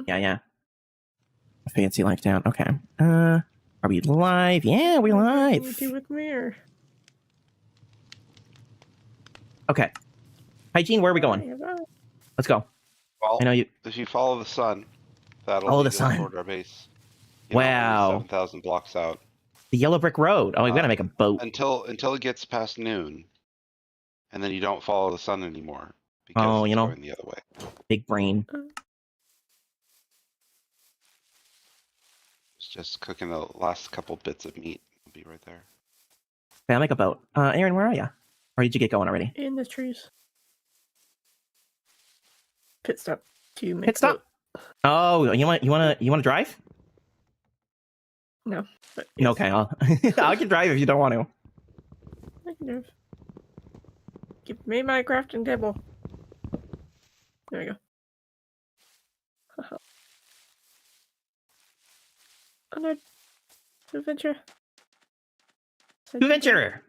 Yeah. Fancy life down. Okay. Are we live? Yeah, we're live. You do with me or? Okay. Hygiene, where are we going? Let's go. Well, I know you. If you follow the sun, that'll Follow lead the us sun. toward our base. Wow. 7,000 blocks out. The yellow brick road. Oh, we gotta make a boat. Until it gets past noon, and then you don't follow the sun anymore because it's going the other way. Big brain. It's just cooking the last couple bits of meat. I'll be right there. Okay, I'll make a boat. Aaron, where are you? Or did you get going already? In the trees. Pit stop to make Pit stop. Oh, you want to drive? No. But yes. Okay, I can drive if you don't want to. I can drive. Give me my crafting table. There we go. Onward. To adventure. To adventure!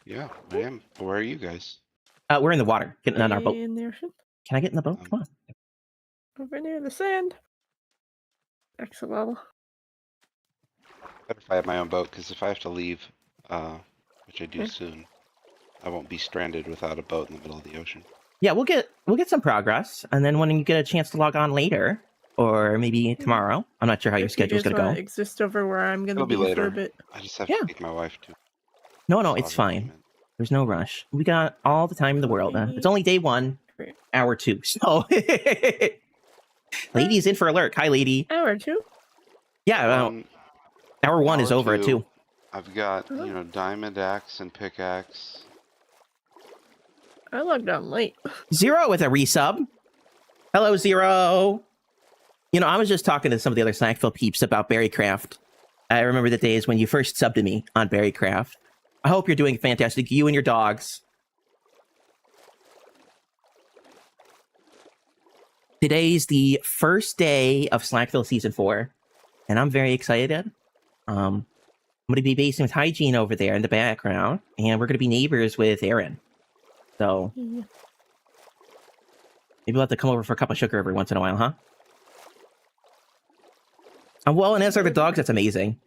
Yeah, I am. Where are you guys? We're in the water. Getting on our boat. In the ocean. Can I get in the boat? Come on. Over near the sand. Excellent level. Better if I have my own boat, because if I have to leave, which I do soon, I won't be stranded without a boat in the middle of the ocean. Yeah, we'll get some progress, and then when you get a chance to log on later, or maybe tomorrow, I'm not sure how your schedule's gonna go. Exist over where I'm gonna be later. for a bit. I just have to take my wife to. No, it's fine. There's no rush. We got all the time in the world. It's only day 1, hour 2. So, Lady's in for a lurk. Hi, lady. Hour 2. Yeah, hour 1 is over at 2. I've got diamond axe and pickaxe. I logged on late. Zero with a resub. Hello, Zero. I was just talking to some of the other SlackVille peeps about BerryCraft. I remember the days when you first subbed to me on BerryCraft. I hope you're doing fantastic, you and your dogs. Today's the first day of SlackVille Season 4, and I'm very excited. I'm going to be basing with Hygiene over there in the background, and we're going to be neighbors with Aaron. So, maybe we'll have to come over for a cup of sugar every once in a while, huh? Well, and as are the dogs, that's amazing.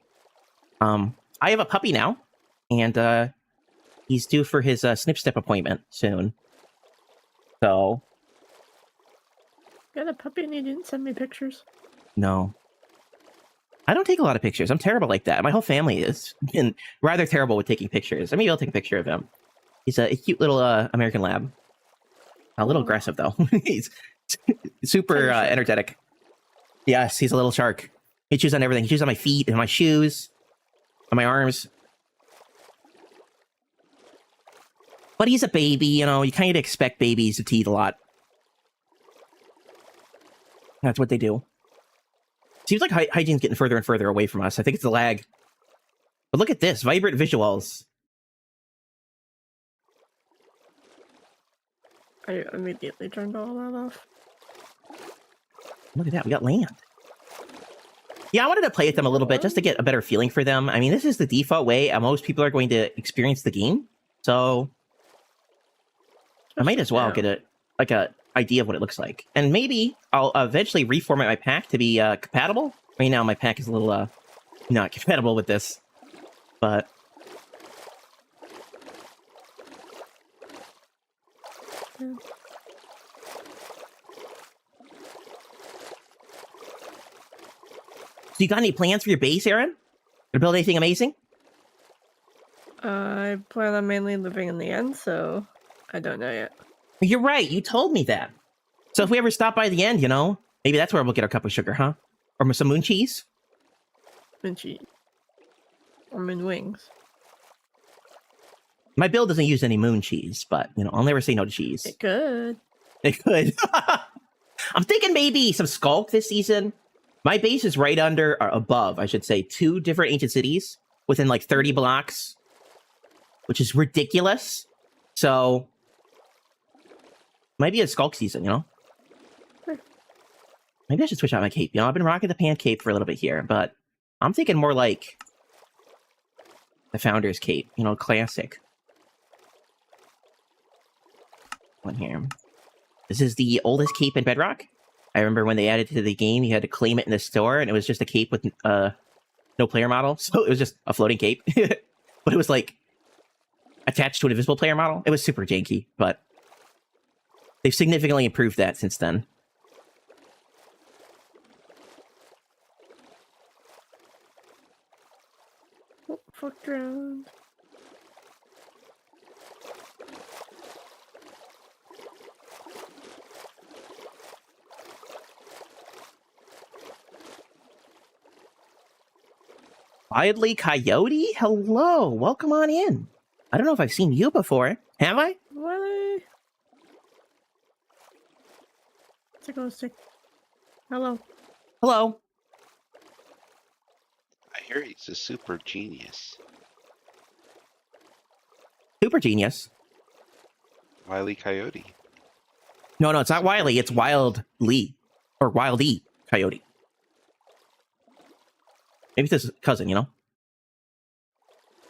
I have a puppy now, and he's due for his snip step appointment soon. So... Got a puppy and you didn't send me pictures? No. I don't take a lot of pictures. I'm terrible like that. My whole family is been rather terrible with taking pictures. Maybe I'll take a picture of him. He's a cute little American lab. A little aggressive, though. He's super energetic. Yes, he's a little shark. He chews on everything. He chews on my feet and my shoes, on my arms. But he's a baby, you kind of expect babies to teeth a lot. That's what they do. Seems like Hygiene's getting further and further away from us. I think it's the lag. But look at this. Vibrant visuals. I immediately turned all that off. Look at that. We got land. Yeah, I wanted to play with them a little bit just to get a better feeling for them. I mean, this is the default way most people are going to experience the game. So I might as well get a idea of what it looks like. And maybe I'll eventually reformat my pack to be compatible. Right now, my pack is a little not compatible with this. But... So you got any plans for your base, Aaron? Gonna build anything amazing? I plan on mainly living in the end, so I don't know yet. You're right. You told me that. So if we ever stop by the end, maybe that's where we'll get our cup of sugar, huh? Or some moon cheese? Moon cheese. Or moon wings. My build doesn't use any moon cheese, but, I'll never say no to cheese. It could. It could. I'm thinking maybe some Sköll this season. My base is right under, or above, I should say, 2 different ancient cities within like 30 blocks, which is ridiculous. So... might be a Skulk season, Maybe I should switch out my cape. I've been rocking the pan cape for a little bit here, but I'm thinking more like the Founder's cape, classic. One here. This is the oldest cape in Bedrock. I remember when they added it to the game, you had to claim it in the store, and it was just a cape with no player model. So it was just a floating cape. But it was like attached to an invisible player model. It was super janky, but they've significantly improved that since then. Oh, fucked around. Wildly Coyote? Hello, welcome on in. I don't know if I've seen you before. Have I? Wiley. It's a ghost stick. Hello. Hello. I hear he's a super genius. Super genius. Wile E. Coyote. No, it's not Wiley. It's Wild Lee. Or Wild E. Coyote. Maybe it's his cousin, you know?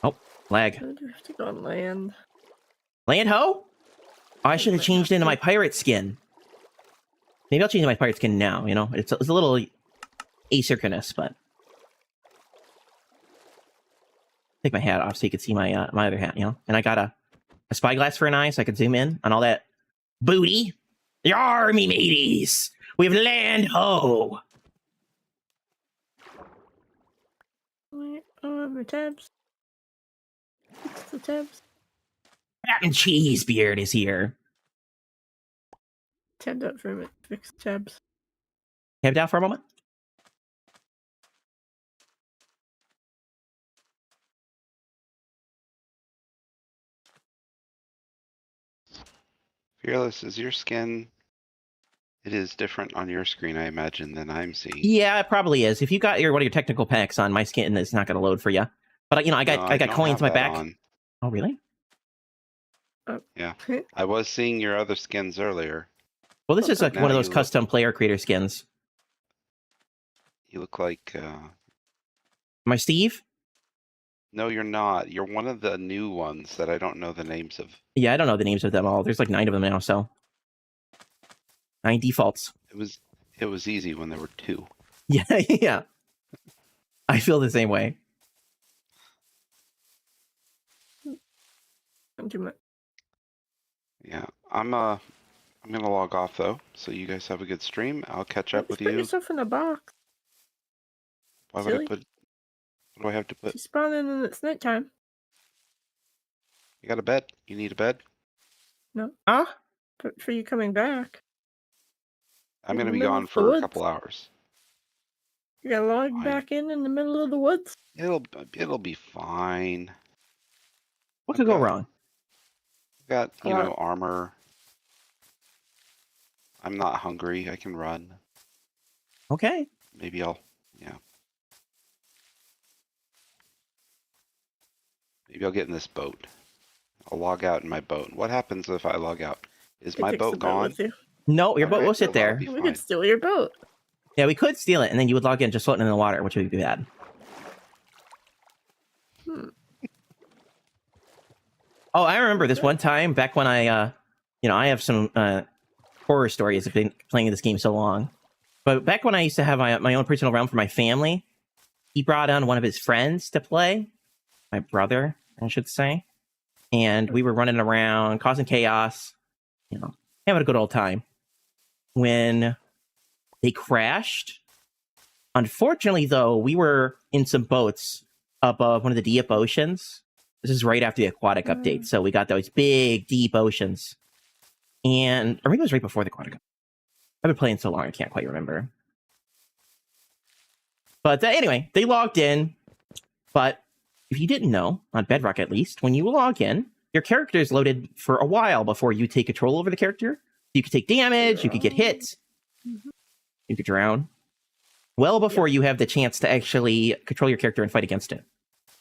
Oh, lag. I have to go on land. Land ho? Oh, I should have changed into my pirate skin. Maybe I'll change into my pirate skin now, you know? It's a little asynchronous, but... Take my hat off so you can see my my other hat, you know? And I got a spyglass for an eye so I can zoom in on all that booty. Yar, me mateys! We've land ho! Wait, oh, my tabs. Fix the tabs. Captain Cheesebeard is here. Tabbed out for a minute. Fix tabs. Tabbed out for a moment. Fearless, is your skin... It is different on your screen, I imagine, than I'm seeing. Yeah, it probably is. If you got one of your technical packs on, my skin is not going to load for you. But, you know, I got don't coins have in my that back. on. Oh, really? Yeah. I was seeing your other skins earlier. Well, this is like Now one of those you look- custom player creator skins. You look like... Am I Steve? No, you're not. You're one of the new ones that I don't know the names of. Yeah, I don't know the names of them all. There's like 9 of them now, so... 9 defaults. It was easy when there were 2. Yeah, yeah. I feel the same way. I'm too much. Yeah. I'm gonna log off though, so you guys have a good stream. I'll catch up Just with put you. yourself in a box. Why would I silly. put... What do I have to put? You spawn in and it's nighttime. You got a bed? You need a bed? Huh? But for you coming back, I'm In gonna the be middle gone of the for a woods? couple hours. you gotta log Fine. back in the middle of the woods. It'll be fine. What could go Okay. wrong? Got, you Uh, know, armor. I'm not hungry. I can run. Okay. Maybe I'll, yeah. Maybe I'll get in this boat. I'll log out in my boat. What happens if I log out? Is It my takes the boat gone? with you. No, your boat Alright, will sit well, that'll there. be We fine. could steal your boat. Yeah, we could steal it, and then you would log in just floating in the water, which would be bad. Hmm. Oh, I remember this one time back when I, you know, I have some horror stories. I've been playing this game so long. But back when I used to have my own personal realm for my family, he brought on one of his friends to play. My brother, I should say. And we were running around, causing chaos, you know, having a good old time. When they crashed, unfortunately, though, we were in some boats above one of the deep oceans. This is right after the aquatic update, so we got those big, deep oceans. And, or maybe it was right before the aquatic. I've been playing so long, I can't quite remember. But anyway, they logged in. But if you didn't know, on Bedrock at least, when you log in, your character is loaded for a while before you take control over the character. You could take damage, you could get hit, you could drown. Well before you have the chance to actually control your character and fight against it.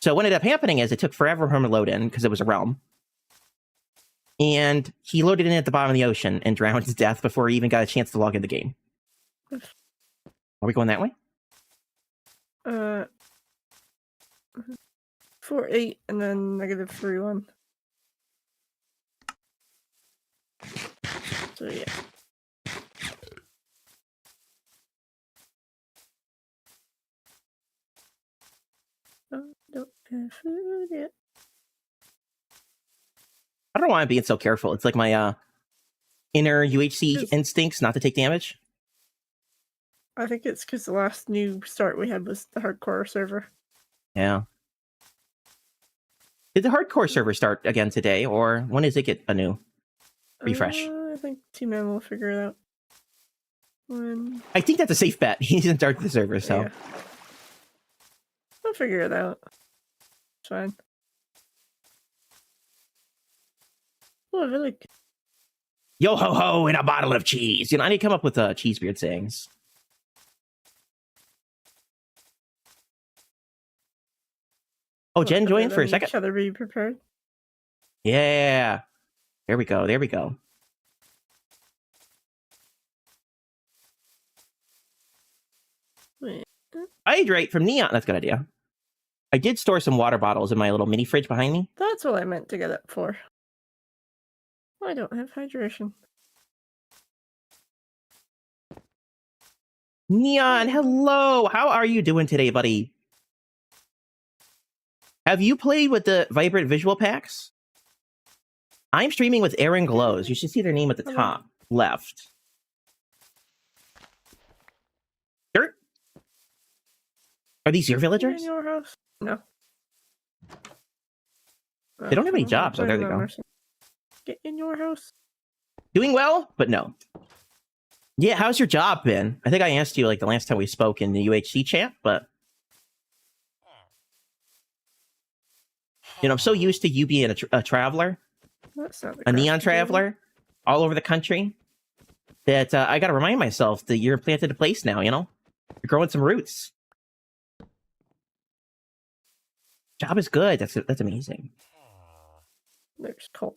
So what ended up happening is it took forever for him to load in because it was a realm. And he loaded in at the bottom of the ocean and drowned to death before he even got a chance to log in the game. Are we going that way? 4-8 and then -3-1. So yeah. have food yet. I don't know why I'm being so careful. It's like my inner UHC Yes. instincts not to take damage. I think it's because the last new start we had was the hardcore server. Yeah. Did the hardcore server start again today, or when does it get a new refresh? I think T-Man will figure it out. When... I think that's a safe bet. He doesn't start the server, so. Yeah. I'll figure it out. It's fine. Oh, I really... Yo ho ho and a bottle of cheese. You know, I need to come up with cheese beard sayings. Oh, Jen joined for a second. Each other be prepared. Yeah. There we go. There we go. Wait. Hydrate from Neon. That's a good idea. I did store some water bottles in my little mini fridge behind me. That's what I meant to get it for. I don't have hydration. Neon, hello. How are you doing today, buddy? Have you played with the Vibrant Visual Packs? I'm streaming with Aaron Glows. You should see their name at the top left. Dirt? Are these your villagers? In your house? No. They don't have any jobs. Oh, there they go. Get in your house. Doing well, but no. Yeah, how's your job been? I think I asked you like the last time we spoke in the UHC chat, but you know, I'm so used to you being a traveler, That's not the a neon crafting table. traveler, all over the country, that I got to remind myself that you're planted in place now. You know, you're growing some roots. Job is good. That's amazing. There's coal.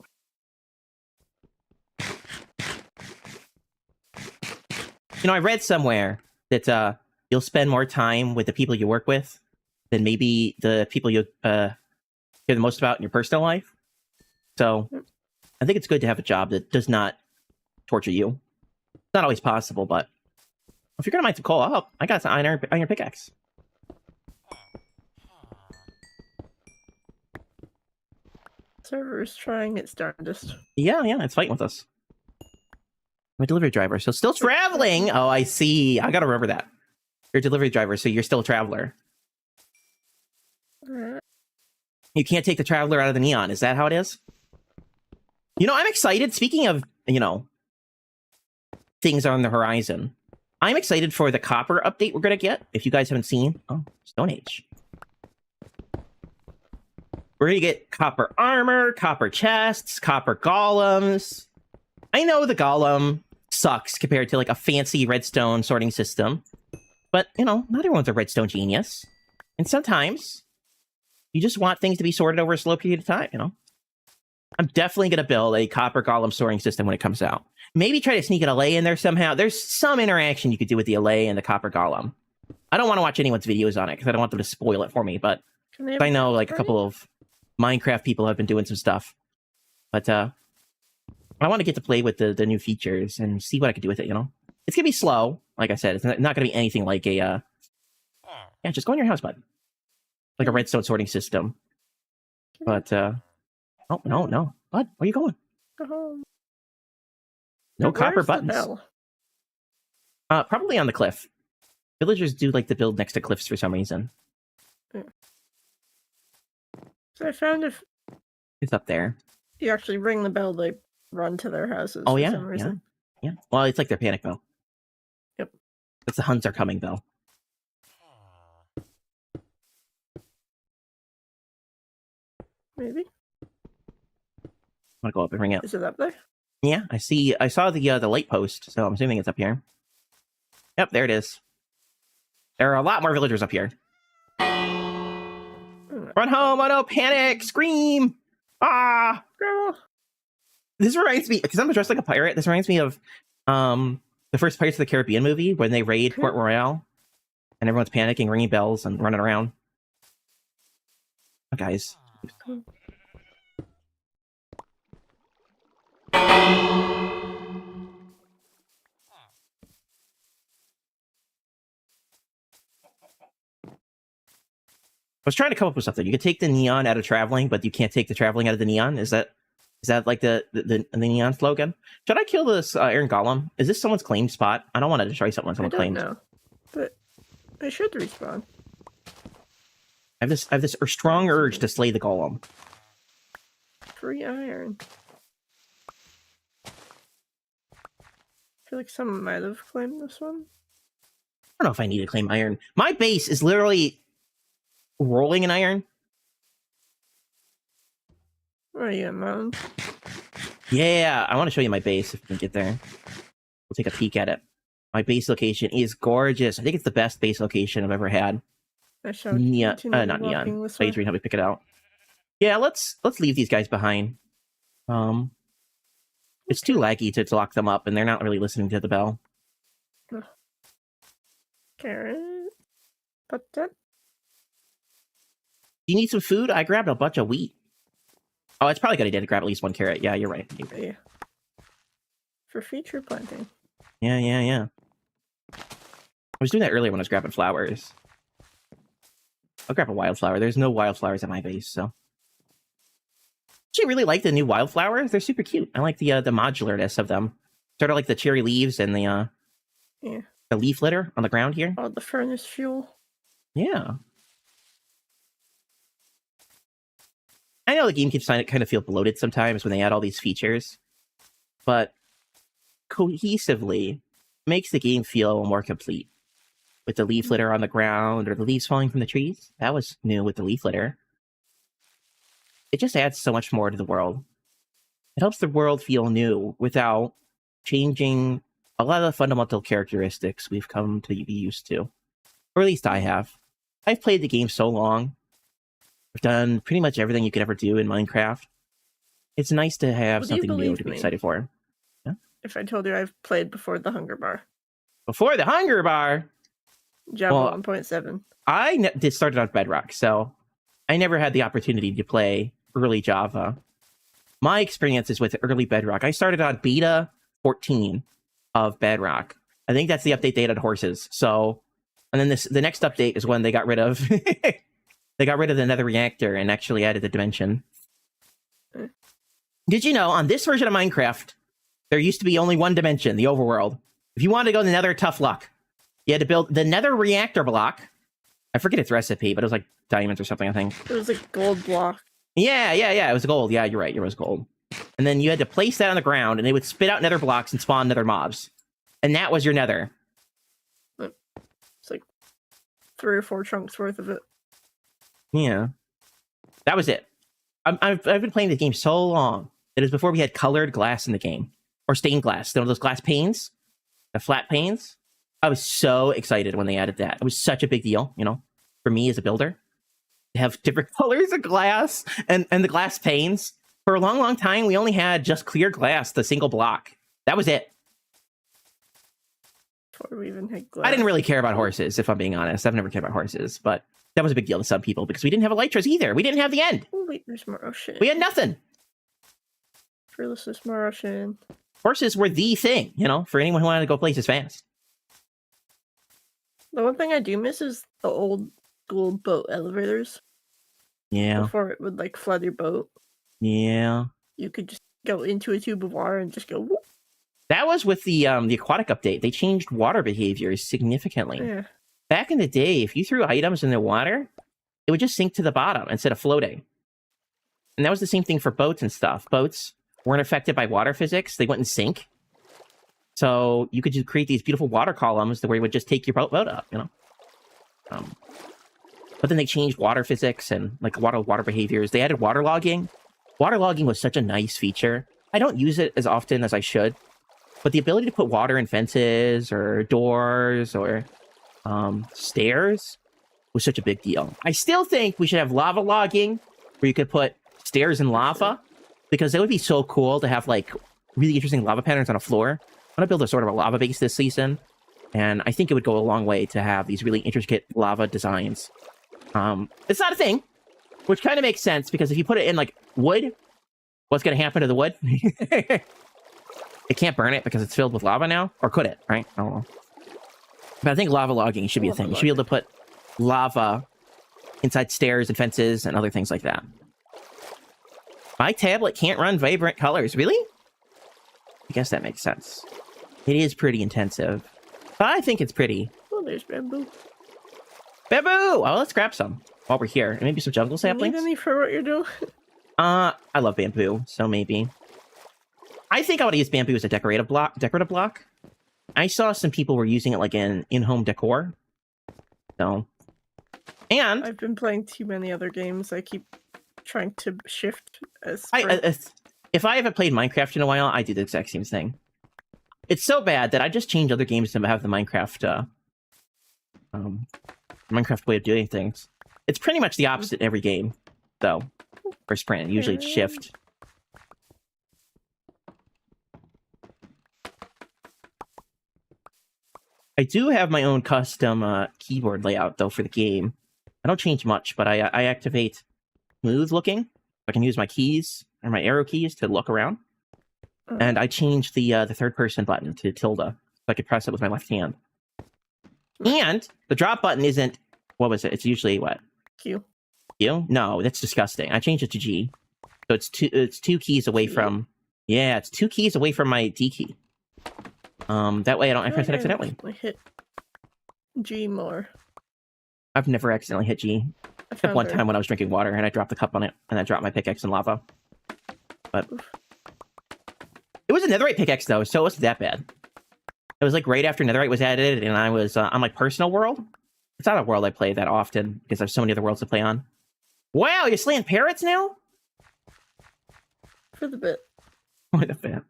You know, I read somewhere that you'll spend more time with the people you work with than maybe the people you hear the most about in your personal life. So I think it's good to have a job that does not torture you. It's not always possible, but if you're going to mine some coal, I got some iron pickaxe. Server's trying its darndest. Yeah, it's fighting with us. I'm a delivery driver, so still traveling. Oh, I see. I got to remember that. You're a delivery driver, so you're still a traveler. Alright. You can't take the traveler out of the neon. Is that how it is? You know, I'm excited. Speaking of, you know, things on the horizon, I'm excited for the copper update we're going to get. If you guys haven't seen, Stone Age. We're going to get copper armor, copper chests, copper golems. I know the golem sucks compared to like a fancy redstone sorting system, but you know, not everyone's a redstone genius. And sometimes you just want things to be sorted over a slow period of time, you know? I'm definitely going to build a copper golem sorting system when it comes out. Maybe try to sneak an allay in there somehow. There's some interaction you could do with the allay and the copper golem. I don't want to watch anyone's videos on it because I don't want them to spoil it for me, but I know like a couple of Minecraft people have been doing some stuff. But I want to get to play with the new features and see what I can do with it, you know? It's going to be slow. Like I said, it's not going to be anything like a... yeah, just go in your house, bud. Like a redstone sorting system. But, oh, no. Bud, where are you going? Go home. No Where's copper the buttons. bell? Probably on the cliff. Villagers do like to build next to cliffs for some reason. So I found if It's up there. you actually ring the bell, they run to their houses Oh, for yeah, some reason. yeah. Well, it's like their panic bell. Yep. It's the Huns are coming bell. Maybe. I'm gonna go up and ring it. Is it up there? Yeah, I saw the light post, so I'm assuming it's up here. Yep, there it is. There are a lot more villagers up here. Run home! Oh no! Panic! Scream! Ah! Girl. This reminds me, because I'm dressed like a pirate. This reminds me of the first Pirates of the Caribbean movie when they raid Port Royale, and everyone's panicking, ringing bells, and running around. Oh, guys. was trying to come up with something. You could take the neon out of traveling, but you can't take the traveling out of the neon. Is that like the neon slogan? Should I kill this iron golem? Is this someone's claimed spot? I don't want to destroy someone someone claims. I don't know, but I should respawn. I have this strong urge to slay the golem. Free iron. I feel like someone might have claimed this one. I don't know if I need to claim iron. My base is literally rolling in iron. Where are you at, Mountain? Yeah, I want to show you my base if we can get there. We'll take a peek at it. My base location is gorgeous. I think it's the best base location I've ever had. I shall Not continue neon. walking this way. Phase read how we pick it out. Yeah, let's leave these guys behind. It's too laggy to lock them up, and they're not really listening to the bell. Carrot. Potato. You need some food? I grabbed a bunch of wheat. Oh, it's probably a good idea to grab at least one carrot. Yeah, you're right. Yeah. For future planting. Yeah. I was doing that earlier when I was grabbing flowers. I'll grab a wildflower. There's no wildflowers at my base, so. Actually, really like the new wildflowers. They're super cute. I like the modularness of them. Sort of like the cherry leaves and the leaf litter on the ground here. Oh, the furnace fuel. Yeah. I know the game keeps trying to kind of feel bloated sometimes when they add all these features, but cohesively makes the game feel more complete. With the leaf litter on the ground or the leaves falling from the trees. That was new with the leaf litter. It just adds so much more to the world. It helps the world feel new without changing a lot of the fundamental characteristics we've come to be used to. Or at least I have. I've played the game so long. I've done pretty much everything you could ever do in Minecraft. It's nice to have something new to be excited for. Yeah? If I told you I've played before the Hunger Bar. Before the Hunger Bar? Java 1.7. I started on Bedrock, so I never had the opportunity to play early Java. My experience is with early Bedrock. I started on beta 14 of Bedrock. I think that's the update they added horses. So, and then the next update is when they got rid of they got rid of the nether reactor and actually added the dimension. Did you know on this version of Minecraft there used to be only one dimension, the overworld? If you wanted to go to the nether, tough luck. You had to build the nether reactor block. I forget its recipe, but it was like diamonds or something, I think. It was like gold block. Yeah. It was gold. Yeah, you're right. It was gold. And then you had to place that on the ground, and they would spit out nether blocks and spawn nether mobs. And that was your nether. It's like 3 or 4 chunks worth of it. Yeah. That was it. I've been playing the game so long. It was before we had colored glass in the game. Or stained glass. You know those glass panes? The flat panes? I was so excited when they added that. It was such a big deal, you know, for me as a builder. To have different colors of glass and the glass panes. For a long, long time, we only had just clear glass, the single block. That was it. Before we even had glass. I didn't really care about horses, if I'm being honest. I've never cared about horses, but that was a big deal to some people because we didn't have elytras either. We didn't have the end. Oh, wait, there's more ocean. We had nothing. Fearless is more ocean. Horses were the thing, you know, for anyone who wanted to go places fast. The one thing I do miss is the old school boat elevators. Yeah. Before it would like flood your boat. Yeah. You could just go into a tube of water and just go whoop. That was with the aquatic update. They changed water behaviors significantly. Yeah. Back in the day, if you threw items in the water, it would just sink to the bottom instead of floating. And that was the same thing for boats and stuff. Boats weren't affected by water physics. They wouldn't sink. So you could just create these beautiful water columns where it would just take your boat up, you know? But then they changed water physics and like water behaviors. They added water logging. Water logging was such a nice feature. I don't use it as often as I should. But the ability to put water in fences or doors or stairs was such a big deal. I still think we should have lava logging where you could put stairs in lava because that would be so cool to have like really interesting lava patterns on a floor. I'm going to build a sort of a lava base this season. And I think it would go a long way to have these really intricate lava designs. It's not a thing, which kind of makes sense because if you put it in like wood, what's going to happen to the wood? It can't burn it because it's filled with lava now. Or could it, right? I don't know. But I think lava logging should be a thing. You should be able to put lava inside stairs and fences and other things like that. My tablet can't run vibrant colors. Really? I guess that makes sense. It is pretty intensive. But I think it's pretty. Oh, there's bamboo. Bamboo! Oh, let's grab some while we're here. And maybe some jungle You saplings. need any for what you're doing? I love bamboo, so maybe. I think I would use bamboo as a decorative block. I saw some people were using it like in-home decor. So, and I've been playing too many other games. I keep trying to shift as if I haven't played Minecraft in a while, I do the exact same thing. It's so bad that I just change other games to have the Minecraft way of doing things. It's pretty much the opposite in every game, though. For sprint, usually it's shift. I do have my own custom keyboard layout, though, for the game. I don't change much, but I activate smooth looking. I can use my keys, or my arrow keys, to look around. And I change the third-person button to tilde, so I can press it with my left hand. And the drop button isn't... What was it? It's usually what? Q. Q? No, that's disgusting. I changed it to G. So it's two keys away from... Yeah, it's 2 keys away from my D key. That way I press it accidentally. I hit G more. I've never accidentally hit G. Except one time when I was drinking water and I dropped the cup on it and I dropped my pickaxe in lava. But it was a netherite pickaxe though, so it wasn't that bad. It was like right after netherite was added and I was on my personal world. It's not a world I play that often because there's so many other worlds to play on. Wow, you're slaying parrots now? For the bit. For the bit.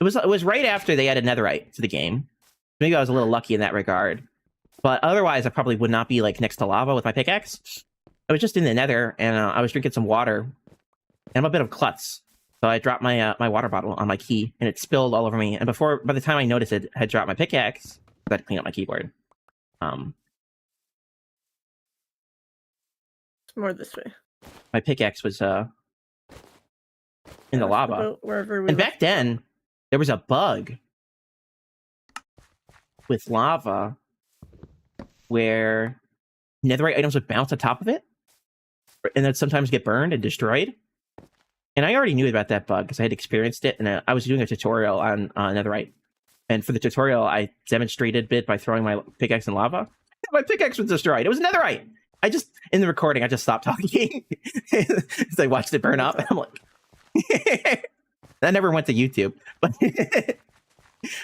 It was right after they added netherite to the game. Maybe I was a little lucky in that regard. But otherwise, I probably would not be like next to lava with my pickaxe. I was just in the nether, and I was drinking some water. And I'm a bit of klutz. So I dropped my my water bottle on my key, and it spilled all over me. And by the time I noticed it had dropped my pickaxe, I had to clean up my keyboard. It's more this way. My pickaxe was in the lava. And back then, there was a bug with lava where netherite items would bounce on top of it and then sometimes get burned and destroyed. And I already knew about that bug because I had experienced it, and I was doing a tutorial on netherite. And for the tutorial, I demonstrated it by throwing my pickaxe in lava. My pickaxe was destroyed. It was netherite. In the recording, I just stopped talking as I watched it burn up. And I'm like... That never went to YouTube, but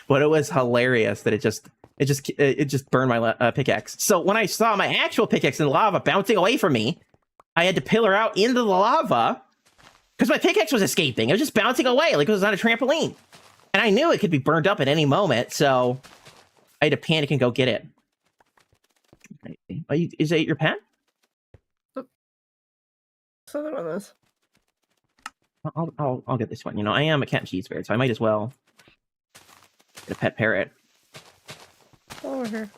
but it was hilarious that it just burned my pickaxe. So when I saw my actual pickaxe in the lava bouncing away from me, I had to pillar out into the lava because my pickaxe was escaping. It was just bouncing away like it was on a trampoline, and I knew it could be burned up at any moment. So I had to panic and go get it. Is that your pen? So that one is. I'll get this one. You know, I am a cat and cheese bird, so I might as well get a pet parrot. Over here.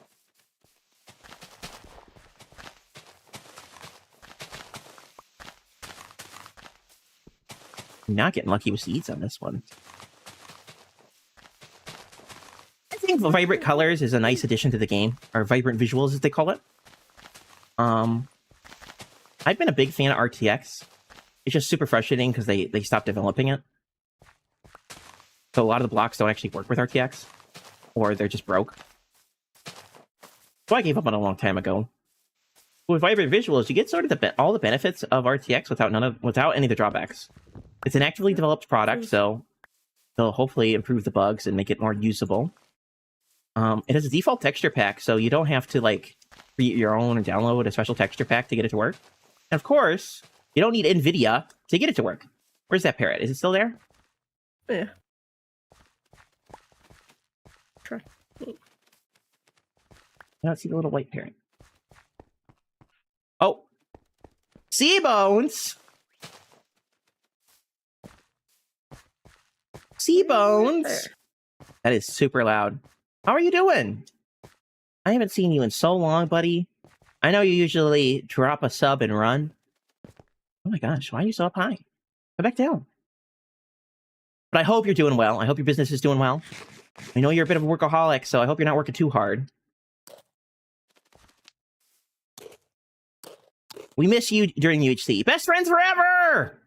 I'm not getting lucky with seeds on this one. I think vibrant colors is a nice addition to the game, or vibrant visuals as they call it. I've been a big fan of RTX. It's just super frustrating because they stopped developing it. So a lot of the blocks don't actually work with RTX, or they're just broke. So I gave up on it a long time ago. With vibrant visuals, you get sort of all the benefits of RTX without any of the drawbacks. It's an actively developed product, so they'll hopefully improve the bugs and make it more usable. It has a default texture pack, so you don't have to like create your own or download a special texture pack to get it to work. And of course, you don't need NVIDIA to get it to work. Where's that parrot? Is it still there? Yeah. Try. I don't see the little white parrot. Oh! Sea bones! Sea bones! That is super loud. How are you doing? I haven't seen you in so long, buddy. I know you usually drop a sub and run. Oh my gosh, why are you so up high? Go back down. But I hope you're doing well. I hope your business is doing well. I know you're a bit of a workaholic, so I hope you're not working too hard. We miss you during UHC. Best friends forever!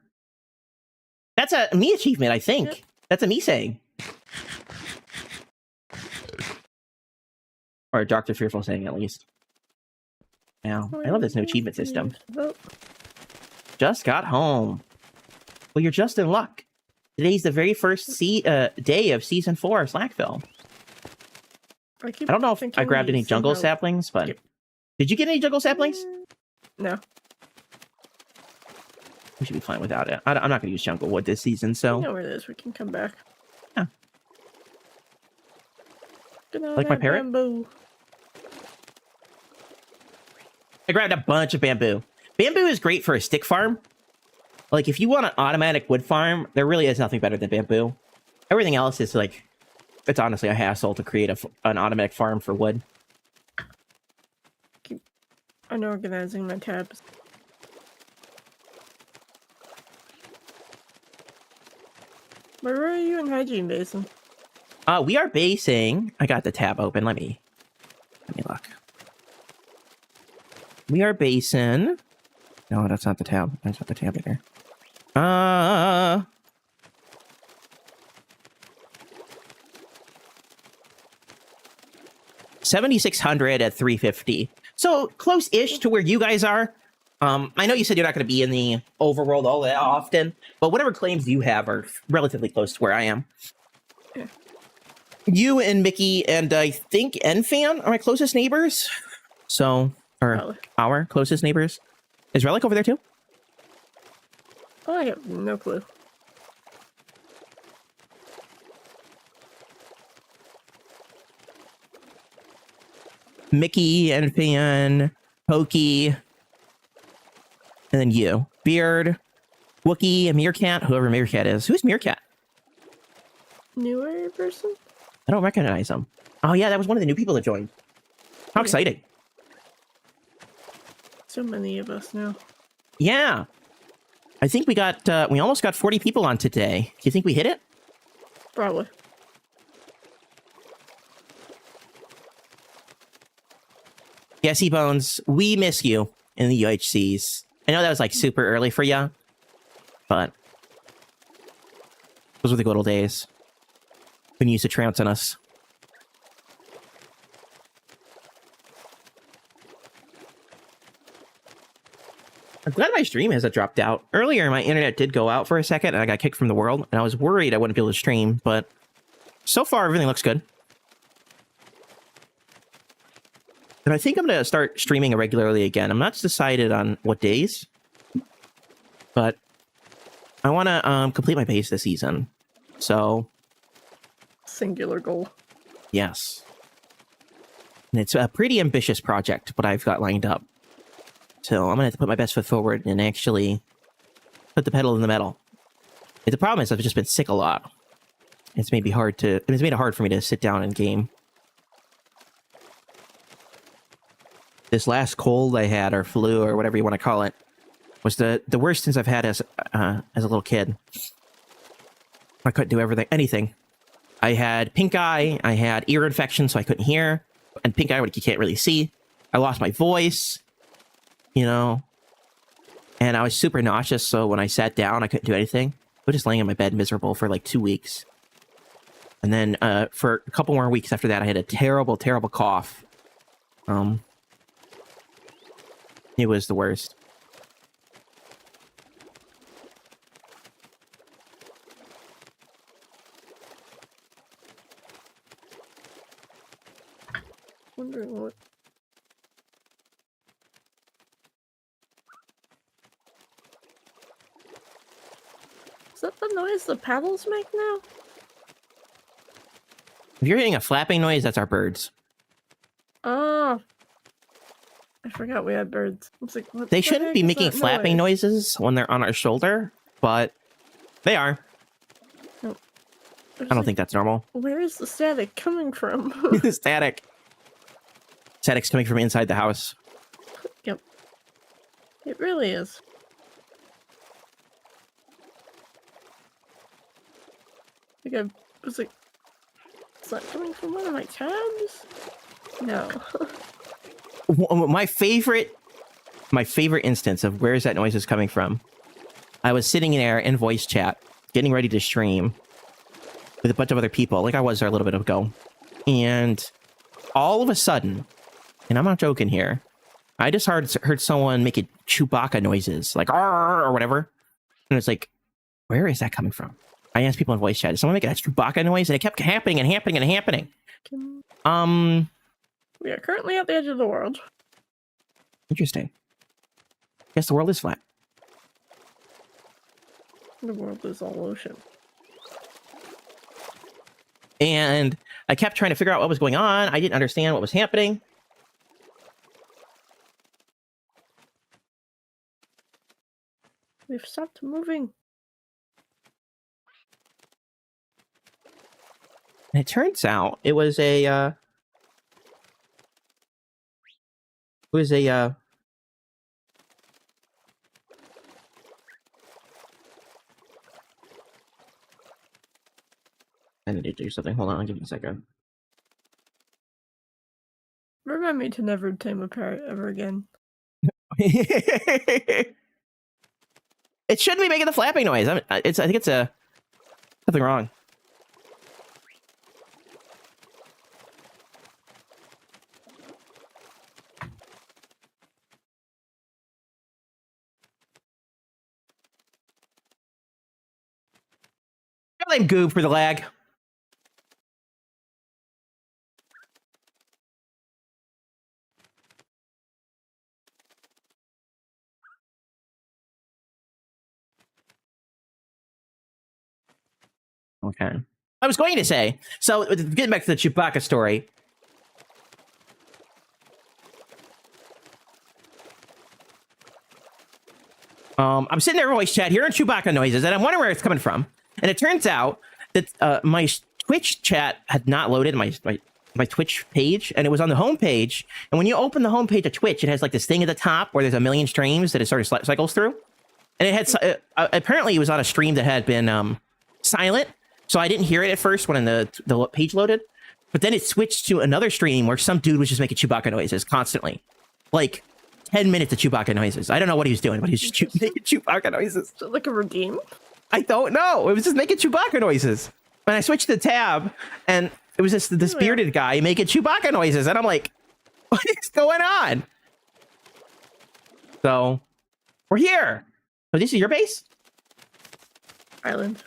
That's a me achievement, I think. Yep. That's a me saying. Or a Dr. Fearful saying, at least. Now, I love this new achievement system. Just got home. Well, you're just in luck. Today's the very first day of Season 4 of SlackVille. I don't know if I grabbed any jungle saplings, but... Yep. Did you get any jungle saplings? No. We should be fine without it. I'm not going to use jungle wood this season, I so... know where it is. We can come back. Yeah. Like my parrot? Bamboo. I grabbed a bunch of bamboo. Bamboo is great for a stick farm. Like, if you want an automatic wood farm, there really is nothing better than bamboo. Everything else is, like... It's honestly a hassle to create an automatic farm for wood. Keep unorganizing my tabs. Where are you in hygiene basin? We are basing... I got the tab open. Let me look. We are basing... No, that's not the tab. That's not the tab either. 7,600 at 350. So close-ish to where you guys are. I know you said you're not going to be in the overworld all that often, but whatever claims you have are relatively close to where I am. Yeah. You and Mickey and I think Enfan are my closest neighbors. So, or Relic. our closest neighbors. Is Relic over there too? Oh, I have no clue. Mickey, Enfan, Pokey, and then you. Beard, Wookie, and Meerkat, whoever Meerkat is. Who's Meerkat? Newer person? I don't recognize him. Oh yeah, that was one of the new people that joined. How exciting. So many of us now. Yeah. I think we almost got 40 people on today. Do you think we hit it? Probably. Yeah, C-Bones, we miss you in the UHCs. I know that was like super early for you, but those were the good old days when you used to trounce on us. I'm glad my stream hasn't dropped out. Earlier, my internet did go out for a second, and I got kicked from the world, and I was worried I wouldn't be able to stream, but so far, everything looks good. And I think I'm going to start streaming regularly again. I'm not decided on what days, but I want to complete my base this season. So, Singular goal. yes. And it's a pretty ambitious project, what I've got lined up. So I'm going to have to put my best foot forward and actually put the pedal in the metal. And the problem is I've just been sick a lot. It's made it hard for me to sit down and game. This last cold I had, or flu, or whatever you want to call it, was the worst since I've had as a little kid. I couldn't do anything. I had pink eye, I had ear infection, so I couldn't hear. And pink eye, you can't really see. I lost my voice, you know. And I was super nauseous, so when I sat down, I couldn't do anything. I was just laying in my bed miserable for like 2 weeks. And then for a couple more weeks after that, I had a terrible, terrible cough. It was the worst. Wondering what. Is that the noise the paddles make now? If you're hearing a flapping noise, that's our birds. Oh. I forgot we had birds. I was like, what They the shouldn't heck be is making that flapping noise? noises when they're on our shoulder, but they are. There's I don't like, think that's normal. Where is the static coming from? Static. Static's coming from inside the house. Yep. It really is. Like I was like, is that coming from one of my tabs? No. My favorite my favorite instance of where is that noise is coming from. I was sitting there in voice chat, getting ready to stream with a bunch of other people, like I was there a little bit ago. And all of a sudden, and I'm not joking here, I just heard someone making Chewbacca noises, like "Arr!" or whatever. And it's like, where is that coming from? I asked people in voice chat, did someone make a Chewbacca noise? And it kept happening and happening and happening. We are currently at the edge of the world. Interesting. Guess the world is flat. The world is all ocean. And I kept trying to figure out what was going on. I didn't understand what was happening. We've stopped moving. And it turns out it was a I need to do something. Hold on, I'll give you a second. Remind me to never tame a parrot ever again. It shouldn't be making the flapping noise. I think it's something wrong. I blame Goob for the lag. Okay. I was going to say, so getting back to the Chewbacca story. I'm sitting there in voice chat hearing Chewbacca noises, and I'm wondering where it's coming from. And it turns out that my Twitch chat had not loaded my Twitch page, and it was on the home page. And when you open the home page of Twitch, it has like this thing at the top where there's a million streams that it sort of cycles through. And it had apparently it was on a stream that had been silent, so I didn't hear it at first when the page loaded. But then it switched to another stream where some dude was just making Chewbacca noises constantly, like 10 minutes of Chewbacca noises. I don't know what he was doing, but he was just making Chewbacca noises. Is it like a redeem? I don't know. It was just making Chewbacca noises. When I switched the tab, and it was just this bearded guy making Chewbacca noises, and I'm like, what is going on? So, we're here. So this is your base? Island.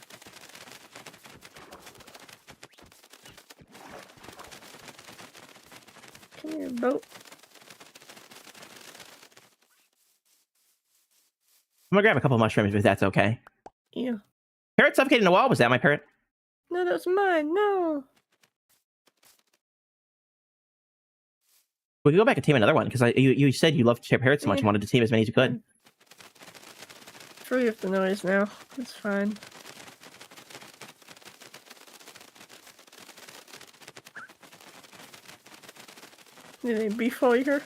Come here, boat. I'm gonna grab a couple of mushrooms if that's okay. Yeah. Parrot suffocating the wall? Was that my parrot? No, that's mine. No. We can go back and tame another one, because you said you loved parrots so much, you wanted to tame as many as you could. Free of the noise now. It's fine. Need any beef while you're here?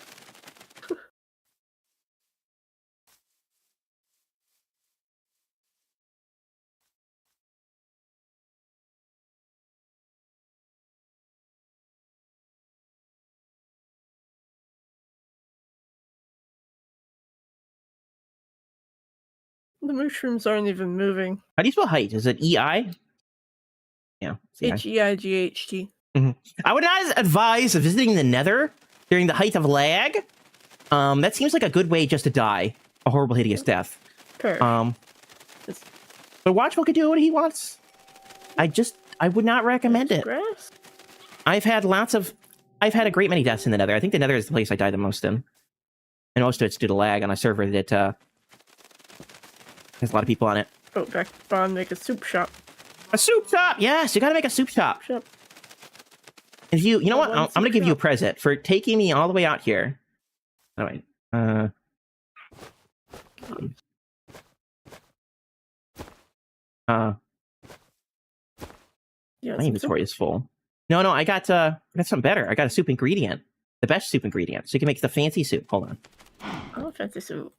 The mushrooms aren't even moving. How do you spell height? Is it E-I? Yeah. H-E-I-G-H-T. I would not advise visiting the Nether during the height of lag. That seems like a good way just to die a horrible, hideous death. Perish. But Watchful can do what he wants. I would not recommend it. Grass? I've had a great many deaths in the Nether. I think the Nether is the place I die the most in. And most of it's due to lag on a server that has a lot of people on it. Oh, back to Bond, make a soup shop. A soup shop! Yes, you gotta make a soup shop. Shop. And if you know what? I'm gonna give you a present for taking me all the way out here. All right. Yeah, My inventory is full. No, I got something better. I got a soup ingredient. The best soup ingredient. So you can make the fancy soup. Hold on. Oh, fancy soup.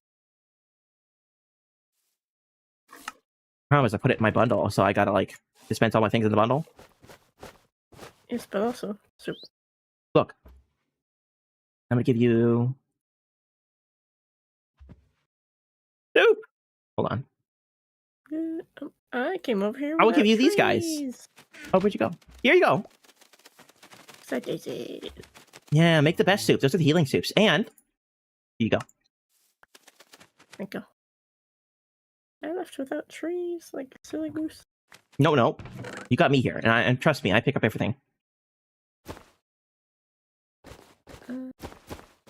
Problem is I put it in my bundle, so I gotta like dispense all my things in the bundle. Yes, but also soup. Look. I'm gonna give you Soup. Hold on. I came over here. I will give without you these guys. trees. Oh, where'd you go? Here you go. So daisy. Yeah, make the best soup. Those are the healing soups. And here you go. Thank you. I left without trees, like a silly goose. No. You got me here. And trust me, I pick up everything.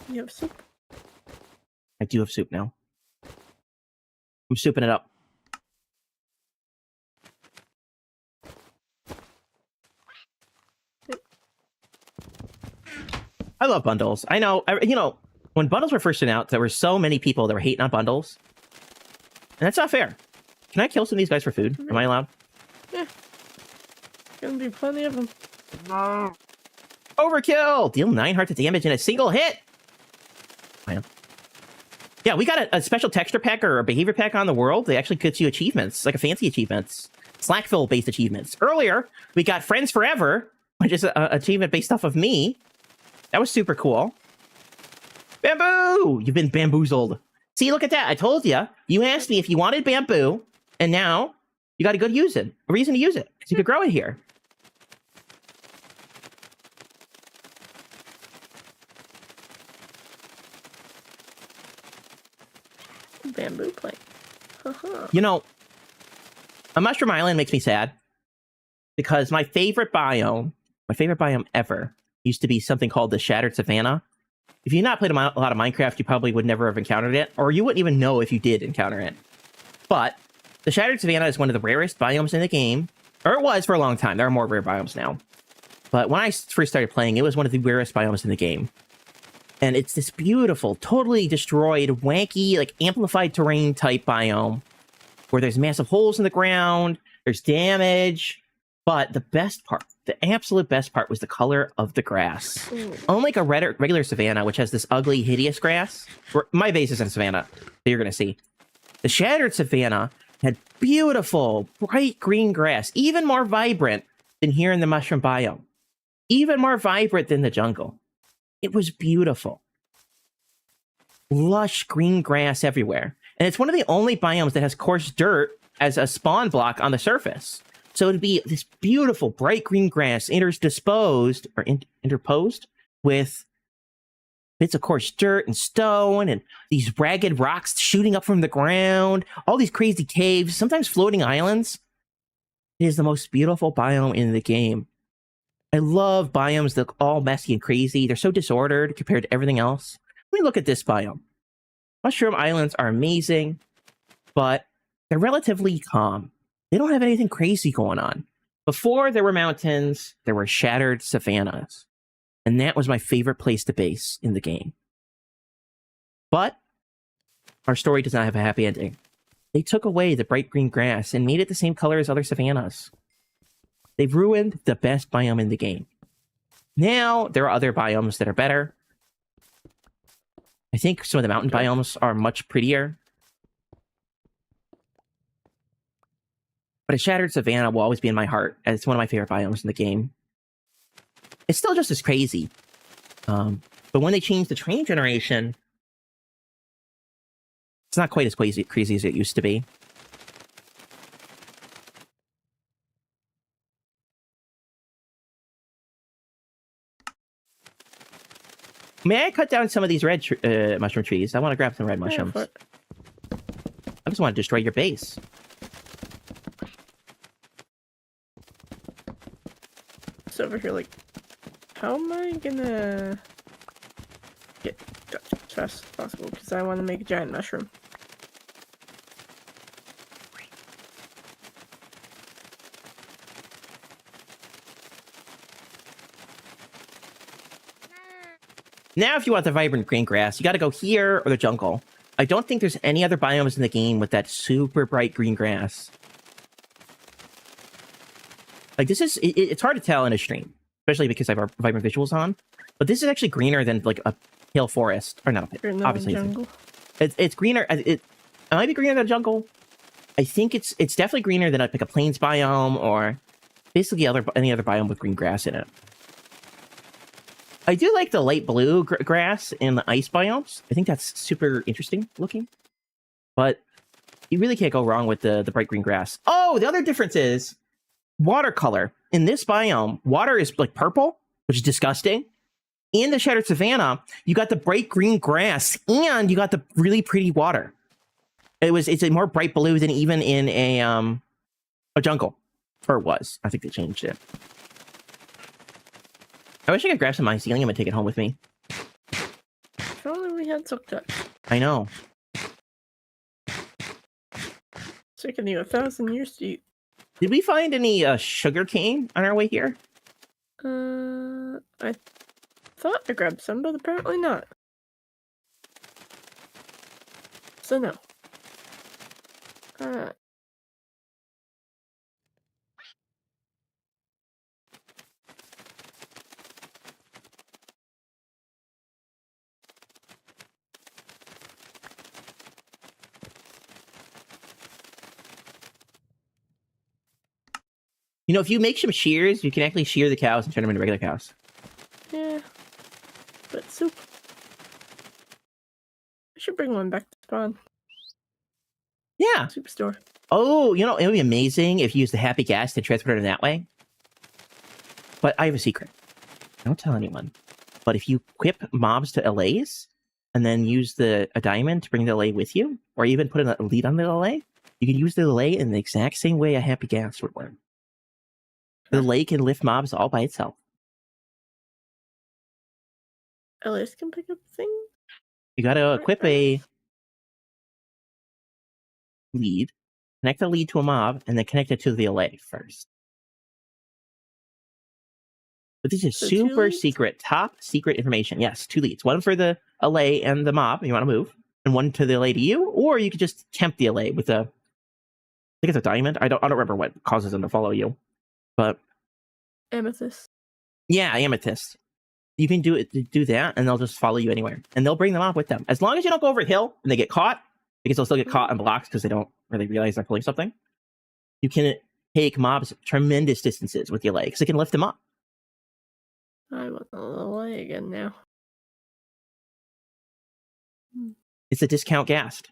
You have soup? I do have soup now. I'm souping it up. I love bundles. I know, when bundles were first announced, there were so many people that were hating on bundles. And that's not fair. Can I kill some of these guys for food? Am I allowed? Yeah. Gonna be plenty of them. No. Overkill! Deal 9 hearts of damage in a single hit! Man. Yeah, we got a special texture pack or a behavior pack on the world. They actually gets you achievements, like a fancy achievements. SlackVille-based achievements. Earlier, we got Friends Forever, which is an achievement based off of me. That was super cool. Bamboo! You've been bamboozled. See, look at that. I told you. You asked me if you wanted bamboo, and now you got to go use it. A reason to use it, because you could grow it here. Bamboo plank. You know, a mushroom island makes me sad because my favorite biome ever, used to be something called the Shattered Savannah. If you've not played a lot of Minecraft, you probably would never have encountered it, or you wouldn't even know if you did encounter it. But the Shattered Savannah is one of the rarest biomes in the game, or it was for a long time. There are more rare biomes now. But when I first started playing, it was one of the rarest biomes in the game. And it's this beautiful, totally destroyed, wanky, like amplified terrain type biome where there's massive holes in the ground, there's damage. But the best part, the absolute best part, was the color of the grass. Unlike a regular savanna, which has this ugly, hideous grass, my base is in savanna, so you're going to see. The Shattered Savannah had beautiful, bright green grass, even more vibrant than here in the mushroom biome. Even more vibrant than the jungle. It was beautiful. Lush green grass everywhere. And it's one of the only biomes that has coarse dirt as a spawn block on the surface. So it'd be this beautiful, bright green grass interposed with bits of coarse dirt and stone and these ragged rocks shooting up from the ground, all these crazy caves, sometimes floating islands. It is the most beautiful biome in the game. I love biomes that look all messy and crazy. They're so disordered compared to everything else. Let me look at this biome. Mushroom islands are amazing, but they're relatively calm. They don't have anything crazy going on. Before there were mountains, there were shattered savannas. And that was my favorite place to base in the game. But our story does not have a happy ending. They took away the bright green grass and made it the same color as other savannas. They've ruined the best biome in the game. Now, there are other biomes that are better. I think some of the mountain biomes are much prettier. But a Shattered Savannah will always be in my heart, as it's one of my favorite biomes in the game. It's still just as crazy. But when they changed the train generation, it's not quite as crazy as it used to be. May I cut down some of these red mushroom trees? I want to grab some red mushrooms. I just want to destroy your base. It's over here, like, how am I gonna get as fast as possible? Because I want to make a giant mushroom. Now, if you want the vibrant green grass, you got to go here or the jungle. I don't think there's any other biomes in the game with that super bright green grass. Like, this is... It's hard to tell in a stream, especially because I have our vibrant visuals on. But this is actually greener than, like, a hill forest. Or not, obviously. It's greener... It might be greener than a jungle. I think it's definitely greener than, like, a plains biome or basically any other biome with green grass in it. I do like the light blue grass in the ice biomes. I think that's super interesting looking. But you really can't go wrong with the bright green grass. Oh, the other difference is watercolor. In this biome, water is like purple, which is disgusting. In the Shattered Savannah, you got the bright green grass and you got the really pretty water. It's a more bright blue than even in a jungle. Or it was. I think they changed it. I wish I could grab some mycelium and take it home with me. If only we had silk touch. I know. It's taken you 1,000 years to eat. Did we find any sugar cane on our way here? I thought I grabbed some, but apparently not. So no. You know, if you make some shears, you can actually shear the cows and turn them into regular cows. Yeah. But soup. I should bring one back to spawn. Yeah. Soup store. Oh, you know, it would be amazing if you used the happy gas to transport it in that way. But I have a secret. Don't tell anyone. But if you equip mobs to allays, and then use a diamond to bring the allay with you, or even put a lead on the allay, you can use the allay in the exact same way a happy gas would work. The allay can lift mobs all by itself. Alice can pick up things? You gotta equip a lead, connect the lead to a mob, and then connect it to the allay first. But this is So 2 super leads? secret, top secret information. Yes, 2 leads. One for the allay and the mob you want to move, and one to the allay to you, or you could just tempt the allay with I think it's a diamond. I don't remember what causes them to follow you. But Amethyst. yeah, amethyst. You can do that, and they'll just follow you anywhere. And they'll bring them off with them. As long as you don't go over a hill and they get caught, because they'll still get caught on blocks because they don't really realize they're pulling something. You can take mobs tremendous distances with the allay, because it can lift them up. I want the allay again now. It's a discount gas.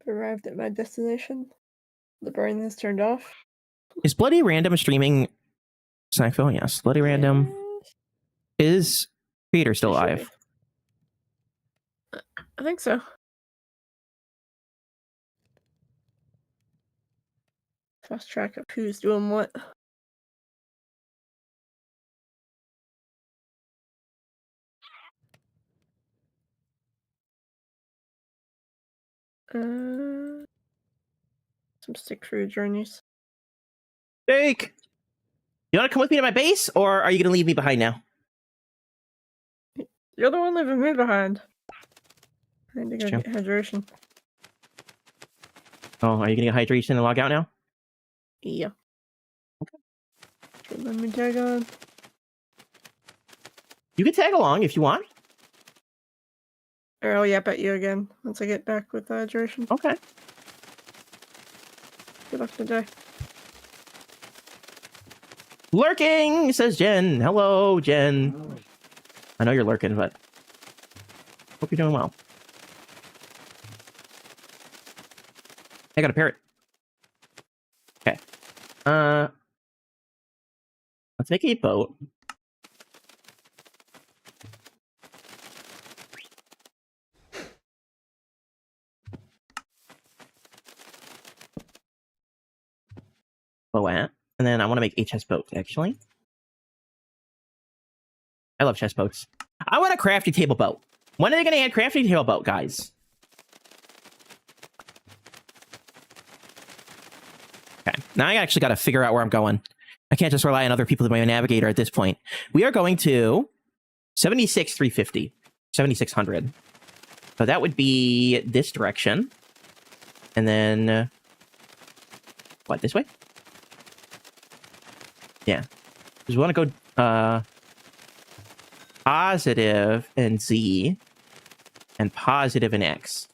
Arrived at my destination. The brain is turned off. Is Bloody Random streaming SlackVille? Yes. Bloody Random. Is creator still It should alive? be. I think so. Lost track of who's doing what. Some stick through journeys. Jake! You want to come with me to my base, or are you going to leave me behind now? You're the one leaving me behind. I need to go Sure. get hydration. Oh, are you going to get hydration and log out now? Yeah. Okay. So let me tag on. You can tag along if you want. Or I'll yap at you again once I get back with hydration. Okay. Good luck today. Lurking, says Jen. Hello, Jen. I know you're lurking, but hope you're doing well. I got a parrot. Okay. Let's make a boat. Boat, and then I want to make a chest boat, actually. I love chest boats. I want a crafty table boat. When are they going to add crafty table boat, guys? Okay, now I actually got to figure out where I'm going. I can't just rely on other people to be my navigator at this point. We are going to 76,350, 7,600. So that would be this direction. And then, what, this way? Yeah. Because we want to go positive in Z and positive in X.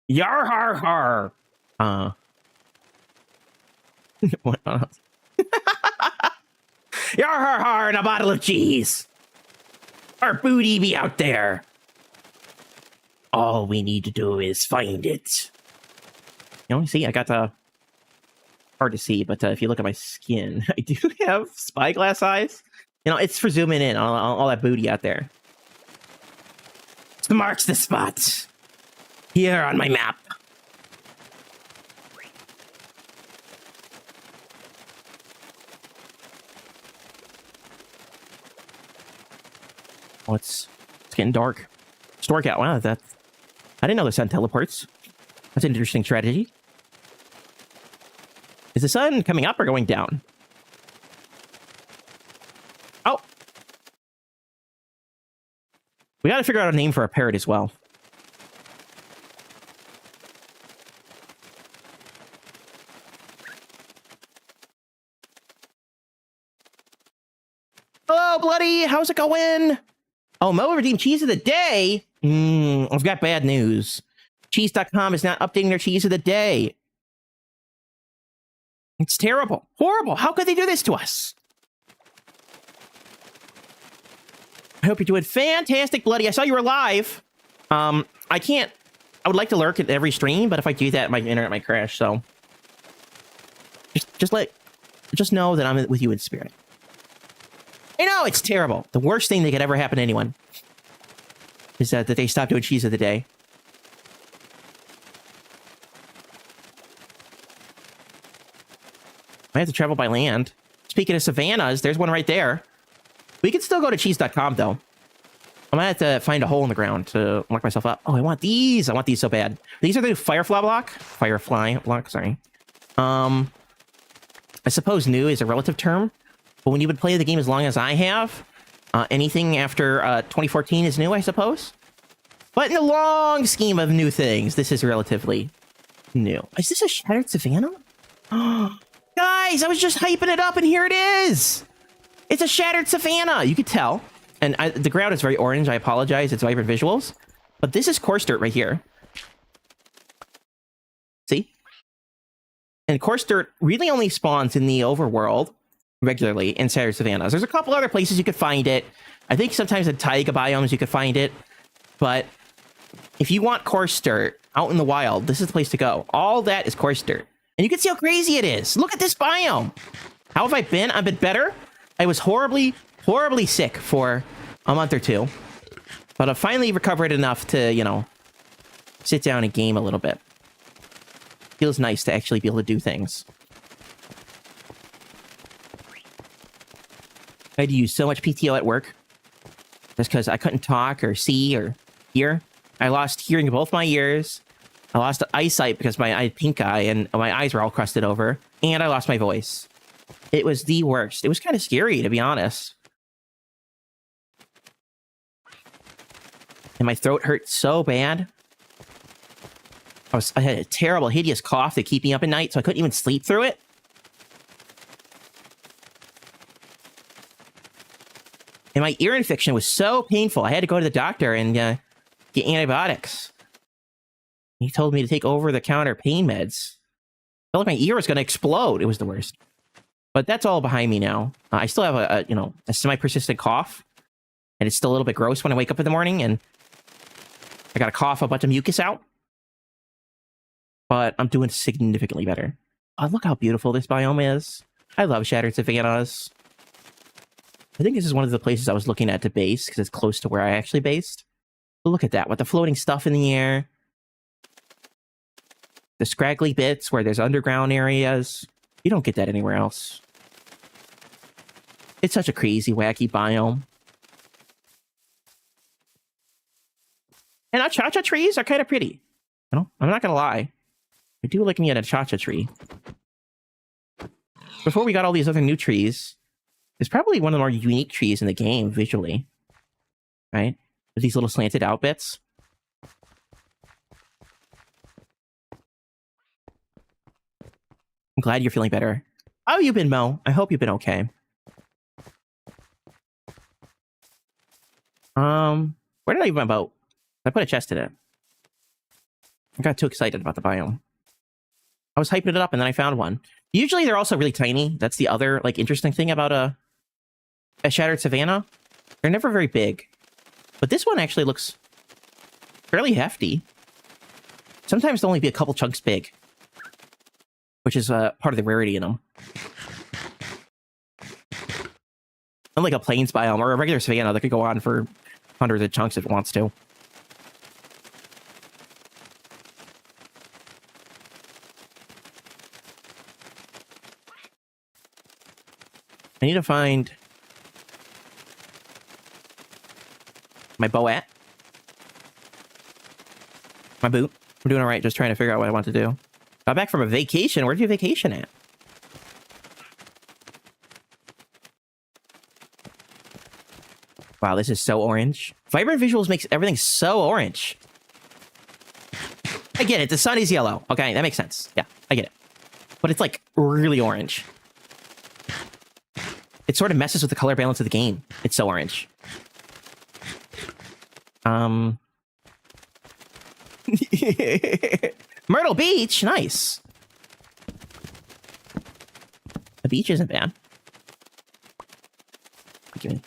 Yar har har. What else? Yar har har and a bottle of cheese. Our booty be out there. All we need to do is find it. You know, see, I got the hard to see, but if you look at my skin, I do have spyglass eyes. You know, it's for zooming in on all that booty out there. Marks the spot here on my map. Oh, it's getting dark. It's dark out. Wow, that I didn't know the sun teleports. That's an interesting strategy. Is the sun coming up or going down? Oh. We got to figure out a name for a parrot as well. Hello, Bloody. How's it going? Oh, Mo redeemed cheese of the day? I've got bad news. Cheese.com is not updating their cheese of the day. It's terrible. Horrible. How could they do this to us? I hope you're doing fantastic, Bloody. I saw you were live. I can't... I would like to lurk at every stream, but if I do that, my internet might crash, so... Just know that I'm with you in spirit. I know, it's terrible. The worst thing that could ever happen to anyone is that they stop doing cheese of the day. I have to travel by land. Speaking of savannas, there's one right there. We can still go to cheese.com, though. I might have to find a hole in the ground to lock myself up. Oh, I want these. I want these so bad. These are the Firefly block. Firefly block, sorry. I suppose new is a relative term. But when you would play the game as long as I have, anything after 2014 is new, I suppose. But in the long scheme of new things, this is relatively new. Is this a Shattered Savannah? Guys, I was just hyping it up, and here it is! It's a Shattered Savannah! You could tell. And the ground is very orange. I apologize. It's vibrant visuals. But this is coarse dirt right here. See? And coarse dirt really only spawns in the overworld regularly in Shattered Savannas. There's a couple other places you could find it. I think sometimes in taiga biomes you could find it. But if you want coarse dirt out in the wild, this is the place to go. All that is coarse dirt. And you can see how crazy it is. Look at this biome. How have I been? I've been better. I was horribly, horribly sick for a month or two. But I've finally recovered enough to, you know, sit down and game a little bit. Feels nice to actually be able to do things. I had to use so much PTO at work. Just because I couldn't talk or see or hear. I lost hearing in both my ears. I lost eyesight because I had pink eye and my eyes were all crusted over. And I lost my voice. It was the worst. It was kind of scary, to be honest. And my throat hurt so bad. I had a terrible, hideous cough that kept me up at night, so I couldn't even sleep through it. And my ear infection was so painful, I had to go to the doctor and get antibiotics. He told me to take over-the-counter pain meds. I felt like my ear was going to explode. It was the worst. But that's all behind me now. I still have a semi-persistent cough. And it's still a little bit gross when I wake up in the morning and I got to cough a bunch of mucus out. But I'm doing significantly better. Oh, look how beautiful this biome is. I love Shattered Savannas. I think this is one of the places I was looking at to base, because it's close to where I actually based. But look at that, with the floating stuff in the air. The scraggly bits where there's underground areas. You don't get that anywhere else. It's such a crazy, wacky biome. And our cha-cha trees are kind of pretty. You know, I'm not gonna lie. I do like me at a cha-cha tree. Before we got all these other new trees, it's probably one of the more unique trees in the game, visually. Right? With these little slanted out bits. I'm glad you're feeling better. How have you been, Mo? I hope you've been okay. Where did I leave my boat? I put a chest in it. I got too excited about the biome. I was hyping it up and then I found one. Usually they're also really tiny. That's the other like interesting thing about a shattered savanna. They're never very big. But this one actually looks fairly hefty. Sometimes they'll only be a couple chunks big, which is part of the rarity in them. Unlike a plains biome or a regular savanna that could go on for hundreds of chunks if it wants to. I need to find my bow at. My boot. I'm doing all right, just trying to figure out what I want to do. Got back from a vacation. Where'd you vacation at? Wow, this is so orange. Vibrant visuals makes everything so orange. I get it. The sun is yellow. Okay, that makes sense. Yeah, I get it. But it's like really orange. It sort of messes with the color balance of the game. It's so orange. Myrtle Beach, nice. The beach isn't bad. Give me.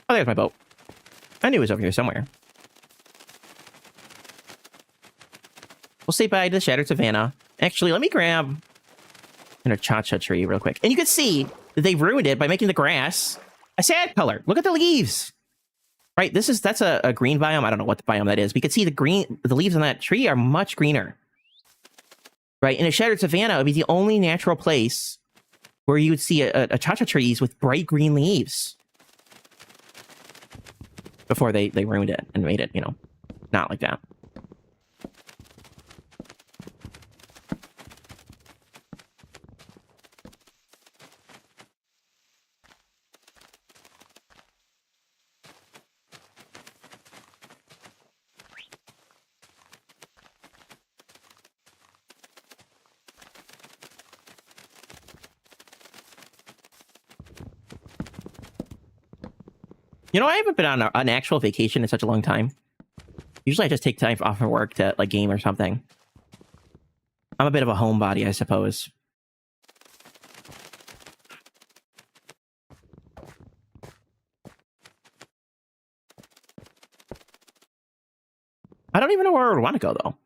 Oh, there's my boat. I knew it was over here somewhere. We'll say bye to the Shattered Savannah. Actually, let me grab a cha-cha tree real quick. And you can see that they ruined it by making the grass a sad color. Look at the leaves. Right, that's a green biome. I don't know what the biome that is. But you can see the leaves on that tree are much greener. Right, in a Shattered Savannah, it would be the only natural place where you would see a cha-cha trees with bright green leaves. Before they ruined it and made it, you know, not like that. You know, I haven't been on an actual vacation in such a long time. Usually I just take time off from work to, like, game or something. I'm a bit of a homebody, I suppose. I don't even know where I would want to go, though.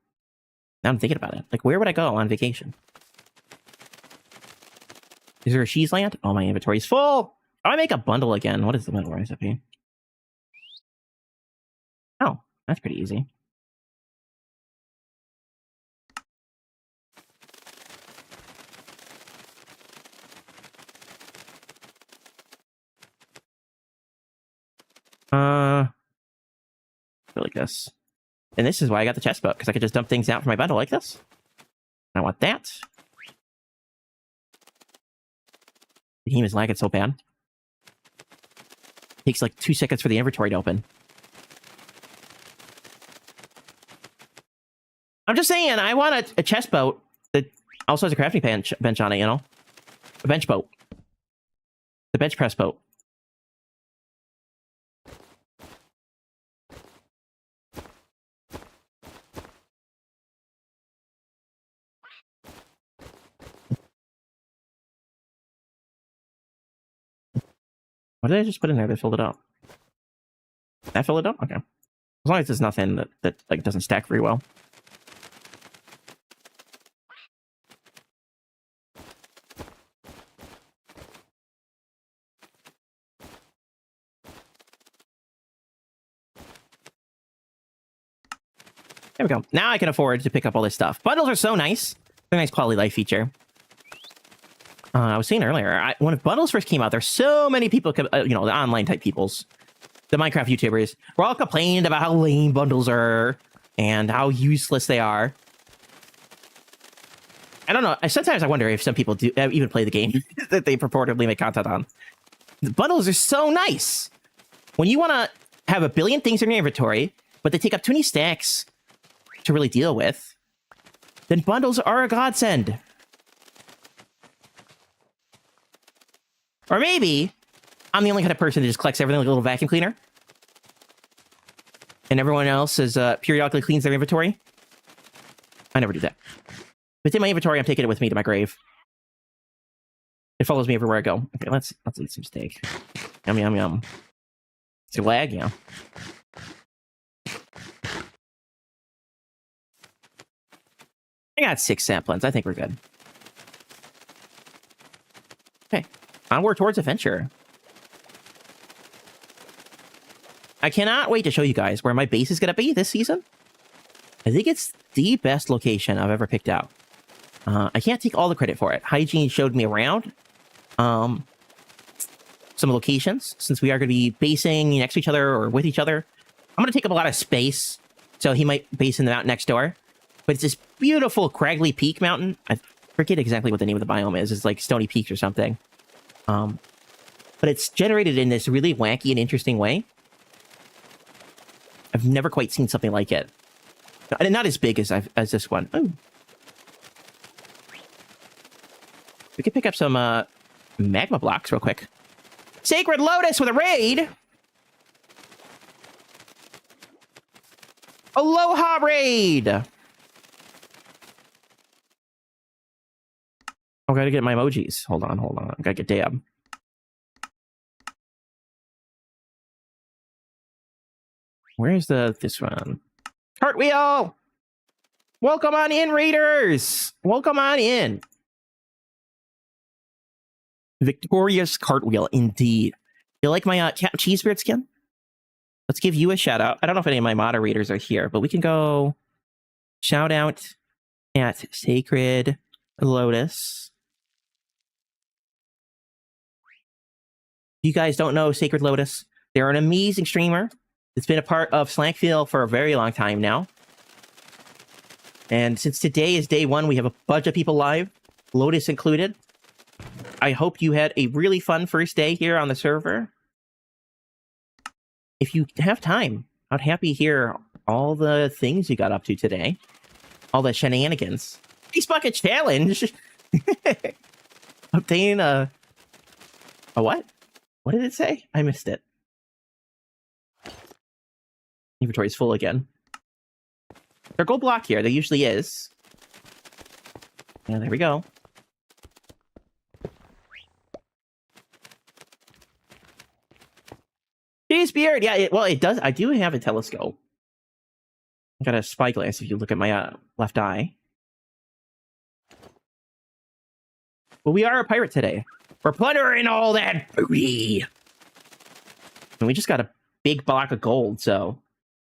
Now I'm thinking about it. Like, where would I go on vacation? Is there a cheese land? Oh, my inventory is full! Oh, I make a bundle again. What is the bundle recipe? Oh, that's pretty easy. Like this. And this is why I got the chest boat, because I could just dump things out from my bundle like this. I want that. The game is lagging so bad. Takes like 2 seconds for the inventory to open. I'm just saying, I want a chest boat that also has a crafting bench on it, you know? A bench boat. The bench press boat. What did I just put in there that filled it up? That filled it up? Okay. As long as there's nothing that like doesn't stack very well. There we go. Now I can afford to pick up all this stuff. Bundles are so nice. They're a nice quality life feature. I was saying earlier, when bundles first came out, there's so many people, you know, the online type peoples, the Minecraft YouTubers, were all complaining about how lame bundles are and how useless they are. I don't know. Sometimes I wonder if some people do even play the game that they purportedly make content on. The bundles are so nice. When you want to have a billion things in your inventory, but they take up too many stacks to really deal with, then bundles are a godsend. Or maybe I'm the only kind of person that just collects everything like a little vacuum cleaner. And everyone else is periodically cleans their inventory. I never do that. If it's in my inventory, I'm taking it with me to my grave. It follows me everywhere I go. Okay, let's eat some steak. Yum, yum, yum. It's a lag, yeah. I got 6 saplings. I think we're good. Okay. Onward towards adventure. I cannot wait to show you guys where my base is going to be this season. I think it's the best location I've ever picked out. I can't take all the credit for it. Hygiene showed me around some locations, since we are going to be basing next to each other or with each other. I'm going to take up a lot of space, so he might base in the mountain next door. But it's this beautiful Craggly Peak mountain. I forget exactly what the name of the biome is. It's like Stony Peaks or something. But it's generated in this really wacky and interesting way. I've never quite seen something like it. And not as big as this one. Oh. We could pick up some magma blocks real quick. Sacred Lotus with a raid! Aloha raid! I gotta get my emojis. Hold on. I gotta get Dab. Where's this one? Cartwheel! Welcome on in, raiders! Welcome on in. Victorious cartwheel, indeed. You like my Captain Cheesebeard skin? Let's give you a shout out. I don't know if any of my moderators are here, but we can go shout out at Sacred Lotus. If you guys don't know Sacred Lotus, they're an amazing streamer. It's been a part of SlackVille for a very long time now. And since today is day 1, we have a bunch of people live, Lotus included. I hope you had a really fun first day here on the server. If you have time, I'd happy to hear all the things you got up to today. All the shenanigans. Ice Bucket Challenge! Obtain a what? What did it say? I missed it. Inventory is full again. There's a gold block here. There usually is. And there we go. Cheesebeard! Yeah, it does. I do have a telescope. I got a spyglass if you look at my left eye. But we are a pirate today. We're plundering all that booty! And we just got a big block of gold, so...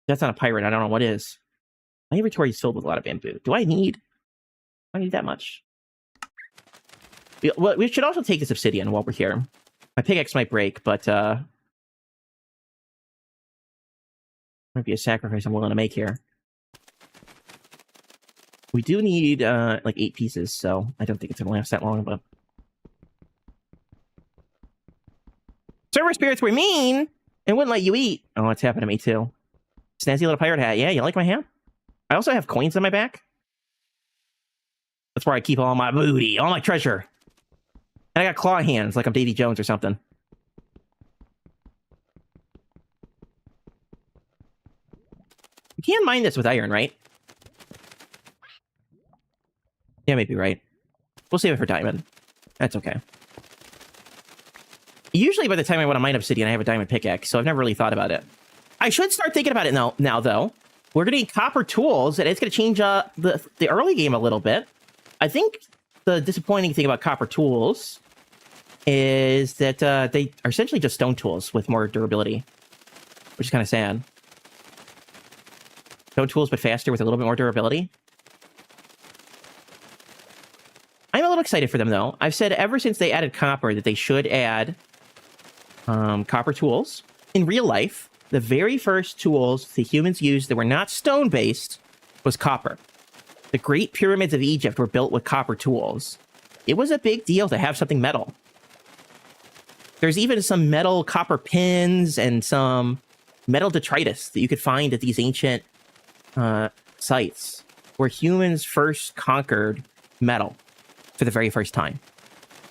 That's not a pirate. I don't know what is. My inventory is filled with a lot of bamboo. Do I need that much? We should also take this obsidian while we're here. My pickaxe might break, but might be a sacrifice I'm willing to make here. We do need like 8 pieces, so I don't think it's gonna last that long, but server spirits were mean and wouldn't let you eat. Oh, it's happened to me too. Snazzy little pirate hat. Yeah, you like my hat? I also have coins on my back. That's where I keep all my booty, all my treasure. And I got claw hands like I'm Davy Jones or something. You can mine this with iron, right? Yeah, maybe right. We'll save it for diamond. That's okay. Usually by the time I want to mine obsidian, I have a diamond pickaxe, so I've never really thought about it. I should start thinking about it now though. We're going to need copper tools, and it's going to change the early game a little bit. I think the disappointing thing about copper tools is that they are essentially just stone tools with more durability, which is kind of sad. Stone tools, but faster with a little bit more durability. I'm a little excited for them, though. I've said ever since they added copper that they should add copper tools. In real life, the very first tools the humans used that were not stone-based was copper. The Great Pyramids of Egypt were built with copper tools. It was a big deal to have something metal. There's even some metal copper pins and some metal detritus that you could find at these ancient sites where humans first conquered metal for the very first time.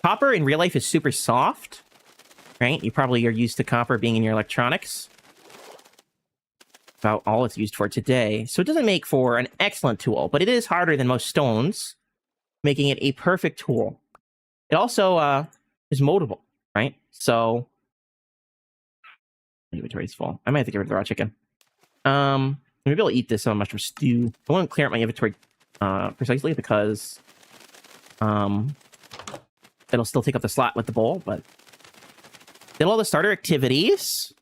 Copper in real life is super soft, right? You probably are used to copper being in your electronics. about all it's used for today. So it doesn't make for an excellent tool, but it is harder than most stones, making it a perfect tool. It also is moldable, right? So my inventory's full. I might have to get rid of the raw chicken. Maybe I'll eat this mushroom stew. I won't clear out my inventory precisely because it'll still take up the slot with the bowl, but did all the starter activities.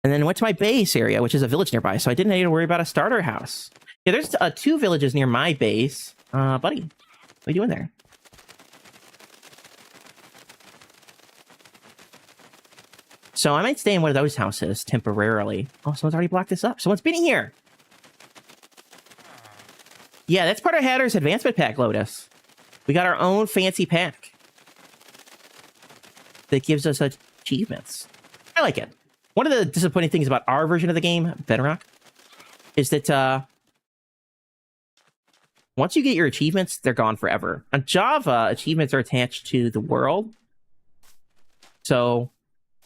And then went to my base area, which is a village nearby, so I didn't need to worry about a starter house. Yeah, there's 2 villages near my base. Buddy, what are you doing there? So I might stay in one of those houses temporarily. Oh, someone's already blocked this up. Someone's been here. Yeah, that's part of Hatter's advancement pack, Lotus. We got our own fancy pack that gives us achievements. I like it. One of the disappointing things about our version of the game, Bedrock, is that once you get your achievements, they're gone forever. On Java, achievements are attached to the world. So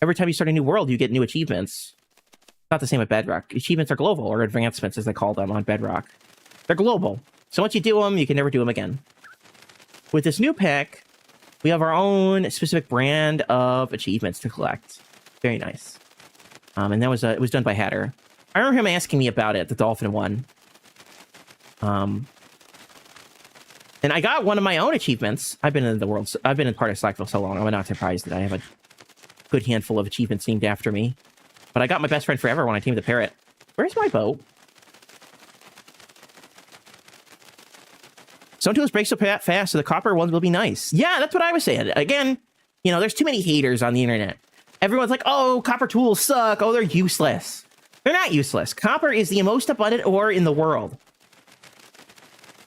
every time you start a new world, you get new achievements. Not the same with Bedrock. Achievements are global, or advancements, as they call them on Bedrock. They're global. So once you do them, you can never do them again. With this new pack, we have our own specific brand of achievements to collect. Very nice. And that was it was done by Hatter. I remember him asking me about it, the dolphin one. And I got one of my own achievements. I've been in part of SlackVille so long. I'm not surprised that I have a good handful of achievements named after me. But I got my best friend forever when I tamed the parrot. Where's my boat? Stone tools break so fast, so the copper ones will be nice. Yeah, that's what I was saying. Again, you know, there's too many haters on the internet. Everyone's like, oh, copper tools suck. Oh, they're useless. They're not useless. Copper is the most abundant ore in the world.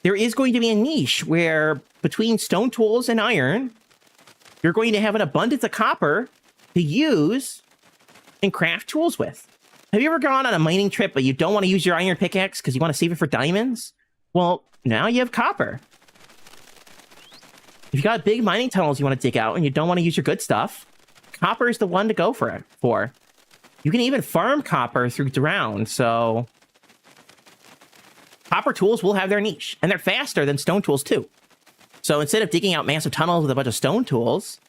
There is going to be a niche where between stone tools and iron, you're going to have an abundance of copper to use and craft tools with. Have you ever gone on a mining trip, but you don't want to use your iron pickaxe because you want to save it for diamonds? Well, now you have copper. If you got big mining tunnels you want to dig out and you don't want to use your good stuff, copper is the one to go for. You can even farm copper through ground, so copper tools will have their niche, and they're faster than stone tools too. So instead of digging out massive tunnels with a bunch of stone tools,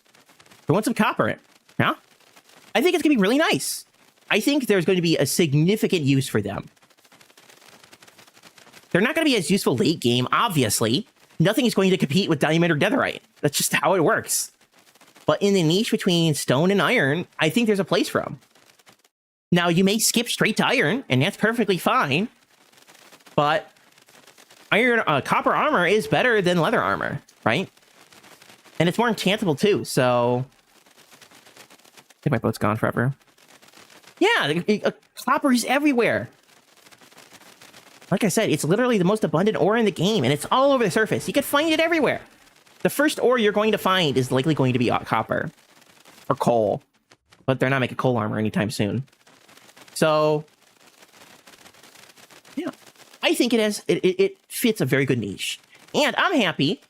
we want some copper in it. Yeah? I think it's going to be really nice. I think there's going to be a significant use for them. They're not going to be as useful late game, obviously. Nothing is going to compete with diamond or netherite. That's just how it works. But in the niche between stone and iron, I think there's a place for them. Now, you may skip straight to iron, and that's perfectly fine. But copper armor is better than leather armor, right? And it's more enchantable too, so I think my boat's gone forever. Yeah, copper is everywhere. Like I said, it's literally the most abundant ore in the game, and it's all over the surface. You can find it everywhere. The first ore you're going to find is likely going to be copper or coal, but they're not making coal armor anytime soon. So, yeah, I think it fits a very good niche, and I'm happy.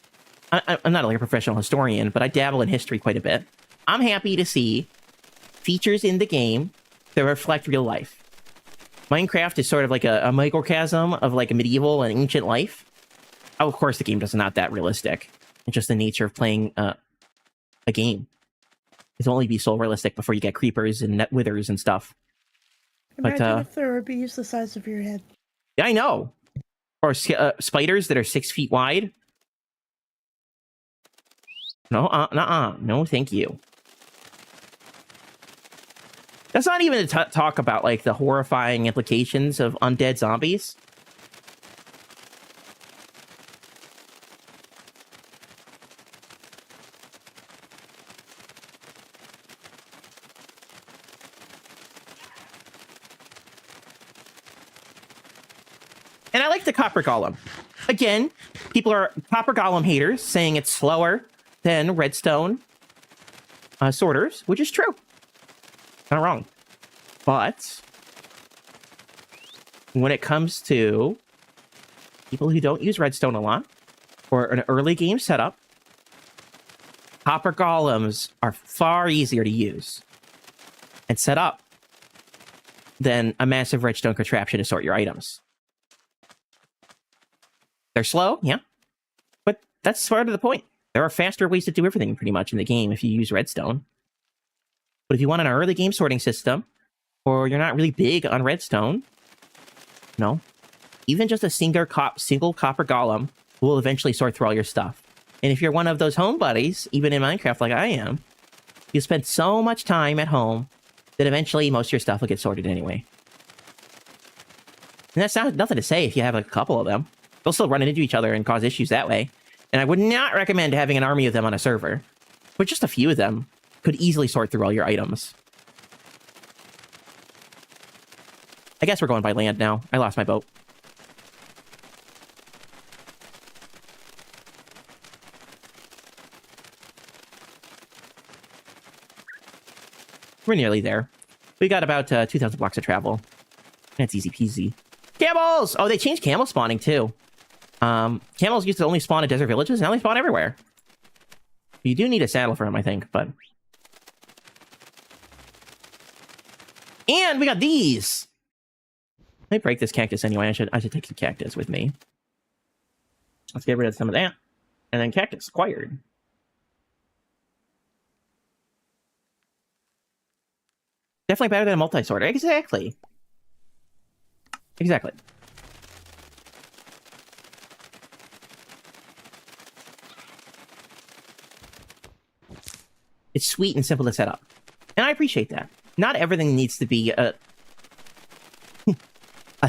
I'm not like a professional historian, but I dabble in history quite a bit. I'm happy to see features in the game that reflect real life. Minecraft is sort of like a microcosm of like a medieval and ancient life. Oh, of course, the game is not that realistic. It's just the nature of playing a game. It'll only be so realistic before you get creepers and net withers and stuff. Imagine if there were bees the size of your head. Yeah, I know. Or spiders that are 6 feet wide. No, no, thank you. That's not even to talk about, like, the horrifying implications of undead zombies. And I like the copper golem. Again, people are copper golem haters, saying it's slower than redstone sorters, which is true. Not wrong. But when it comes to people who don't use redstone a lot or an early game setup, copper golems are far easier to use and set up than a massive redstone contraption to sort your items. They're slow, yeah. But that's part of the point. There are faster ways to do everything pretty much in the game if you use redstone. But if you want an early game sorting system, or you're not really big on redstone, no, even just a single copper golem will eventually sort through all your stuff. And if you're one of those home buddies, even in Minecraft like I am, you spend so much time at home that eventually most of your stuff will get sorted anyway. And that's nothing to say if you have a couple of them. They'll still run into each other and cause issues that way. And I would not recommend having an army of them on a server. But just a few of them could easily sort through all your items. I guess we're going by land now. I lost my boat. We're nearly there. We got about 2,000 blocks of travel. That's easy peasy. Camels! Oh, they changed camel spawning, too. Camels used to only spawn in desert villages. Now they spawn everywhere. You do need a saddle for them, I think, but... And we got these! Let me break this cactus anyway. I should take some cactus with me. Let's get rid of some of that. And then cactus acquired. Definitely better than a multi-sorter. Exactly. Exactly. It's sweet and simple to set up. And I appreciate that. Not everything needs to be a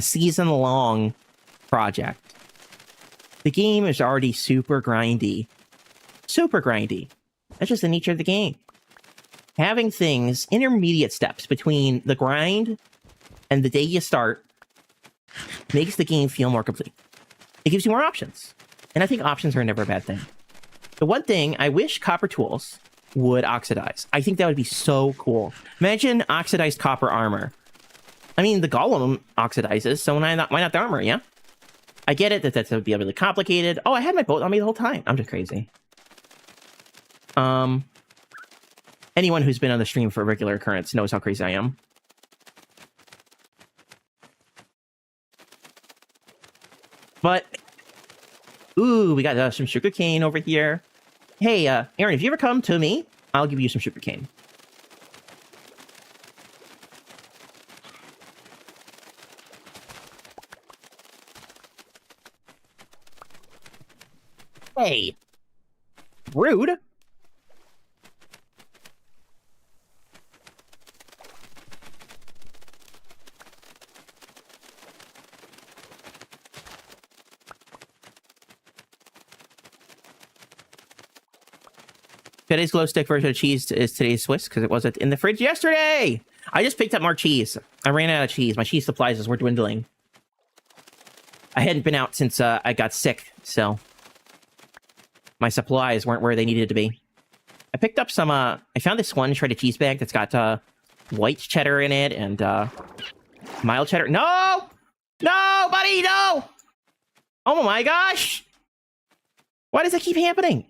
season-long project. The game is already super grindy. Super grindy. That's just the nature of the game. Having things, intermediate steps between the grind and the day you start, makes the game feel more complete. It gives you more options. And I think options are never a bad thing. The one thing, I wish copper tools would oxidize. I think that would be so cool. Imagine oxidized copper armor. I mean, the golem oxidizes, so why not the armor, yeah? I get it that would be really complicated. Oh, I had my boat on me the whole time. I'm just crazy. Anyone who's been on the stream for a regular occurrence knows how crazy I am. But, ooh, we got some sugarcane over here. Hey, Aaron, if you ever come to me, I'll give you some sugarcane. Hey. Rude. Today's glow stick version of cheese is today's Swiss because it wasn't in the fridge yesterday. I just picked up more cheese. I ran out of cheese. My cheese supplies were dwindling. I hadn't been out since I got sick, so my supplies weren't where they needed to be. I picked up some, I found this one shredded cheese bag that's got white cheddar in it and mild cheddar. No! No, buddy, no! Oh my gosh! Why does that keep happening?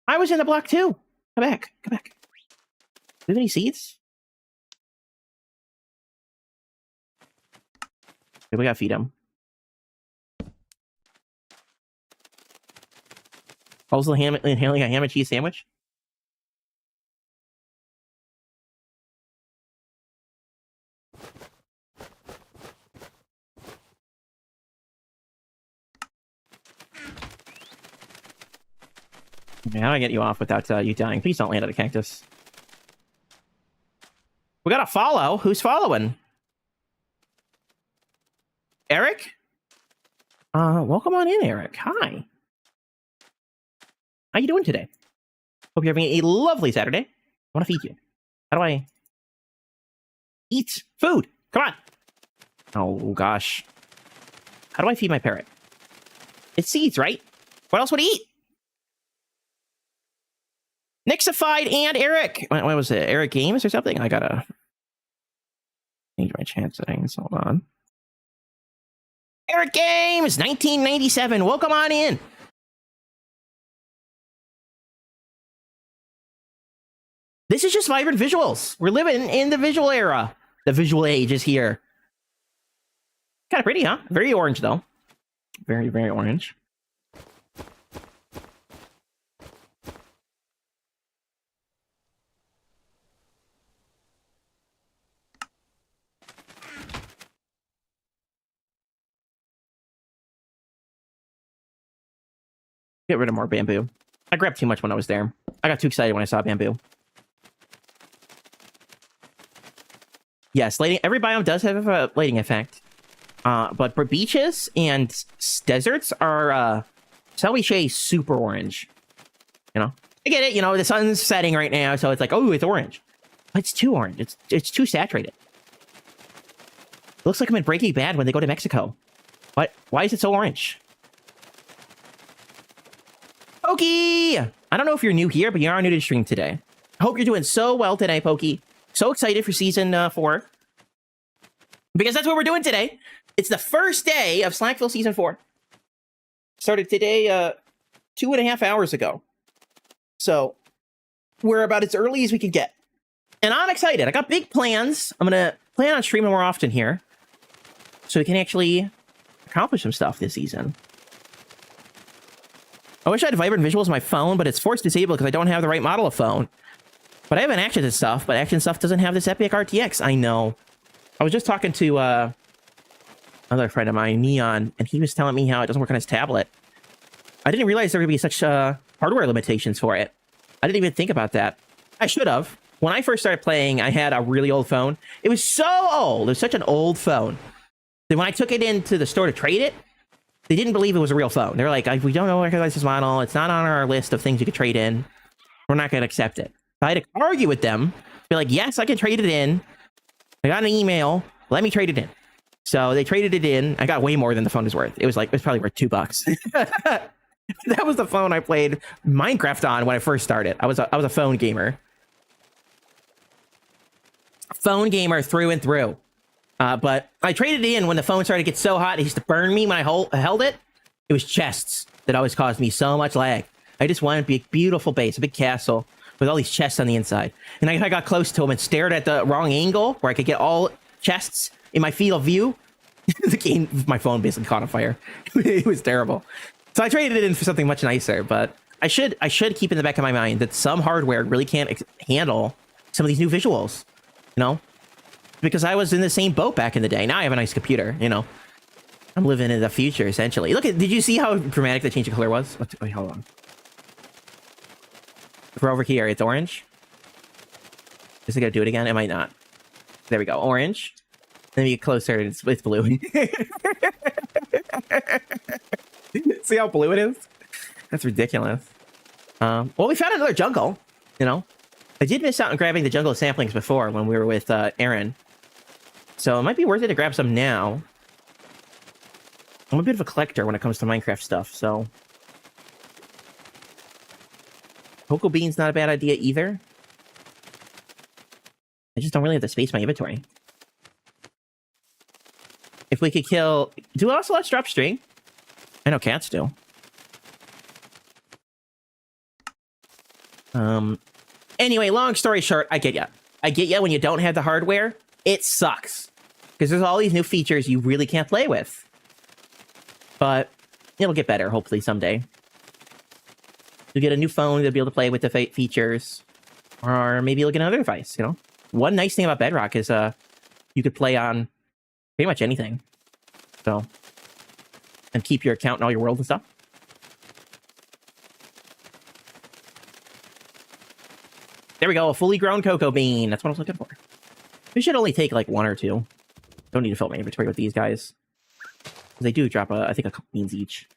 I was in the block too. Come back, come back. Do we have any seeds? Okay, we gotta feed him. Also inhaling a ham and cheese sandwich? How do I get you off without you dying? Please don't land on a cactus. We got a follow. Who's following? Eric? Welcome on in, Eric. Hi. How you doing today? Hope you're having a lovely Saturday. I want to feed you. How do I... Eat food. Come on. Oh, gosh. How do I feed my parrot? It's seeds, right? What else would he eat? Nixified and Eric. What was it? Eric Games or something? I gotta change my chat settings. Hold on. Eric Games 1997. Welcome on in. This is just vibrant visuals. We're living in the visual era. The visual age is here. Kind of pretty, huh? Very orange, though. Very, very orange. Get rid of more bamboo. I grabbed too much when I was there. I got too excited when I saw bamboo. Yes, lighting. Every biome does have a lighting effect. But for beaches and deserts are, shall we say, super orange. You know? I get it, you know, the sun's setting right now, so it's like, oh, it's orange. But it's too orange. It's too saturated. Looks like I'm in Breaking Bad when they go to Mexico. What? Why is it so orange? Pokey! I don't know if you're new here, but you are new to the stream today. I hope you're doing so well today, Pokey. So excited for season 4. Because that's what we're doing today. It's the first day of SlackVille Season 4. Started today, 2.5 hours ago. So, we're about as early as we can get. And I'm excited. I got big plans. I'm going to plan on streaming more often here. So we can actually accomplish some stuff this season. I wish I had vibrant visuals on my phone, but it's forced disabled because I don't have the right model of phone. But I have an action stuff, but action stuff doesn't have this Epic RTX. I know. I was just talking to another friend of mine, Neon, and he was telling me how it doesn't work on his tablet. I didn't realize there would be such hardware limitations for it. I didn't even think about that. I should have. When I first started playing, I had a really old phone. It was so old. It was such an old phone. Then when I took it into the store to trade it, they didn't believe it was a real phone. They were like, we don't recognize this model. It's not on our list of things you could trade in. We're not going to accept it. So I had to argue with them. Be like, yes, I can trade it in. I got an email. Let me trade it in. So they traded it in. I got way more than the phone is worth. It was probably worth $2. That was the phone I played Minecraft on when I first started. I was a phone gamer. Phone gamer through and through. But I traded it in when the phone started to get so hot it used to burn me when I held it. It was chests that always caused me so much lag. I just wanted to be a beautiful base, a big castle with all these chests on the inside. And I got close to them and stared at the wrong angle where I could get all chests in my field of view. The game, my phone basically caught on fire. It was terrible. So I traded it in for something much nicer, but I should keep in the back of my mind that some hardware really can't handle some of these new visuals, you know? Because I was in the same boat back in the day. Now I have a nice computer, you know? I'm living in the future, essentially. Look, did you see how dramatic the change of color was? Wait, hold on. If we're over here, it's orange. Is it gonna do it again? It might not. There we go, orange. Then we get closer, and it's blue. See how blue it is? That's ridiculous. Well, we found another jungle, you know? I did miss out on grabbing the jungle samplings before when we were with Aaron. So it might be worth it to grab some now. I'm a bit of a collector when it comes to Minecraft stuff, so... Cocoa beans not a bad idea either. I just don't really have the space in my inventory. If we could kill... Do ocelots drop string? I know cats do. Anyway, long story short, I get ya. I get ya when you don't have the hardware. It sucks. Because there's all these new features you really can't play with. But it'll get better, hopefully, someday. You'll get a new phone to be able to play with the features. Or maybe you'll get another device, you know? One nice thing about Bedrock is you could play on pretty much anything. So... And keep your account and all your world and stuff. There we go, a fully grown cocoa bean. That's what I was looking for. We should only take like 1 or 2. Don't need to fill my inventory with these guys. They do drop, I think, a couple beans each.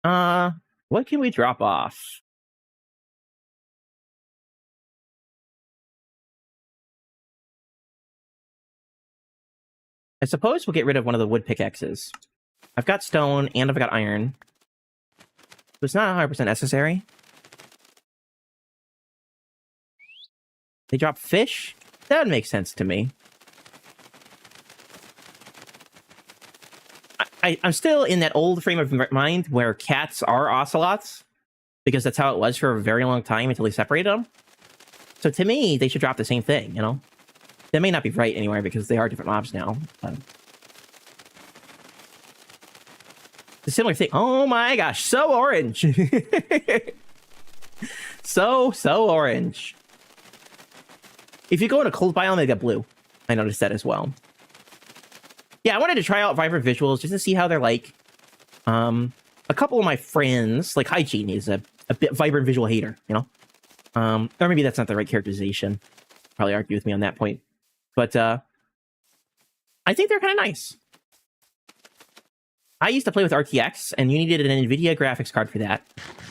What can we drop off? I suppose we'll get rid of one of the wood pickaxes. I've got stone and I've got iron. So it's not 100% necessary. They drop fish? That would make sense to me. I'm still in that old frame of mind where cats are ocelots. Because that's how it was for a very long time until they separated them. So to me, they should drop the same thing, you know? That may not be right anywhere because they are different mobs now. But... a similar thing. Oh my gosh, so orange. so orange. If you go in a cold biome, they get blue. I noticed that as well. Yeah, I wanted to try out vibrant visuals just to see how they're like. A couple of my friends, like Hygiene, is a bit vibrant visual hater, you know? Or maybe that's not the right characterization. Probably argue with me on that point. But I think they're kind of nice. I used to play with RTX, and you needed an NVIDIA graphics card for that.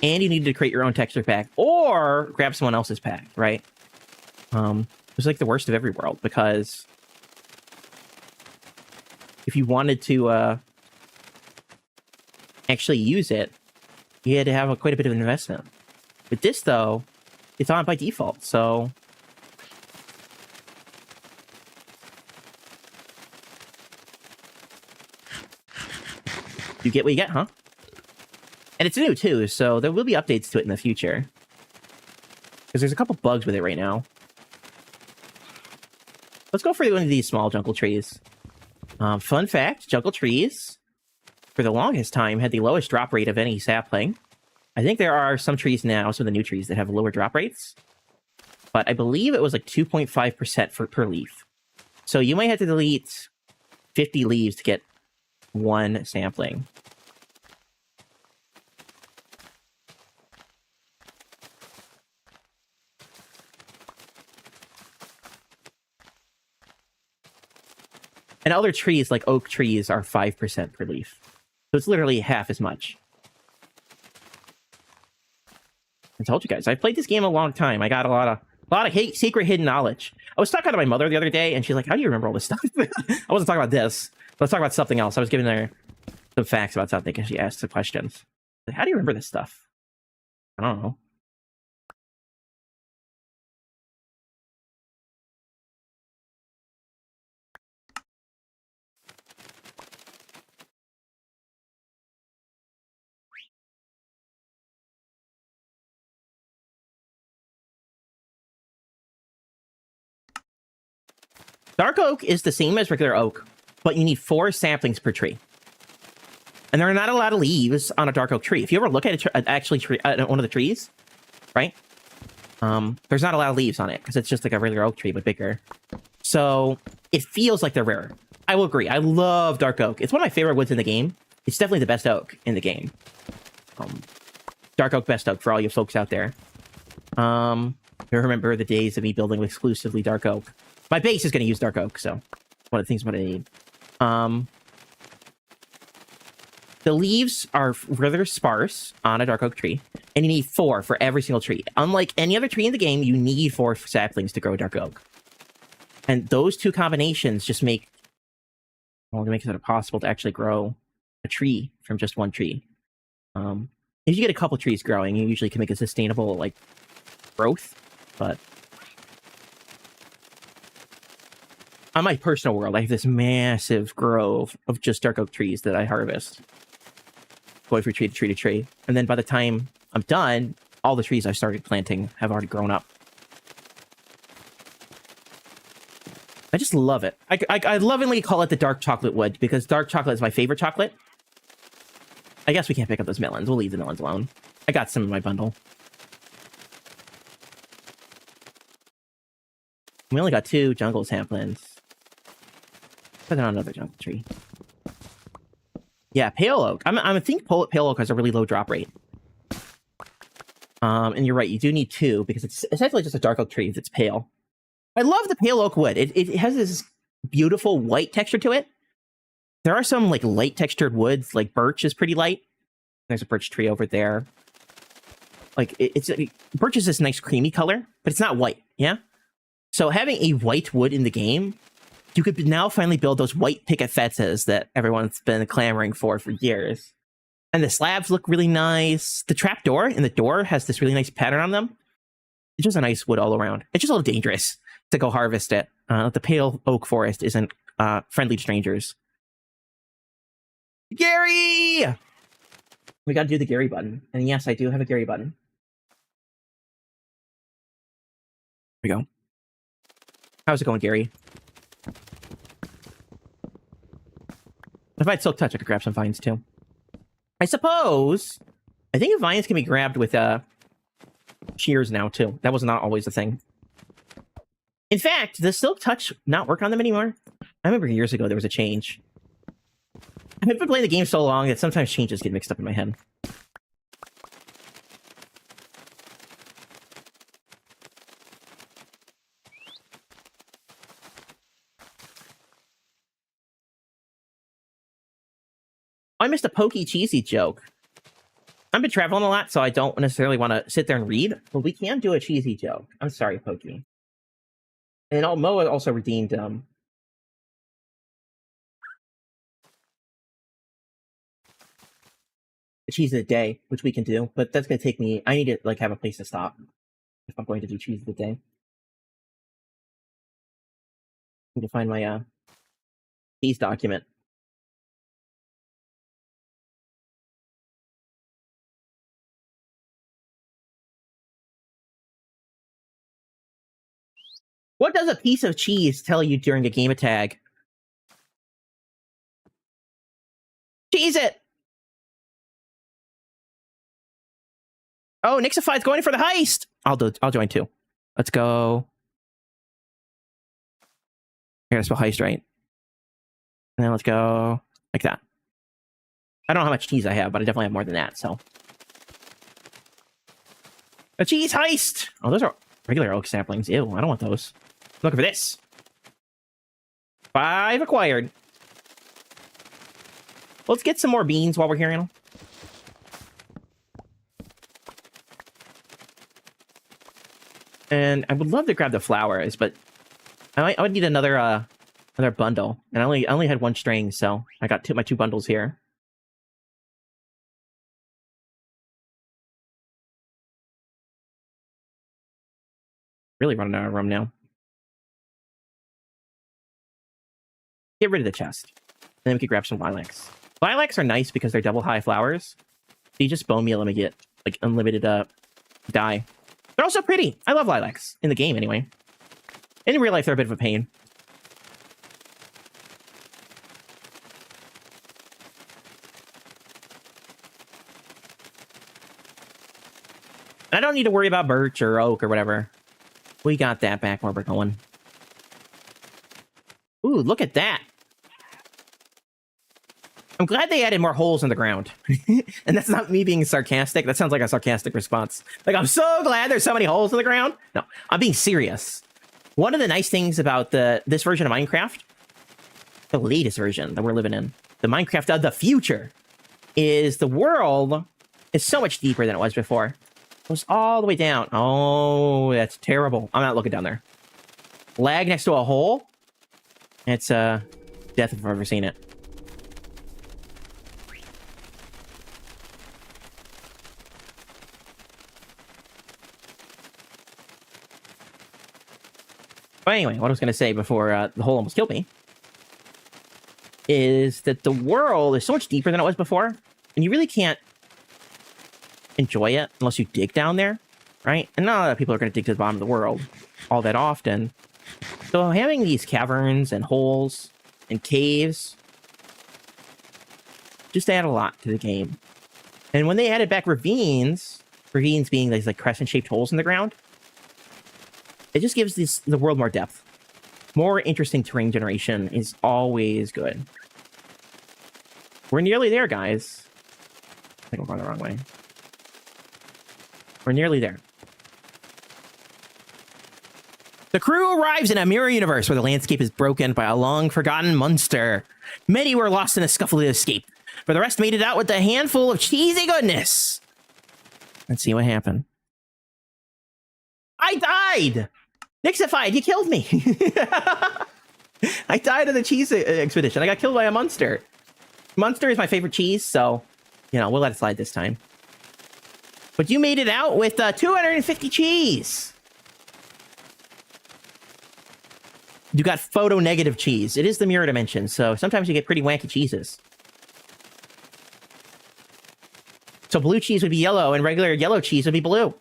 And you needed to create your own texture pack, or grab someone else's pack, right? It was like the worst of every world, because if you wanted to actually use it, you had to have quite a bit of an investment. With this, though, it's on by default, so... You get what you get, huh? And it's new, too, so there will be updates to it in the future. Because there's a couple bugs with it right now. Let's go for one of these small jungle trees. Fun fact, jungle trees, for the longest time, had the lowest drop rate of any sapling. I think there are some trees now, some of the new trees, that have lower drop rates. But I believe it was like 2.5% per leaf. So you might have to delete 50 leaves to get one sampling. And other trees, like oak trees, are 5% per leaf. So it's literally half as much. I told you guys, I've played this game a long time. I got a lot of secret hidden knowledge. I was talking to my mother the other day, and she's like, how do you remember all this stuff? I wasn't talking about this. Let's talk about something else. I was giving her some facts about something, because she asked the questions. Like, how do you remember this stuff? I don't know. Dark oak is the same as regular oak, but you need 4 saplings per tree. And there are not a lot of leaves on a dark oak tree. If you ever look at one of the trees, right? There's not a lot of leaves on it, because it's just like a regular oak tree, but bigger. So it feels like they're rarer. I will agree. I love dark oak. It's one of my favorite woods in the game. It's definitely the best oak in the game. Dark oak, best oak for all you folks out there. I remember the days of me building exclusively dark oak. My base is going to use dark oak, so one of the things I'm going to need. The leaves are rather sparse on a dark oak tree, and you need 4 for every single tree. Unlike any other tree in the game, you need 4 saplings to grow dark oak. And those two combinations just make it impossible to actually grow a tree from just one tree. If you get a couple trees growing, you usually can make a sustainable, like, growth, but... On my personal world, I have this massive grove of just dark oak trees that I harvest. Going from tree to tree to tree. And then by the time I'm done, all the trees I started planting have already grown up. I just love it. I lovingly call it the dark chocolate wood, because dark chocolate is my favorite chocolate. I guess we can't pick up those melons. We'll leave the melons alone. I got some in my bundle. We only got 2 jungle saplings. Put it on another jungle tree. Yeah, pale oak. I think pale oak has a really low drop rate. And you're right, you do need 2, because it's essentially just a dark oak tree if it's pale. I love the pale oak wood. It has this beautiful white texture to it. There are some like light textured woods, like birch is pretty light. There's a birch tree over there. Like birch is this nice creamy color, but it's not white, yeah? So having a white wood in the game, you could now finally build those white picket fences that everyone's been clamoring for years. And the slabs look really nice. The trap door in the door has this really nice pattern on them. It's just a nice wood all around. It's just a little dangerous to go harvest it. The pale oak forest isn't friendly to strangers. Gary! We gotta do the Gary button. And yes, I do have a Gary button. Here we go. How's it going, Gary? If I had Silk Touch, I could grab some vines, too. I suppose. I think vines can be grabbed with shears now too. That was not always a thing. In fact, does Silk Touch not work on them anymore? I remember years ago there was a change. I've been playing the game so long that sometimes changes get mixed up in my head. I missed a pokey cheesy joke. I've been traveling a lot, so I don't necessarily want to sit there and read, but we can do a cheesy joke. I'm sorry, Pokey. And Moa also redeemed the cheese of the day, which we can do, but that's gonna take me. I need to like have a place to stop if I'm going to do cheese of the day. I need to find my cheese document. What does a piece of cheese tell you during a game of tag? Cheese it! Oh, Nixified's going for the heist! I'll join too. Let's go. I gotta spell heist right. And then let's go like that. I don't know how much cheese I have, but I definitely have more than that, so. A cheese heist! Oh, those are regular oak saplings. Ew, I don't want those. I'm looking for this. 5 acquired. Let's get some more beans while we're here, you know. And I would love to grab the flowers, but I would need another bundle. And I only had 1 string, so I got my 2 bundles here. Really running out of room now. Get rid of the chest. And then we could grab some lilacs. Lilacs are nice because they're double high flowers. So you just bone meal them and get like unlimited dye. They're also pretty. I love lilacs. In the game anyway. In real life they're a bit of a pain. I don't need to worry about birch or oak or whatever. We got that back where we're going. Ooh, look at that. I'm glad they added more holes in the ground. And that's not me being sarcastic. That sounds like a sarcastic response. Like, I'm so glad there's so many holes in the ground. No, I'm being serious. One of the nice things about this version of Minecraft, the latest version that we're living in, the Minecraft of the future, is the world is so much deeper than it was before. It goes all the way down. Oh, that's terrible. I'm not looking down there. Lag next to a hole? It's death if I've ever seen it. But anyway, what I was going to say before the hole almost killed me is that the world is so much deeper than it was before, and you really can't enjoy it unless you dig down there, right? And not a lot of people are going to dig to the bottom of the world all that often. So having these caverns and holes and caves just add a lot to the game. And when they added back ravines being these like crescent-shaped holes in the ground, it just gives the world more depth. More interesting terrain generation is always good. We're nearly there, guys. I think we're going the wrong way. We're nearly there. The crew arrives in a mirror universe where the landscape is broken by a long-forgotten monster. Many were lost in a scuffle to escape, but the rest made it out with a handful of cheesy goodness. Let's see what happened. I died! Nixified, you killed me! I died in the cheese expedition. I got killed by a monster. Monster is my favorite cheese, so, you know, we'll let it slide this time. But you made it out with 250 cheese! You got photo-negative cheese. It is the mirror dimension, so sometimes you get pretty wacky cheeses. So blue cheese would be yellow, and regular yellow cheese would be blue.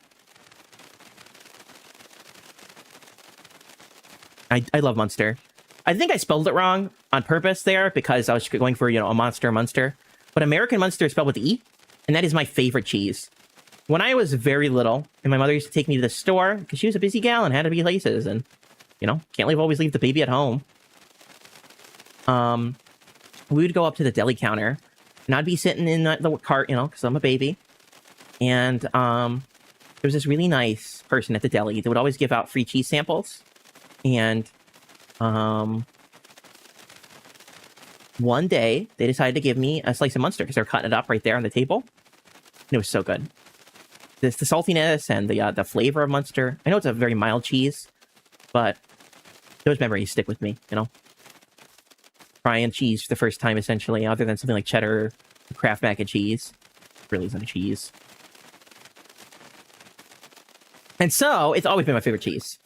I love Munster. I think I spelled it wrong on purpose there because I was going for, you know, a monster. but American Munster is spelled with E, and that is my favorite cheese. When I was very little, and my mother used to take me to the store, because she was a busy gal and had to be places, and, you know, can't always leave the baby at home. We would go up to the deli counter, and I'd be sitting in the cart, you know, because I'm a baby, and there was this really nice person at the deli that would always give out free cheese samples, and one day they decided to give me a slice of Munster because they were cutting it up right there on the table, and it was so good. The saltiness and the flavor of Munster. I know it's a very mild cheese, but those memories stick with me, you know? Trying cheese for the first time, essentially, other than something like cheddar, Kraft mac and cheese. It really isn't a cheese. And so, it's always been my favorite cheese.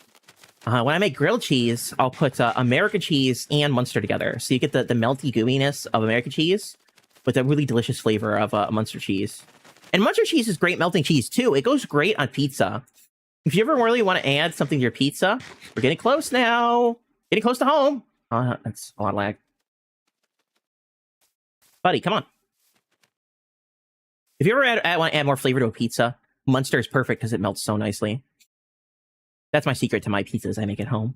When I make grilled cheese, I'll put American cheese and Munster together. So you get the melty gooiness of American cheese with a really delicious flavor of Munster cheese. And Munster cheese is great melting cheese, too. It goes great on pizza. If you ever really want to add something to your pizza, we're getting close now. Getting close to home. That's a lot of lag. Buddy, come on. If you ever want to add more flavor to a pizza, Munster is perfect because it melts so nicely. That's my secret to my pizzas I make at home.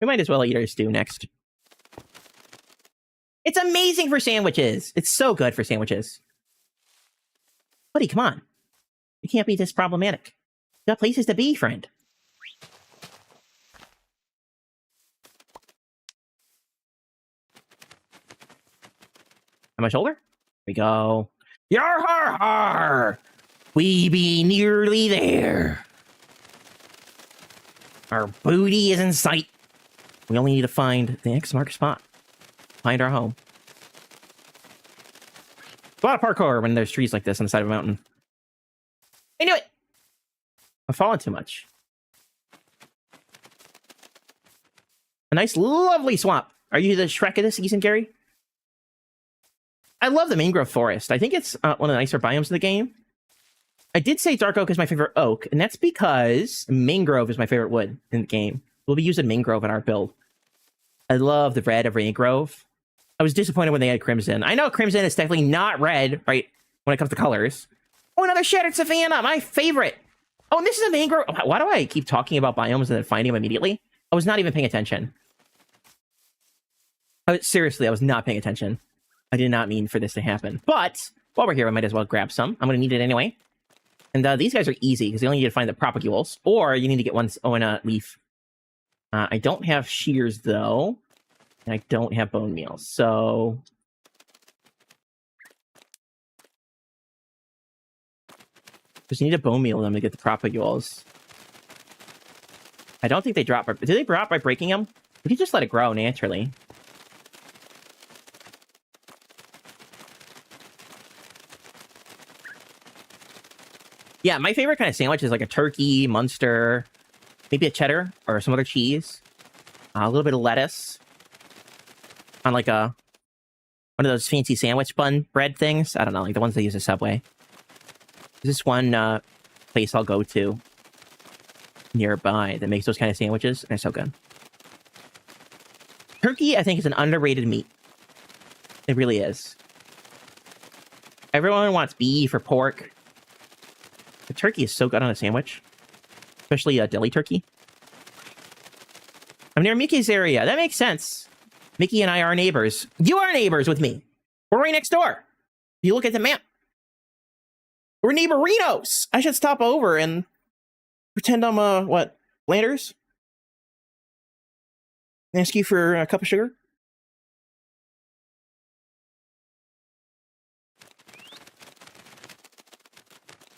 We might as well eat our stew next. It's amazing for sandwiches. It's so good for sandwiches. Buddy, come on. You can't be this problematic. You got places to be, friend. On my shoulder? Here we go. Yar har har! We be nearly there. Our booty is in sight. We only need to find the X mark spot. Find our home. It's a lot of parkour when there's trees like this on the side of a mountain. I knew it! I've fallen too much. A nice, lovely swamp. Are you the Shrek of this season, Gary? I love the mangrove forest. I think it's one of the nicer biomes in the game. I did say dark oak is my favorite oak, and that's because mangrove is my favorite wood in the game. We'll be using mangrove in our build. I love the red of mangrove. I was disappointed when they had crimson. I know crimson is definitely not red, right, when it comes to colors. Oh, another shattered savanna, my favorite. Oh, and this is a mangrove. Why do I keep talking about biomes and then finding them immediately? I was not even paying attention. Seriously, I was not paying attention. I did not mean for this to happen. But while we're here, I might as well grab some. I'm going to need it anyway. And these guys are easy because you only need to find the propagules, or you need to get one in a leaf. I don't have shears, though. And I don't have bone meal, so... Just need a bone meal them to get the propagules. I don't think they drop. Do they drop by breaking them? We can just let it grow naturally. Yeah, my favorite kind of sandwich is like a turkey, Munster, maybe a cheddar or some other cheese, a little bit of lettuce on like one of those fancy sandwich bun bread things. I don't know, like the ones they use at Subway. There's this one place I'll go to nearby that makes those kind of sandwiches, and they're so good. Turkey, I think, is an underrated meat. It really is. Everyone wants beef or pork. The turkey is so good on a sandwich. Especially a deli turkey. I'm near Mickey's area. That makes sense. Mickey and I are neighbors. You are neighbors with me. We're right next door. If you look at the map. We're neighborinos. I should stop over and pretend I'm, what, Landers? Ask you for a cup of sugar?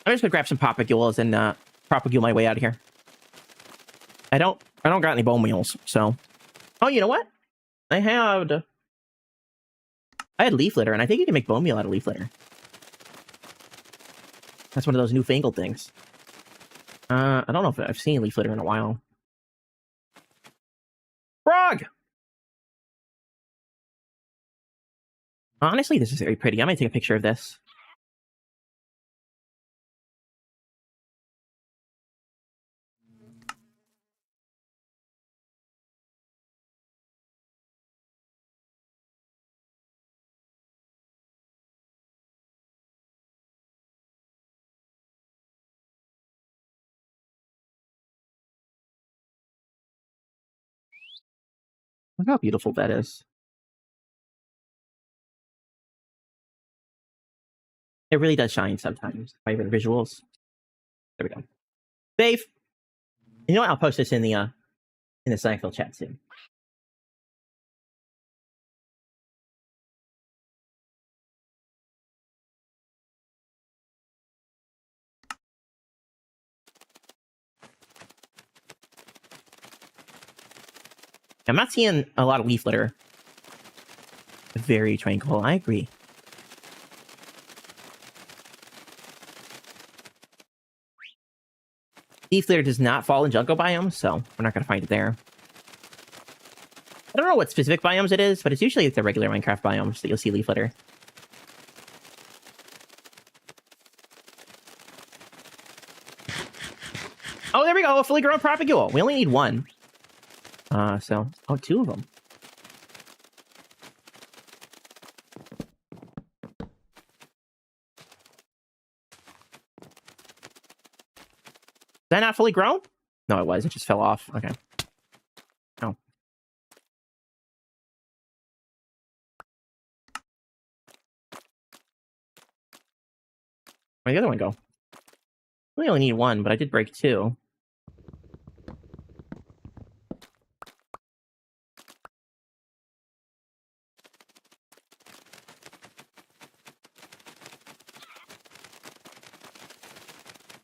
I'm just gonna grab some propagules and propagule my way out of here. I don't got any bone meals, so. Oh, you know what? I had leaf litter, and I think you can make bone meal out of leaf litter. That's one of those newfangled things. I don't know if I've seen leaf litter in a while. Frog! Honestly, this is very pretty. I might take a picture of this. Look how beautiful that is. It really does shine sometimes. Vibrant visuals. There we go. Dave, you know what? I'll post this in the SlackVille chat soon. I'm not seeing a lot of leaf litter. Very tranquil. I agree. Leaf litter does not fall in jungle biomes, so we're not going to find it there. I don't know what specific biomes it is, but it's usually the regular Minecraft biomes that you'll see leaf litter. Oh, there we go. A fully grown propagule. We only need one. Two of them. Is that not fully grown? No, it was. It just fell off. Okay. Oh. Where'd the other one go? We only need one, but I did break two.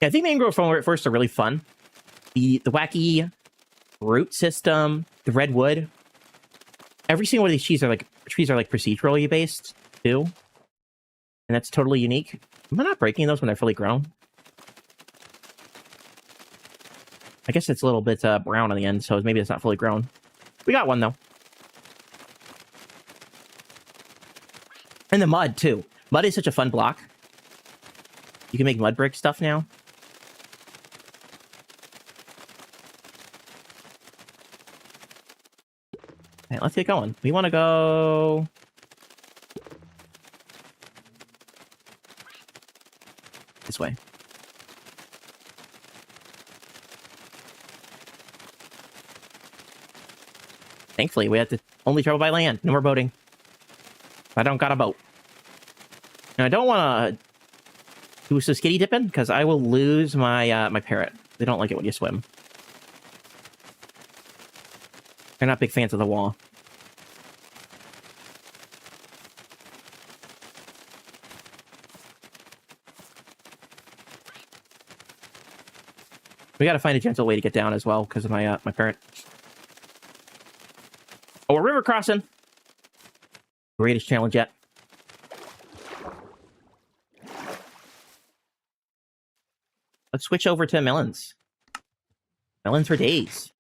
Yeah, I think mangrove forests are really fun. The wacky root system, the redwood. Every single one of these trees are like procedurally based too, and that's totally unique. Am I not breaking those when they're fully grown? I guess it's a little bit brown on the end, so maybe it's not fully grown. We got one though. And the mud too. Mud is such a fun block. You can make mud brick stuff now. Alright, let's get going. We want to go... this way. Thankfully, we had to only travel by land. No more boating. I don't got a boat. Now, I don't want to do some skitty dipping, because I will lose my my parrot. They don't like it when you swim. They're not big fans of the wall. We gotta find a gentle way to get down as well, because of my my parrot. Oh, we're river crossing. Greatest challenge yet. Let's switch over to melons. Melons for days.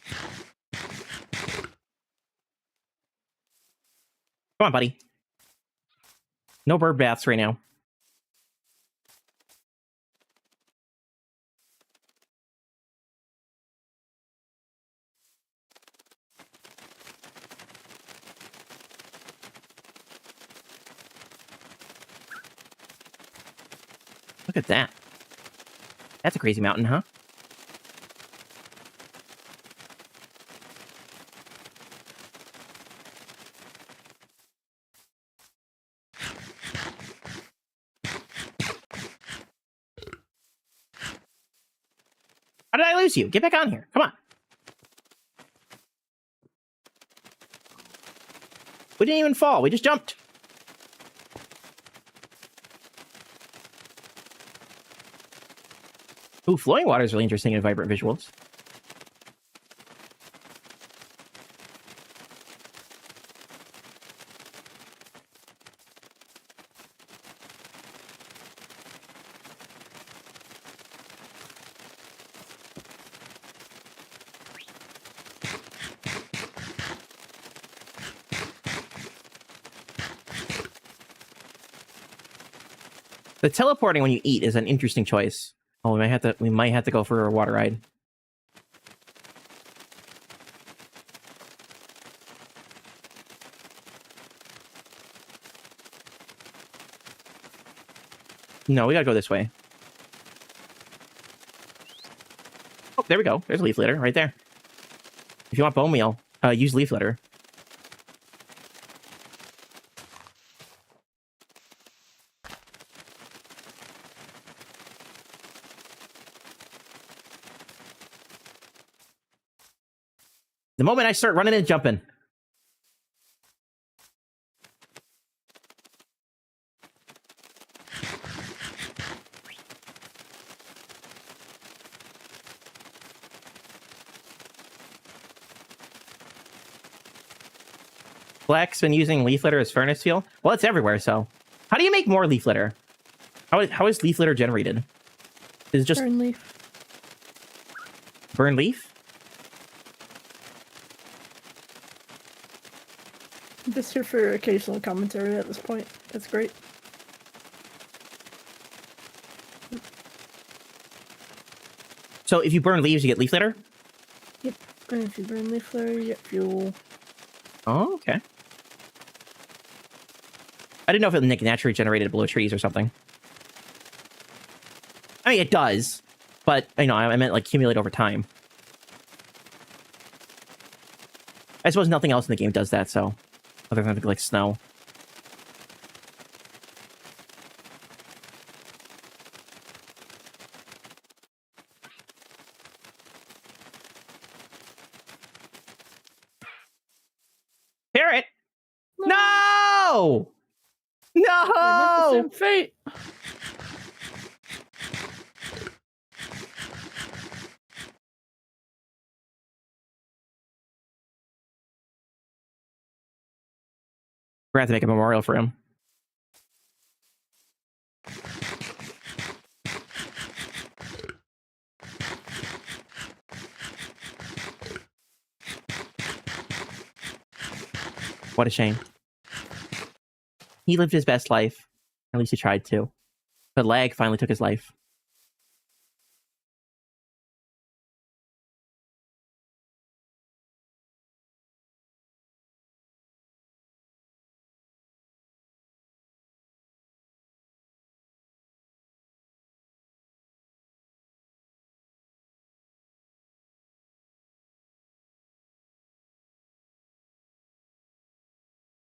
Come on, buddy. No bird baths right now. Look at that. That's a crazy mountain, huh? How did I lose you? Get back on here. Come on. We didn't even fall. We just jumped. Ooh, flowing water is really interesting in vibrant visuals. The teleporting when you eat is an interesting choice. Oh, we might have to go for a water ride. No, we gotta go this way. Oh, there we go. There's leaf litter right there. If you want bone meal, use leaf litter. The moment I start running and jumping. Black's been using leaf litter as furnace fuel. Well, it's everywhere, so. How do you make more leaf litter? How is leaf litter generated? Is it just Burn leaf. burn leaf? Just here for occasional commentary at this point. That's great. So if you burn leaves, you get leaf litter? Yep. And if you burn leaf litter, you get fuel. Oh, okay. I didn't know if it naturally generated below trees or something. I mean, it does, but you know, I meant like accumulate over time. I suppose nothing else in the game does that, so other than like snow. Parrot! No! We have the No! same fate. We're gonna have to make a memorial for him. What a shame. He lived his best life. At least he tried to. But lag finally took his life.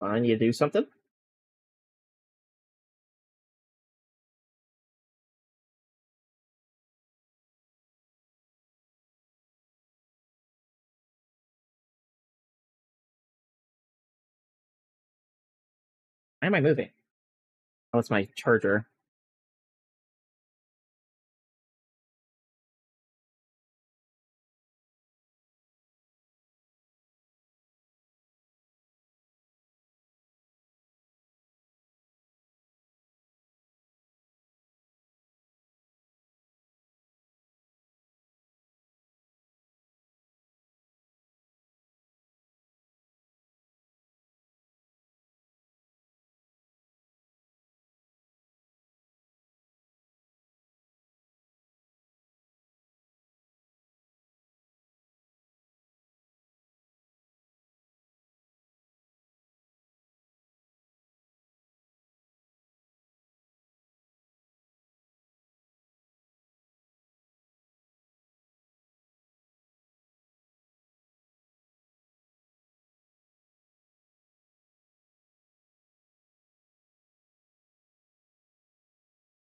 I need to do something. Why am I moving? Oh, it's my charger.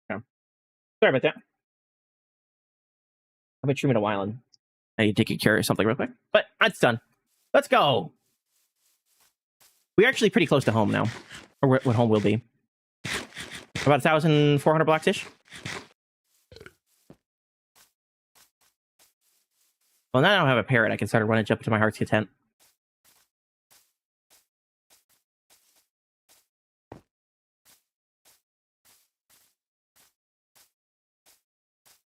Yeah. Sorry about that. I've been streaming a while and I need to take care of something real quick. But that's done. Let's go. We're actually pretty close to home now. Or what home will be. About 1,400 blocks-ish. Well, now I don't have a parrot. I can start running jump to my heart's content.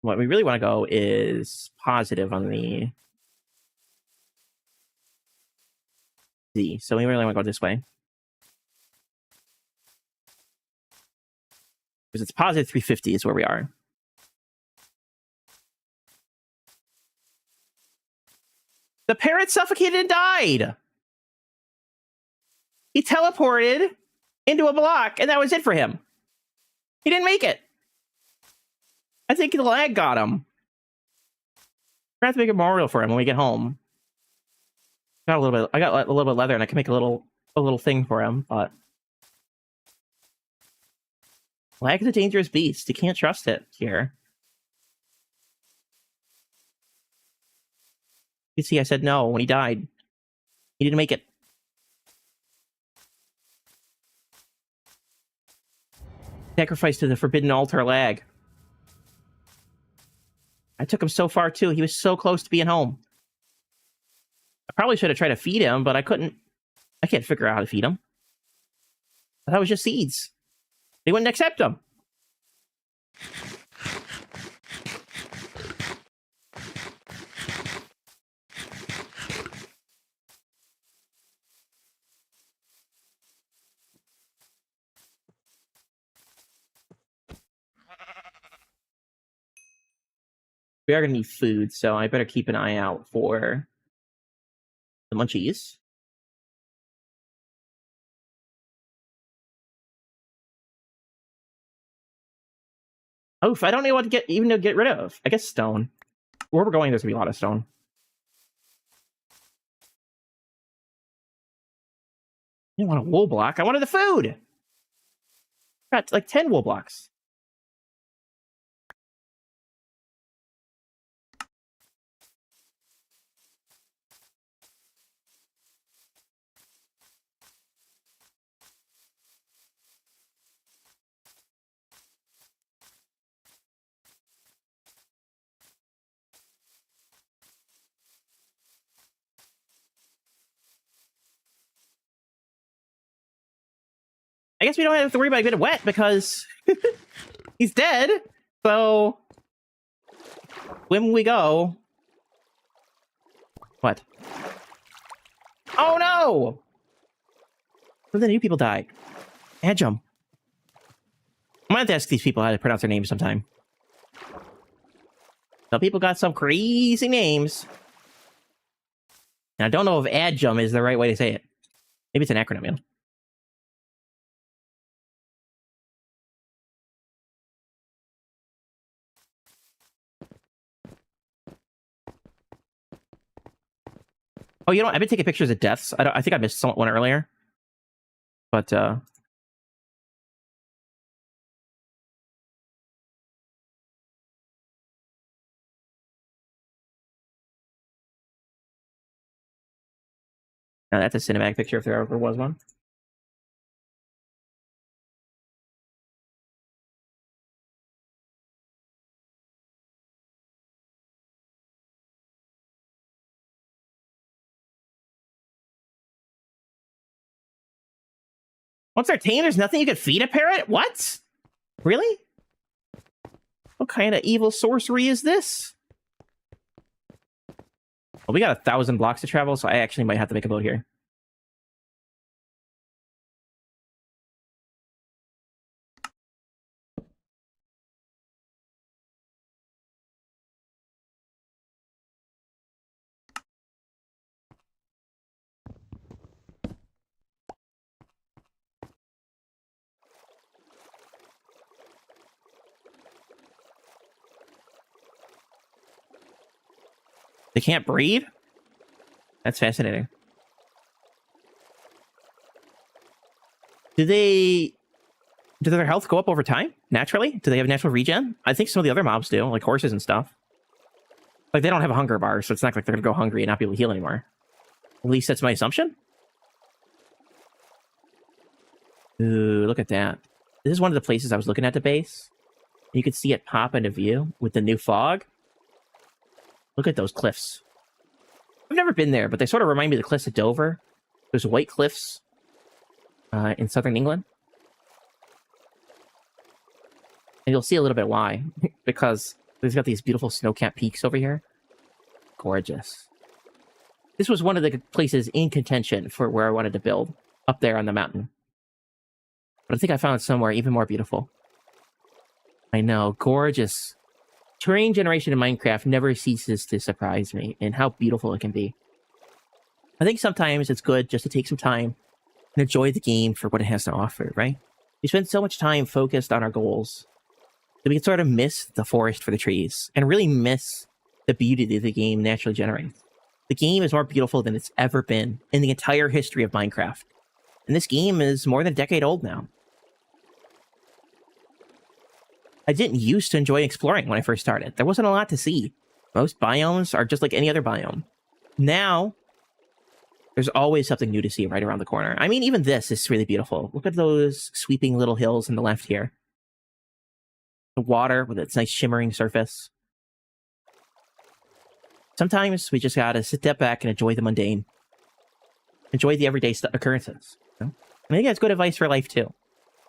What we really want to go is positive on the Z. So we really want to go this way. Because it's positive 350 is where we are. The parrot suffocated and died. He teleported into a block, and that was it for him. He didn't make it. I think the lag got him. We're gonna have to make a memorial for him when we get home. I got a little bit of leather, and I can make a little thing for him. But lag is a dangerous beast. You can't trust it here. You see, I said no when he died. He didn't make it. Sacrifice to the forbidden altar lag. I took him so far, too. He was so close to being home. I probably should have tried to feed him, but I couldn't. I can't figure out how to feed him. That was just seeds. They wouldn't accept them. We are going to need food, so I better keep an eye out for the munchies. Oof, I don't know what to even get rid of. I guess stone. Where we're going, there's going to be a lot of stone. I didn't want a wool block. I wanted the food! Got like 10 wool blocks. I guess we don't have to worry about getting wet because he's dead. So when we go, what? Oh no! Some of the new people died. Edgem. I'm gonna have to ask these people how to pronounce their names sometime. Some people got some crazy names. And I don't know if Adjum is the right way to say it. Maybe it's an acronym, you know? Oh, you know, I've been taking pictures of deaths. I think I missed one earlier. But, now that's a cinematic picture if there ever was one. Once they're tame, there's nothing you could feed a parrot? What? Really? What kind of evil sorcery is this? Well, we got 1,000 blocks to travel, so I actually might have to make a boat here. They can't breathe? That's fascinating. Do their health go up over time? Naturally? Do they have natural regen? I think some of the other mobs do, like horses and stuff. Like, they don't have a hunger bar, so it's not like they're gonna go hungry and not be able to heal anymore. At least that's my assumption. Ooh, look at that. This is one of the places I was looking at the base. You could see it pop into view with the new fog. Look at those cliffs. I've never been there, but they sort of remind me of the cliffs at Dover. There's white cliffs in southern England. And you'll see a little bit why. Because they've got these beautiful snow-capped peaks over here. Gorgeous. This was one of the places in contention for where I wanted to build. Up there on the mountain. But I think I found somewhere even more beautiful. I know, gorgeous. Terrain generation in Minecraft never ceases to surprise me in how beautiful it can be. I think sometimes it's good just to take some time and enjoy the game for what it has to offer, right? We spend so much time focused on our goals that we can sort of miss the forest for the trees and really miss the beauty that the game naturally generates. The game is more beautiful than it's ever been in the entire history of Minecraft. And this game is more than a decade old now. I didn't used to enjoy exploring when I first started. There wasn't a lot to see. Most biomes are just like any other biome. Now, There's always something new to see right around the corner. I mean, even this is really beautiful. Look at those sweeping little hills on the left here. The water with its nice shimmering surface. Sometimes we just gotta step back and enjoy the mundane. Enjoy the everyday occurrences. You know? I think that's good advice for life, too.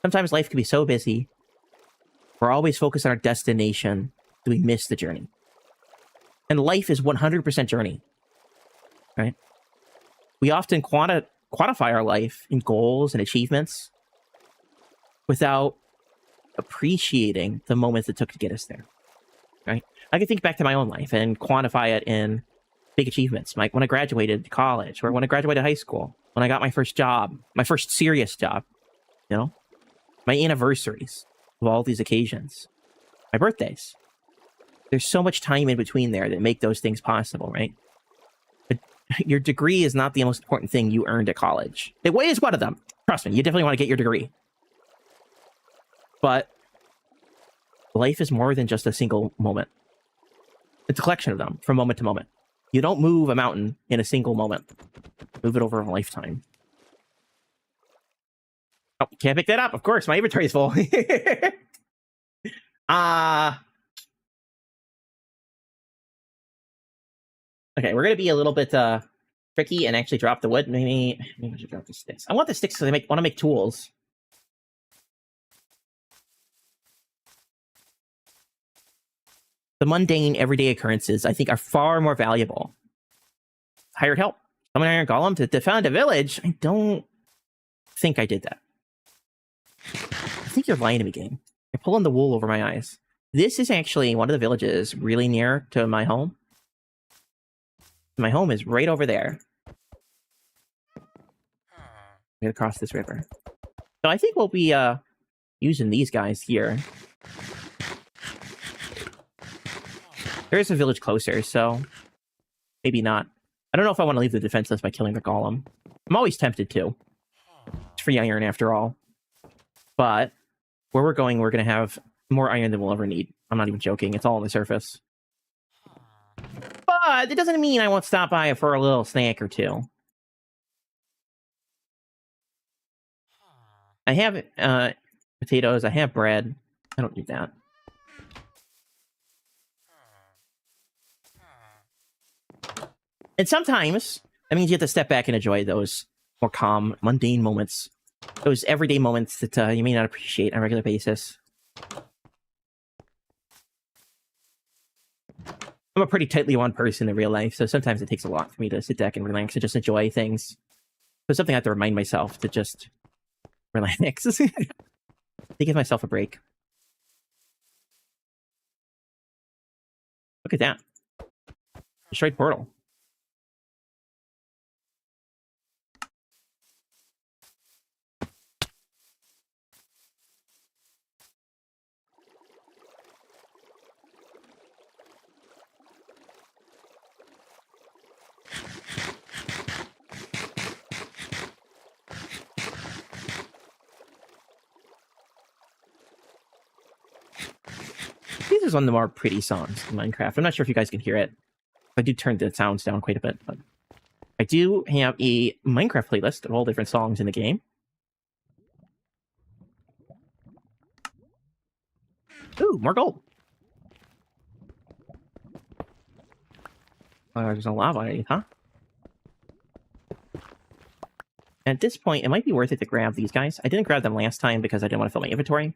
Sometimes life can be so busy. We're always focused on our destination that we miss the journey. And life is 100% journey. Right? We often quantify our life in goals and achievements without appreciating the moments it took to get us there. Right? I can think back to my own life and quantify it in big achievements, like when I graduated college, or when I graduated high school, when I got my first job, my first serious job, you know, my anniversaries of all these occasions, my birthdays. There's so much time in between there that make those things possible, right? But your degree is not the most important thing you earned at college. It is one of them. Trust me, you definitely want to get your degree. But life is more than just a single moment. It's a collection of them from moment to moment. You don't move a mountain in a single moment. Move it over a lifetime. Oh, can't pick that up. Of course, my inventory is full. Okay, we're going to be a little bit tricky and actually drop the wood. Maybe I should drop the sticks. I want the sticks because I want to make tools. The mundane, everyday occurrences, I think, are far more valuable. Hired help. Summon Iron Golem to defend a village? I don't think I did that. I think you're lying to me, game. You're pulling the wool over my eyes. This is actually one of the villages really near to my home. My home is right over there. I'm gonna cross this river. So I think we'll be using these guys here. There is a village closer, so maybe not. I don't know if I want to leave the defenseless by killing the golem. I'm always tempted to. It's free iron after all. But where we're going, we're going to have more iron than we'll ever need. I'm not even joking. It's all on the surface. But it doesn't mean I won't stop by for a little snack or two. I have potatoes. I have bread. I don't need that. And sometimes that means you have to step back and enjoy those more calm, mundane moments. Those everyday moments that you may not appreciate on a regular basis. I'm a pretty tightly wound person in real life, so sometimes it takes a lot for me to sit back and relax and just enjoy things. So something I have to remind myself to just relax. To give myself a break. Look at that. Destroyed portal. This is one of the more pretty songs in Minecraft. I'm not sure if you guys can hear it. I do turn the sounds down quite a bit, but I do have a Minecraft playlist of all different songs in the game. Ooh, more gold. There's no lava underneath, huh? At this point, it might be worth it to grab these guys. I didn't grab them last time because I didn't want to fill my inventory.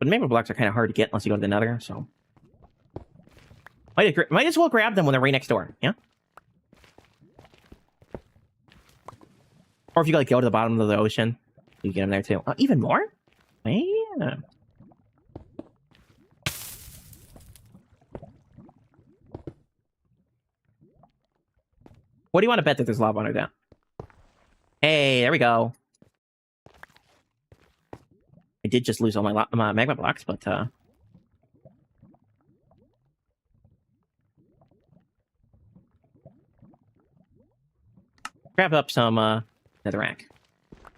But magma blocks are kind of hard to get unless you go to the nether, so... Might as well grab them when they're right next door, yeah? Or if you like go to the bottom of the ocean, you get them there too. Even more? Yeah. What do you want to bet that there's lava under that? Hey, there we go. I did just lose all my magma blocks, but grab up some netherrack.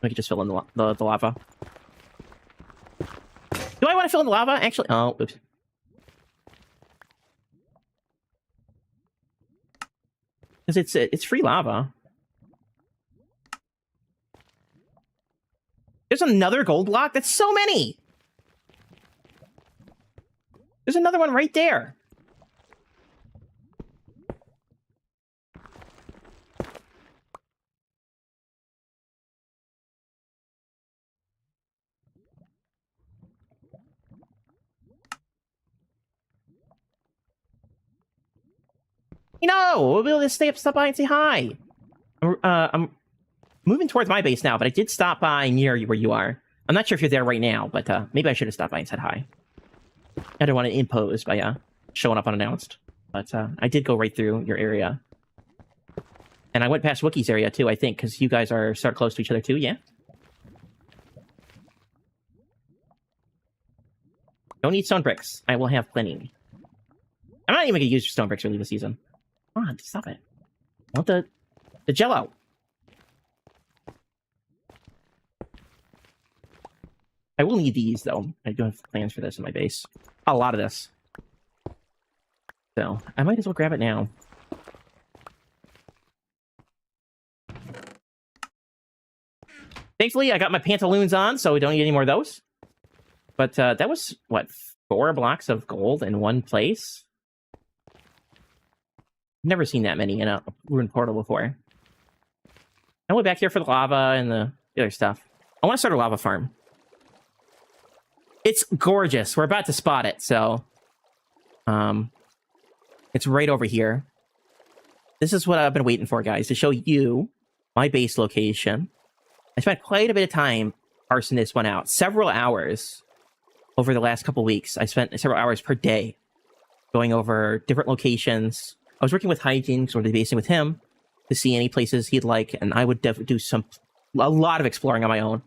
We can just fill in the lava. Do I want to fill in the lava? Actually, oh, oops. Because it's free lava. There's another gold block? That's so many! There's another one right there. We'll be able to stop by and say hi. I'm moving towards my base now, but I did stop by near where you are. I'm not sure if you're there right now, but maybe I should have stopped by and said hi. I don't want to impose by showing up unannounced, but I did go right through your area. And I went past Wookiee's area too, I think, because you guys are sort of close to each other too, yeah? Don't need stone bricks. I will have plenty. I'm not even going to use stone bricks early this season. Come on, stop it. I want the jello. I will need these, though. I do have plans for this in my base. A lot of this. So, I might as well grab it now. Thankfully, I got my pantaloons on, so we don't need any more of those. But that was, what, 4 blocks of gold in one place? Never seen that many in a ruined portal before. I went back here for the lava and the other stuff. I want to start a lava farm. It's gorgeous. We're about to spot it, so... it's right over here. This is what I've been waiting for, guys, to show you my base location. I spent quite a bit of time parsing this one out. Several hours over the last couple weeks. I spent several hours per day going over different locations. I was working with Hygiene, because we're basing with him, to see any places he'd like, and I would definitely do a lot of exploring on my own.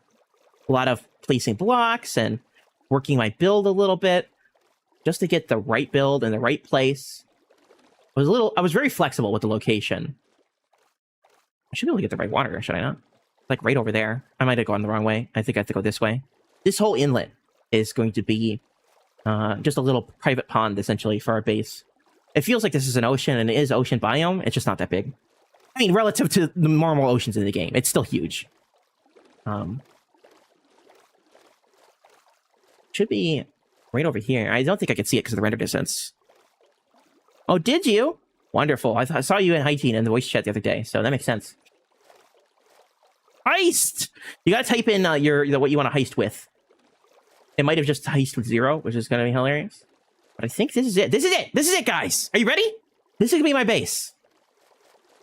A lot of placing blocks and working my build a little bit, just to get the right build in the right place. I was very flexible with the location. I should be able to get the right water, should I not? Like right over there. I might have gone the wrong way. I think I have to go this way. This whole inlet is going to be just a little private pond, essentially, for our base. It feels like this is an ocean, and it is ocean biome. It's just not that big. I mean, relative to the normal oceans in the game, it's still huge. Should be right over here. I don't think I can see it because of the render distance. Oh, did you? Wonderful. I saw you in Hygiene in the voice chat the other day, so that makes sense. Heist! You gotta type in what you want to heist with. It might have just heist with 0, which is gonna be hilarious. But I think this is it. This is it! This is it, guys! Are you ready? This is gonna be my base.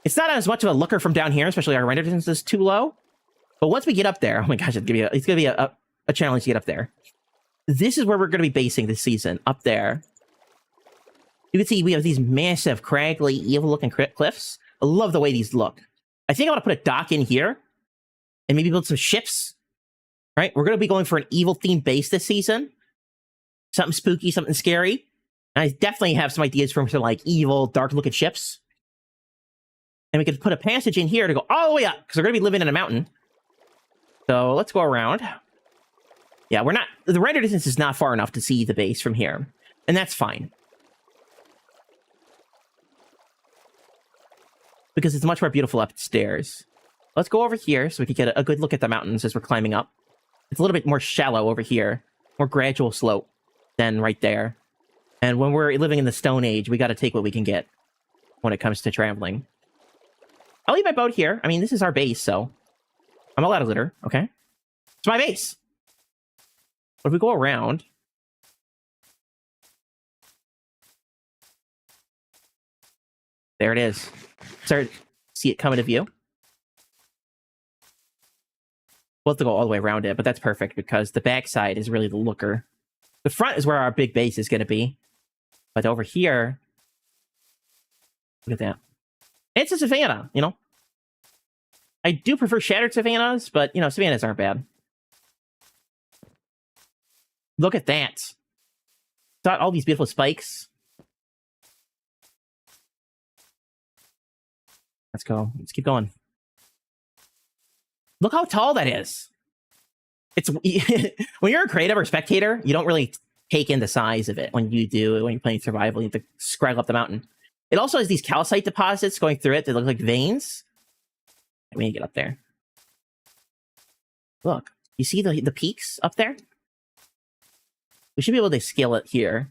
It's not as much of a looker from down here, especially our render distance is too low. But once we get up there, oh my gosh, it's gonna be a challenge to get up there. This is where we're gonna be basing this season, up there. You can see we have these massive, craggly, evil-looking cliffs. I love the way these look. I think I want to put a dock in here, and maybe build some ships. Right? We're going to be going for an evil-themed base this season. Something spooky, something scary. And I definitely have some ideas for some, like, evil, dark-looking ships. And we could put a passage in here to go all the way up, because we're going to be living in a mountain. So let's go around. Yeah, the render distance is not far enough to see the base from here. And that's fine. Because it's much more beautiful upstairs. Let's go over here so we can get a good look at the mountains as we're climbing up. It's a little bit more shallow over here. More gradual slope than right there. And when we're living in the Stone Age, we got to take what we can get when it comes to traveling. I'll leave my boat here. I mean, this is our base, so I'm allowed to litter, okay? It's my base! But if we go around... There it is. Start see it come into view. We'll have to go all the way around it, but that's perfect because the backside is really the looker. The front is where our big base is going to be. But over here... Look at that. It's a savanna, you know? I do prefer shattered savannas, but, you know, savannas aren't bad. Look at that. Got all these beautiful spikes. Let's go. Let's keep going. Look how tall that is. It's when you're a creative or spectator, you don't really take in the size of it. When you're playing survival, you have to scrabble up the mountain. It also has these calcite deposits going through it that look like veins. Let me get up there. Look, you see the peaks up there? We should be able to scale it here.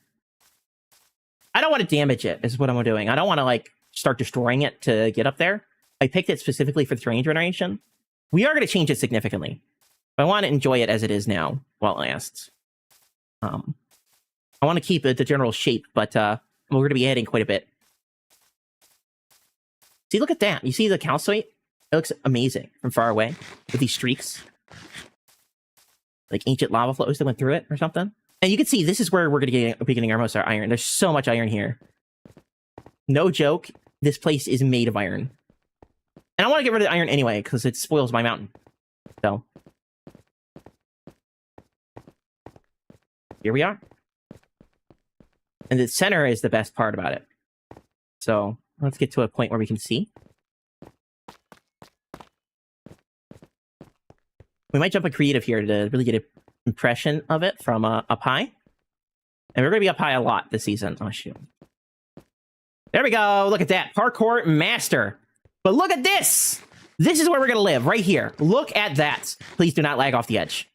I don't want to damage it, is what I'm doing. I don't want to, like, start destroying it to get up there. I picked it specifically for the terrain generation. We are going to change it significantly. But I want to enjoy it as it is now while it lasts. I want to keep it the general shape, but we're going to be adding quite a bit. See, look at that. You see the calcite? It looks amazing from far away with these streaks. Like ancient lava flows that went through it or something. And you can see this is where we're going to be getting our most of our iron. There's so much iron here. No joke. This place is made of iron. And I want to get rid of the iron anyway, because it spoils my mountain. So. Here we are. And the center is the best part about it. So, let's get to a point where we can see. We might jump a creative here to really get an impression of it from up high. And we're going to be up high a lot this season. Oh, shoot. There we go. Look at that. Parkour master. But look at this! This is where we're going to live, right here. Look at that. Please do not lag off the edge.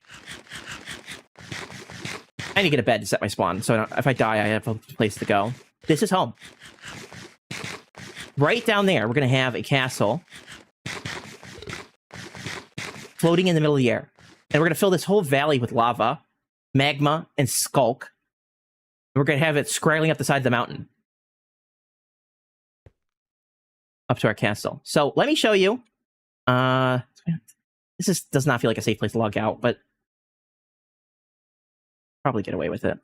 I need to get a bed to set my spawn, so if I die, I have a place to go. This is home. Right down there, we're going to have a castle floating in the middle of the air. And we're going to fill this whole valley with lava, magma, and skulk. We're going to have it scraggling up the side of the mountain. Up to our castle. So let me show you. This does not feel like a safe place to log out, but probably get away with it.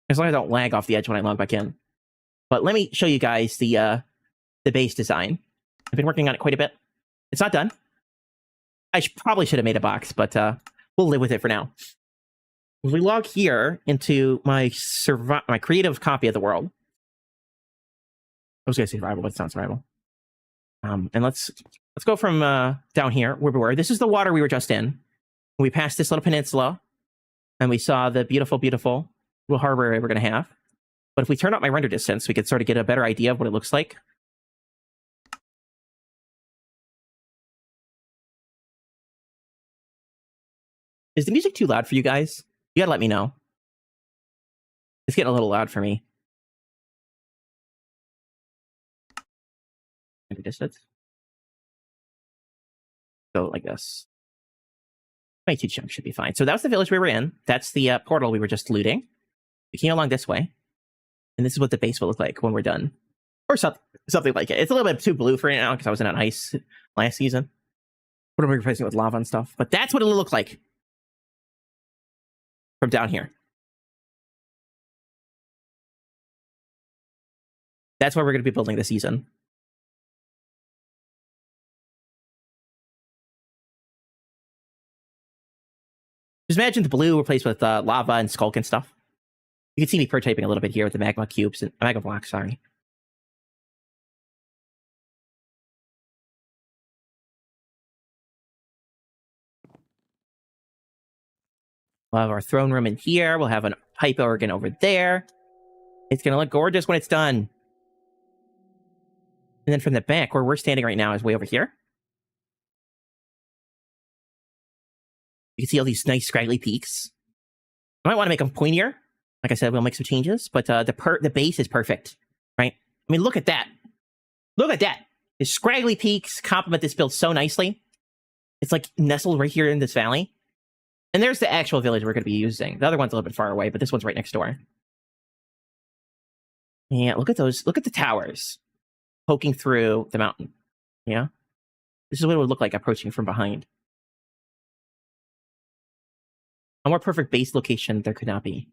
As long as I don't lag off the edge when I log back in. But let me show you guys the base design. I've been working on it quite a bit. It's not done. I probably should have made a box, but we'll live with it for now. When we log here into my creative copy of the world. I was going to say survival, but it's not survival. And let's go from down here where we were. This is the water we were just in. We passed this little peninsula, and we saw the beautiful, beautiful little harbor area we're going to have. But if we turn up my render distance, we could sort of get a better idea of what it looks like. Is the music too loud for you guys? You gotta let me know. It's getting a little loud for me. Render distance. Go like this. 22 chunks should be fine. So that was the village we were in. That's the portal we were just looting. We came along this way. And this is what the base will look like when we're done. Or something like it. It's a little bit too blue for it now because I was in on ice last season. What am I replacing it with lava and stuff? But that's what it'll look like. From down here. That's where we're going to be building this season. Just imagine the blue replaced with lava and skulk and stuff. You can see me prototyping a little bit here with the magma cubes and magma blocks, sorry. We'll have our throne room in here. We'll have a pipe organ over there. It's going to look gorgeous when it's done. And then from the back, where we're standing right now is way over here. You can see all these nice scraggly peaks. I might want to make them pointier. Like I said, we'll make some changes. But the base is perfect, right? I mean, look at that. Look at that. The scraggly peaks complement this build so nicely. It's like nestled right here in this valley. And there's the actual village we're going to be using. The other one's a little bit far away, but this one's right next door. Yeah, look at those. Look at the towers poking through the mountain. Yeah? This is what it would look like approaching from behind. A more perfect base location there could not be.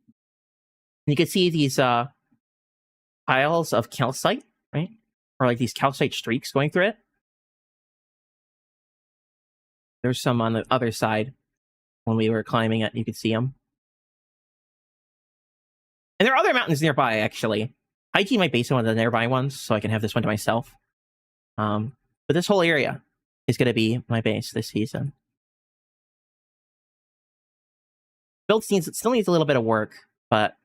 And you can see these piles of calcite, right? Or like these calcite streaks going through it. There's some on the other side. When we were climbing it, you could see them. And there are other mountains nearby, actually. Hygine might base on one of the nearby ones, so I can have this one to myself. But this whole area is going to be my base this season. Build still needs a little bit of work, but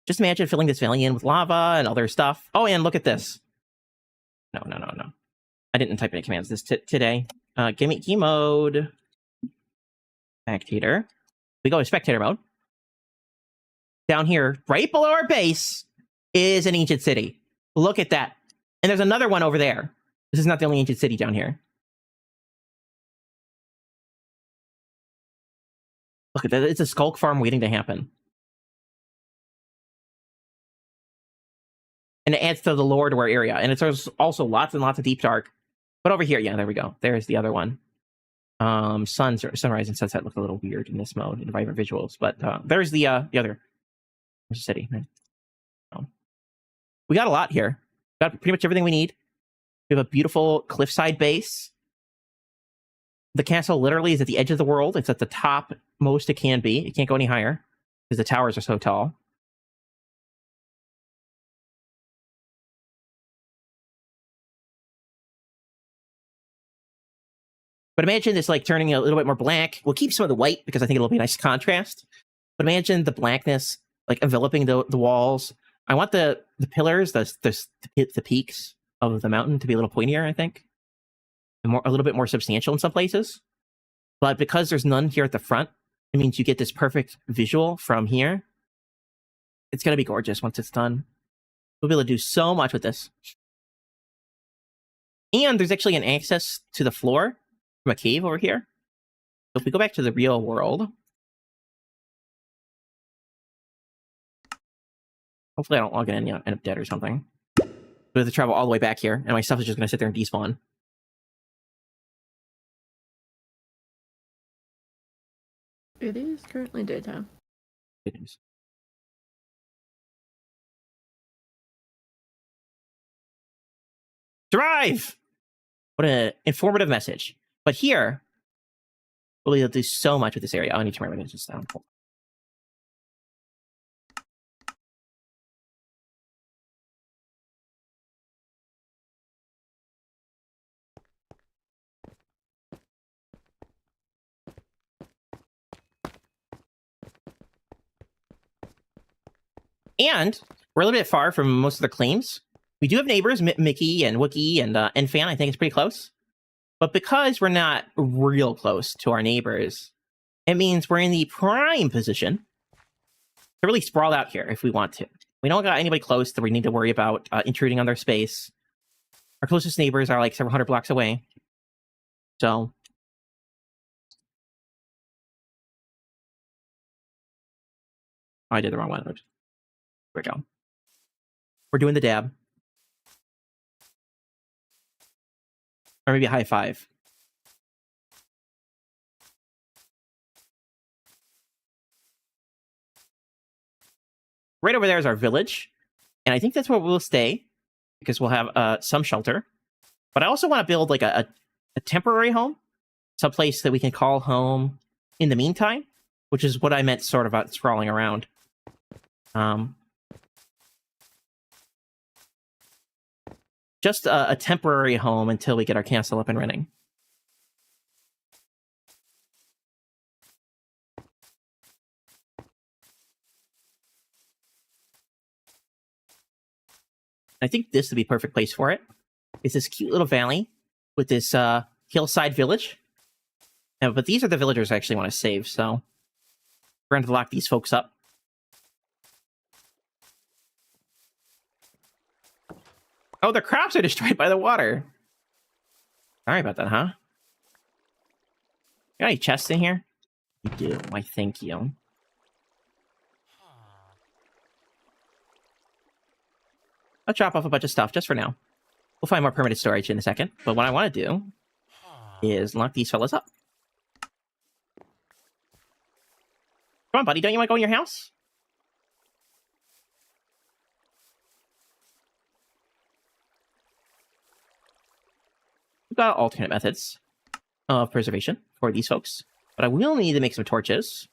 Just imagine filling this valley in with lava and other stuff. Oh, and look at this. No. I didn't type any commands this today. Give me key mode. Spectator. We go to spectator mode. Down here, right below our base, is an ancient city. Look at that. And there's another one over there. This is not the only ancient city down here. Look at that. It's a skulk farm waiting to happen. And it adds to the lore to our area. And there's also lots and lots of deep dark. But over here, yeah, there we go. There's the other one. Sunrise and sunset look a little weird in this mode, in vibrant visuals. But there's the other city. We got a lot here. Got pretty much everything we need. We have a beautiful cliffside base. The castle literally is at the edge of the world. It's at the top most it can be. It can't go any higher because the towers are so tall. But imagine this like turning a little bit more black. We'll keep some of the white because I think it'll be a nice contrast. But imagine the blackness like enveloping the walls. I want the pillars, the peaks of the mountain to be a little pointier, I think. And a little bit more substantial in some places. But because there's none here at the front, it means you get this perfect visual from here. It's going to be gorgeous once it's done. We'll be able to do so much with this. And there's actually an access to the floor from a cave over here. So if we go back to the real world, hopefully I don't log in and end up dead or something. We have to travel all the way back here, and my stuff is just going to sit there and despawn. It is currently daytime. It is. Drive! What an informative message. But here, we'll be able to do so much with this area. I need to turn my images down. And we're a little bit far from most of the claims. We do have neighbors, Mickey and Wookie and Fan. I think it's pretty close. But because we're not real close to our neighbors, it means we're in the prime position to really sprawl out here if we want to. We don't got anybody close that we need to worry about intruding on their space. Our closest neighbors are like several hundred blocks away. So I did the wrong one. There we go. We're doing the dab. Or maybe a high five. Right over there is our village. And I think that's where we'll stay. Because we'll have some shelter. But I also want to build like a temporary home. Some place that we can call home in the meantime. Which is what I meant sort of about sprawling around. Just a temporary home until we get our castle up and running. I think this would be a perfect place for it. It's this cute little valley with this hillside village. But these are the villagers I actually want to save, so we're going to lock these folks up. Oh, the crops are destroyed by the water. Sorry about that, huh? Got any chests in here? You do. Why, thank you. I'll drop off a bunch of stuff just for now. We'll find more permanent storage in a second. But what I want to do is lock these fellas up. Come on, buddy. Don't you want to go in your house? We've got alternate methods of preservation for these folks. But I will need to make some torches.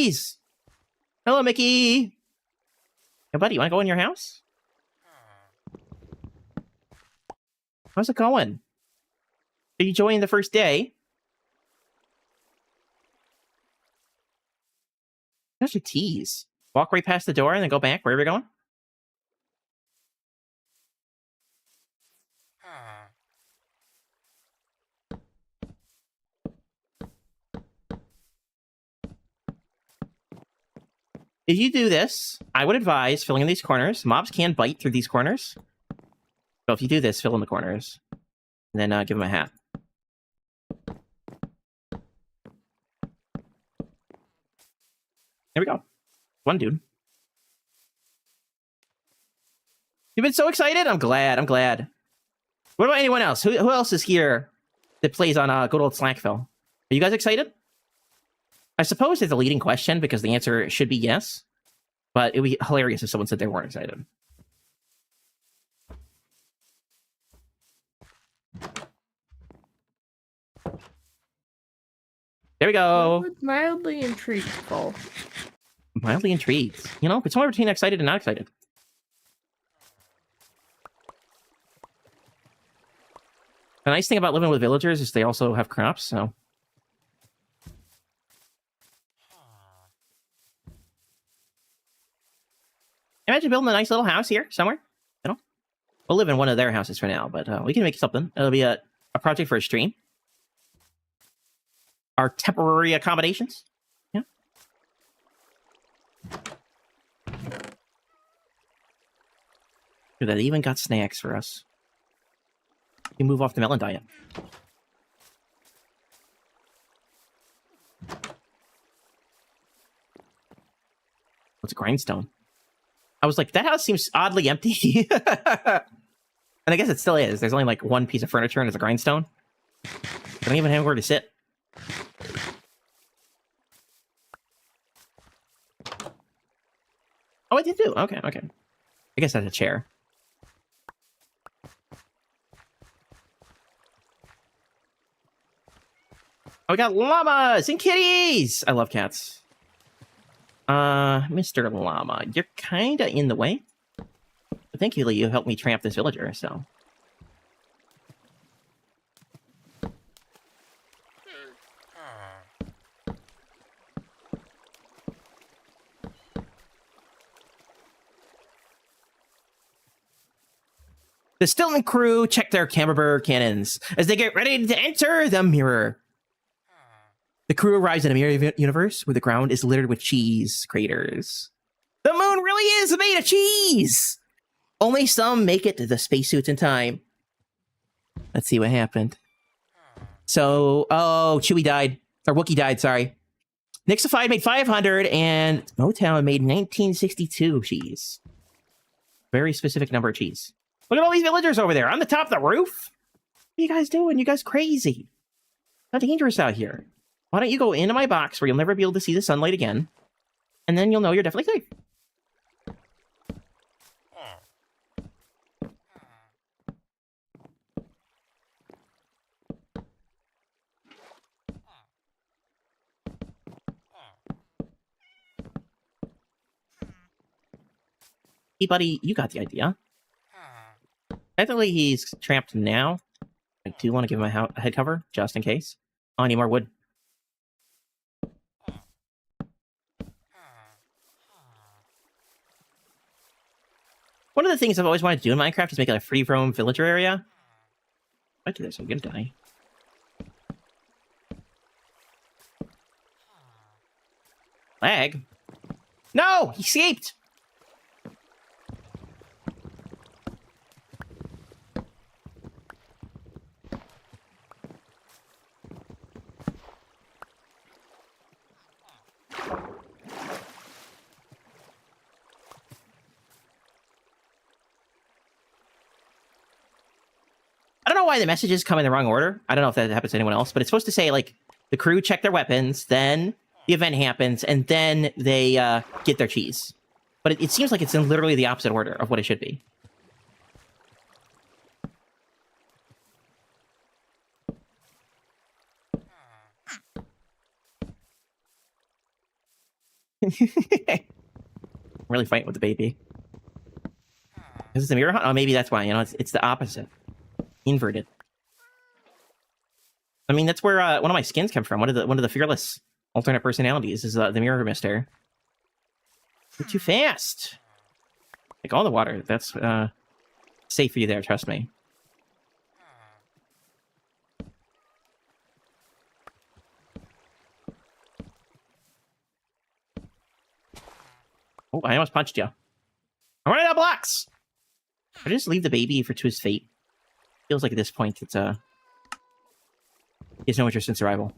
cheese! Hello, Mickey! Hey, buddy, you want to go in your house? How's it going? Are you enjoying the first day? How's your tease? Walk right past the door and then go back wherever you're going? If you do this, I would advise filling in these corners. Mobs can bite through these corners. So if you do this, fill in the corners. And then give them a hat. There we go. One dude. You've been so excited? I'm glad. I'm glad. What about anyone else? Who else is here that plays on good old SlackVille? Are you guys excited? I suppose it's a leading question because the answer should be yes. But it would be hilarious if someone said they weren't excited. There we go. What would mildly intrigued, Paul? Mildly intrigued. You know, it's somewhere between excited and not excited. The nice thing about living with villagers is they also have crops, so... Imagine building a nice little house here, somewhere. You know? We'll live in one of their houses for now, but we can make something. It'll be a project for a stream. Our temporary accommodations. Yeah. Dude, that even got snacks for us. You move off the melon diet. What's a grindstone? I was like, that house seems oddly empty. And I guess it still is. There's only like one piece of furniture and it's a grindstone. I don't even have where to sit. Oh, I did too. Okay, okay. I guess that's a chair. Oh, we got llamas and kitties! I love cats. Mr. Llama, you're kinda in the way. But thankfully, you helped me tramp this villager, so... The Stilton crew check their camembert cannons as they get ready to enter the mirror. The crew arrives in a mirror universe where the ground is littered with cheese craters. The moon really is made of cheese! Only some make it to the spacesuits in time. Let's see what happened. So, oh, Chewie died. Or Wookiee died, sorry. Nixified made 500, and Motown made 1962 cheese. Very specific number of cheese. Look at all these villagers over there on the top of the roof. What are you guys doing? You guys crazy. How dangerous out here. Why don't you go into my box where you'll never be able to see the sunlight again, and then you'll know you're definitely safe. Hey, buddy, you got the idea. Technically, he's trapped now. I do want to give him a head cover, just in case. Oh, I need more wood. One of the things I've always wanted to do in Minecraft is make a free roam villager area. If I do this, I'm gonna die. Lag? No! He escaped! I don't know why the messages come in the wrong order. I don't know if that happens to anyone else, but it's supposed to say, like, the crew check their weapons, then the event happens, and then they get their cheese. But it seems like it's in literally the opposite order of what it should be. Really fighting with the baby. Is this a mirror hunt? Oh, maybe that's why. You know, it's the opposite. Inverted. I mean, that's where one of my skins come from. One of the fearless alternate personalities is the mirror mister. You're too fast. Like all the water. That's safe for you there. Trust me. Oh, I almost punched you. I'm running out of blocks. I just leave the baby to his fate. Feels like at this point it's he has no interest in survival.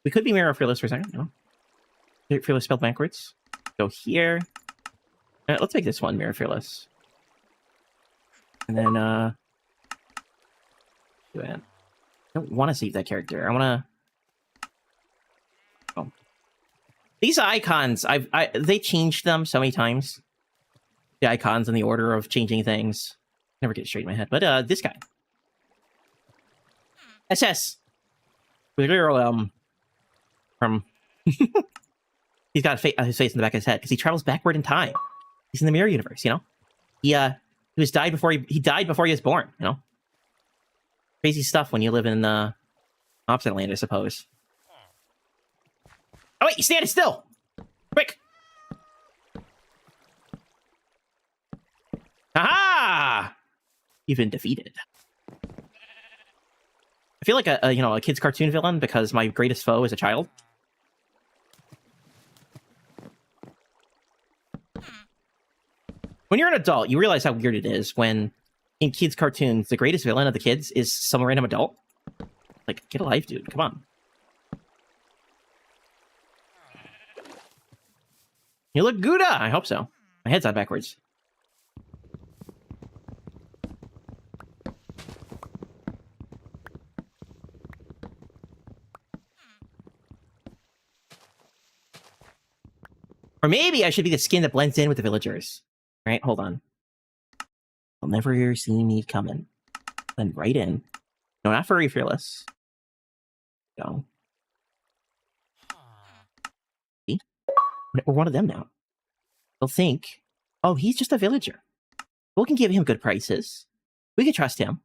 We could be Mirror Fearless for a second. No. Fearless spelled backwards. Go here. Let's make this one Mirror Fearless. And then, do it. I don't want to save that character. I want to... Oh. These icons, they changed them so many times. The icons in the order of changing things. Never get it straight in my head. But, this guy. SS. From... He's got his face in the back of his head, because he travels backward in time. He's in the mirror universe, you know? He died before he was born, you know? Crazy stuff when you live in opposite land, I suppose. Oh wait, you standing still! Quick! Aha! You've been defeated. I feel like a kid's cartoon villain because my greatest foe is a child. When you're an adult, you realize how weird it is when, in kids' cartoons, the greatest villain of the kids is some random adult. Like, get a life, dude. Come on. You look Gouda! I hope so. My head's on backwards. Or maybe I should be the skin that blends in with the villagers. Right, hold on. You'll never see me coming. Then right in. No, not furry fearless. Go. See? We're one of them now. They'll think, oh, he's just a villager. We can give him good prices. We can trust him.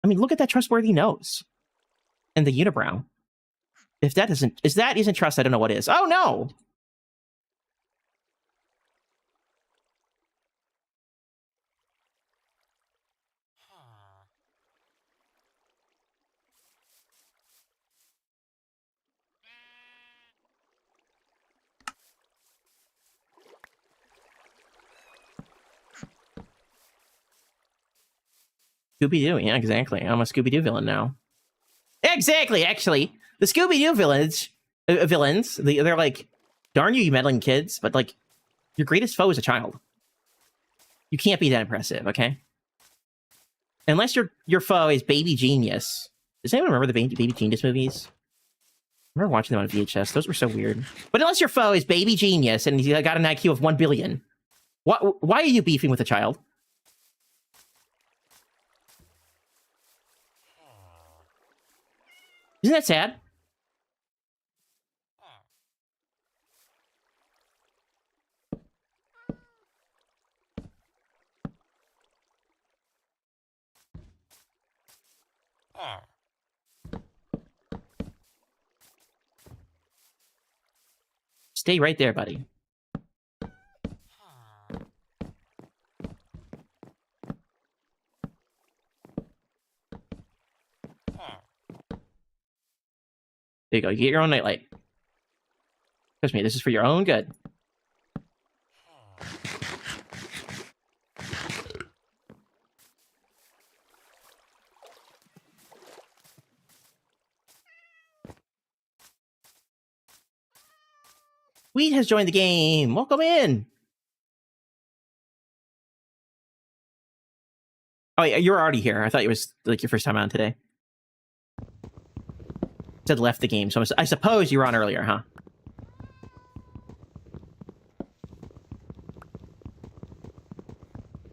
I mean, look at that trustworthy nose. And the unibrow. If that isn't trust, I don't know what is. Oh no! Scooby-Doo, yeah, exactly. I'm a Scooby-Doo villain now. Exactly, actually. The Scooby-Doo villains, they're like, darn you meddling kids, but like, your greatest foe is a child. You can't be that impressive, okay? Unless your foe is Baby Genius. Does anyone remember the Baby Genius movies? I remember watching them on VHS. Those were so weird. But unless your foe is Baby Genius and he's got an IQ of 1 billion, why are you beefing with a child? Isn't that sad? Stay right there, buddy. There you go. You get your own nightlight. Trust me, this is for your own good. Wheat has joined the game. Welcome in. Oh, yeah, you're already here. I thought it was like your first time on today. Said left the game, so I suppose you were on earlier, huh?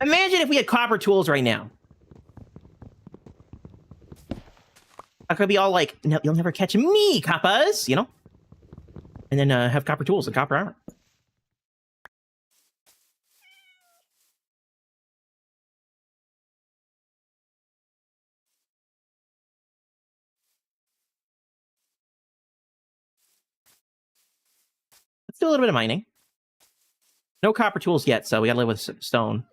Imagine if we had copper tools right now. I could be all like, no, you'll never catch me, coppas, you know? And then have copper tools and copper armor. Let's do a little bit of mining. No copper tools yet, so we gotta live with stone.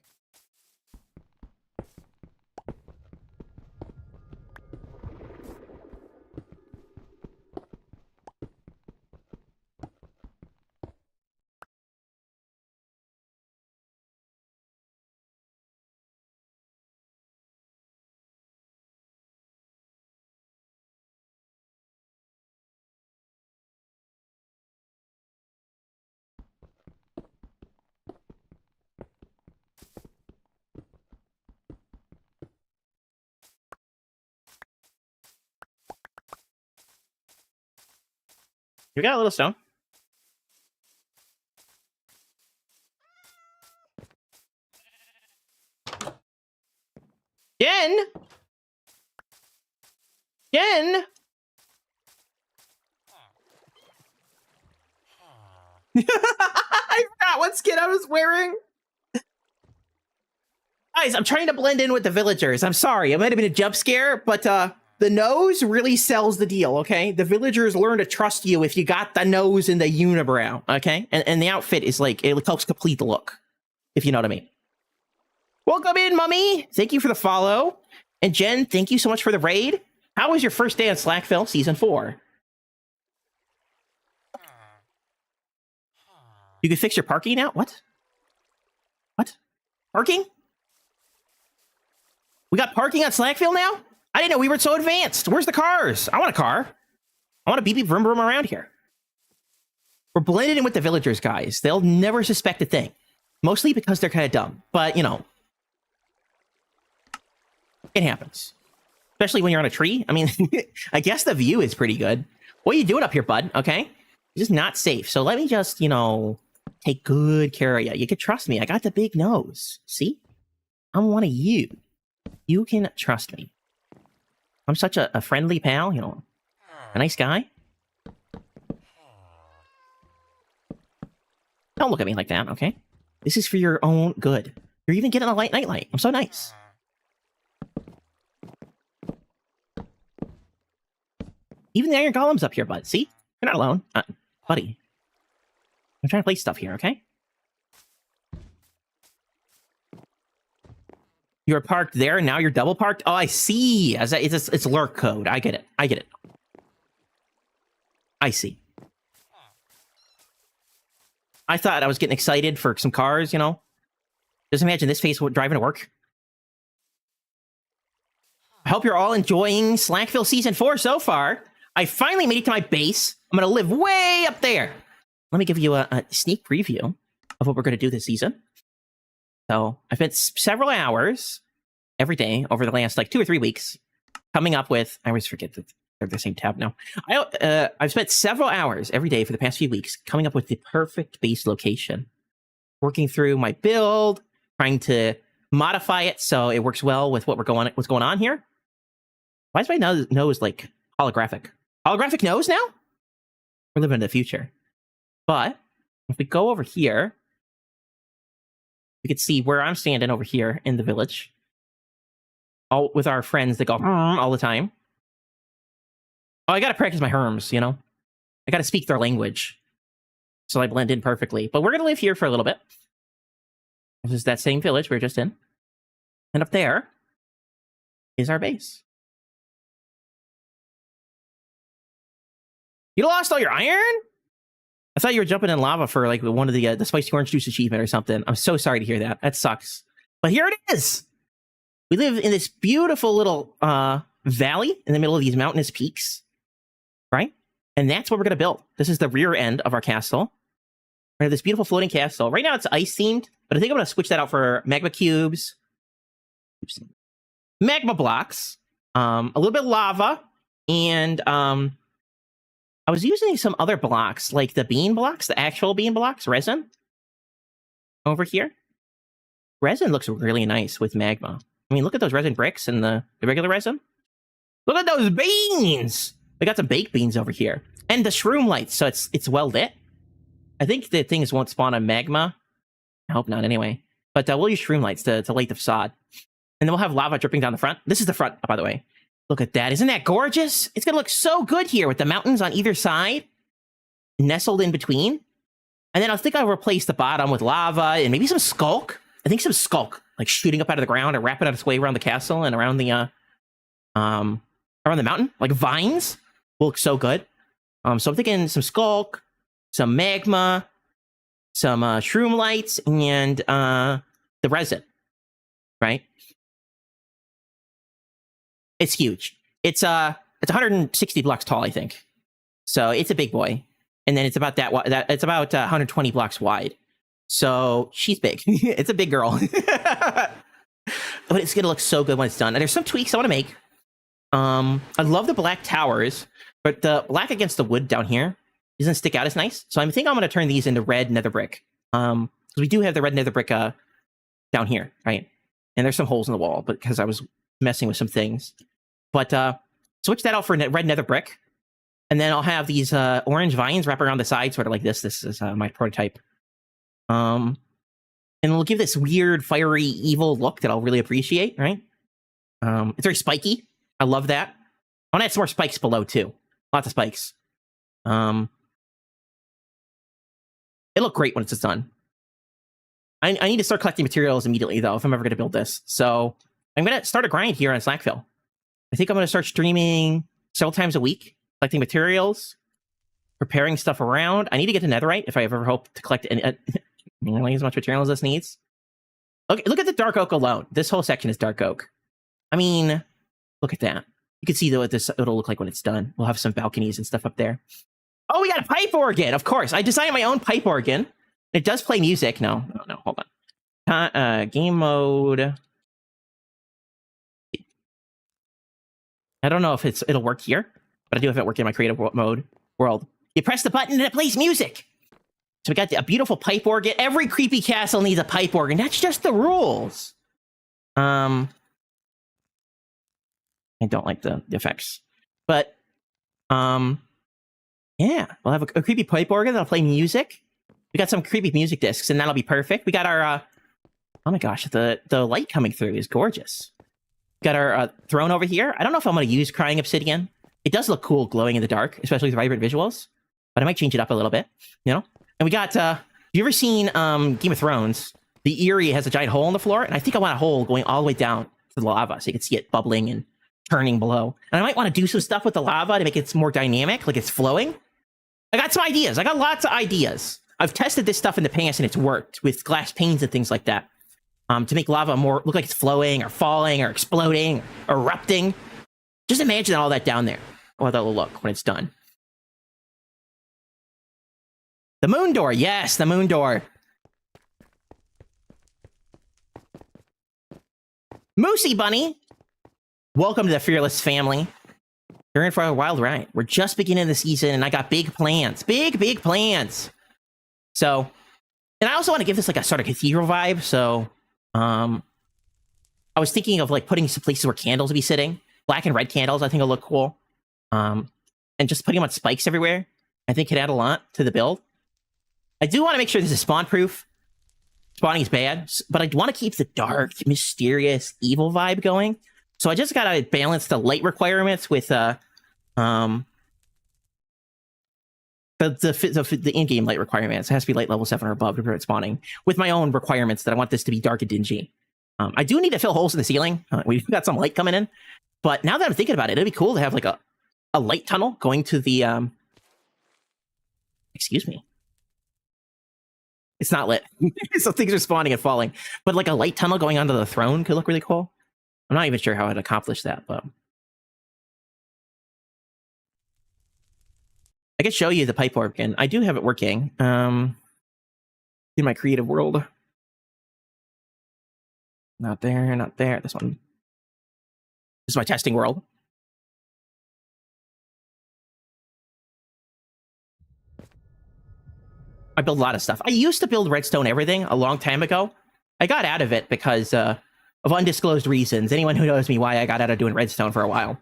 We got a little stone. Jen! Jen! I forgot what skin I was wearing. Guys, I'm trying to blend in with the villagers. I'm sorry. It might have been a jump scare, but the nose really sells the deal, okay? The villagers learn to trust you if you got the nose and the unibrow, okay? And the outfit is like, it helps complete the look, if you know what I mean. Welcome in, Mummy. Thank you for the follow. And Jen, thank you so much for the raid. How was your first day on SlackVille Season 4? You can fix your parking now? What? What? Parking? We got parking on SlackVille now? I didn't know we were so advanced. Where's the cars? I want a car. I want a beep beep vroom vroom around here. We're blended in with the villagers, guys. They'll never suspect a thing. Mostly because they're kind of dumb. But, you know. It happens. Especially when you're on a tree. I mean, I guess the view is pretty good. What are you doing up here, bud? Okay? This is not safe. So let me just, you know, take good care of you. You can trust me. I got the big nose. See? I'm one of you. You can trust me. I'm such a friendly pal, you know. A nice guy. Don't look at me like that, okay? This is for your own good. You're even getting a light nightlight. I'm so nice. Even the iron golem's up here, bud. See? You're not alone. Buddy. I'm trying to place stuff here, okay? You're parked there, and now you're double parked? Oh, I see. It's lurk code. I get it. I get it. I see. I thought I was getting excited for some cars, you know? Just imagine this face driving to work. I hope you're all enjoying SlackVille Season 4 so far. I finally made it to my base. I'm going to live way up there. Let me give you a sneak preview of what we're going to do this season. So I spent several hours every day over the last like 2 or 3 weeks coming up with, I always forget that they're the same tab now. I've spent several hours every day for the past few weeks coming up with the perfect base location, working through my build, trying to modify it so it works well with what's going on here. Why is my nose like holographic? Holographic nose now? We're living in the future. But if we go over here, you can see where I'm standing over here in the village. All with our friends that go all the time. Oh, I gotta practice my herms, you know? I gotta speak their language. So I blend in perfectly. But we're gonna live here for a little bit. This is that same village we were just in. And up there is our base. You lost all your iron? I thought you were jumping in lava for like one of the spicy orange juice achievement or something. I'm so sorry to hear that. That sucks. But here it is. We live in this beautiful little valley in the middle of these mountainous peaks, right? And that's what we're going to build. This is the rear end of our castle. We have this beautiful floating castle. Right now it's ice themed, but I think I'm going to switch that out for magma cubes, magma blocks, a little bit of lava, and I was using some other blocks, like the bean blocks, the actual bean blocks, resin, over here. resin looks really nice with magma. I mean, look at those resin bricks and the regular resin. Look at those beans! We got some baked beans over here. And the shroom lights, so it's well lit. I think the things won't spawn on magma. I hope not, anyway. But we'll use shroom lights to light the facade. And then we'll have lava dripping down the front. This is the front, by the way. Look at that. Isn't that gorgeous? It's going to look so good here with the mountains on either side, nestled in between. And then I think I'll replace the bottom with lava and maybe some skulk. I think some skulk, like shooting up out of the ground and wrapping out its way around the castle and around the mountain, like vines. Will look so good. So I'm thinking some skulk, some magma, some shroom lights, and the resin. Right? It's huge. It's 160 blocks tall, I think. So it's a big boy. And then it's about it's about 120 blocks wide. So she's big. It's a big girl. But it's gonna look so good when it's done. And there's some tweaks I want to make. I love the black towers, but the black against the wood down here doesn't stick out as nice. So I think I'm gonna turn these into red nether brick. Because we do have the red nether brick down here, right? And there's some holes in the wall, but because I was messing with some things. But switch that out for red nether brick. And then I'll have these orange vines wrap around the side, sort of like this. This is my prototype. And it'll give this weird, fiery, evil look that I'll really appreciate, right? It's very spiky. I love that. I want to add some more spikes below, too. Lots of spikes. It'll look great when it's done. I need to start collecting materials immediately, though, if I'm ever going to build this. So I'm going to start a grind here on SlackVille. I think I'm going to start streaming several times a week, collecting materials, preparing stuff around. I need to get to netherite if I ever hope to collect nearly as much material as this needs. Okay, look at the dark oak alone. This whole section is dark oak. I mean, look at that. You can see what this it'll look like when it's done. We'll have some balconies and stuff up there. Oh, we got a pipe organ, of course. I designed my own pipe organ. It does play music. No, hold on. Game mode. I don't know if it'll work here, but I do have it work in my creative mode world. You press the button and it plays music. So we got a beautiful pipe organ. Every creepy castle needs a pipe organ. That's just the rules. I don't like the effects, but yeah, we'll have a creepy pipe organ that'll play music. We got some creepy music discs, and that'll be perfect. We got our oh my gosh, the light coming through is gorgeous. Got our throne over here. I don't know if I'm going to use crying obsidian. It does look cool glowing in the dark, especially with vibrant visuals. But I might change it up a little bit, you know? And we got, have you ever seen Game of Thrones? The Eyrie has a giant hole in the floor, and I think I want a hole going all the way down to the lava so you can see it bubbling and turning below. And I might want to do some stuff with the lava to make it more dynamic, like it's flowing. I got some ideas. I got lots of ideas. I've tested this stuff in the past, and it's worked with glass panes and things like that. To make lava more look like it's flowing or falling or exploding or erupting. Just imagine all that down there. How that'll look when it's done. The moon door. Yes, the moon door. Moosey Bunny. Welcome to the Fearless family. You're in for a wild ride. We're just beginning the season, and I got big plans. Big plans. So, and I also want to give this like a sort of cathedral vibe, so... I was thinking of like putting some places where candles would be sitting. Black and red candles, I think will look cool. And just putting them on spikes everywhere, I think could add a lot to the build. I do want to make sure this is spawn proof. Spawning is bad, but I want to keep the dark, mysterious, evil vibe going. So I just gotta balance the light requirements with the in-game light requirements. It has to be light level 7 or above to prevent spawning, with my own requirements that I want this to be dark and dingy. I do need to fill holes in the ceiling. We've got some light coming in, but now that I'm thinking about it, it'd be cool to have like a light tunnel going to the excuse me, it's not lit. So things are spawning and falling, but like a light tunnel going onto the throne could look really cool. I'm not even sure how I'd accomplish that, but I could show you the pipe organ. I do have it working in my creative world. Not there, not there. This one. This is my testing world. I build a lot of stuff. I used to build redstone everything a long time ago, I got out of it because of undisclosed reasons. Anyone who knows me, why I got out of doing redstone for a while.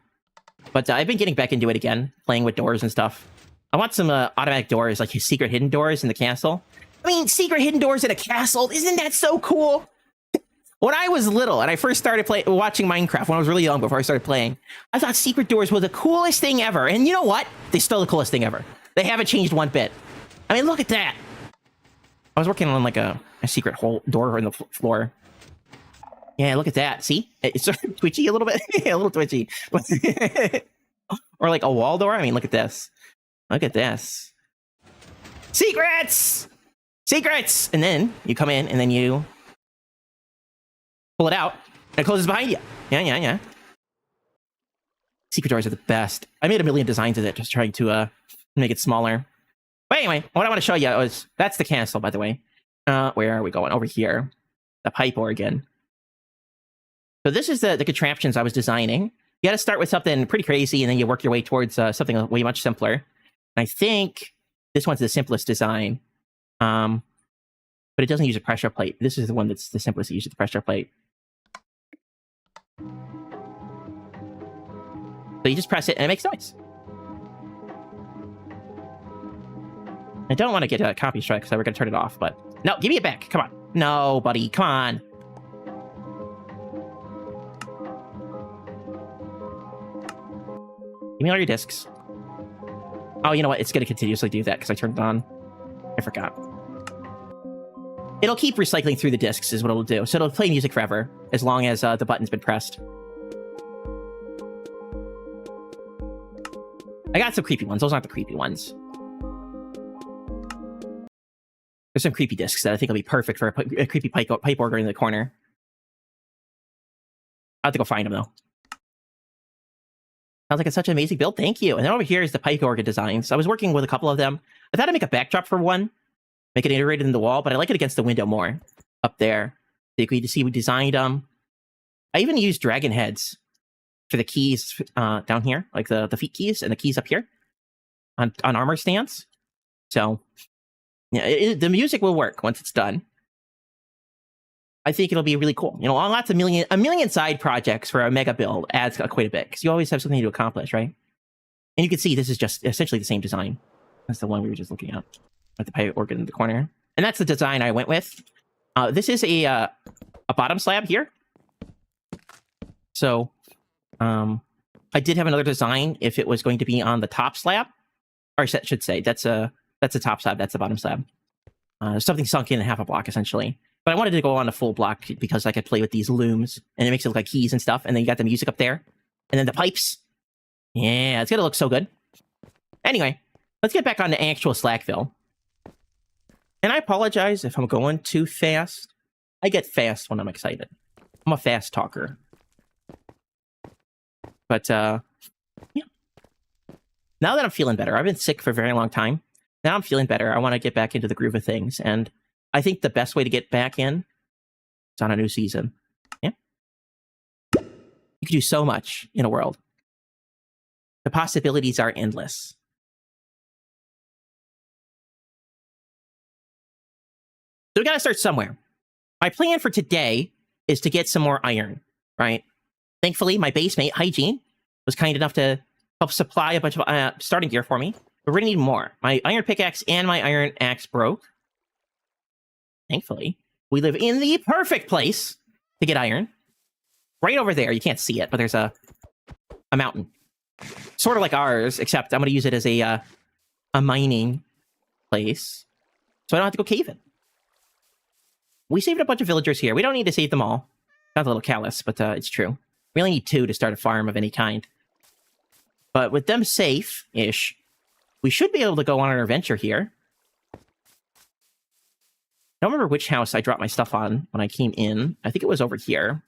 But I've been getting back into it again, playing with doors and stuff. I want some automatic doors, like secret hidden doors in the castle. I mean, secret hidden doors in a castle, isn't that so cool? When I was little and I first started watching Minecraft, when I was really young before I started playing, I thought secret doors were the coolest thing ever. And you know what? They're still the coolest thing ever. They haven't changed one bit. I mean, look at that. I was working on like a secret hole door in the floor. Yeah, look at that. See? It's sort of twitchy a little bit. A little twitchy. Or like a wall door. I mean, look at this. Look at this. Secrets! Secrets! And then you come in and then you pull it out and it closes behind you. Yeah. Secret doors are the best. I made a million designs of it, just trying to make it smaller. But anyway, what I want to show you is, that's the castle, by the way. Where are we going? Over here. The pipe organ. So this is the contraptions I was designing. You got to start with something pretty crazy, and then you work your way towards something way much simpler. And I think this one's the simplest design. But it doesn't use a pressure plate. This is the one that's the simplest to use the pressure plate. So you just press it, and it makes noise. I don't want to get a copy strike, so we're going to turn it off, but... No, give me it back. Come on. No, buddy. Come on. Give me all your discs. Oh, you know what? It's going to continuously do that because I turned it on. I forgot. It'll keep recycling through the discs is what it'll do. So it'll play music forever as long as the button's been pressed. I got some creepy ones. Those aren't the creepy ones. There's some creepy discs that I think will be perfect for a creepy pipe organ in the corner. I'll have to go find them, though. Sounds like it's such an amazing build. Thank you. And then over here is the pipe organ designs. I was working with a couple of them. I thought I'd make a backdrop for one. Make it integrated in the wall, but I like it against the window more. Up there. So you can see we designed them. I even used dragon heads for the keys down here. Like the feet keys and the keys up here. On armor stands. So... yeah, the music will work once it's done. I think it'll be really cool. You know, lots of a million side projects for a mega build adds quite a bit because you always have something to accomplish, right? And you can see this is just essentially the same design. That's the one we were just looking at with the pipe organ in the corner, and that's the design I went with. This is a bottom slab here. So, I did have another design if it was going to be on the top slab, or I should say that's the top slab, that's the bottom slab. Something sunk in half a block, essentially. But I wanted to go on a full block because I could play with these looms, and it makes it look like keys and stuff, and then you got the music up there. And then the pipes. Yeah, it's gonna look so good. Anyway, let's get back on to actual SlackVille. And I apologize if I'm going too fast. I get fast when I'm excited. I'm a fast talker. But, yeah. Now that I'm feeling better, I've been sick for a very long time. Now I'm feeling better. I want to get back into the groove of things. And I think the best way to get back in is on a new season. Yeah. You can do so much in a world. The possibilities are endless. So we got to start somewhere. My plan for today is to get some more iron, right? Thankfully, my base mate, Hygiene, was kind enough to help supply a bunch of starting gear for me. But we're going to need more. My iron pickaxe and my iron axe broke. Thankfully, we live in the perfect place to get iron. Right over there. You can't see it, but there's a mountain. Sort of like ours, except I'm going to use it as a mining place. So I don't have to go caving. We saved a bunch of villagers here. We don't need to save them all. Sounds a little callous, but it's true. We only need 2 to start a farm of any kind. But with them safe-ish, we should be able to go on our adventure here. I don't remember which house I dropped my stuff on when I came in. I think it was over here.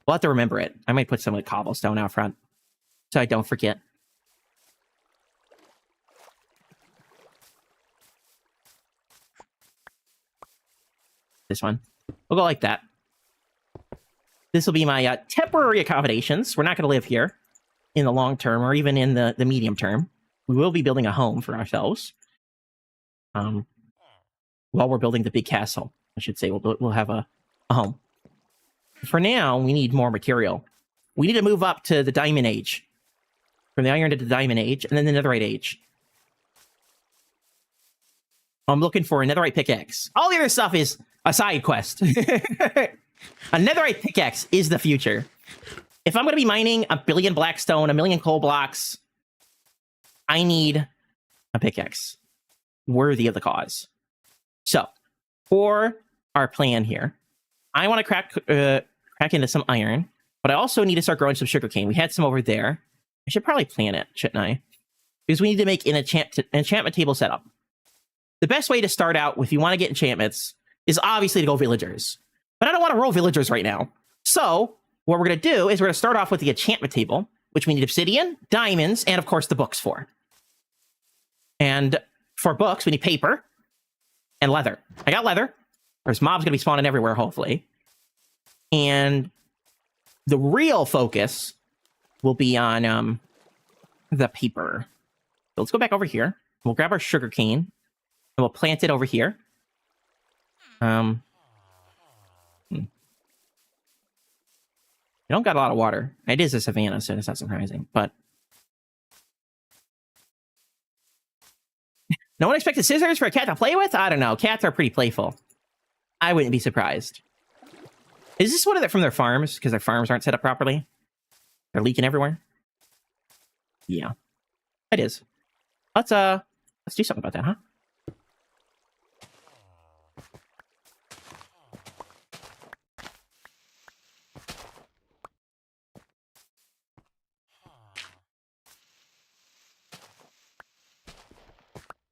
We'll have to remember it. I might put some like cobblestone out front so I don't forget. This one. We'll go like that. This will be my temporary accommodations. We're not going to live here in the long term or even in the medium term. We will be building a home for ourselves. while we're building the big castle. I should say we'll have a home. For now, we need more material. We need to move up to the Diamond Age. From the Iron to the Diamond Age, and then the Netherite Age. I'm looking for a Netherite pickaxe. All the other stuff is a side quest. A Netherite pickaxe is the future. If I'm going to be mining 1 billion blackstone, 1 million coal blocks, I need a pickaxe worthy of the cause. So, for our plan here, I want to crack into some iron, but I also need to start growing some sugarcane. We had some over there. I should probably plant it, shouldn't I? Because we need to make an enchantment table setup. The best way to start out if you want to get enchantments is obviously to go villagers. But I don't want to roll villagers right now. So, what we're going to do is we're going to start off with the enchantment table, which we need obsidian, diamonds, and of course the books for. And for books, we need paper and leather. I got leather. There's mobs going to be spawning everywhere, hopefully. And the real focus will be on the paper. So let's go back over here. We'll grab our sugarcane and we'll plant it over here. We don't got a lot of water. It is a savanna, so it's not surprising. But no one expected scissors for a cat to play with? I don't know. Cats are pretty playful. I wouldn't be surprised. Is this one of from their farms? Because their farms aren't set up properly? They're leaking everywhere? Yeah. It is. Let's do something about that, huh?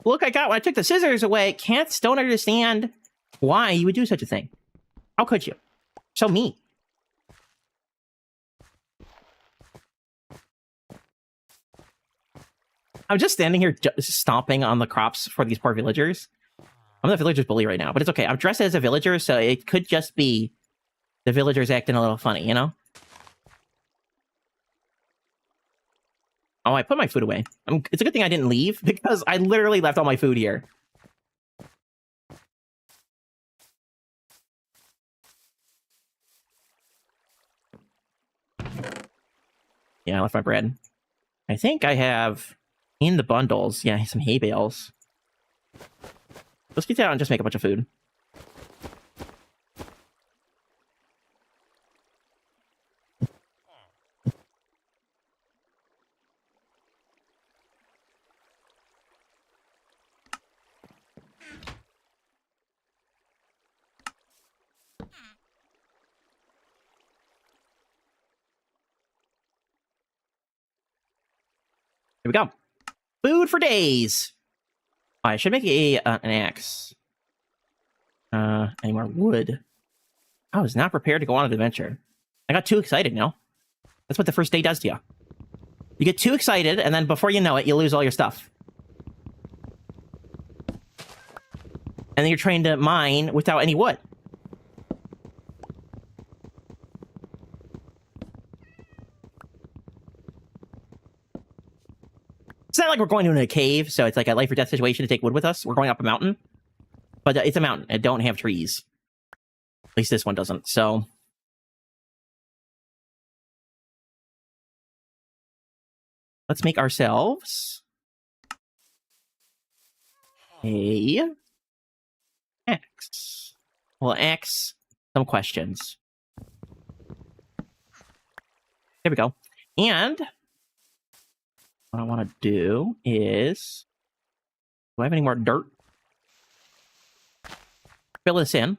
Look, I got when I took the scissors away. Cats don't understand why you would do such a thing. How could you? So mean. I'm just standing here stomping on the crops for these poor villagers. I'm the villager's bully right now, but it's okay. I'm dressed as a villager, so it could just be the villagers acting a little funny, you know? Oh, I put my food away. It's a good thing I didn't leave, because I literally left all my food here. Yeah, I left my bread. I think I have in the bundles, yeah, some hay bales. Let's get out and just make a bunch of food. Here we go. Food for days. I should make an axe. Any more wood? I was not prepared to go on an adventure. I got too excited, no? That's what the first day does to you. You get too excited, and then before you know it, you lose all your stuff. And then you're trying to mine without any wood. It's not like we're going into a cave, so it's like a life or death situation to take wood with us. We're going up a mountain. But it's a mountain. It don't have trees. At least this one doesn't, so... let's make ourselves... a... axe. We'll axe some questions. There we go. And... what I want to do is... do I have any more dirt? Fill this in.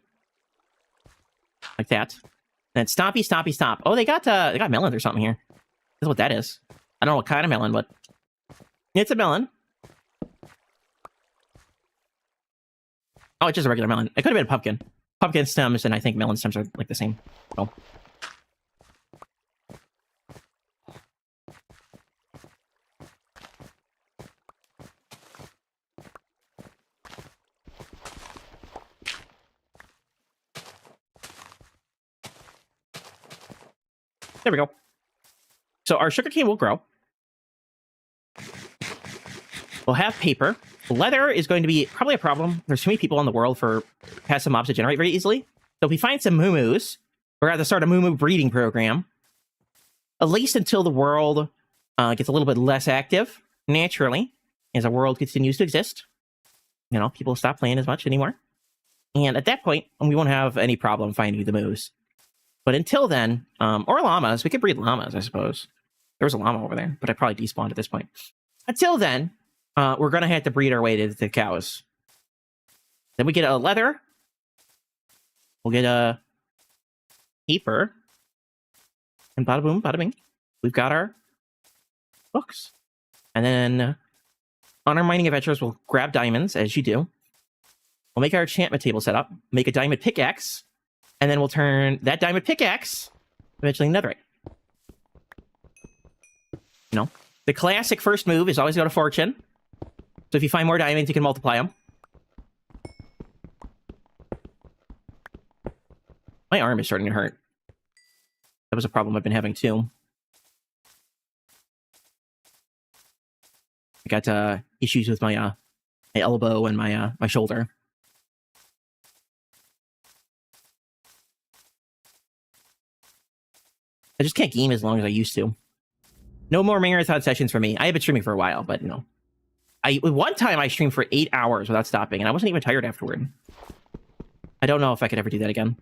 Like that. And then stompy, stompy, stomp. Oh, they got melons or something here. That's what that is. I don't know what kind of melon, but... it's a melon. Oh, it's just a regular melon. It could have been a pumpkin. Pumpkin stems, and I think melon stems are like the same. Oh. There we go. So our sugarcane will grow. We'll have paper. Leather is going to be probably a problem. There's too many people in the world for passive mobs to generate very easily. So if we find some moo-moos, we're going to start a moo-moo breeding program. At least until the world gets a little bit less active, naturally, as the world continues to exist. You know, people stop playing as much anymore. And at that point, we won't have any problem finding the moos. But until then, or llamas, we could breed llamas, I suppose. There was a llama over there, but I probably despawned at this point. Until then, we're going to have to breed our way to the cows. Then we get a leather. We'll get a paper. And bada boom, bada bing. We've got our books. And then on our mining adventures, we'll grab diamonds, as you do. We'll make our enchantment table set up, make a diamond pickaxe, and then we'll turn that diamond pickaxe eventually netherite. You know, the classic first move is always go to fortune. So if you find more diamonds, you can multiply them. My arm is starting to hurt. That was a problem I've been having too. I got issues with my elbow and my shoulder. I just can't game as long as I used to. No more marathon sessions for me. I have been streaming for a while, but you know. One time I streamed for 8 hours without stopping, and I wasn't even tired afterward. I don't know if I could ever do that again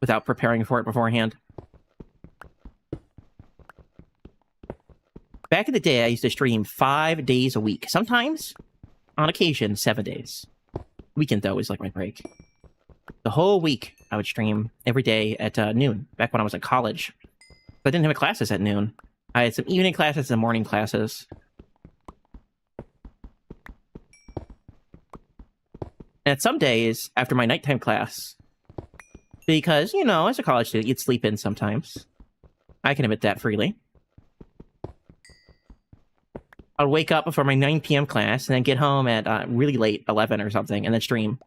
without preparing for it beforehand. Back in the day, I used to stream 5 days a week. Sometimes, on occasion, 7 days. Weekend, though, is like my break. The whole week, I would stream every day at noon, back when I was in college. I didn't have classes at noon. I had some evening classes and morning classes. And some days, after my nighttime class, because, you know, as a college student, you'd sleep in sometimes. I can admit that freely. I'd wake up before my 9 p.m. class and then get home at really late, 11 or something, and then stream.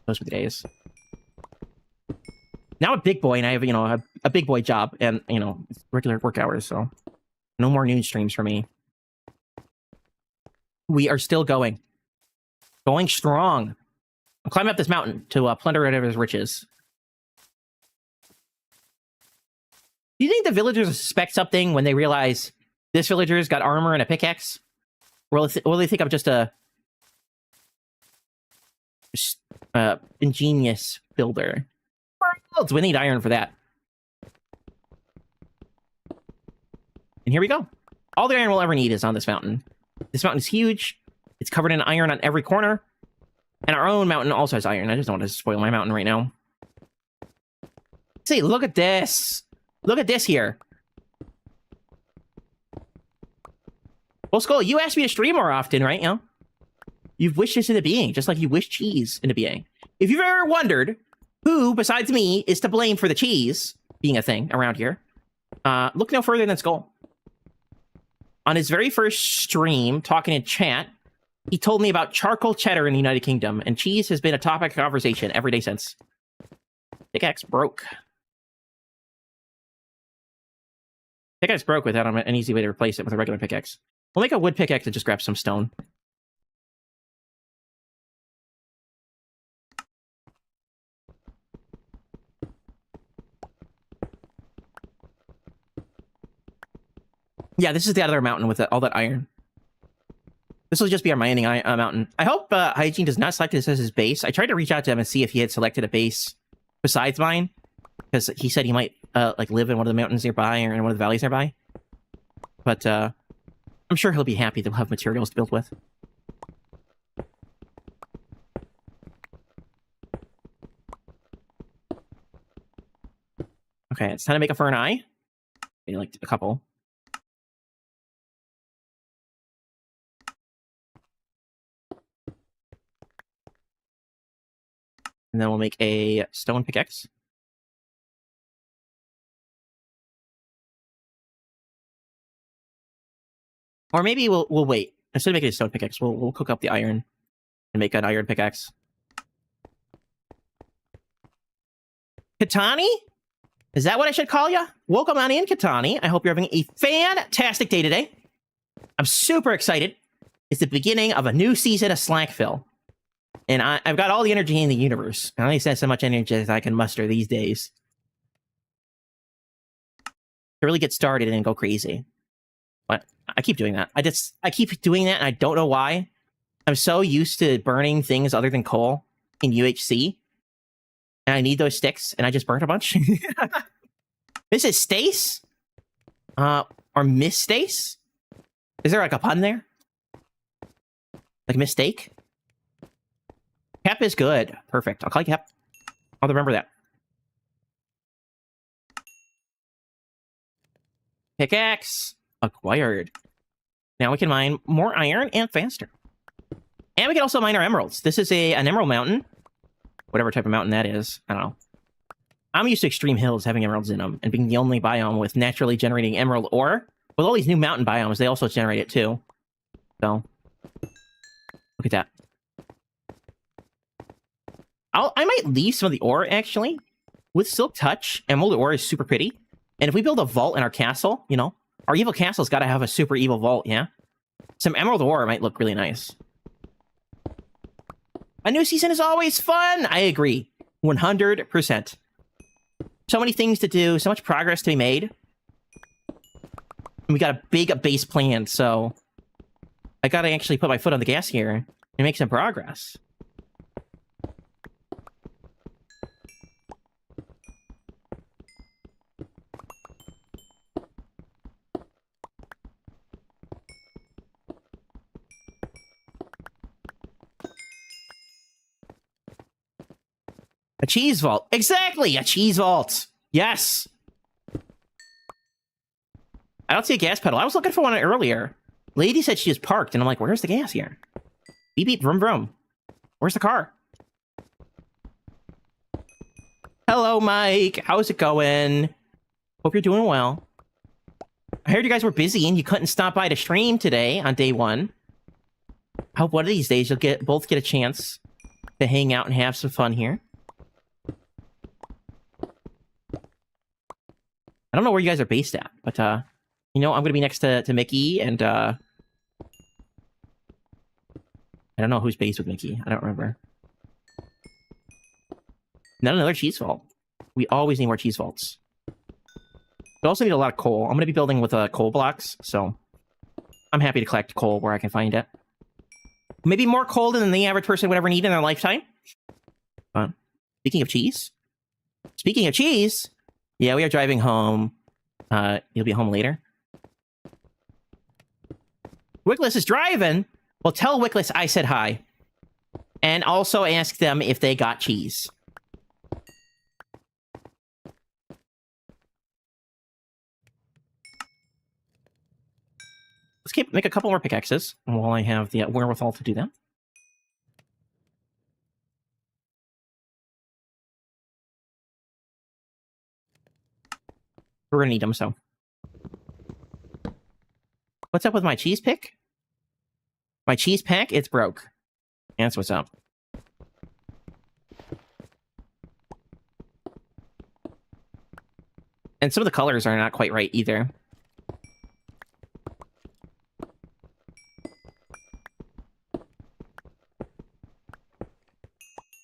Those were the days. Now I'm a big boy, and I have, you know, a big boy job, and, you know, regular work hours, so no more noon streams for me. We are still going. Going strong. I'm climbing up this mountain to plunder rid of his riches. Do you think the villagers suspect something when they realize this villager's got armor and a pickaxe? Or will they think I'm just a ingenious builder? Well, we need iron for that. And here we go. All the iron we'll ever need is on this mountain. This mountain is huge. It's covered in iron on every corner. And our own mountain also has iron. I just don't want to spoil my mountain right now. See, look at this. Look at this here. Well, Sköll, you asked me to stream more often, right? You know? You've wished this into being, just like you wish cheese into being. If you've ever wondered who, besides me, is to blame for the cheese being a thing around here, look no further than Sköll. On his very first stream, talking in chat, he told me about charcoal cheddar in the United Kingdom, and cheese has been a topic of conversation every day since. Pickaxe broke. Pickaxe broke without an easy way to replace it with a regular pickaxe. We'll make a wood pickaxe and just grab some stone. Yeah, this is the other mountain with all that iron. This will just be our mining mountain. I hope Hygiene does not select this as his base. I tried to reach out to him and see if he had selected a base besides mine, because he said he might like live in one of the mountains nearby or in one of the valleys nearby. But I'm sure he'll be happy to have materials to build with. Okay, it's time to make a fern eye. Maybe like a couple. And then we'll make a stone pickaxe. Or maybe we'll wait. Instead of making a stone pickaxe, we'll cook up the iron and make an iron pickaxe. Katani? Is that what I should call you? Welcome on in, Katani. I hope you're having a fantastic day today. I'm super excited It's the beginning of a new season of SlackVille. And I've got all the energy in the universe. I only said so much energy as I can muster these days. To really get started and go crazy. But I keep doing that. I keep doing that and I don't know why. I'm so used to burning things other than coal in UHC. And I need those sticks, and I just burnt a bunch. Mrs. Stace? Or Miss Stace? Is there like a pun there? Like mistake? Cap is good. Perfect. I'll call you Cap. I'll remember that. Pickaxe. Acquired. Now we can mine more iron and faster. And we can also mine our emeralds. This is an emerald mountain. Whatever type of mountain that is. I don't know. I'm used to extreme hills having emeralds in them and being the only biome with naturally generating emerald ore. With all these new mountain biomes, they also generate it too. So, look at that. I might leave some of the ore, actually. With Silk Touch, emerald ore is super pretty. And if we build a vault in our castle, you know, our evil castle's got to have a super evil vault, yeah? Some emerald ore might look really nice. A new season is always fun! I agree. 100%. So many things to do, so much progress to be made. And we got a big base plan, so... I gotta actually put my foot on the gas here and make some progress. A cheese vault. Exactly! A cheese vault! Yes! I don't see a gas pedal. I was looking for one earlier. Lady said she was parked, and I'm like, where's the gas here? Beep beep, vroom vroom. Where's the car? Hello, Mike. How's it going? Hope you're doing well. I heard you guys were busy and you couldn't stop by to stream today on day one. I hope one of these days you'll both get a chance to hang out and have some fun here. I don't know where you guys are based at, but, you know, I'm going to be next to Mickey, and, I don't know who's based with Mickey. I don't remember. Not another cheese vault. We always need more cheese vaults. We also need a lot of coal. I'm going to be building with coal blocks, so I'm happy to collect coal where I can find it. Maybe more coal than the average person would ever need in their lifetime. Speaking of cheese. Speaking of cheese... Yeah, we are driving home. You'll be home later. Wickless is driving. Well, tell Wickless I said hi. And also ask them if they got cheese. Let's make a couple more pickaxes while I have the wherewithal to do that. We're gonna need them, so. What's up with my cheese pick? My cheese pack, it's broke. That's what's up. And some of the colors are not quite right either.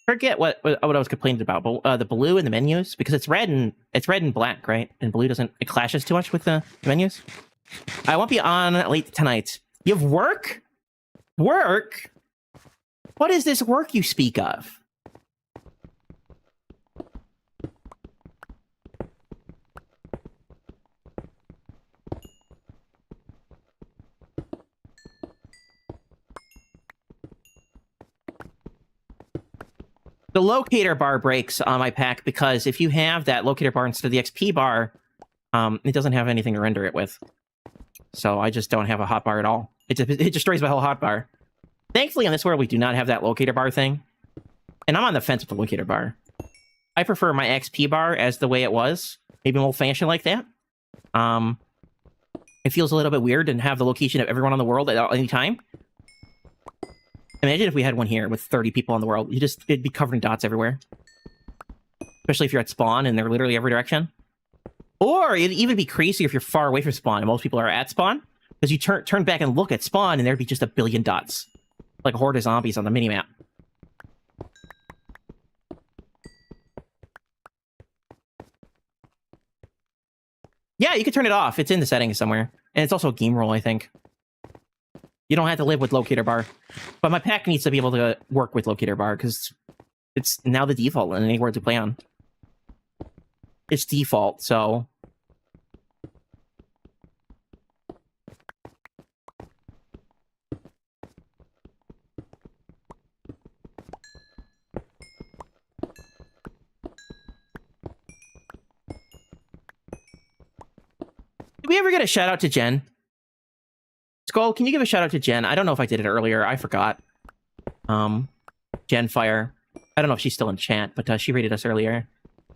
Forget what I was complaining about, but the blue in the menus, because it's red and black, right? And blue it clashes too much with the menus. I won't be on late tonight. You have work? Work? What is this work you speak of? The locator bar breaks on my pack because if you have that locator bar instead of the XP bar, it doesn't have anything to render it with. So I just don't have a hotbar at all. It destroys my whole hotbar. Thankfully, in this world, we do not have that locator bar thing. And I'm on the fence with the locator bar. I prefer my XP bar as the way it was. Maybe an old-fashioned like that. It feels a little bit weird to have the location of everyone on the world at any time. Imagine if we had one here with 30 people in the world. It'd be covered in dots everywhere. Especially if you're at spawn and they're literally every direction. Or it'd even be crazy if you're far away from spawn and most people are at spawn. Because you turn back and look at spawn, and there'd be just a billion dots. Like a horde of zombies on the minimap. Yeah, you can turn it off. It's in the settings somewhere. And it's also a game rule, I think. You don't have to live with locator bar. But my pack needs to be able to work with locator bar, because it's now the default in anywhere to play on. It's default, so... Did we ever get a shout out to Jen? Sköll, can you give a shout out to Jen? I don't know if I did it earlier. I forgot. Jen Fire. I don't know if she's still in chat, but she raided us earlier.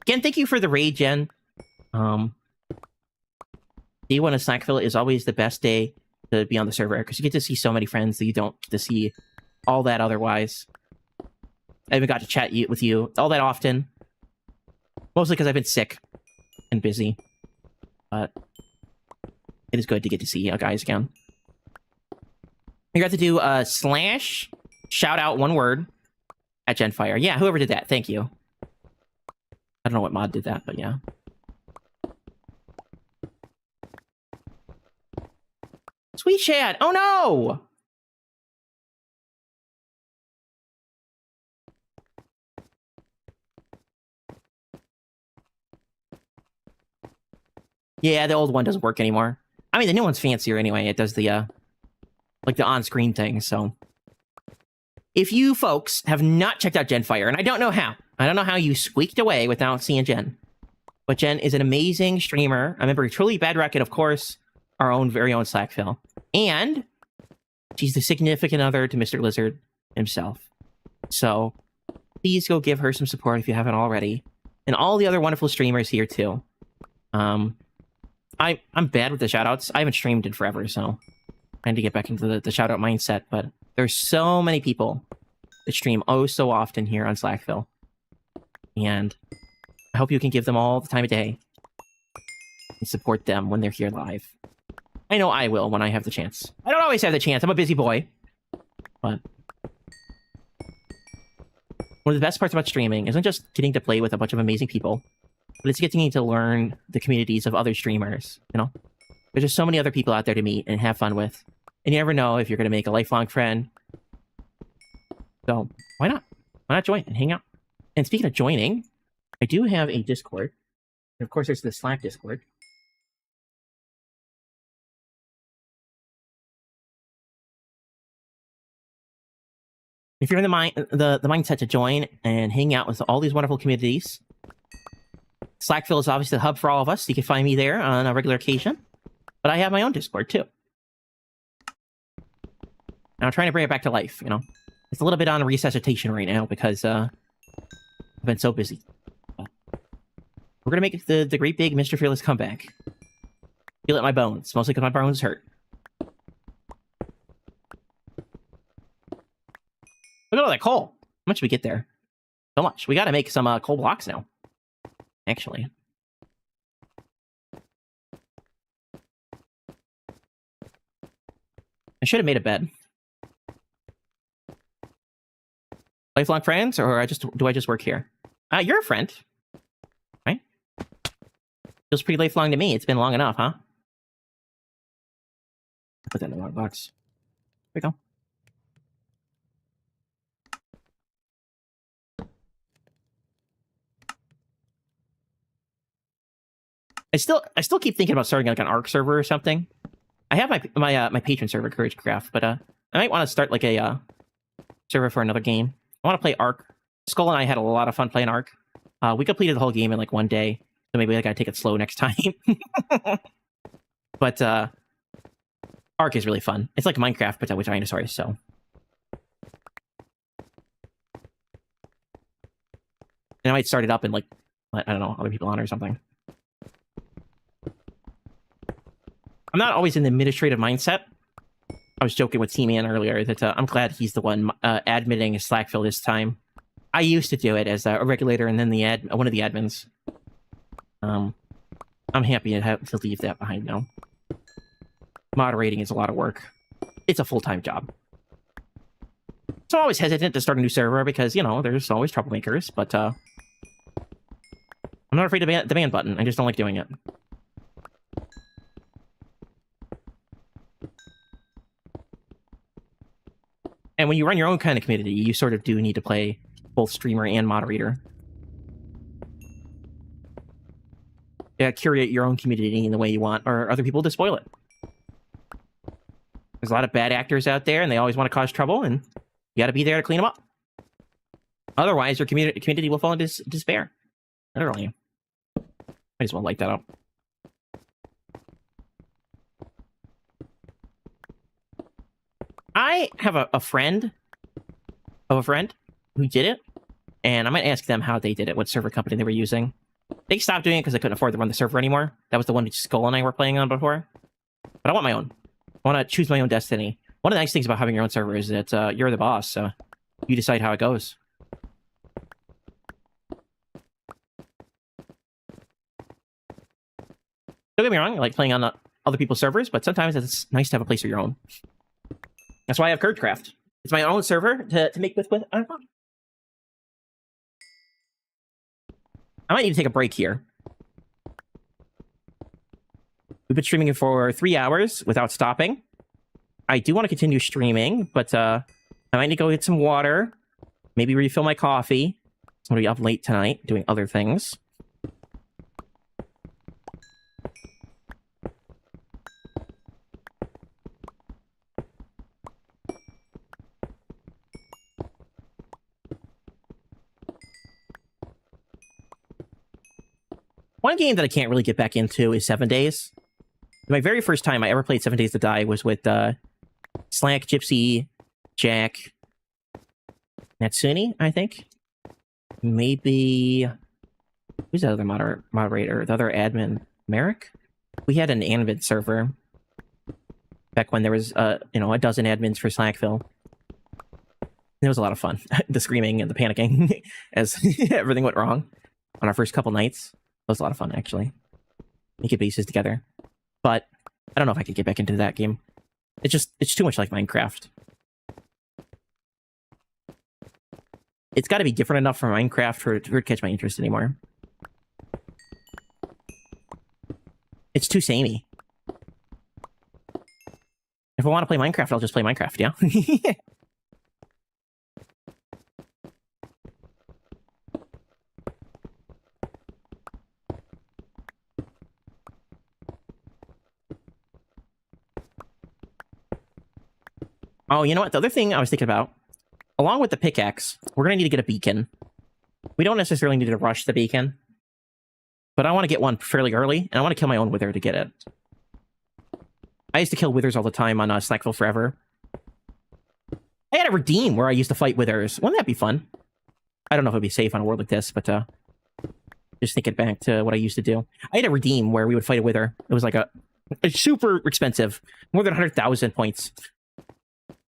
Again, thank you for the raid, Jen. D1 of SlackVille is always the best day to be on the server, because you get to see so many friends that you don't get to see all that otherwise. I haven't got to chat with you all that often. Mostly because I've been sick and busy. But it is good to get to see you guys again. You got to do slash shout out one word at Genfire. Yeah, whoever did that, thank you. I don't know what mod did that, but yeah. Sweet chat. Oh no! Yeah, the old one doesn't work anymore. I mean, the new one's fancier anyway. It does the, like the on-screen thing, so. If you folks have not checked out Genfire, and I don't know how you squeaked away without seeing Jen. But Jen is an amazing streamer. I remember Truly Bad Rocket, of course, our own very own SlackVille. And she's the significant other to Mr. Lizard himself. So, please go give her some support if you haven't already. And all the other wonderful streamers here, too. I'm bad with the shoutouts. I haven't streamed in forever, so I need to get back into the shoutout mindset. But there's so many people that stream oh so often here on SlackVille. And I hope you can give them all the time of day and support them when they're here live. I know I will when I have the chance. I don't always have the chance. I'm a busy boy. But one of the best parts about streaming isn't just getting to play with a bunch of amazing people, but it's getting to learn the communities of other streamers, you know? There's just so many other people out there to meet and have fun with. And you never know if you're going to make a lifelong friend. So, why not? Why not join and hang out? And speaking of joining, I do have a Discord. And of course, there's the Slack Discord. If you're in the mindset to join and hang out with all these wonderful communities, SlackVille is obviously the hub for all of us. You can find me there on a regular occasion. But I have my own Discord, too. And I'm trying to bring it back to life, you know? It's a little bit on resuscitation right now because I've been so busy. But we're going to make the great big MrFearless comeback. Feel it in my bones, mostly because my bones hurt. Look at all that coal. How much did we get there? So much. We got to make some coal blocks now. Actually. I should have made a bed. Lifelong friends, or do I just work here? You're a friend. Right? Feels pretty lifelong to me. It's been long enough, huh? Put that in the wrong box. There we go. I still keep thinking about starting like an ARC server or something. I have my patron server, CourageCraft, but I might want to start like a server for another game. I want to play ARC. Sköll and I had a lot of fun playing ARC. We completed the whole game in like one day, so maybe I gotta take it slow next time. But ARC is really fun. It's like Minecraft, but with dinosaurs. So. And I might start it up and like, I don't know, other people on or something. I'm not always in the administrative mindset. I was joking with T-Man earlier that I'm glad he's the one admitting SlackVille this time. I used to do it as a regulator and then one of the admins. I'm happy to leave that behind now. moderating is a lot of work. It's a full-time job. So I'm always hesitant to start a new server because, you know, there's always troublemakers, but I'm not afraid of the ban button. I just don't like doing it. And when you run your own kind of community, you sort of do need to play both streamer and moderator. Yeah, curate your own community in the way you want, or other people to spoil it. There's a lot of bad actors out there, and they always want to cause trouble, and you got to be there to clean them up. Otherwise, your community will fall into despair. Literally. I just want to light that up. I have a friend of a friend who did it, and I might ask them how they did it, what server company they were using. They stopped doing it because they couldn't afford to run the server anymore. That was the one that Sköll and I were playing on before. But I want my own. I want to choose my own destiny. One of the nice things about having your own server is that you're the boss, so you decide how it goes. Don't get me wrong, I like playing on other people's servers, but sometimes it's nice to have a place of your own. That's why I have CourageCraft. It's my own server to make with. I don't know. I might need to take a break here. We've been streaming for 3 hours without stopping. I do want to continue streaming, but I might need to go get some water. Maybe refill my coffee. I'm going to be up late tonight doing other things. One game that I can't really get back into is 7 Days. My very first time I ever played 7 Days to Die was with Slack, Gypsy, Jack, Natsuni, I think. Maybe... Who's the other moderator? The other admin? Merrick? We had an admin server back when there was, you know, a dozen admins for SlackVille. It was a lot of fun. The screaming and the panicking as everything went wrong on our first couple nights. It was a lot of fun, actually. Making bases together. But I don't know if I could get back into that game. It's too much like Minecraft. It's got to be different enough from Minecraft for it to catch my interest anymore. It's too samey. If I want to play Minecraft, I'll just play Minecraft, yeah? Oh, you know what? The other thing I was thinking about, along with the pickaxe, we're going to need to get a beacon. We don't necessarily need to rush the beacon, but I want to get one fairly early, and I want to kill my own wither to get it. I used to kill withers all the time on SlackVille forever. I had a redeem where I used to fight withers. Wouldn't that be fun? I don't know if it'd be safe on a world like this, but just thinking back to what I used to do. I had a redeem where we would fight a wither. It was like a super expensive, more than 100,000 points.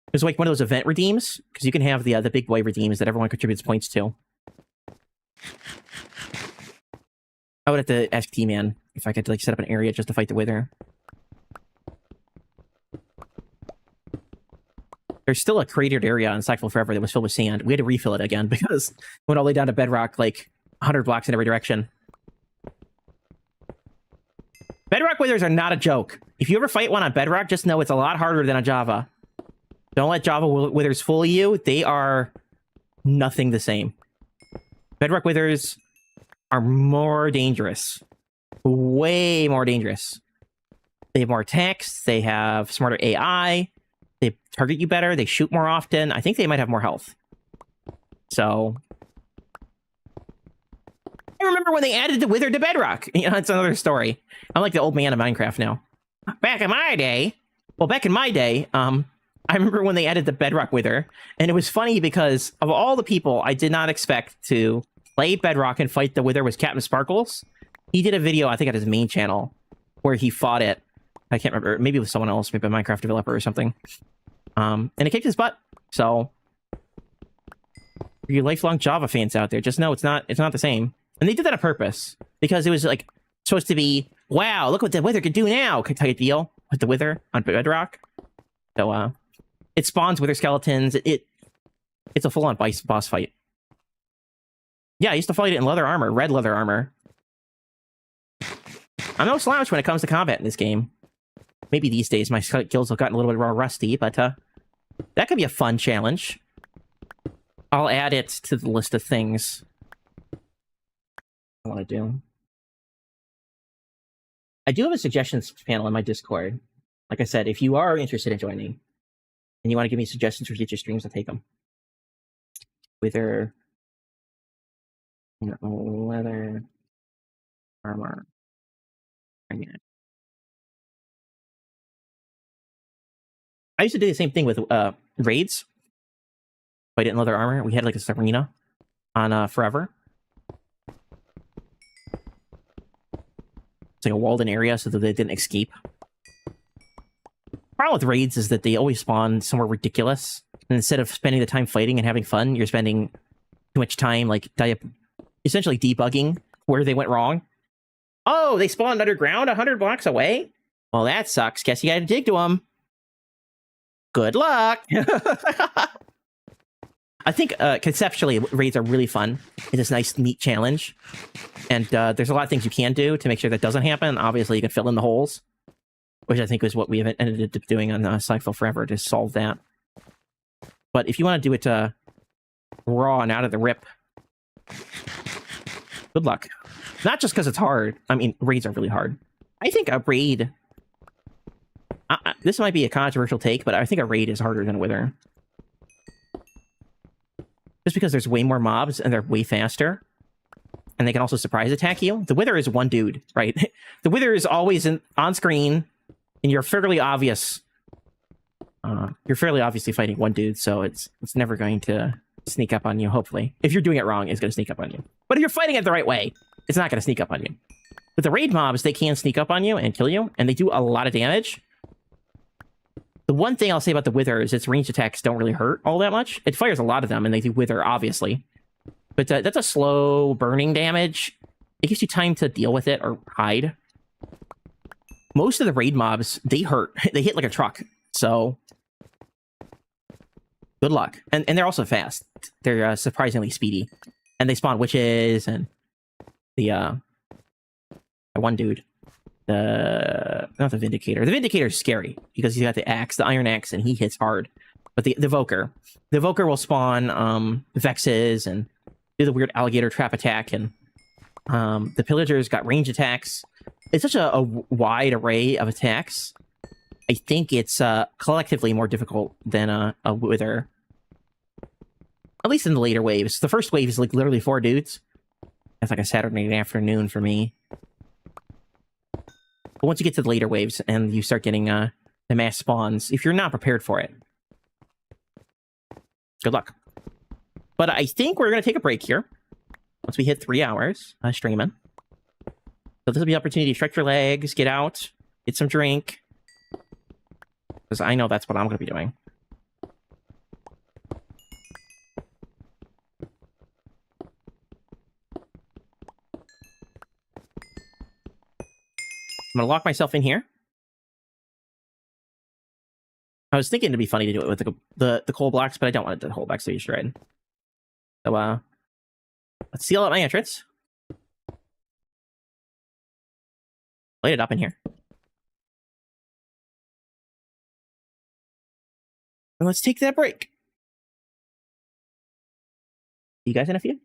It was like one of those event redeems, because you can have the big boy redeems that everyone contributes points to. I would have to ask T-Man if I could like set up an area just to fight the wither. There's still a cratered area on SlackVille forever that was filled with sand. We had to refill it again because it went all the way down to bedrock, like 100 blocks in every direction. Bedrock withers are not a joke. If you ever fight one on bedrock, just know it's a lot harder than on Java. Don't let Java withers fool you. They are nothing the same. Bedrock withers are more dangerous. Way more dangerous. They have more attacks. They have smarter AI. They target you better. They shoot more often. I think they might have more health. So... I remember when they added the wither to bedrock. You know, that's another story. I'm like the old man of Minecraft now. Back in my day... Well, back in my day, I remember when they added the bedrock wither, and it was funny because of all the people I did not expect to play bedrock and fight the wither was Captain Sparkles. He did a video, I think, on his main channel where he fought it. I can't remember. Maybe it was someone else, maybe a Minecraft developer or something. And it kicked his butt. So, for you lifelong Java fans out there, just know it's not the same. And they did that on purpose because it was like supposed to be, wow, look what the wither could do now type deal. with the Wither on Bedrock. So it spawns Wither skeletons. It's a full-on boss fight. Yeah, I used to fight it in leather armor, red leather armor. I'm no slouch when it comes to combat in this game. Maybe these days my skills have gotten a little bit more rusty, but that could be a fun challenge. I'll add it to the list of things I want to do. I do have a suggestions panel in my Discord. Like I said, if you are interested in joining and you want to give me suggestions for future streams, I'll take them. Wither, leather, armor. I used to do the same thing with raids. Fight it in leather armor. We had like this arena on Forever. It's like a walled-in area so that they didn't escape. Problem with raids is that they always spawn somewhere ridiculous. And instead of spending the time fighting and having fun, you're spending too much time like essentially debugging where they went wrong. Oh, they spawned underground 100 blocks away? Well, that sucks. Guess you gotta dig to them. Good luck! I think conceptually, raids are really fun. It's this nice, neat challenge. And there's a lot of things you can do to make sure that doesn't happen. Obviously, you can fill in the holes, which I think is what we have ended up doing on SlackVille Forever to solve that. But if you want to do it raw and out of the rip, good luck. Not just because it's hard. I mean, raids are really hard. I think a raid... this might be a controversial take, but I think a raid is harder than a Wither. Just because there's way more mobs and they're way faster. And they can also surprise attack you. The Wither is one dude, right? The Wither is always on screen, and you're fairly obvious. You're fairly obviously fighting one dude, so it's never going to sneak up on you, hopefully. If you're doing it wrong, it's going to sneak up on you. But if you're fighting it the right way, it's not going to sneak up on you. But the raid mobs, they can sneak up on you and kill you, and they do a lot of damage. The one thing I'll say about the Wither is its ranged attacks don't really hurt all that much. It fires a lot of them, and they do Wither, obviously. But that's a slow burning damage. It gives you time to deal with it or hide. Most of the raid mobs, they hurt. They hit like a truck. So, good luck. And they're also fast. They're surprisingly speedy. And they spawn witches and the one dude. Not the Vindicator. The Vindicator is scary because he's got the axe, the iron axe, and he hits hard. But the Evoker will spawn Vexes and do the weird alligator trap attack, and the Pillagers got range attacks. It's such a wide array of attacks. I think it's collectively more difficult than a Wither. At least in the later waves. The first wave is like literally 4 dudes. That's like a Saturday afternoon for me. But once you get to the later waves and you start getting the mass spawns, if you're not prepared for it, good luck. But I think we're going to take a break here. Once we hit 3 hours streaming. So this will be an opportunity to stretch your legs, get out, get some drink. Because I know that's what I'm going to be doing. I'm going to lock myself in here. I was thinking it'd be funny to do it with the coal blocks, but I don't want the coal blocks to be destroyed. So, let's seal out my entrance. Light it up in here. And let's take that break. See you guys in a few.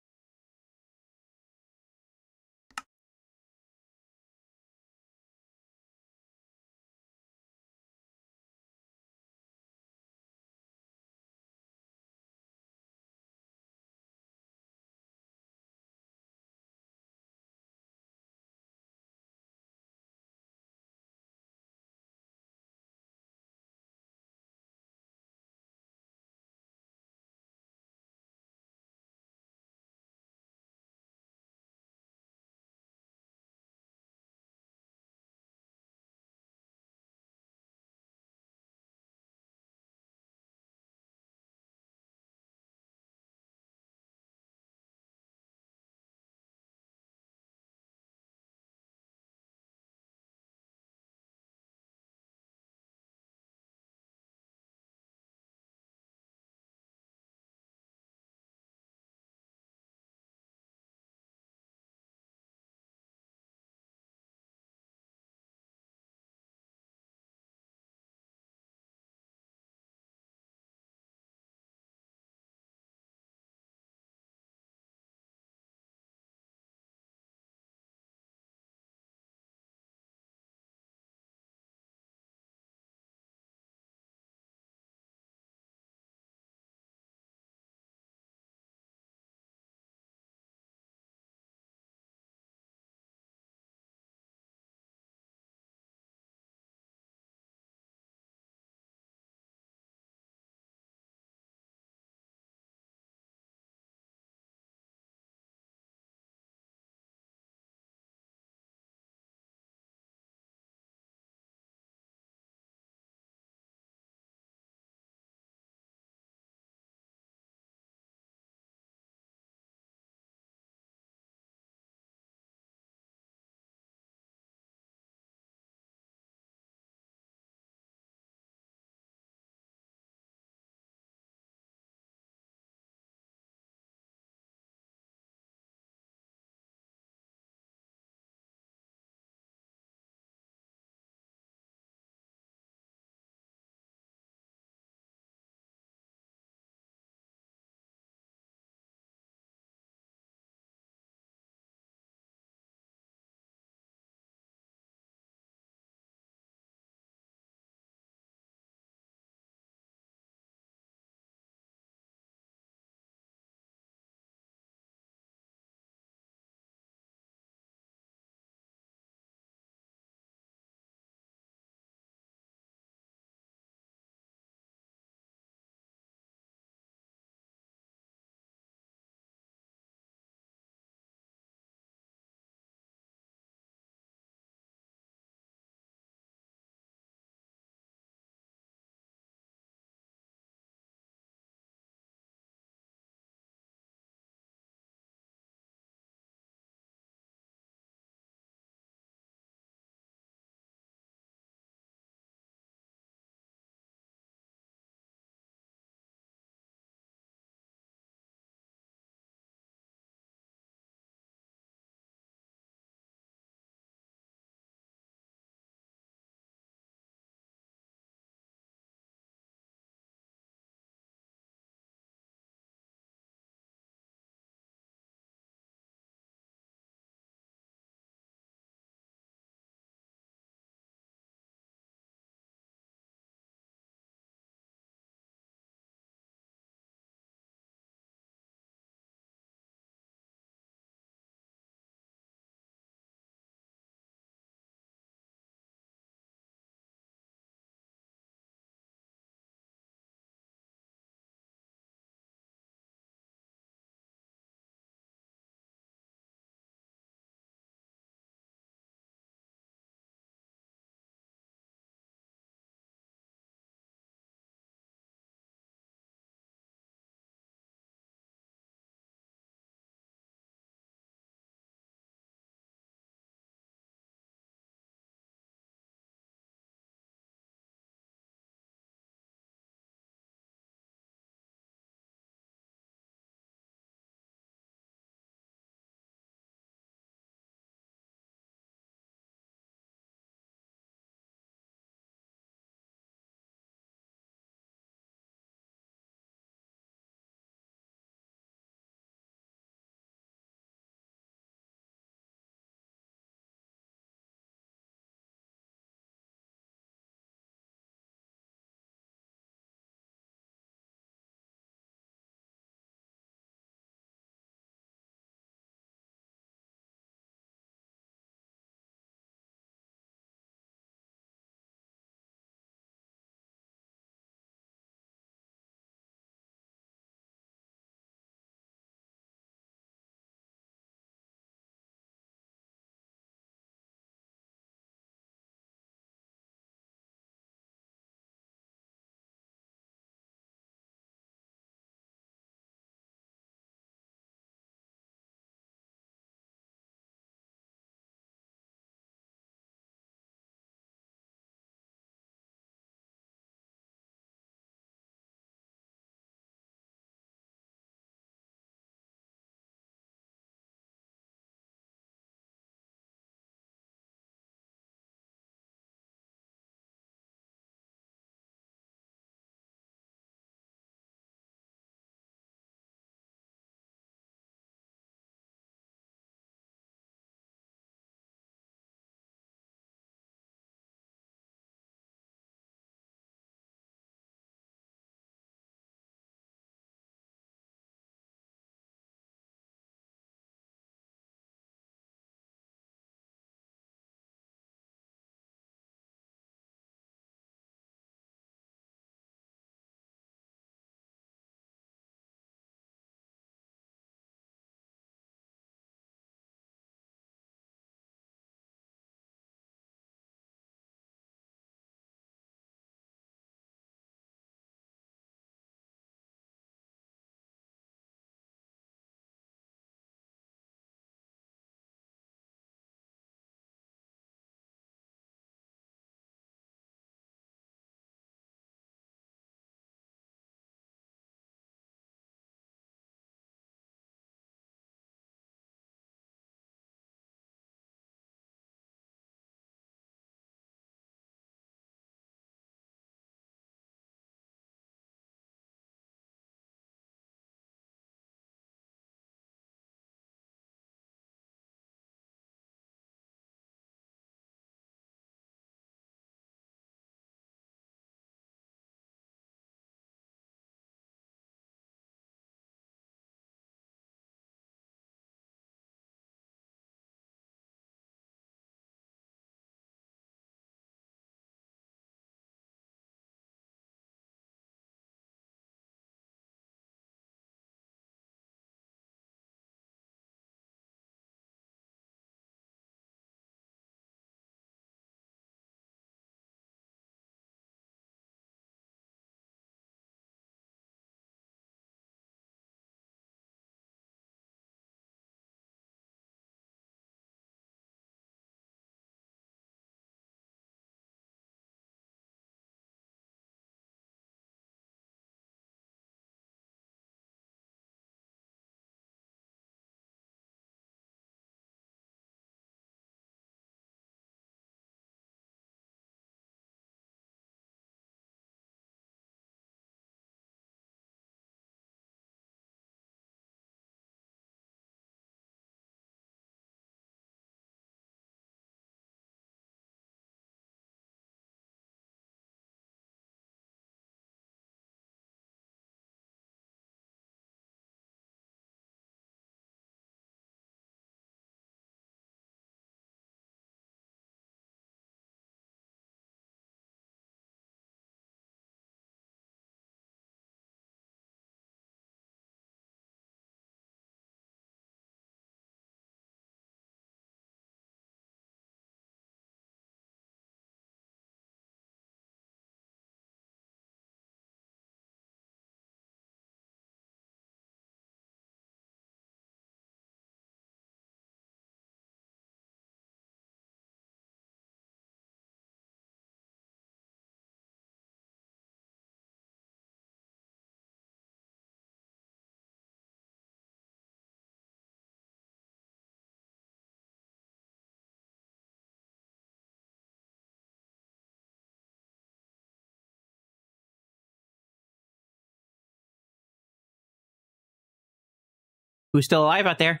Who's still alive out there?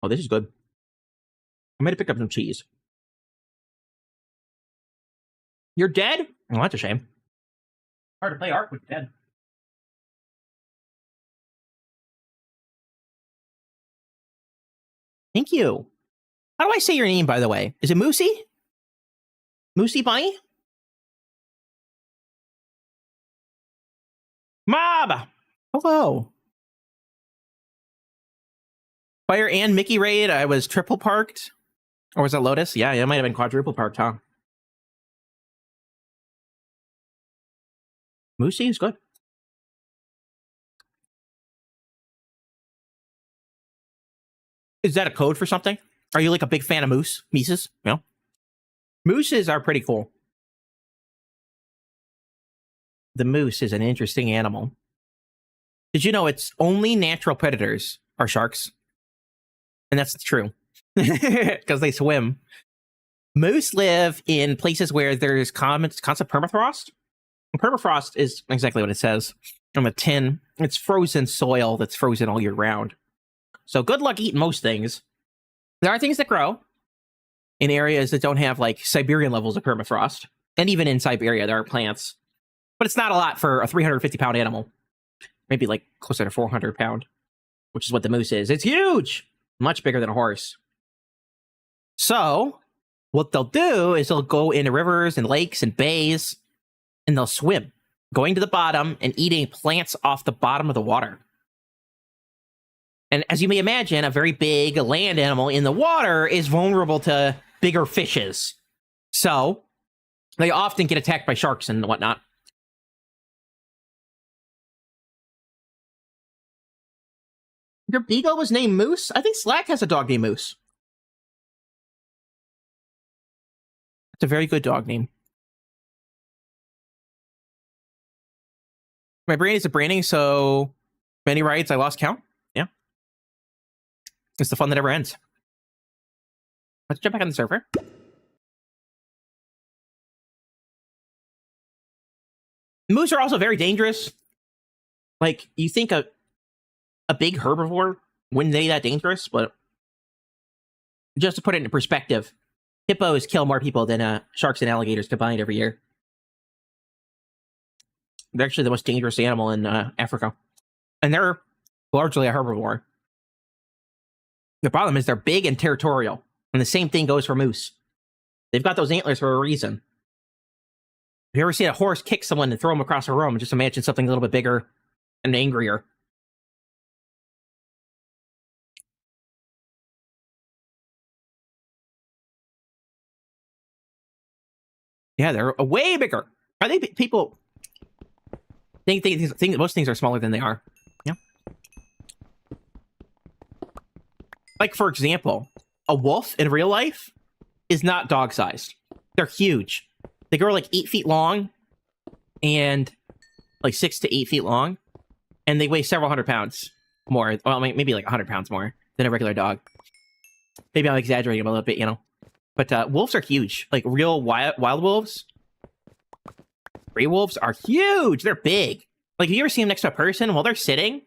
Oh, this is good. I'm gonna pick up some cheese. You're dead? Oh, that's a shame. Hard to play Ark with dead. Thank you. How do I say your name, by the way? Is it Moosey? Moosey Bunny? Mob! Hello. Fire and Mickey raid, I was triple parked. Or was that Lotus? Yeah, it might have been quadruple parked, huh? Moosey is good. Is that a code for something? Are you like a big fan of moose? Mises? No? Mooses are pretty cool. The moose is an interesting animal. Did you know its only natural predators are sharks? And that's true. Because they swim. Moose live in places where there's constant permafrost. And permafrost is exactly what it says on the tin. It's frozen soil that's frozen all year round. So good luck eating most things. There are things that grow in areas that don't have like Siberian levels of permafrost. And even in Siberia, there are plants. But it's not a lot for a 350-pound animal. Maybe like closer to 400-pound, which is what the moose is. It's huge! Much bigger than a horse. So, what they'll do is they'll go into rivers and lakes and bays, and they'll swim, going to the bottom and eating plants off the bottom of the water. And as you may imagine, a very big land animal in the water is vulnerable to bigger fishes. So, they often get attacked by sharks and whatnot. Your beagle was named Moose? I think Slack has a dog named Moose. It's a very good dog name. My brain is a branding, so many rights, I lost count. Yeah. It's the fun that never ends. Let's jump back on the server. Moose are also very dangerous. Like, you think a big herbivore wouldn't be that dangerous, but just to put it into perspective, hippos kill more people than sharks and alligators combined every year. They're actually the most dangerous animal in Africa. And they're largely a herbivore. The problem is they're big and territorial. And the same thing goes for moose. They've got those antlers for a reason. Have you ever seen a horse kick someone and throw them across a room? Just imagine something a little bit bigger and angrier. Yeah, they're way bigger. I think people think most things are smaller than they are. Yeah. Like, for example, a wolf in real life is not dog-sized. They're huge. They grow like 8 feet long and like 6 to 8 feet long. And they weigh several hundred pounds more. Well, maybe like 100 pounds more than a regular dog. Maybe I'm exaggerating a little bit, you know. But wolves are huge. Like real wild wolves. Gray wolves are huge. They're big. Like, have you ever seen them next to a person while they're sitting?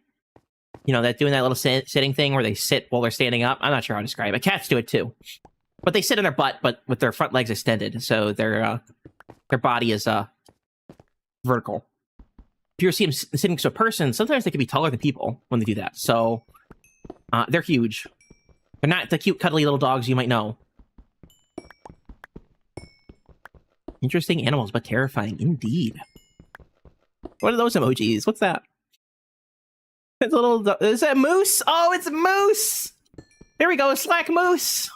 You know, that doing that little sitting thing where they sit while they're standing up? I'm not sure how to describe it. Cats do it too. But they sit on their butt, but with their front legs extended. So their body is vertical. If you ever see them sitting next to a person, sometimes they can be taller than people when they do that. So they're huge. They're not the cute, cuddly little dogs you might know. Interesting animals, but terrifying indeed. What are those emojis? What's that? It's a little... Is that moose? Oh, it's a moose! There we go, Slack Moose!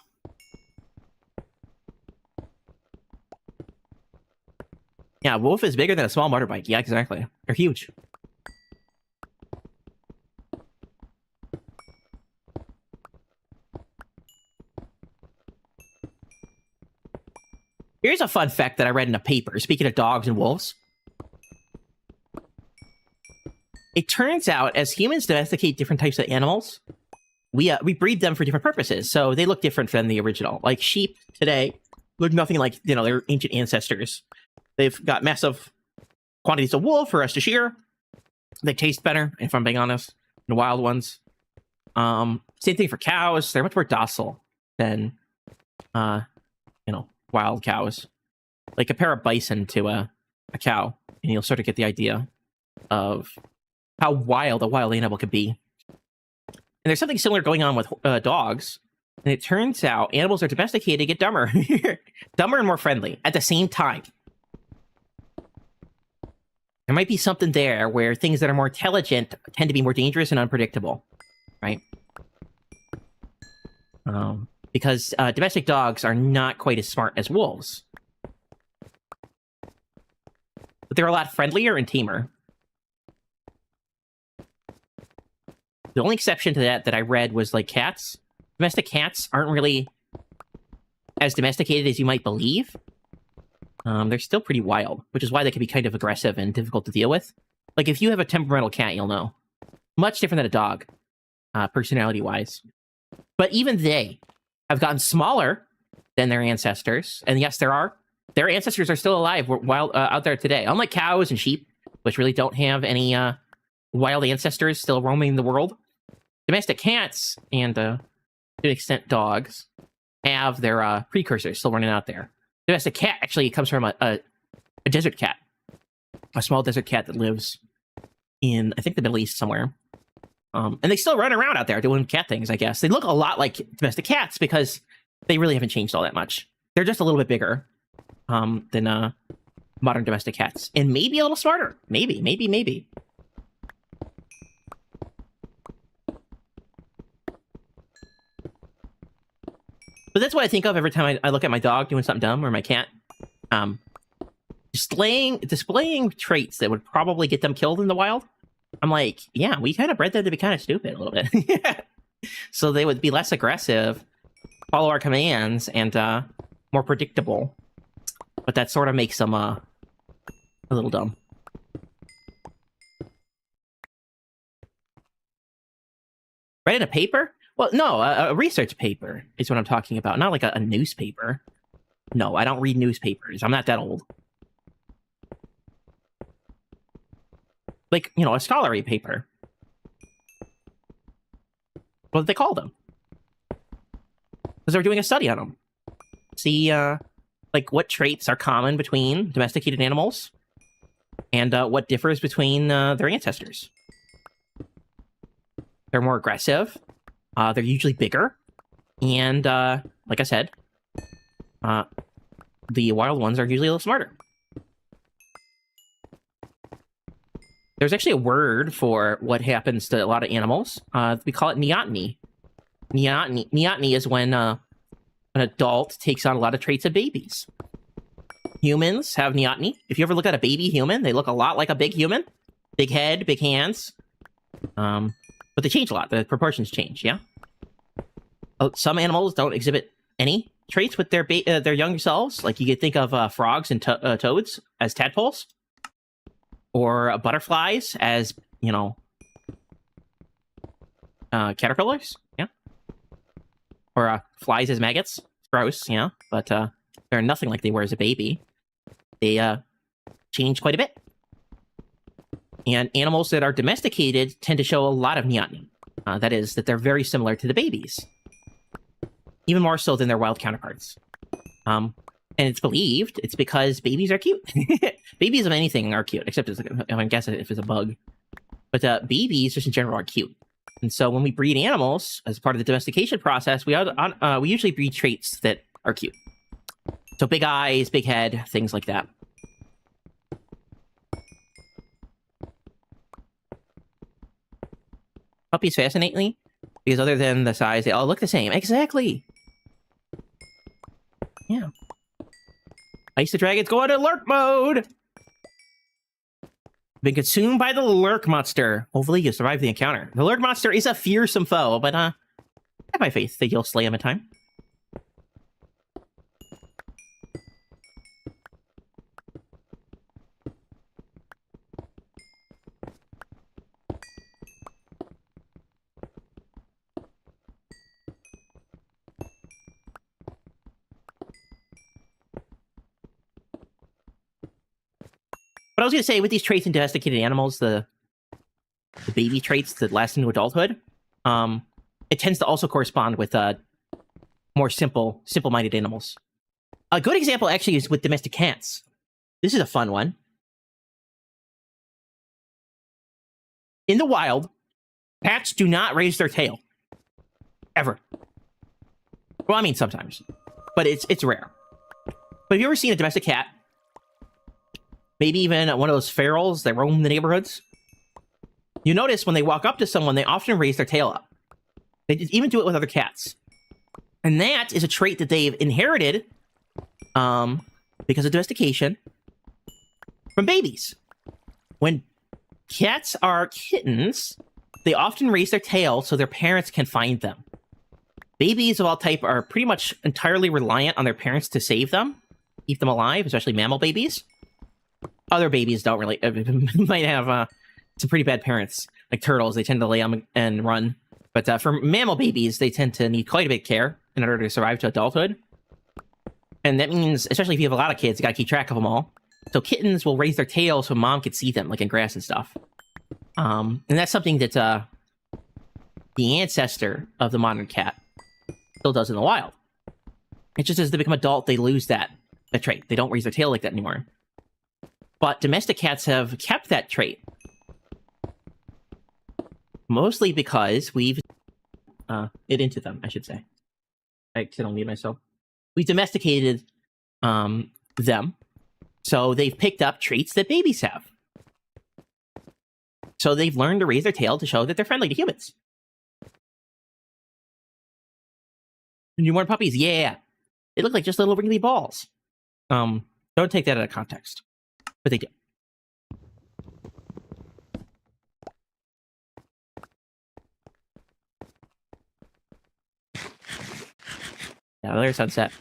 Yeah, wolf is bigger than a small motorbike. Yeah, exactly. They're huge. Here's a fun fact that I read in a paper, speaking of dogs and wolves. It turns out, as humans domesticate different types of animals, we breed them for different purposes. So they look different than the original. Like sheep today look nothing like, you know, their ancient ancestors. They've got massive quantities of wool for us to shear. They taste better, if I'm being honest, than wild ones. Same thing for cows. They're much more docile than, wild cows. Like, compare a bison to a cow, and you'll sort of get the idea of how wild a wild animal could be. And there's something similar going on with dogs. And it turns out animals are domesticated to get dumber. Dumber and more friendly at the same time. There might be something there where things that are more intelligent tend to be more dangerous and unpredictable. Right? Because domestic dogs are not quite as smart as wolves. But they're a lot friendlier and tamer. The only exception to that I read was, like, cats. Domestic cats aren't really as domesticated as you might believe. They're still pretty wild, which is why they can be kind of aggressive and difficult to deal with. Like, if you have a temperamental cat, you'll know. Much different than a dog, personality-wise. But even they have gotten smaller than their ancestors. And yes, their ancestors are still alive out there today. Unlike cows and sheep, which really don't have any wild ancestors still roaming the world. Domestic cats and, to an extent, dogs have their precursors still running out there. Domestic cat actually comes from a desert cat. A small desert cat that lives in, I think, the Middle East somewhere. And they still run around out there doing cat things, I guess. They look a lot like domestic cats because they really haven't changed all that much. They're just a little bit bigger than modern domestic cats. And maybe a little smarter. Maybe. But that's what I think of every time I look at my dog doing something dumb, or my cat. Displaying traits that would probably get them killed in the wild. I'm like, yeah, we kind of bred them to be kind of stupid a little bit. So they would be less aggressive, follow our commands, and more predictable. But that sort of makes them a little dumb. Read in a paper? Well, no, a research paper is what I'm talking about. Not like a newspaper. No, I don't read newspapers. I'm not that old. Like, a scholarly paper. What did they call them? Because they were doing a study on them. See, like, what traits are common between domesticated animals and what differs between their ancestors. They're more aggressive. They're usually bigger. And, like I said, the wild ones are usually a little smarter. There's actually a word for what happens to a lot of animals. We call it neoteny. Neoteny is when an adult takes on a lot of traits of babies. Humans have neoteny. If you ever look at a baby human, they look a lot like a big human. Big head, big hands. But they change a lot. The proportions change, yeah? Some animals don't exhibit any traits with their younger selves. Like, you could think of frogs and toads as tadpoles. Or butterflies as, caterpillars, yeah? Or flies as maggots. It's gross, yeah? But they're nothing like they were as a baby. They change quite a bit. And animals that are domesticated tend to show a lot of neoteny. That is, that they're very similar to the babies. Even more so than their wild counterparts. And it's believed it's because babies are cute. Babies of anything are cute, except I guess if it's a bug. But babies, just in general, are cute. And so when we breed animals, as part of the domestication process, we usually breed traits that are cute. So big eyes, big head, things like that. Puppies fascinate me, because other than the size, they all look the same. Exactly! Yeah. Ice the dragons go into lurk mode! Been consumed by the lurk monster. Hopefully you survive the encounter. The lurk monster is a fearsome foe, but I have my faith that you'll slay him in time. But I was going to say, with these traits in domesticated animals, the baby traits that last into adulthood, it tends to also correspond with more simple-minded animals. A good example actually is with domestic cats. This is a fun one. In the wild, cats do not raise their tail. Ever. Well, I mean, sometimes. But it's rare. But have you ever seen a domestic cat? Maybe even one of those ferals that roam the neighborhoods? You notice when they walk up to someone, they often raise their tail up. They even do it with other cats. And that is a trait that they've inherited because of domestication from babies. When cats are kittens, they often raise their tail so their parents can find them. Babies of all type are pretty much entirely reliant on their parents to save them, keep them alive, especially mammal babies. Other babies don't really might have some pretty bad parents, like turtles. They tend to lay them and run. But for mammal babies, they tend to need quite a bit of care in order to survive to adulthood. And that means, especially if you have a lot of kids, you gotta keep track of them all. So kittens will raise their tails so mom can see them, like in grass and stuff. And that's something that the ancestor of the modern cat still does in the wild. It's just as they become adult, they lose that trait. They don't raise their tail like that anymore. But domestic cats have kept that trait. Mostly because we've it into them, I should say. I don't need myself. We domesticated them, so they've picked up traits that babies have. So they've learned to raise their tail to show that they're friendly to humans. Newborn puppies, yeah. They look like just little wrinkly balls. Don't take that out of context. But they do. Yeah, there's sunset.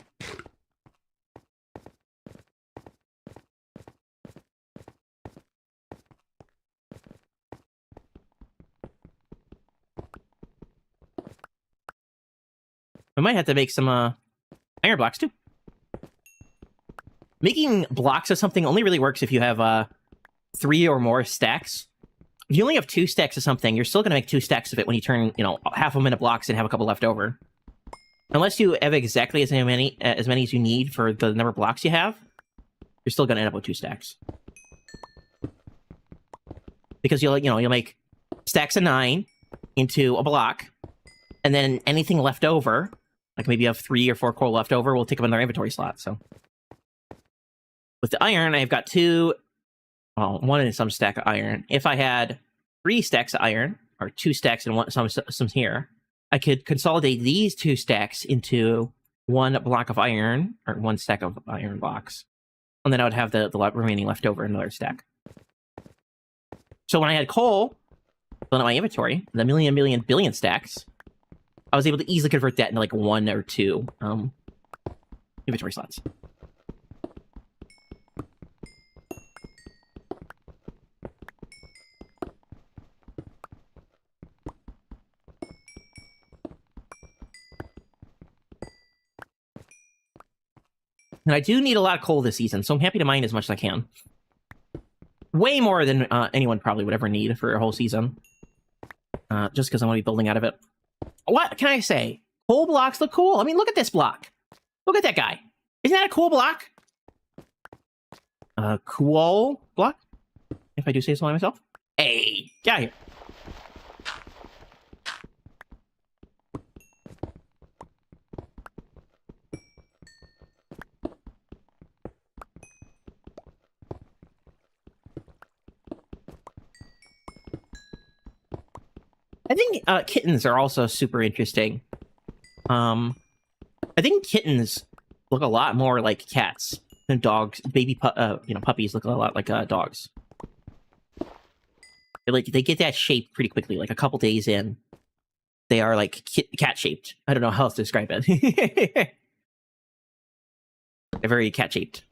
I might have to make some iron blocks too. Making blocks of something only really works if you have 3 or more stacks. If you only have 2 stacks of something, you're still going to make 2 stacks of it when you turn, half of them into blocks and have a couple left over. Unless you have exactly as many as you need for the number of blocks you have, you're still going to end up with 2 stacks. Because you'll make stacks of 9 into a block, and then anything left over, like maybe you have 3 or 4 coal left over, we'll take them in their inventory slot. So with the iron, I've got 2, well, 1 and some stack of iron. If I had 3 stacks of iron, or 2 stacks and some here, I could consolidate these 2 stacks into 1 block of iron, or 1 stack of iron blocks. And then I would have the remaining left over in another stack. So when I had coal filling out my inventory, the million billion stacks, I was able to easily convert that into like 1 or 2 inventory slots. And I do need a lot of coal this season, so I'm happy to mine as much as I can. Way more than anyone probably would ever need for a whole season. Just because I want to be building out of it. What can I say? Coal blocks look cool. I mean, look at this block. Look at that guy. Isn't that a cool block? Cool block? If I do say so myself. Hey, get out of here. I think kittens are also super interesting. I think kittens look a lot more like cats than dogs. Puppies look a lot like dogs. They get that shape pretty quickly. Like a couple days in, they are like cat shaped. I don't know how else to describe it. They're very cat shaped.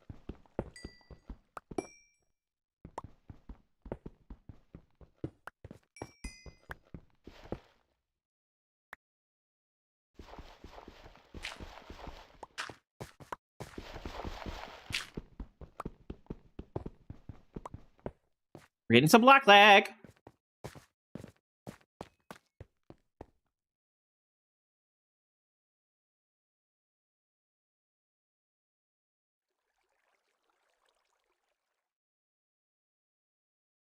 We're getting some block lag.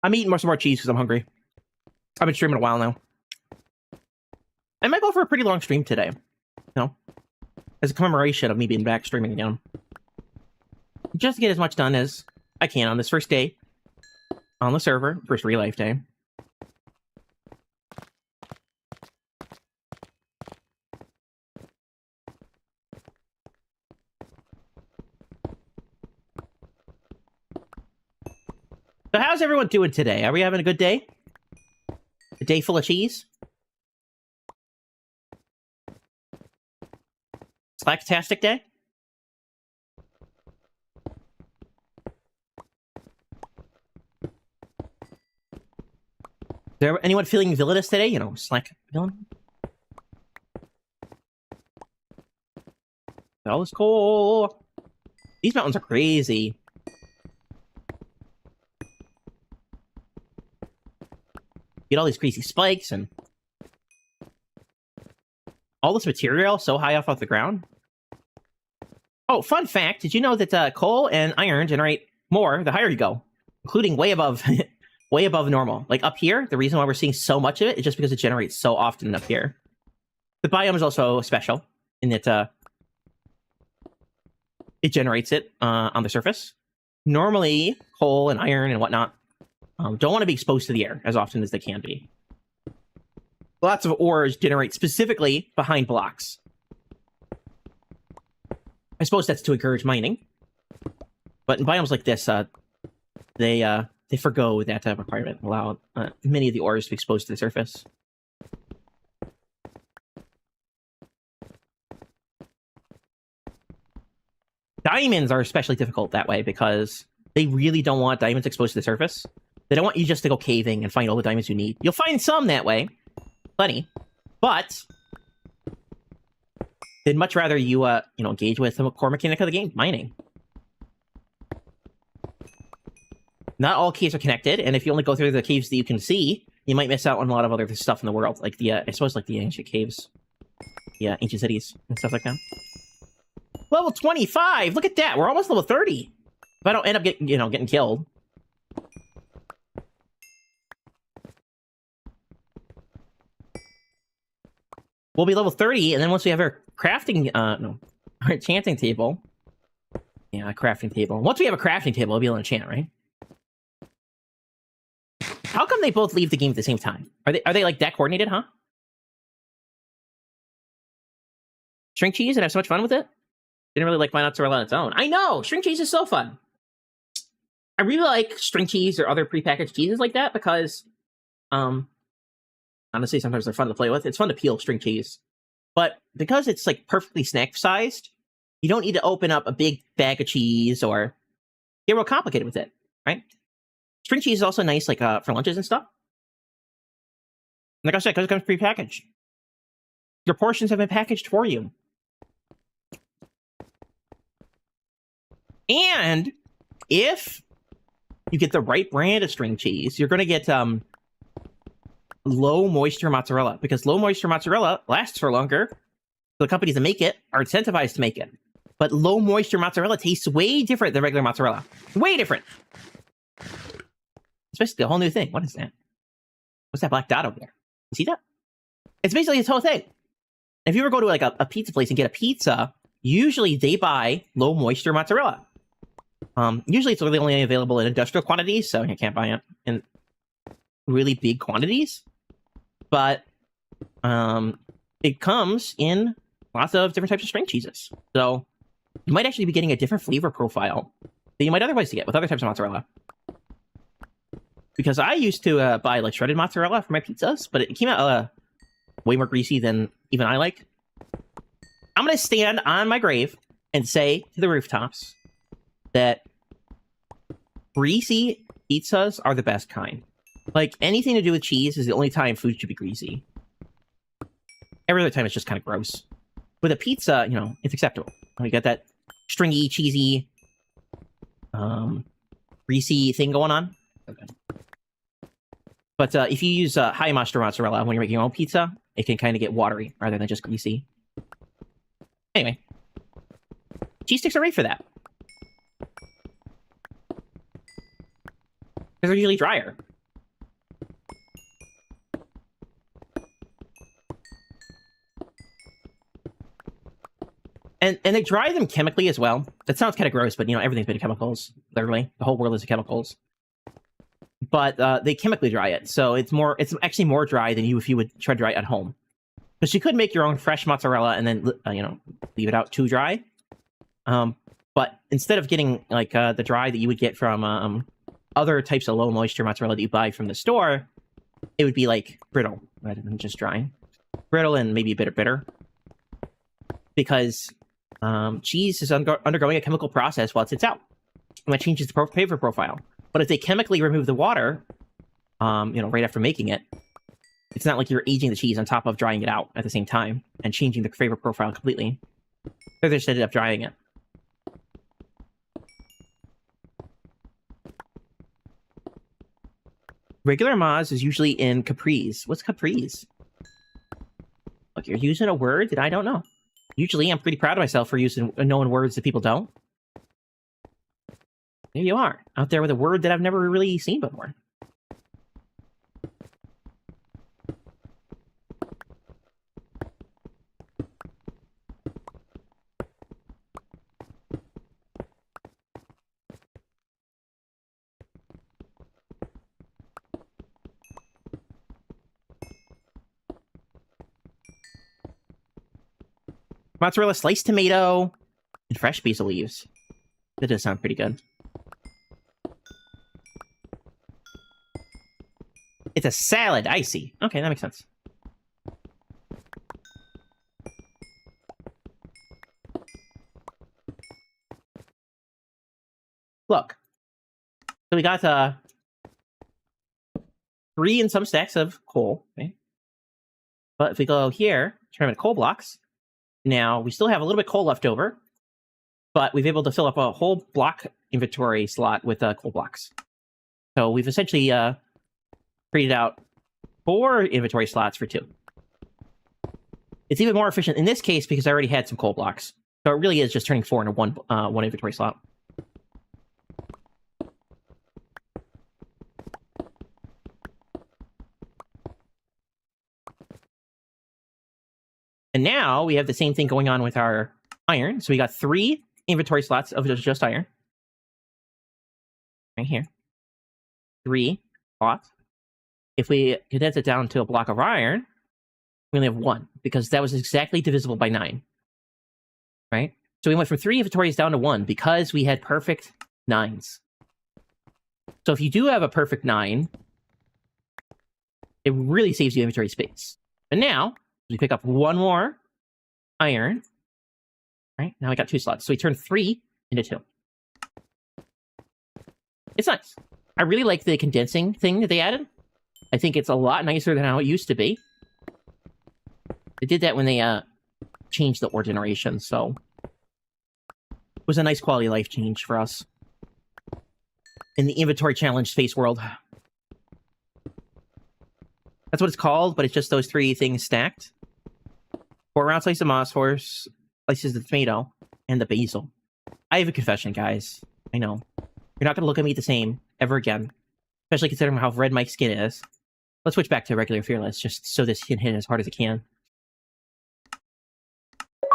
I'm eating some more cheese because I'm hungry. I've been streaming a while now. I might go for a pretty long stream today. You know, as a commemoration of me being back streaming again. Just to get as much done as I can on this first day on the server, first real life day. So how's everyone doing today? Are we having a good day? A day full of cheese? Slacktastic day? Is there anyone feeling villainous today? You know, Slack villain? All is cool. These mountains are crazy. Get all these crazy spikes and all this material so high off the ground. Oh, fun fact. Did you know that coal and iron generate more the higher you go, including way above way above normal? Like up here, the reason why we're seeing so much of it is just because it generates so often up here. The biome is also special in that it generates it on the surface. Normally, coal and iron and whatnot don't want to be exposed to the air as often as they can be. Lots of ores generate specifically behind blocks. I suppose that's to encourage mining. But in biomes like this, they forgo that requirement, allow many of the ores to be exposed to the surface. Diamonds are especially difficult that way because they really don't want diamonds exposed to the surface. They don't want you just to go caving and find all the diamonds you need. You'll find some that way. Plenty. But they'd much rather you, engage with the core mechanic of the game, mining. Not all caves are connected, and if you only go through the caves that you can see, you might miss out on a lot of other stuff in the world, like the, I suppose, like the ancient caves. Yeah, ancient cities and stuff like that. Level 25! Look at that! We're almost level 30! If I don't end up getting killed. We'll be level 30, and then once we have our crafting, our enchanting table. Yeah, a crafting table. Once we have a crafting table, we'll be able to enchant, right? How come they both leave the game at the same time? Are they like that coordinated, huh? String cheese and have so much fun with it? Didn't really like my mozzarella on its own. I know! String cheese is so fun! I really like string cheese or other prepackaged cheeses like that because, honestly, sometimes they're fun to play with. It's fun to peel string cheese. But because it's, like, perfectly snack-sized, you don't need to open up a big bag of cheese or get real complicated with it, right? String cheese is also nice, like, for lunches and stuff. Like I said, because it comes prepackaged. Your portions have been packaged for you. And if you get the right brand of string cheese, you're going to get low moisture mozzarella, because low moisture mozzarella lasts for longer. The companies that make it are incentivized to make it. But low moisture mozzarella tastes way different than regular mozzarella. Way different. It's basically a whole new thing. What is that? What's that black dot over there? You see that? It's basically this whole thing. If you ever go to like a pizza place and get a pizza, usually they buy low moisture mozzarella. Usually it's really only available in industrial quantities, so you can't buy it in really big quantities. But it comes in lots of different types of string cheeses. So you might actually be getting a different flavor profile that you might otherwise get with other types of mozzarella. Because I used to buy like shredded mozzarella for my pizzas, but it came out way more greasy than even I like. I'm going to stand on my grave and say to the rooftops that greasy pizzas are the best kind. Like, anything to do with cheese is the only time food should be greasy. Every other time it's just kind of gross. With a pizza, it's acceptable. You got that stringy, cheesy, greasy thing going on. Okay. But if you use high mozzarella when you're making your own pizza, it can kind of get watery rather than just greasy. Anyway, cheese sticks are right for that. Because they're usually drier. And they dry them chemically as well. That sounds kind of gross, but you know, everything's made of chemicals, literally. The whole world is of chemicals. But they chemically dry it, so it's actually more dry than if you would try to dry it at home. Because you could make your own fresh mozzarella and then you know, leave it out too dry. But instead of getting like the dry that you would get from other types of low moisture mozzarella that you buy from the store, it would be like brittle rather than just dry. Brittle and maybe a bit of bitter. Because cheese is undergoing a chemical process while it sits out, and that changes the flavor profile. But if they chemically remove the water, you know, right after making it, it's not like you're aging the cheese on top of drying it out at the same time and changing the flavor profile completely. They just ended up drying it. Regular Moz is usually in capris. What's capris? Look, you're using a word that I don't know. Usually, I'm pretty proud of myself for knowing words that people don't. There you are, out there with a word that I've never really seen before. Mozzarella, sliced tomato, and fresh basil leaves. That does sound pretty good. It's a salad, I see. Okay, that makes sense. Look. So we got 3 and some stacks of coal. Okay. But if we go here, turn them into coal blocks. Now, we still have a little bit of coal left over, but we've been able to fill up a whole block inventory slot with coal blocks. So we've essentially created out 4 inventory slots for 2. It's even more efficient in this case because I already had some coal blocks. So it really is just turning 4 into one inventory slot. And now we have the same thing going on with our iron. So we got 3 inventory slots of just iron. Right here. 3 slots. If we condense it down to a block of iron, we only have 1, because that was exactly divisible by 9. Right? So we went from 3 inventories down to 1 because we had perfect 9s. So if you do have a perfect 9, it really saves you inventory space. And now, we pick up 1 more iron. Right? Now we got 2 slots. So we turn 3 into 2. It's nice. I really like the condensing thing that they added. I think it's a lot nicer than how it used to be. They did that when they changed the ore generation, so it was a nice quality of life change for us in the inventory challenge space world. That's what it's called, but it's just those 3 things stacked. 4 round slices of moss, 4 slices of tomato, and the basil. I have a confession, guys. I know. You're not going to look at me the same ever again. Especially considering how red my skin is. Let's switch back to regular Fearless, just so this can hit as hard as it can. There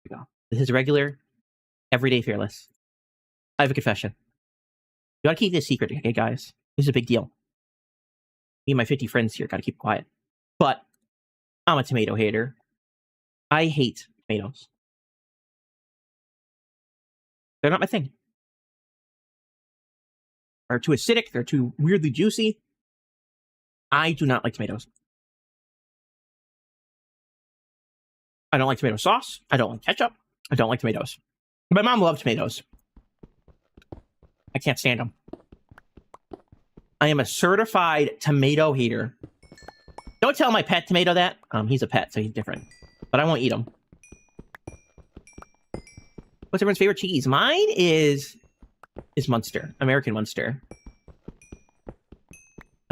we go. This is regular, everyday Fearless. I have a confession. You gotta keep this secret, okay, guys? This is a big deal. Me and my 50 friends here gotta keep quiet. But I'm a tomato hater. I hate tomatoes. They're not my thing. They're too acidic. They're too weirdly juicy. I do not like tomatoes. I don't like tomato sauce. I don't like ketchup. I don't like tomatoes. My mom loves tomatoes. I can't stand them. I am a certified tomato hater. Don't tell my pet tomato that. He's a pet, so he's different. But I won't eat him. What's everyone's favorite cheese? Mine is Munster. American Munster.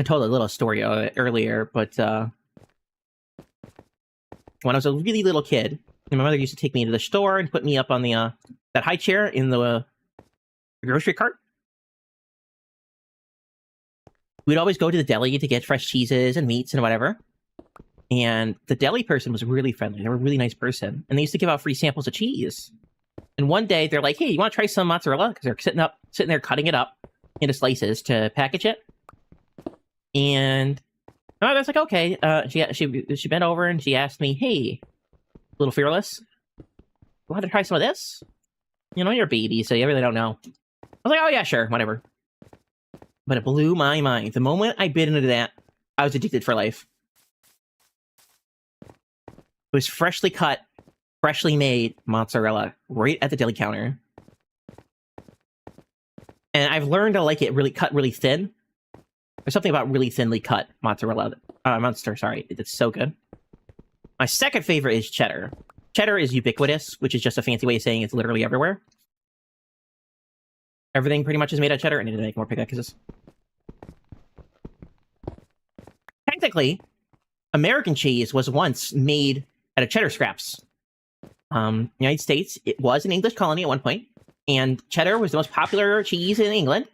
I told a little story earlier, but when I was a really little kid, my mother used to take me to the store and put me up on the that high chair in the grocery cart. We'd always go to the deli to get fresh cheeses and meats and whatever. And the deli person was really friendly. They were a really nice person. And they used to give out free samples of cheese. And one day they're like, hey, you want to try some mozzarella? Because they're sitting there cutting it up into slices to package it. And I was like, okay. She bent over and she asked me, hey, little Fearless, want to try some of this? You know, you're a baby, so you really don't know. I was like, oh yeah, sure, whatever. But it blew my mind. The moment I bit into that, I was addicted for life. It was freshly cut, freshly made mozzarella right at the deli counter. And I've learned to like it really cut really thin. There's something about really thinly cut mozzarella. Munster, sorry. It's so good. My second favorite is cheddar. Cheddar is ubiquitous, which is just a fancy way of saying it's literally everywhere. Everything pretty much is made out of cheddar. I need to make more pickaxes. Technically, American cheese was once made out of cheddar scraps. United States, it was an English colony at one point, and cheddar was the most popular cheese in England.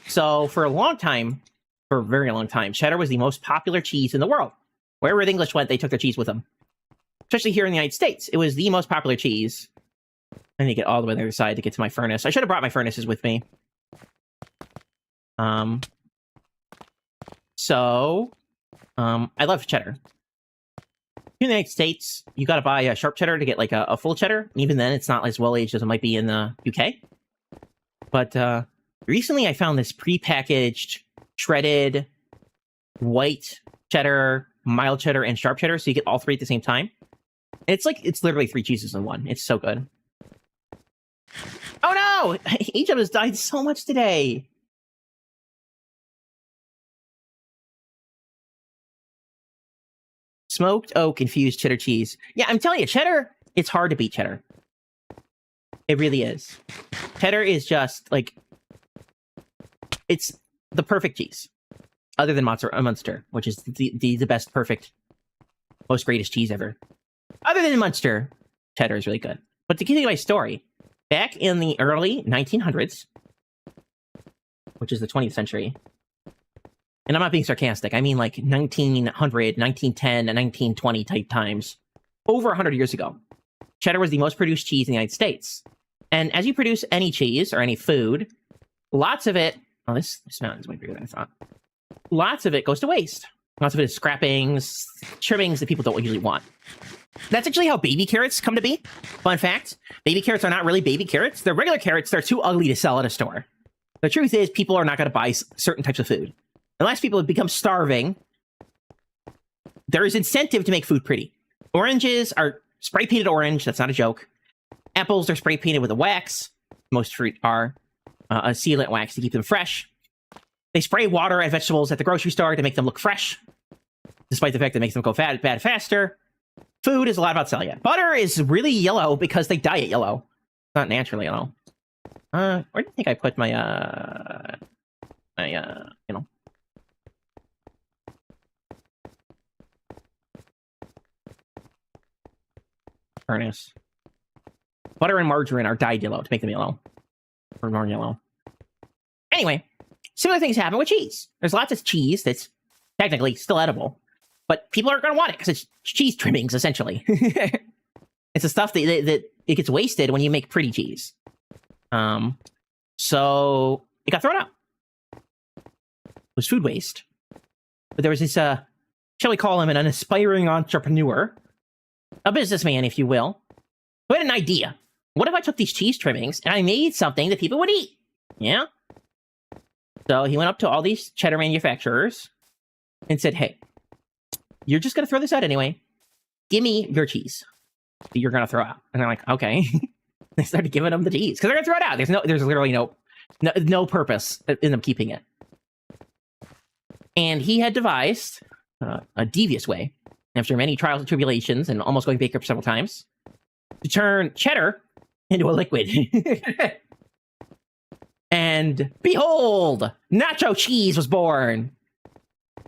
So for a long time, for a very long time, cheddar was the most popular cheese in the world. Wherever the English went, they took their cheese with them. Especially here in the United States, it was the most popular cheese. I need to get all the way to the other side to get to my furnace. I should have brought my furnaces with me. I love cheddar. In the United States, you gotta buy a sharp cheddar to get like a full cheddar. And even then, it's not as well aged as it might be in the UK. But recently, I found this pre-packaged, shredded, white cheddar, mild cheddar, and sharp cheddar, so you get all three at the same time. It's literally 3 cheeses in one. It's so good. Oh no! Egypt has died so much today. Smoked oak infused cheddar cheese. Yeah, I'm telling you, cheddar, it's hard to beat cheddar. It really is. Cheddar is just, like, it's the perfect cheese. Other than Munster, which is the best, perfect, most greatest cheese ever. Other than Munster, cheddar is really good. But to continue my story, back in the early 1900s, which is the 20th century, and I'm not being sarcastic, I mean like 1900, 1910, and 1920 type times, over 100 years ago, cheddar was the most produced cheese in the United States. And as you produce any cheese or any food, lots of it, oh, this mountain's way bigger than I thought. Lots of it goes to waste. Lots of it is scrappings, trimmings that people don't usually want. That's actually how baby carrots come to be. Fun fact, baby carrots are not really baby carrots. They're regular carrots. They're too ugly to sell at a store. The truth is, people are not going to buy certain types of food. Unless people have become starving, there is incentive to make food pretty. Oranges are spray painted orange. That's not a joke. Apples are spray painted with a wax. Most fruit are a sealant wax to keep them fresh. They spray water at vegetables at the grocery store to make them look fresh, despite the fact that it makes them go bad faster. Food is a lot about selling it. Butter is really yellow because they dye it yellow. It's not naturally yellow. Where do you think I put my, furnace? Butter and margarine are dyed yellow to make them yellow. Or more yellow. Anyway, similar things happen with cheese. There's lots of cheese that's technically still edible, but people aren't going to want it because it's cheese trimmings, essentially. It's the stuff that it gets wasted when you make pretty cheese. So it got thrown out. It was food waste. But there was this, shall we call him an aspiring entrepreneur, a businessman, if you will, who had an idea. What if I took these cheese trimmings and I made something that people would eat? Yeah? So he went up to all these cheddar manufacturers and said, hey, you're just going to throw this out anyway. Give me your cheese that you're going to throw out. And they're like, okay. They started giving them the cheese because they're going to throw it out. There's literally no purpose in them keeping it. And he had devised a devious way, after many trials and tribulations and almost going bankrupt several times, to turn cheddar into a liquid. And behold, nacho cheese was born.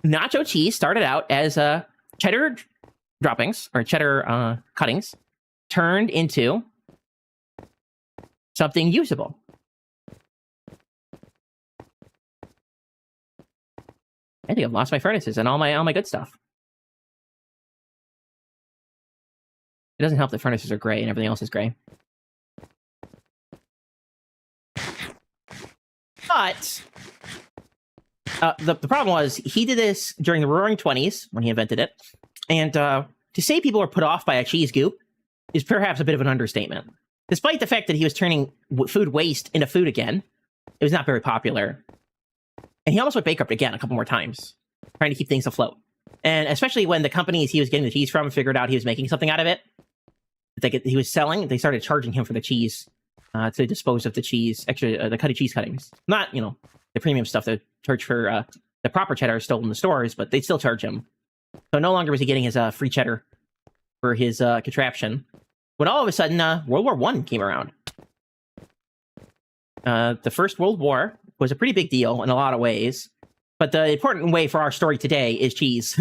nacho cheese started out as cheddar droppings or cheddar cuttings turned into something usable. I think I've lost my furnaces and all my good stuff. It doesn't help that furnaces are gray and everything else is gray. But the problem was he did this during the Roaring 20s when he invented it. And to say people were put off by a cheese goop is perhaps a bit of an understatement. Despite the fact that he was turning food waste into food again, it was not very popular. And he almost went bankrupt again a couple more times, trying to keep things afloat. And especially when the companies he was getting the cheese from figured out he was making something out of it, that he was selling, they started charging him for the cheese to dispose of the cheese, actually the cutty cheese cuttings. Not, the premium stuff they charge for the proper cheddar is still in the stores, but they'd still charge him. So no longer was he getting his free cheddar for his contraption. When all of a sudden, World War I came around. The First World War was a pretty big deal in a lot of ways, but the important way for our story today is cheese.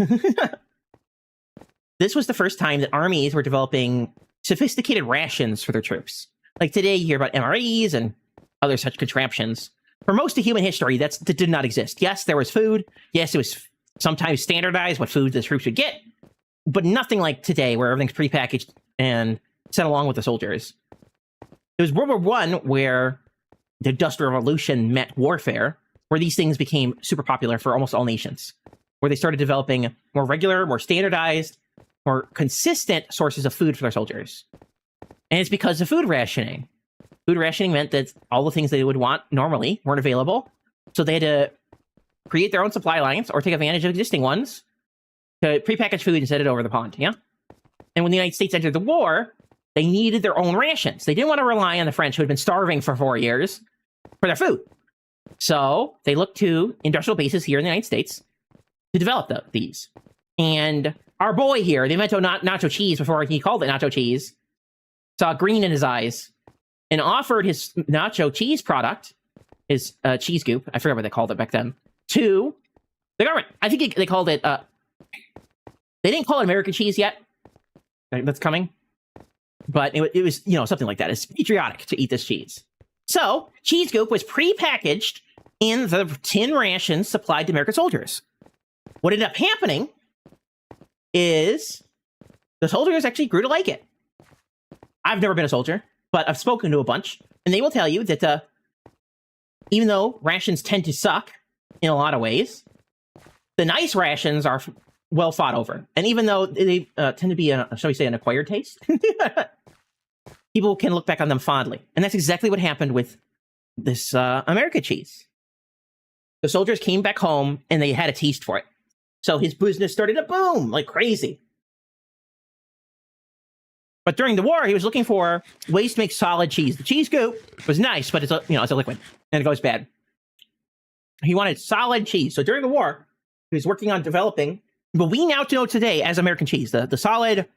This was the first time that armies were developing sophisticated rations for their troops. Like today, you hear about MREs and other such contraptions. For most of human history, that did not exist. Yes, there was food. Yes, it was sometimes standardized what food the troops would get, but nothing like today where everything's prepackaged and sent along with the soldiers. It was World War I where the Industrial Revolution met warfare, where these things became super popular for almost all nations, where they started developing more regular, more standardized, more consistent sources of food for their soldiers. And it's because of food rationing. Food rationing meant that all the things they would want normally weren't available, so they had to create their own supply lines or take advantage of existing ones to prepackage food and send it over the pond, yeah? And when the United States entered the war, they needed their own rations. They didn't want to rely on the French, who had been starving for 4 years, for their food. So they looked to industrial bases here in the United States to develop these. And our boy here, the inventor nacho cheese, before he called it nacho cheese, saw green in his eyes and offered his nacho cheese product, his cheese goop, I forget what they called it back then, to the government. I think they called it, they didn't call it American cheese yet. That's coming. But it was, something like that. It's patriotic to eat this cheese. So, cheese goop was pre-packaged in the tin rations supplied to American soldiers. What ended up happening is the soldiers actually grew to like it. I've never been a soldier, but I've spoken to a bunch, and they will tell you that even though rations tend to suck in a lot of ways, the nice rations are well thought over. And even though they tend to be, shall we say, an acquired taste, people can look back on them fondly. And that's exactly what happened with this American cheese. The soldiers came back home and they had a taste for it. So his business started to boom like crazy. But during the war, he was looking for ways to make solid cheese. The cheese goop was nice, but it's a liquid and it goes bad. He wanted solid cheese. So during the war, he was working on developing what we now know today as American cheese, the solid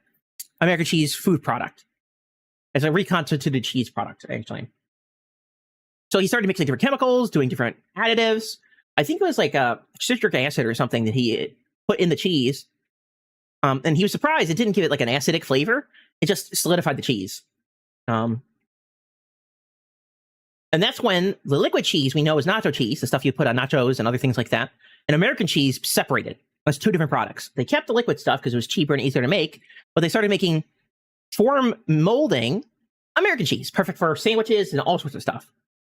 American cheese food product. As a reconstituted cheese product, actually. So he started mixing different chemicals, doing different additives. I think it was like a citric acid or something that he put in the cheese. And he was surprised it didn't give it like an acidic flavor. It just solidified the cheese. And that's when the liquid cheese we know is nacho cheese, the stuff you put on nachos and other things like that, and American cheese separated. That's two different products. They kept the liquid stuff because it was cheaper and easier to make, but they started making form molding American cheese, perfect for sandwiches and all sorts of stuff.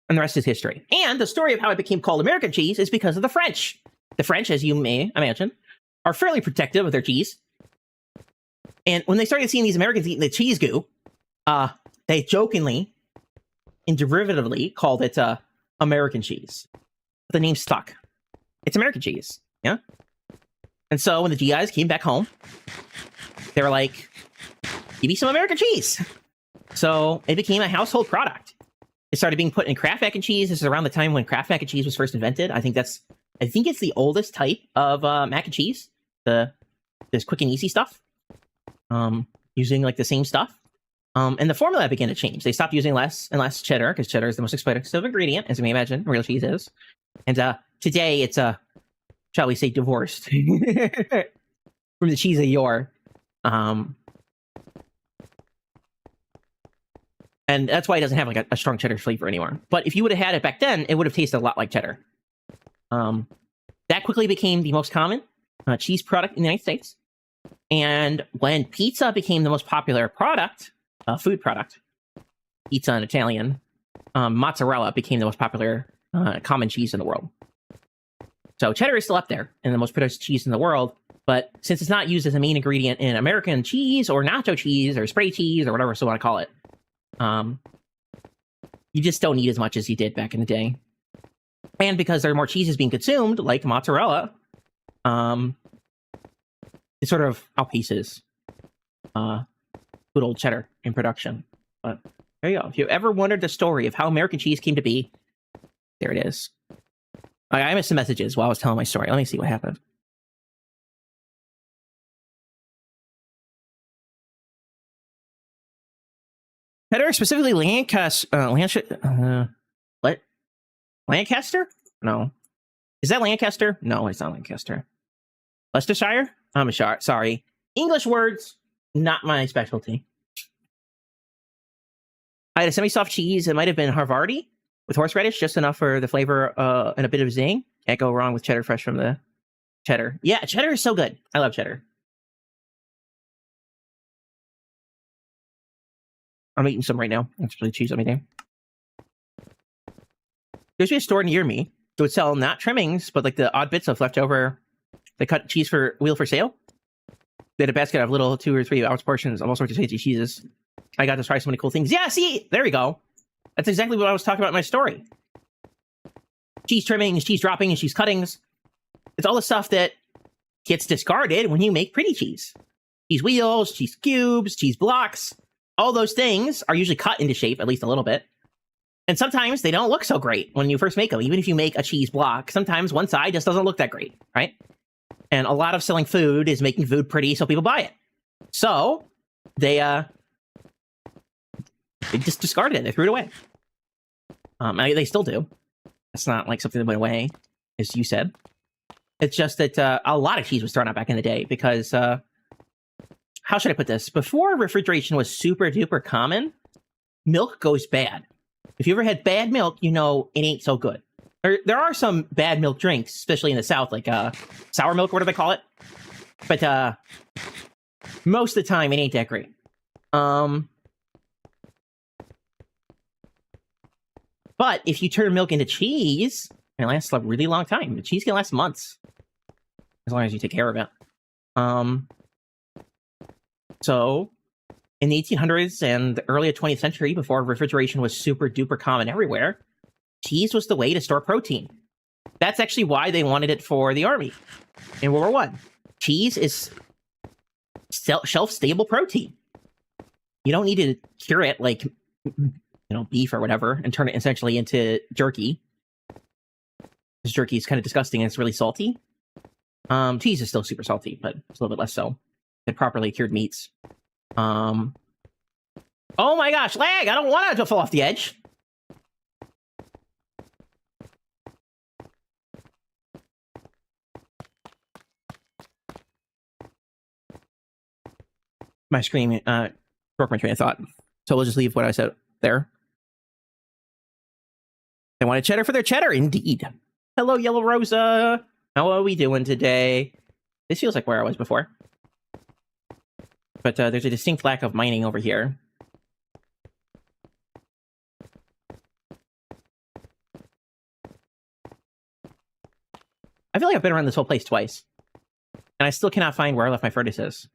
And the rest is history. And the story of how it became called American cheese is because of the French. The French, as you may imagine, are fairly protective of their cheese. And when they started seeing these Americans eating the cheese goo, they jokingly and derivatively called it American cheese. The name stuck. It's American cheese, yeah? And so when the GIs came back home, they were like, give me some American cheese. So it became a household product. It started being put in Kraft mac and cheese. This is around the time when Kraft mac and cheese was first invented. I think it's the oldest type of mac and cheese. This quick and easy stuff. Using like the same stuff. And the formula began to change. They stopped using less and less cheddar because cheddar is the most expensive ingredient, as you may imagine, real cheese is. And today it's shall we say, divorced from the cheese of yore. And that's why it doesn't have like a strong cheddar flavor anymore. But if you would have had it back then, it would have tasted a lot like cheddar. That quickly became the most common cheese product in the United States. And when pizza became the most popular product, food product, pizza in Italian, mozzarella became the most popular common cheese in the world. So cheddar is still up there in the most produced cheese in the world. But since it's not used as a main ingredient in American cheese or nacho cheese or spray cheese or whatever so you want to call it, you just don't need as much as you did back in the day. And because there are more cheeses being consumed, like mozzarella, it sort of outpaces good old cheddar in production. But there you go. If you ever wondered the story of how American cheese came to be, there it is. I missed some messages while I was telling my story. Let me see what happened. Cheddar, specifically Lancaster? What? Lancaster? No. Is that Lancaster? No, it's not Lancaster. Leicestershire? I'm sorry. English words, not my specialty. I had a semi-soft cheese. It might have been Havarti with horseradish, just enough for the flavor and a bit of zing. Can't go wrong with cheddar fresh from the cheddar. Yeah, cheddar is so good. I love cheddar. I'm eating some right now. That's really cheese on me there. There's a store near me that would sell not trimmings, but like the odd bits of leftover. They cut cheese for wheel for sale. They had a basket of little 2 or 3 ounce portions of all sorts of tasty cheeses. I got to try so many cool things. Yeah, see, there we go. That's exactly what I was talking about in my story. Cheese trimmings, cheese droppings, cheese cuttings. It's all the stuff that gets discarded when you make pretty cheese. Cheese wheels, cheese cubes, cheese blocks. All those things are usually cut into shape, at least a little bit. And sometimes they don't look so great when you first make them. Even if you make a cheese block, sometimes one side just doesn't look that great, right? And a lot of selling food is making food pretty so people buy it. So they just discarded it. They threw it away. They still do. It's not like something that went away, as you said. It's just that a lot of cheese was thrown out back in the day because, how should I put this? Before refrigeration was super duper common, milk goes bad. If you ever had bad milk, you know it ain't so good. There are some bad milk drinks, especially in the South, like sour milk, what do they call it? But most of the time, it ain't that great. But if you turn milk into cheese, it lasts a really long time. The cheese can last months, as long as you take care of it. So, in the 1800s and the early 20th century, before refrigeration was super duper common everywhere, cheese was the way to store protein. That's actually why they wanted it for the army in World War I. Cheese is shelf-stable protein. You don't need to cure it like, beef or whatever and turn it essentially into jerky. Because jerky is kind of disgusting and it's really salty. Cheese is still super salty, but it's a little bit less so than properly cured meats. Oh my gosh, lag! I don't want it to fall off the edge. My screen broke my train of thought. So we'll just leave what I said there. They wanted cheddar for their cheddar, indeed. Hello, Yellow Rosa. How are we doing today? This feels like where I was before. But there's a distinct lack of mining over here. I feel like I've been around this whole place twice. And I still cannot find where I left my furnaces.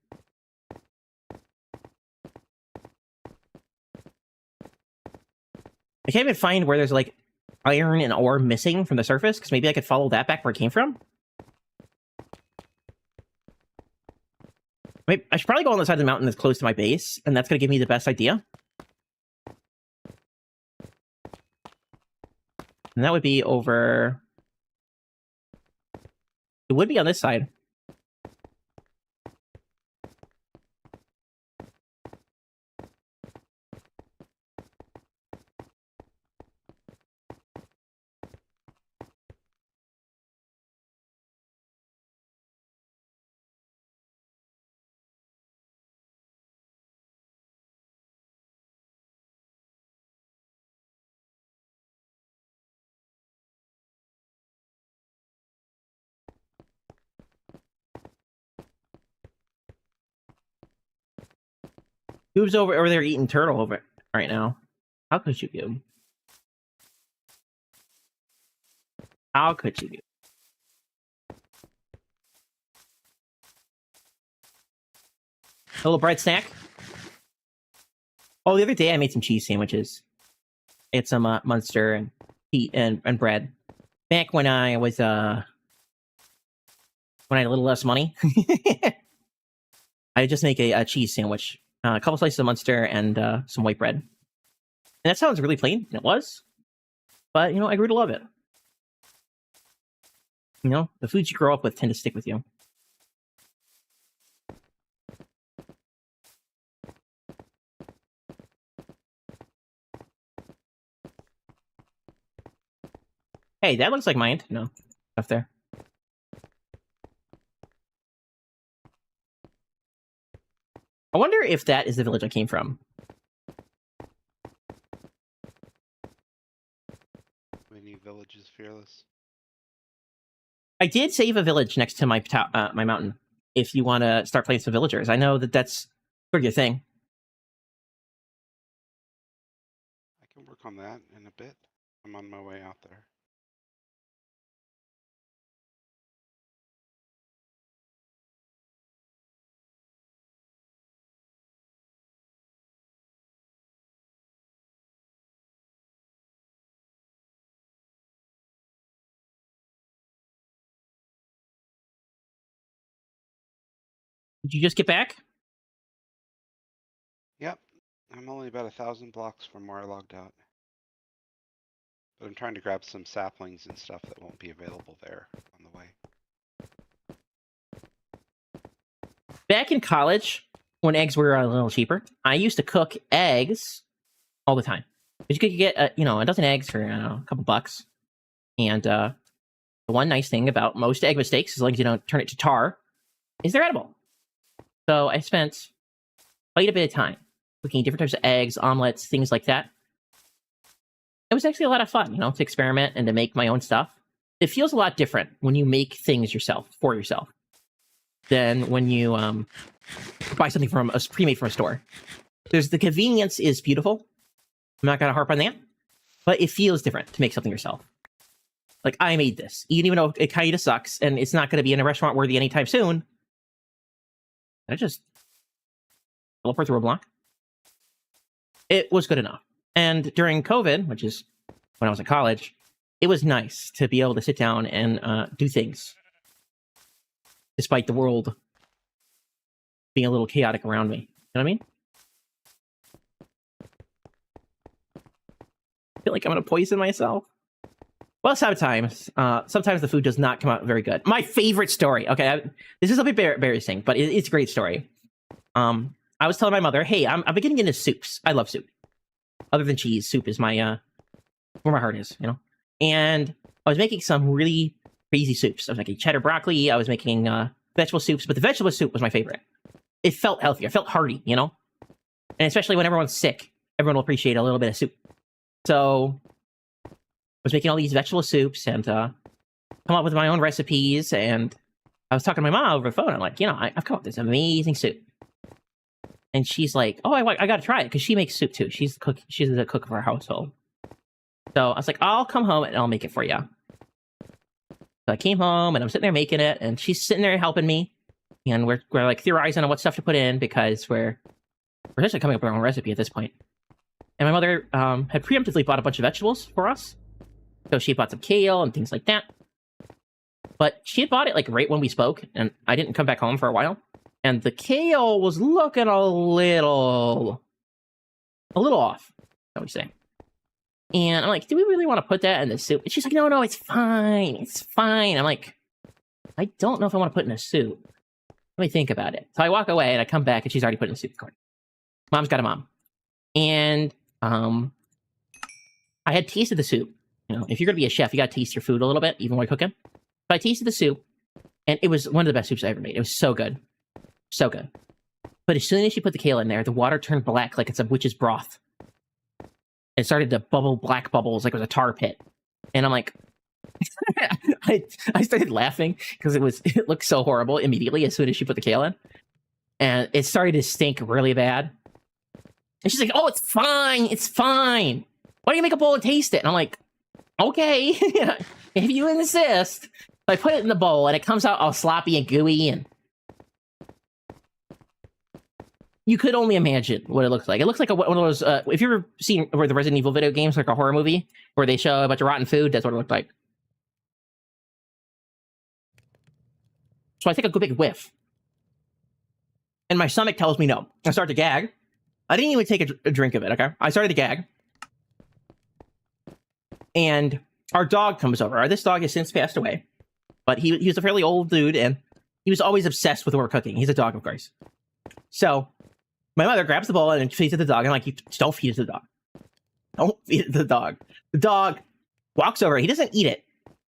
I can't even find where there's, like, iron and ore missing from the surface, because maybe I could follow that back where it came from. Maybe I should probably go on the side of the mountain that's close to my base, and that's going to give me the best idea. And that would be over... It would be on this side. Goob's over there eating turtle over right now. How could you, Goob? How could you, Goob? A little bread snack. Oh, the other day I made some cheese sandwiches. I had some Munster and heat and bread. Back when I was when I had a little less money, I just make a cheese sandwich, a couple slices of Munster and some white bread. And that sounds really plain, and it was. But I grew to love it. The foods you grow up with tend to stick with you. Hey, that looks like mine. No, stuff there. I wonder if that is the village I came from. Any villages, Fearless? I did save a village next to my my mountain. If you want to start playing some villagers, I know that's sort of your thing. I can work on that in a bit. I'm on my way out there. Did you just get back? Yep. I'm only about 1,000 blocks from where I logged out. But I'm trying to grab some saplings and stuff that won't be available there on the way. Back in college, when eggs were a little cheaper, I used to cook eggs all the time. But you could get a dozen eggs for a couple bucks. And the one nice thing about most egg mistakes, as long as you don't turn it to tar, is they're edible. So I spent quite a bit of time cooking different types of eggs, omelets, things like that. It was actually a lot of fun, to experiment and to make my own stuff. It feels a lot different when you make things yourself, for yourself, than when you buy something from pre-made from a store. The convenience is beautiful. I'm not going to harp on that. But it feels different to make something yourself. Like, I made this. Even though it kind of sucks, and it's not going to be in a restaurant worthy anytime soon, I just teleport through a block. It was good enough. And during COVID, which is when I was in college, it was nice to be able to sit down and do things, despite the world being a little chaotic around me. You know what I mean? I feel like I'm going to poison myself. Well, sometimes the food does not come out very good. My favorite story. Okay, this is a bit embarrassing, but it's a great story. I was telling my mother, "Hey, I'm getting into soups. I love soup. Other than cheese, soup is my where my heart is, And I was making some really crazy soups. I was making cheddar broccoli. I was making vegetable soups, but the vegetable soup was my favorite. It felt healthy. I felt hearty, And especially when everyone's sick, everyone will appreciate a little bit of soup. So I was making all these vegetable soups and come up with my own recipes. And I was talking to my mom over the phone. I'm like, I've come up with this amazing soup. And she's like, oh, I got to try it because she makes soup too. She's the cook. She's the cook of our household. So I was like, I'll come home and I'll make it for you. So I came home and I'm sitting there making it, and she's sitting there helping me. And we're like theorizing on what stuff to put in because we're essentially coming up with our own recipe at this point. And my mother had preemptively bought a bunch of vegetables for us. So she bought some kale and things like that. But she had bought it like right when we spoke, and I didn't come back home for a while. And the kale was looking a little off, shall we say. And I'm like, do we really want to put that in the soup? And she's like, no, it's fine. It's fine. I'm like, I don't know if I want to put it in a soup. Let me think about it. So I walk away and I come back and she's already put it in the soup. Mom's got a mom. And I had tasted the soup. If you're going to be a chef, you got to taste your food a little bit, even while you're cooking. So I tasted the soup, and it was one of the best soups I ever made. It was so good. So good. But as soon as she put the kale in there, the water turned black like it's a witch's broth. It started to bubble black bubbles like it was a tar pit. And I'm like, I started laughing because it looked so horrible immediately as soon as she put the kale in. And it started to stink really bad. And she's like, oh, it's fine. It's fine. Why don't you make a bowl and taste it? And I'm like, okay, if you insist. So I put it in the bowl and it comes out all sloppy and gooey, and you could only imagine what it looks like. It looks like one of those, if you've ever seen where the Resident Evil video games, like a horror movie, where they show a bunch of rotten food, that's what it looked like. So I take a good big whiff. And my stomach tells me no. I start to gag. I didn't even take a drink of it, okay? I started to gag. And our dog comes over. This dog has since passed away. But he was a fairly old dude, and he was always obsessed with what we're cooking. He's a dog, of course. So my mother grabs the bowl and feeds it to the dog. And I'm like, don't feed it to the dog. Don't feed it to the dog. The dog walks over. He doesn't eat it.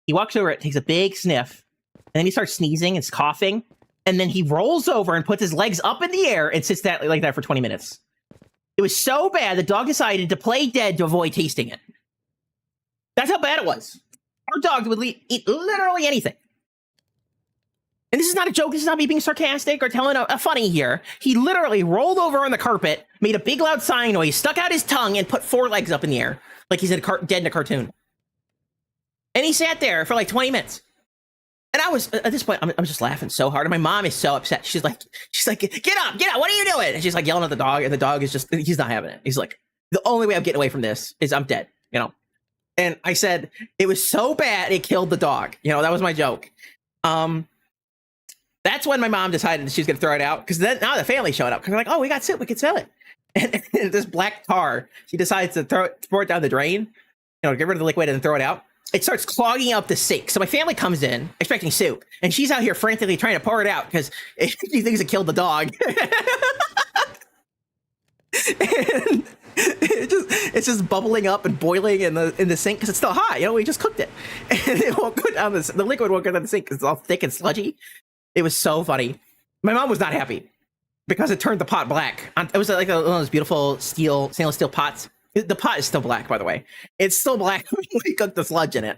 He walks over it, takes a big sniff, and then he starts sneezing and coughing. And then he rolls over and puts his legs up in the air and sits like that for 20 minutes. It was so bad, the dog decided to play dead to avoid tasting it. That's how bad it was. Our dog would eat literally anything. And this is not a joke. This is not me being sarcastic or telling a funny here. He literally rolled over on the carpet, made a big loud sighing noise, stuck out his tongue, and put 4 legs up in the air. Like he's dead in a cartoon. And he sat there for like 20 minutes. And I was, at this point, I'm just laughing so hard. And my mom is so upset. She's like, get up, what are you doing? And she's like yelling at the dog. And the dog is just, he's not having it. He's like, the only way I'm getting away from this is I'm dead, you know? And I said, it was so bad, it killed the dog. You know, that was my joke. That's when my mom decided that she was going to throw it out. Because then now the family showed up. Because they're like, oh, we got soup, we can smell it. And this black tar, she decides to throw it down the drain. You know, get rid of the liquid and throw it out. It starts clogging up the sink. So my family comes in expecting soup, and she's out here frantically trying to pour it out because she thinks it killed the dog. And it's just bubbling up and boiling in the sink because it's still hot. You know, we just cooked it, and it won't go down the liquid won't go down the sink because it's all thick and sludgy. It was so funny. My mom was not happy because it turned the pot black. It was like one of those beautiful stainless steel pots. The pot is still black, by the way. It's still black when we cook the sludge in it.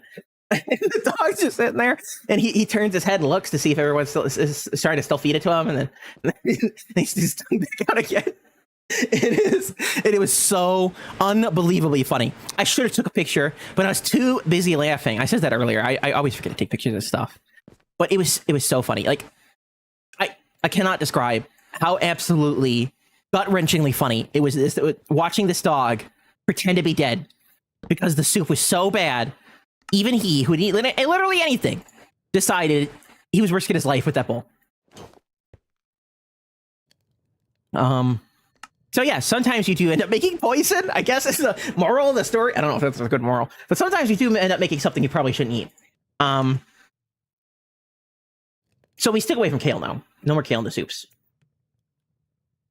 And the dog's just sitting there, and he turns his head and looks to see if everyone's is trying to still feed it to him, and then he's just back out again. It was so unbelievably funny. I should have took a picture, but I was too busy laughing. I said that earlier. I always forget to take pictures of stuff. But it was so funny. Like, I cannot describe how absolutely gut-wrenchingly funny it was watching this dog pretend to be dead because the soup was so bad. Even he, who would eat literally anything, decided he was risking his life with that bowl. So yeah, sometimes you do end up making poison. I guess it's the moral of the story. I don't know if that's a good moral, but sometimes you do end up making something you probably shouldn't eat. So we stick away from kale now. No more kale in the soups.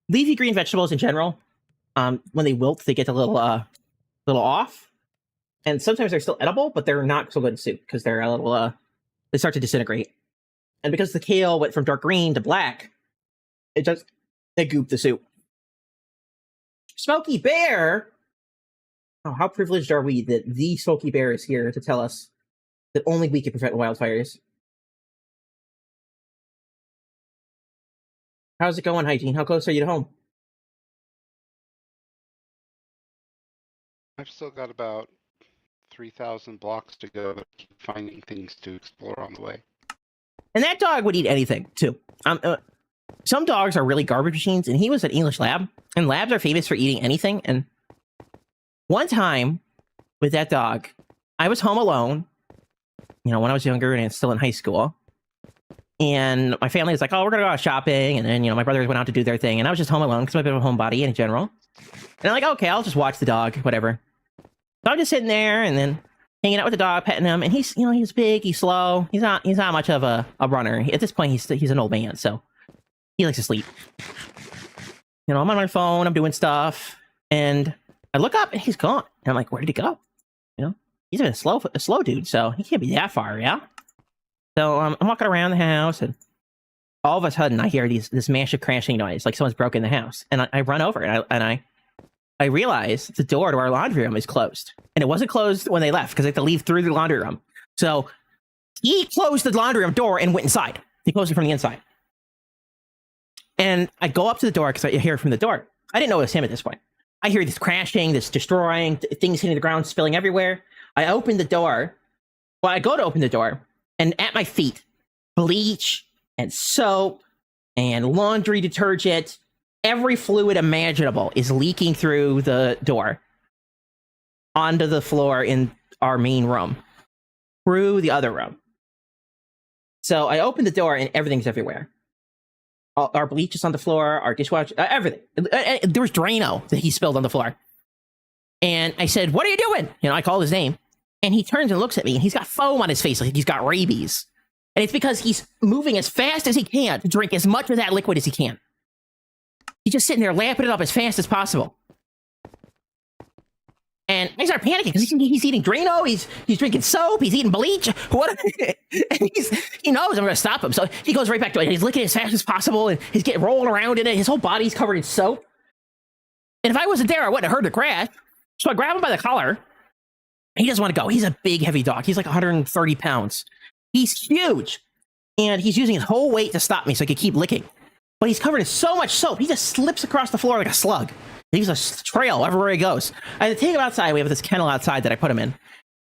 Leafy green vegetables in general, when they wilt, they get a little off. And sometimes they're still edible, but they're not so good in soup because they're a little, they start to disintegrate. And because the kale went from dark green to black, it gooped the soup. Smokey Bear! Oh, how privileged are we that the Smokey Bear is here to tell us that only we can prevent wildfires. How's it going, Hygiene? How close are you to home? I've still got about 3,000 blocks to go, but keep finding things to explore on the way. And that dog would eat anything, too. Some dogs are really garbage machines, and he was an English lab, and labs are famous for eating anything. And one time with that dog, I was home alone, you know, when I was younger and still in high school. And my family was like, oh, we're going to go out shopping. And then, you know, my brothers went out to do their thing. And I was just home alone because I'm a bit of a homebody in general. And I'm like, okay, I'll just watch the dog, whatever. So I'm just sitting there and then hanging out with the dog, petting him. And he's, you know, he's big, he's slow. He's not much of a runner. At this point, he's an old man. So he likes to sleep. You know, I'm on my phone, I'm doing stuff. And I look up and he's gone. And I'm like, where did he go? You know, he's been a slow dude. So he can't be that far, yeah? So I'm walking around the house, and all of a sudden I hear this massive crashing noise, like someone's broken the house. And I run over, and I realize the door to our laundry room is closed. And it wasn't closed when they left, because they had to leave through the laundry room. So he closed the laundry room door and went inside. He closed it from the inside. And I go up to the door, because I hear it from the door. I didn't know it was him at this point. I hear this crashing, this destroying, things hitting the ground, spilling everywhere. I open the door. Well, I go to open the door, and at my feet, bleach and soap and laundry detergent, every fluid imaginable is leaking through the door onto the floor in our main room, through the other room. So I open the door, and everything's everywhere. Our bleach is on the floor, our dishwasher, everything. There was Drano that he spilled on the floor. And I said, what are you doing? You know, I called his name. And he turns and looks at me, and he's got foam on his face like he's got rabies. And it's because he's moving as fast as he can to drink as much of that liquid as he can. He's just sitting there lapping it up as fast as possible. And I start panicking because he's eating Drano, he's drinking soap, he's eating bleach. What? He knows I'm going to stop him. So he goes right back to it. He's licking it as fast as possible, and he's getting rolling around in it. His whole body's covered in soap. And if I wasn't there, I wouldn't have heard the crash. So I grab him by the collar. He doesn't want to go. He's a big, heavy dog. He's like 130 pounds. He's huge. And he's using his whole weight to stop me so he can keep licking. But he's covered in so much soap, he just slips across the floor like a slug. Leaves a trail everywhere he goes. I had to take him outside. We have this kennel outside that I put him in.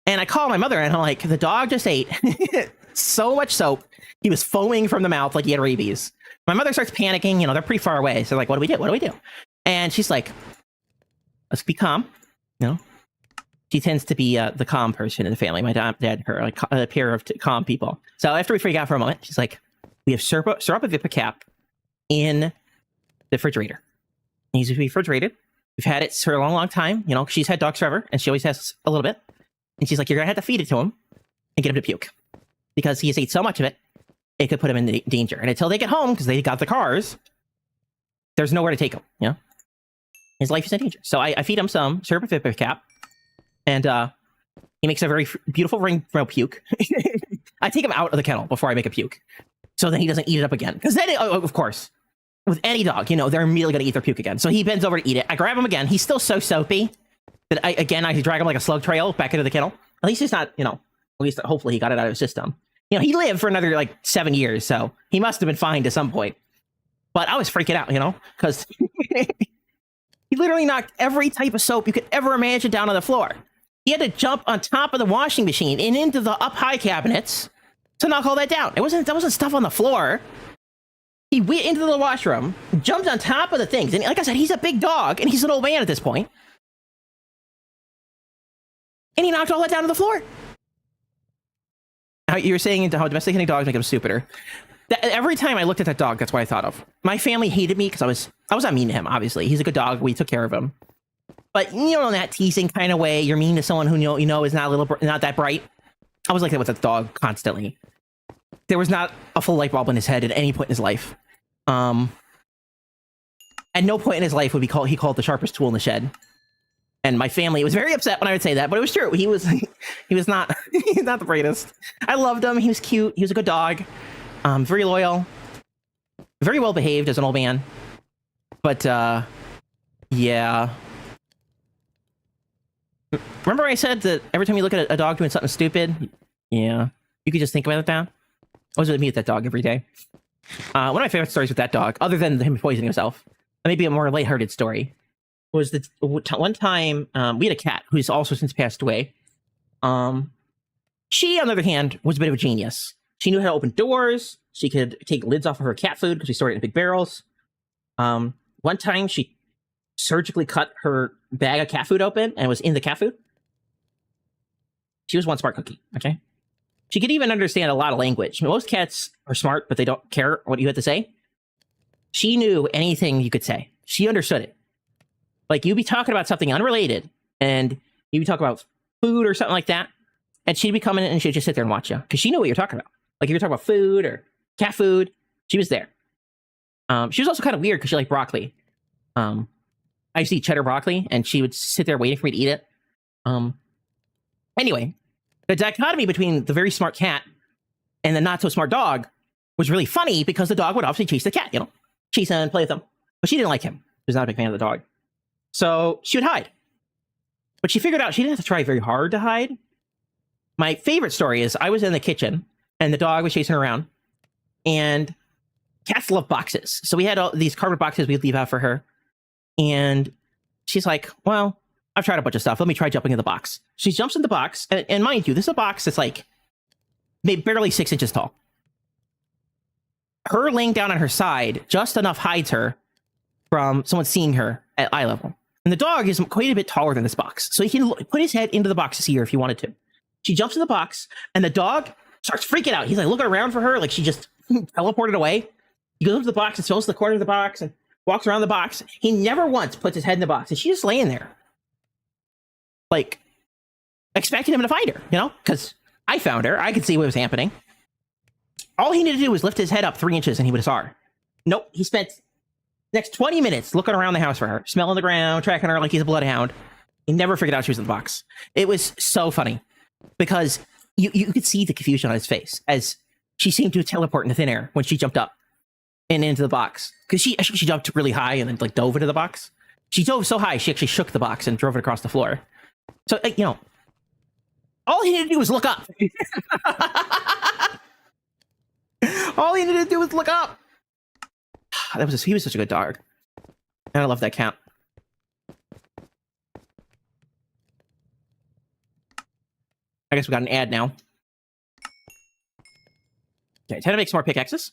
And I call my mother, and I'm like, the dog just ate so much soap. He was foaming from the mouth like he had rabies. My mother starts panicking. You know, they're pretty far away. So like, what do we do? What do we do? And she's like, let's be calm. You know, she tends to be the calm person in the family. My dad, her, like a pair of calm people. So after we freak out for a moment, she's like, we have syrup Vipicap in the refrigerator. It needs to be refrigerated. We've had it for a long, long time. You know, she's had dogs forever, and she always has a little bit. And she's like, you're going to have to feed it to him and get him to puke. Because he has ate so much of it, it could put him in danger. And until they get home, because they got the cars, there's nowhere to take him, you know? His life is in danger. So I feed him some syrup of Vipicap, and he makes a very beautiful rainbow puke. I take him out of the kennel before I make a puke, so then he doesn't eat it up again. Because then, of course, with any dog, you know, they're immediately going to eat their puke again. So he bends over to eat it. I grab him again. He's still so soapy that I drag him like a slug trail back into the kennel. At least he's not, you know, at least hopefully he got it out of his system. You know, he lived for another like 7 years, so he must have been fine to some point. But I was freaking out, you know, because he literally knocked every type of soap you could ever imagine down on the floor. He had to jump on top of the washing machine and into the up high cabinets to knock all that down. That wasn't stuff on the floor. He went into the washroom, jumped on top of the things, and like I said, he's a big dog, and he's an old man at this point. And he knocked all that down to the floor. Now, you were saying how domesticating dogs make them stupider. Every time I looked at that dog, that's what I thought of. My family hated me because I was not mean to him, obviously. He's a good dog. We took care of him. But, you know, in that teasing kind of way, you're mean to someone who you know is not that bright. I was like that with that dog constantly. There was not a full light bulb in his head at any point in his life. At no point in his life would he called the sharpest tool in the shed. And my family was very upset when I would say that, but it was true. He was not he's not the brightest. I loved him. He was cute. He was a good dog. Very loyal. Very well behaved as an old man. But yeah. Remember I said that every time you look at a dog doing something stupid, yeah, you could just think about it now. I was with me with that dog every day. One of my favorite stories with that dog, other than him poisoning himself, maybe a more lighthearted story, was that one time we had a cat who's also since passed away. She, on the other hand, was a bit of a genius. She knew how to open doors. She could take lids off of her cat food because she stored it in big barrels. One time she surgically cut her bag of cat food open and it was in the cat food. She was one smart cookie, okay? She could even understand a lot of language. Most cats are smart, but they don't care what you have to say. She knew anything you could say. She understood it. Like, you'd be talking about something unrelated, and you'd be talking about food or something like that, and she'd be coming in and she'd just sit there and watch you, because she knew what you're talking about. Like, if you're talking about food or cat food, she was there. She was also kind of weird because she liked broccoli. I used to eat cheddar broccoli, and she would sit there waiting for me to eat it. Anyway, the dichotomy between the very smart cat and the not-so-smart dog was really funny because the dog would obviously chase the cat, you know? Chase him and play with him. But she didn't like him. She was not a big fan of the dog. So she would hide. But she figured out she didn't have to try very hard to hide. My favorite story is I was in the kitchen, and the dog was chasing her around, and cats love boxes. So we had all these cardboard boxes we'd leave out for her, and she's like, well, I've tried a bunch of stuff. Let me try jumping in the box. She jumps in the box, and mind you, this is a box that's like maybe barely 6 inches tall. Her laying down on her side just enough hides her from someone seeing her at eye level. And the dog is quite a bit taller than this box, so he can put his head into the box to see her if he wanted to. She jumps in the box, and the dog starts freaking out. He's like looking around for her, like she just teleported away. He goes up to the box and smells the corner of the box and walks around the box. He never once puts his head in the box, and she's just laying there, like expecting him to find her, you know? Because I found her. I could see what was happening. All he needed to do was lift his head up 3 inches, and he would have saw her. Nope. He spent the next 20 minutes looking around the house for her, smelling the ground, tracking her like he's a bloodhound. He never figured out she was in the box. It was so funny because you could see the confusion on his face as she seemed to teleport into thin air when she jumped up and into the box. Because she jumped really high and then like dove into the box. She dove so high, she actually shook the box and drove it across the floor. So, you know, all he needed to do was look up. All he needed to do was look up. He was such a good dog. And I love that cat. I guess we got an ad now. Okay, time to make some more pickaxes.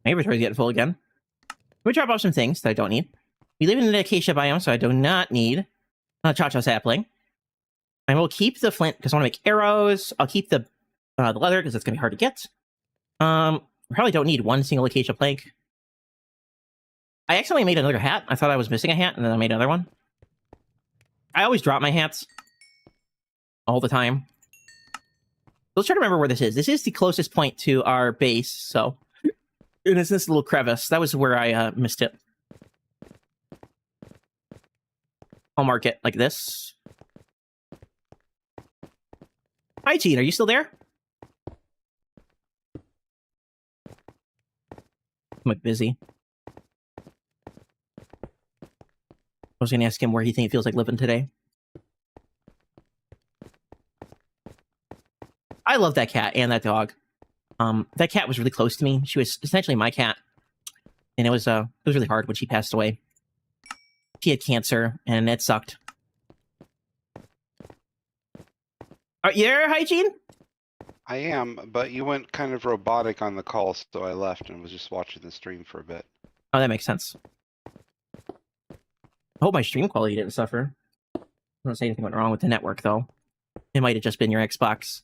My inventory's getting full again. Let me drop off some things that I don't need. We live in an acacia biome, so I do not need a cha-cha sapling. I will keep the flint because I want to make arrows. I'll keep the leather because it's going to be hard to get. I probably don't need one single acacia plank. I accidentally made another hat. I thought I was missing a hat, and then I made another one. I always drop my hats. All the time. Let's try to remember where this is. This is the closest point to our base, so... And it's this little crevice. That was where I missed it. I'll mark it like this. Hi, Gene. Are you still there? I'm like busy. I was going to ask him where he feels like living today. I love that cat and that dog. That cat was really close to me. She was essentially my cat. And it was really hard when she passed away. She had cancer, and it sucked. Are you there, Hygiene? I am, but you went kind of robotic on the call, so I left and was just watching the stream for a bit. Oh, that makes sense. I hope my stream quality didn't suffer. I don't say anything went wrong with the network, though. It might have just been your Xbox.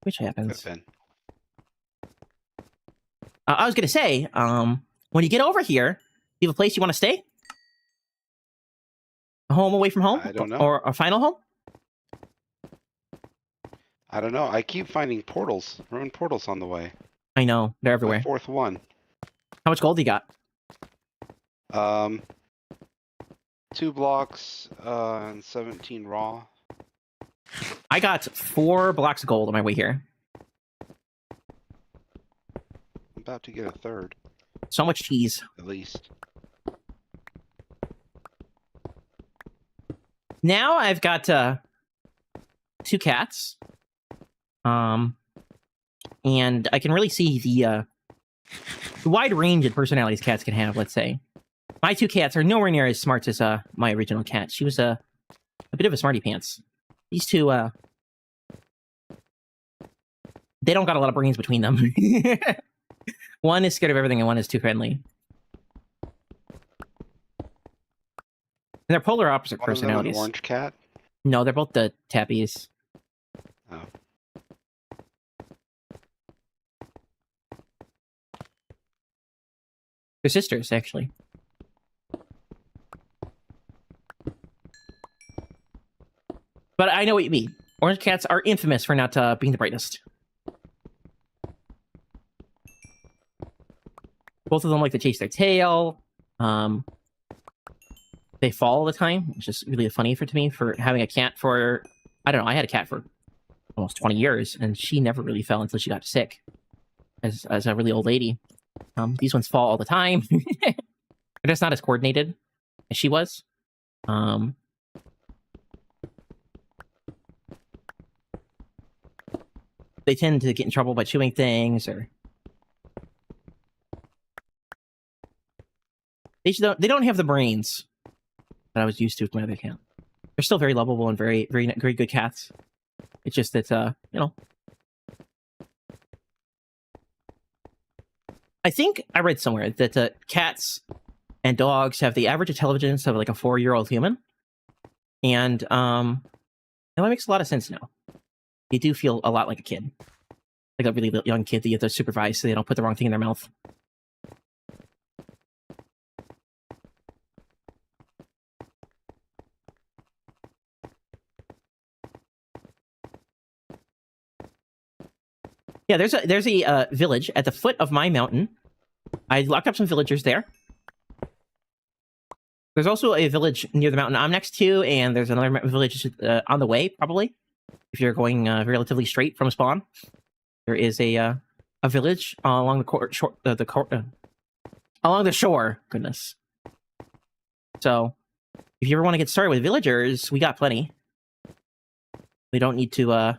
Which happens. I was going to say, when you get over here, you have a place you want to stay? A home away from home? I don't know. Or a final home? I don't know. I keep finding portals, ruined portals on the way. I know. They're everywhere. My fourth one. How much gold do you got? 2 blocks and 17 raw. I got 4 blocks of gold on my way here. I'm about to get a third. So much cheese. At least. Now I've got 2 cats. And I can really see the wide range of personalities cats can have, let's say. My 2 cats are nowhere near as smart as my original cat. She was a bit of a smarty pants. These 2, they don't got a lot of brains between them. One is scared of everything and one is too friendly. And they're polar opposite personalities. An orange cat? No, they're both the tappies. Oh. They're sisters, actually. But I know what you mean. Orange cats are infamous for not being the brightest. Both of them like to chase their tail. They they fall all the time, which is really funny to me for having a cat for, I don't know, I had a cat for almost 20 years, and she never really fell until she got sick as a really old lady. These ones fall all the time. They're just not as coordinated as she was. They tend to get in trouble by chewing things, or they don't have the brains that I was used to with my other cat. They're still very lovable and very, very, very good cats. It's just that, you know. I think I read somewhere that cats and dogs have the average intelligence of like a 4-year-old human. And that makes a lot of sense now. They do feel a lot like a kid. Like a really young kid that you have to supervise so they don't put the wrong thing in their mouth. Yeah, there's a village at the foot of my mountain. I locked up some villagers there. There's also a village near the mountain I'm next to, and there's another village on the way, probably. If you're going relatively straight from spawn, there is a village along along the shore. Goodness. So, if you ever want to get started with villagers, we got plenty. We don't need to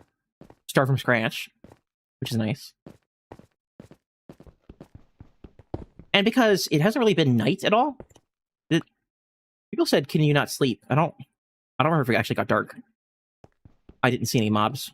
start from scratch, which is nice. And because it hasn't really been night at all, people said, "Can you not sleep?" I don't remember if it actually got dark. I didn't see any mobs.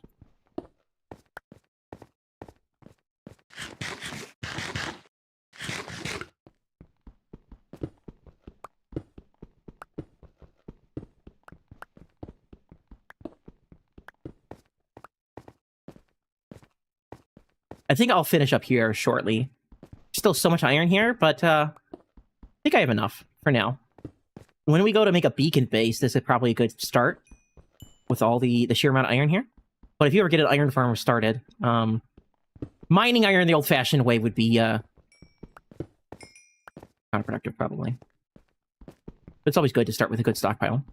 I think I'll finish up here shortly. Still so much iron here, but I think I have enough for now. When we go to make a beacon base, this is probably a good start with all the sheer amount of iron here. But if you ever get an iron farm started, mining iron the old-fashioned way would be counterproductive, probably. But it's always good to start with a good stockpile.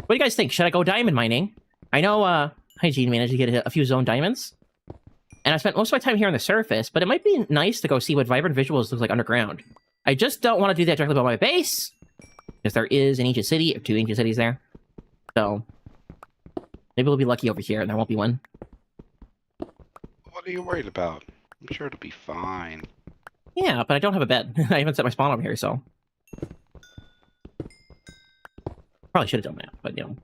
What do you guys think? Should I go diamond mining? I know Hygiene managed to get a few zone diamonds. And I spent most of my time here on the surface, but it might be nice to go see what vibrant visuals look like underground. I just don't want to do that directly by my base, because there is an ancient city, or 2 ancient cities there. So, maybe we'll be lucky over here and there won't be one. What are you worried about? I'm sure it'll be fine. Yeah, but I don't have a bed. I haven't set my spawn over here, so... Probably should have done that, but you know.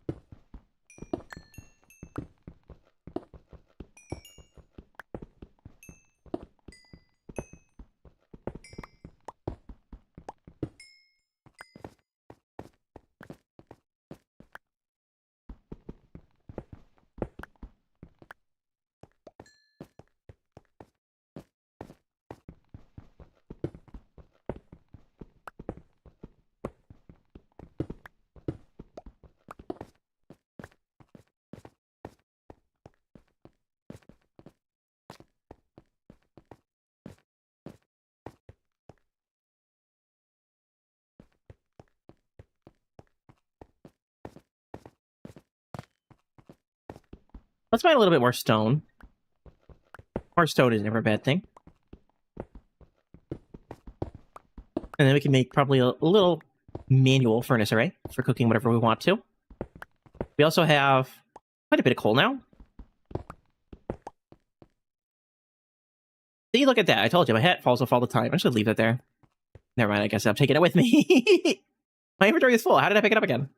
Let's buy a little bit more stone. More stone is never a bad thing. And then we can make probably a little manual furnace array for cooking whatever we want to. We also have quite a bit of coal now. See, look at that. I told you, my hat falls off all the time. I should leave that there. Never mind, I guess I'm taking it with me. My inventory is full. How did I pick it up again?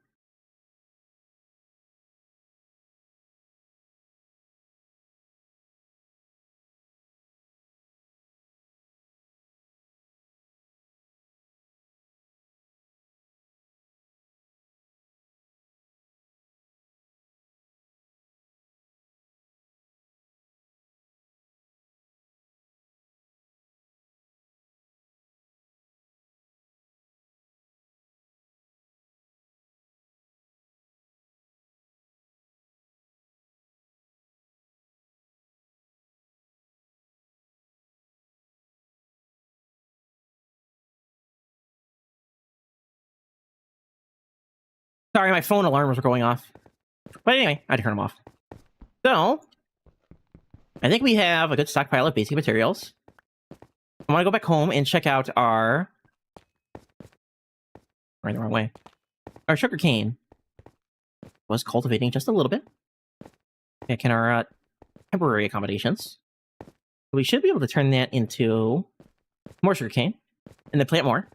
Sorry, my phone alarms were going off. But anyway, I had to turn them off. So, I think we have a good stockpile of basic materials. I want to go back home and check out our... Right the wrong way. Our sugarcane was cultivating just a little bit. Back in our temporary accommodations. We should be able to turn that into more sugarcane. And then plant more.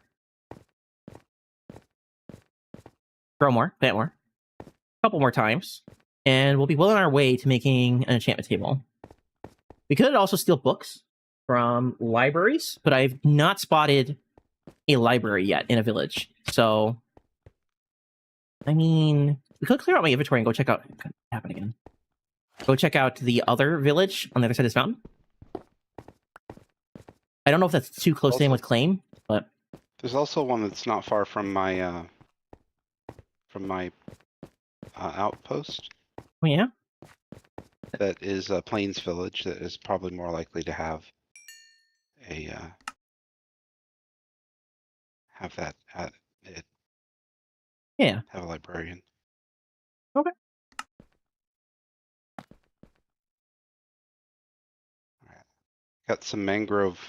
Grow more, plant more. A couple more times. And we'll be well on our way to making an enchantment table. We could also steal books from libraries, but I've not spotted a library yet in a village. So, I mean, we could clear out my inventory and go check out... What happened again? Go check out the other village on the other side of this mountain. I don't know if that's too close to in with claim, but... There's also one that's not far from my outpost. Oh, yeah? That is a Plains village that is probably more likely to have a have a librarian. Okay. All right. Got some mangrove,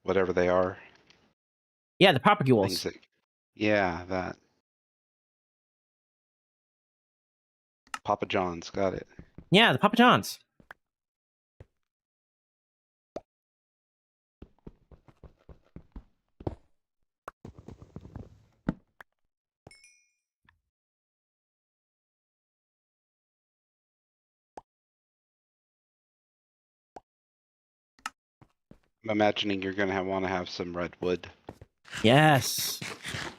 whatever they are. Yeah, the propagules. Yeah, that. Papa John's, got it. Yeah, the Papa Johns. I'm imagining you're gonna want to have some redwood. Yes.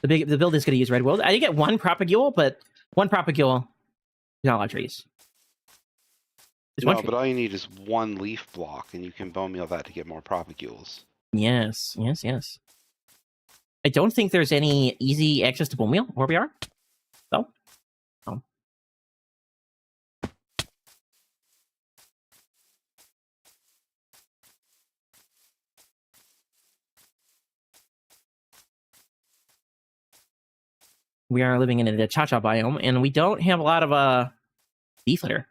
The build is going to use redwood. I did get one propagule, but one propagule is not a lot of trees. There's one No, tree. but all you need is one leaf block, and you can bone meal that to get more propagules. Yes, yes, yes. I don't think there's any easy access to bone meal where we are. So, oh. We are living in the Cha-Cha biome, and we don't have a lot of beef litter.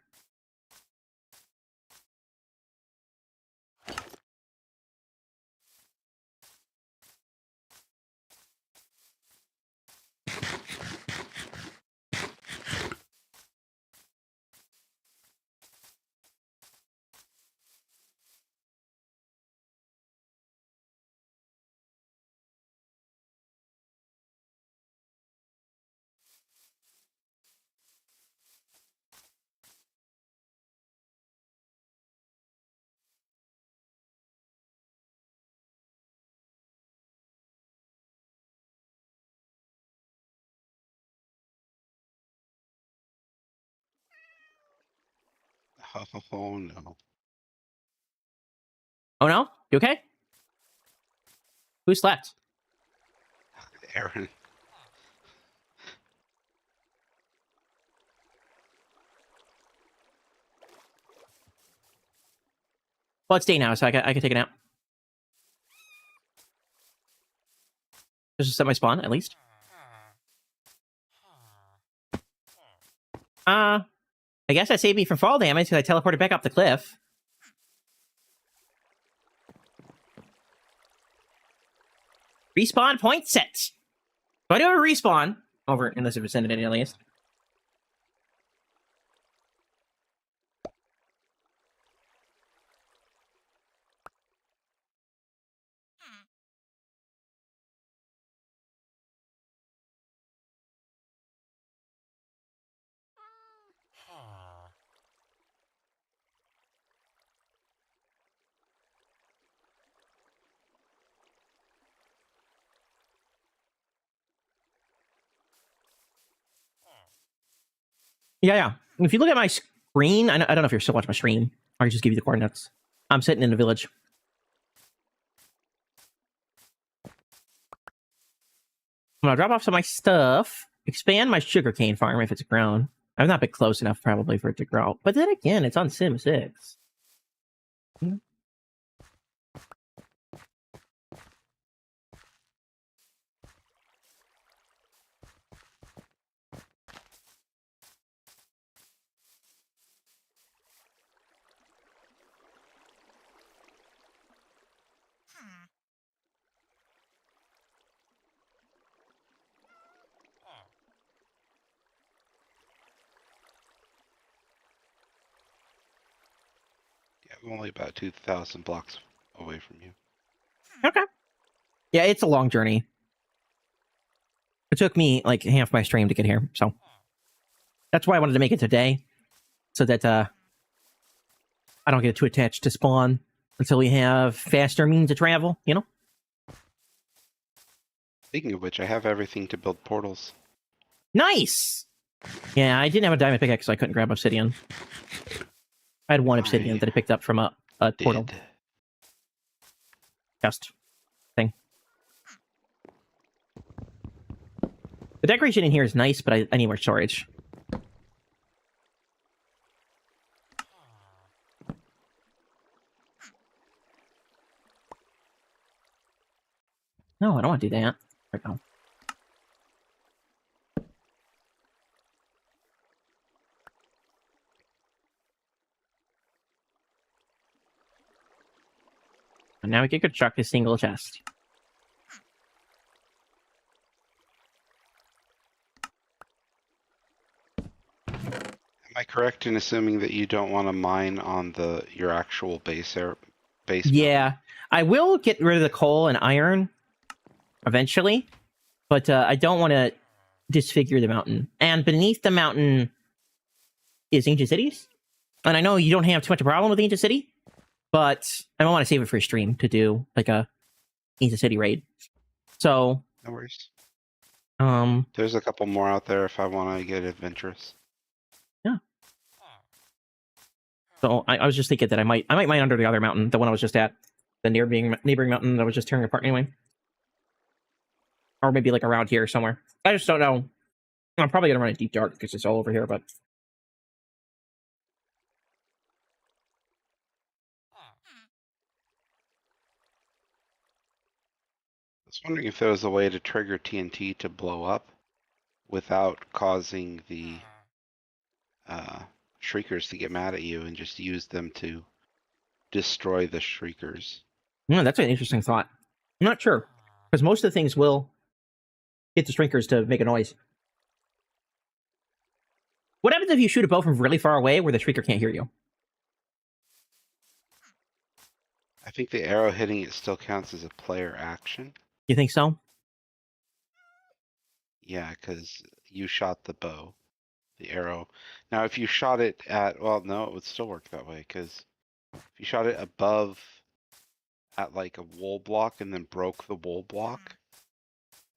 Oh no. Oh no? You okay? Who slept? Aaron. Well, it's day now, so I can take a nap. Just to set my spawn, at least. I guess that saved me from fall damage because I teleported back up the cliff. Respawn point set. So I do have a respawn over in this vicinity at least. Yeah. If you look at my screen, I don't know if you're still watching my stream, or I just give you the coordinates. I'm sitting in a village. I'm gonna drop off some of my stuff, expand my sugarcane farm if it's grown. I've not been close enough probably for it to grow. But then again, it's on Sim 6. I'm only about 2,000 blocks away from you. Okay. Yeah, it's a long journey. It took me like half my stream to get here, so that's why I wanted to make it today, so that I don't get too attached to spawn until we have faster means of travel. You know. Speaking of which, I have everything to build portals. Nice. Yeah, I didn't have a diamond pickaxe, so I couldn't grab obsidian. I had one obsidian that I picked up from a portal chest thing. The decoration in here is nice, but I need more storage. No, I don't want to do that. Right now. And now we can construct a single chest. Am I correct in assuming that you don't want to mine on your actual base base? Yeah, I will get rid of the coal and iron eventually, but I don't want to disfigure the mountain. And beneath the mountain is ancient cities, and I know you don't have too much of a problem with ancient city, but I don't want to save it for a stream to do like a ancient city raid. So No worries. um, There's a couple more out there if I want to get adventurous. so I was just thinking that I might mine under the other mountain, the one I was just at, the neighboring mountain that was just tearing apart anyway. Or maybe like around here somewhere. I just don't know. I'm probably gonna run it deep dark because it's all over here, but I was wondering if there was a way to trigger TNT to blow up without causing the shriekers to get mad at you and just use them to destroy the shriekers. yeah, that's an interesting thought. I'm not sure because most of the things will hit the shrinkers to make a noise. What happens if you shoot a bow from really far away where the shrieker can't hear you? I think the arrow hitting it still counts as a player action. You think so? Yeah, because you shot the bow, the arrow. Now, if you shot it at, well, no, it would still work that way, because if you shot it above at like a wool block and then broke the wool block,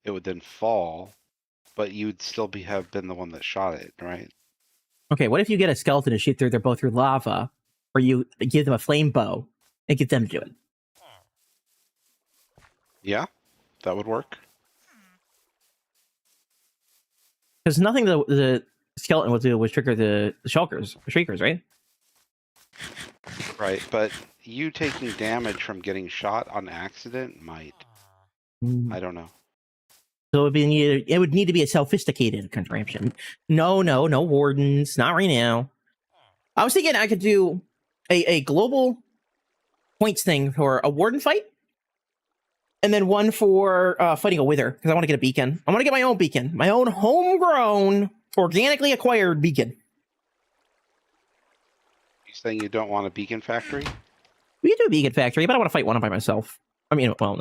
it would then fall, but you'd still have been the one that shot it, right? Okay, what if you get a skeleton to shoot through their bow through lava, or you give them a flame bow and get them to do it? Yeah, that would work. Because nothing the skeleton will do would trigger the shriekers, right? Right, but you taking damage from getting shot on accident might. I don't know. So it would need to be a sophisticated contraption. No wardens, not right now. I was thinking I could do a global points thing for a warden fight, and then one for fighting a wither, because I want to get a beacon. I want to get my own beacon, my own homegrown, organically acquired beacon. You saying you don't want a beacon factory? We can do a beacon factory, but I want to fight one by myself. I mean, well,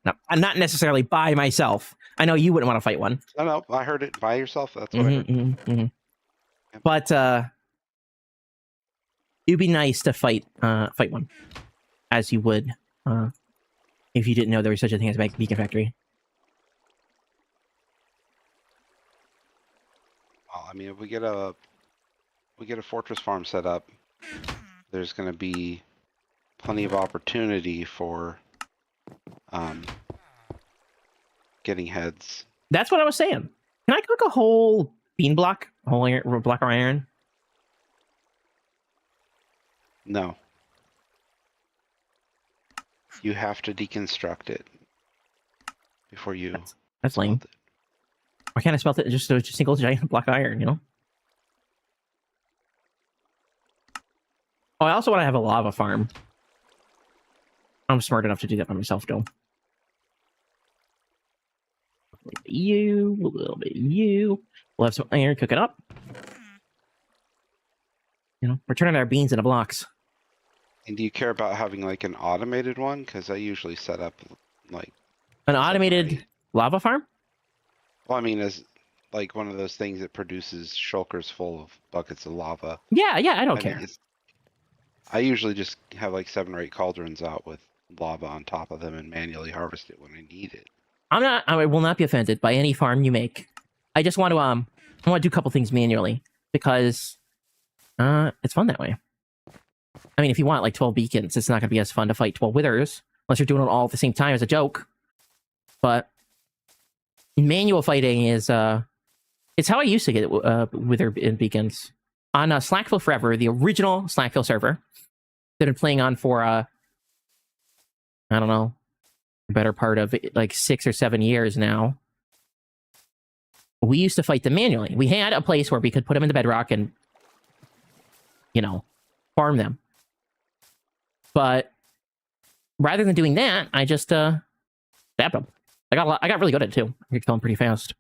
not necessarily by myself. I know you wouldn't want to fight one. No, I heard it by yourself. That's what I heard. But it'd be nice to fight one, as you would if you didn't know there was such a thing as a beacon factory. Well, I mean, if we get a fortress farm set up, there's going to be plenty of opportunity for getting heads. That's what I was saying. Can I cook a whole bean block, a whole block of iron? No. You have to deconstruct it before you. That's lame. smelt it. Why can't I smelt it just a single giant block of iron, you know? Oh, I also want to have a lava farm. I'm smart enough to do that by myself, though. A little bit of you. We'll have some iron, cook it up. You know, we're turning our beans into blocks. And do you care about having like an automated one? Because I usually set up like An 7 or automated 8. lava farm? Well, I mean, as like one of those things that produces shulkers full of buckets of lava. Yeah, yeah, I don't I care. mean, I usually just have like 7 or 8 cauldrons out with lava on top of them and manually harvest it when I need it. I will not be offended by any farm you make. I just want to I want to do a couple things manually because it's fun that way. I mean, if you want like 12 beacons, it's not going to be as fun to fight 12 withers unless you're doing it all at the same time as a joke. But manual fighting is it's how I used to get wither and beacons on SlackVille Forever, the original SlackVille server that I've been playing on for I don't know, better part of like 6 or 7 years now. We used to fight them manually. We had a place where we could put them in the bedrock and, you know, farm them. But rather than doing that, I just stabbed them. I got really good at it too. I could kill them pretty fast.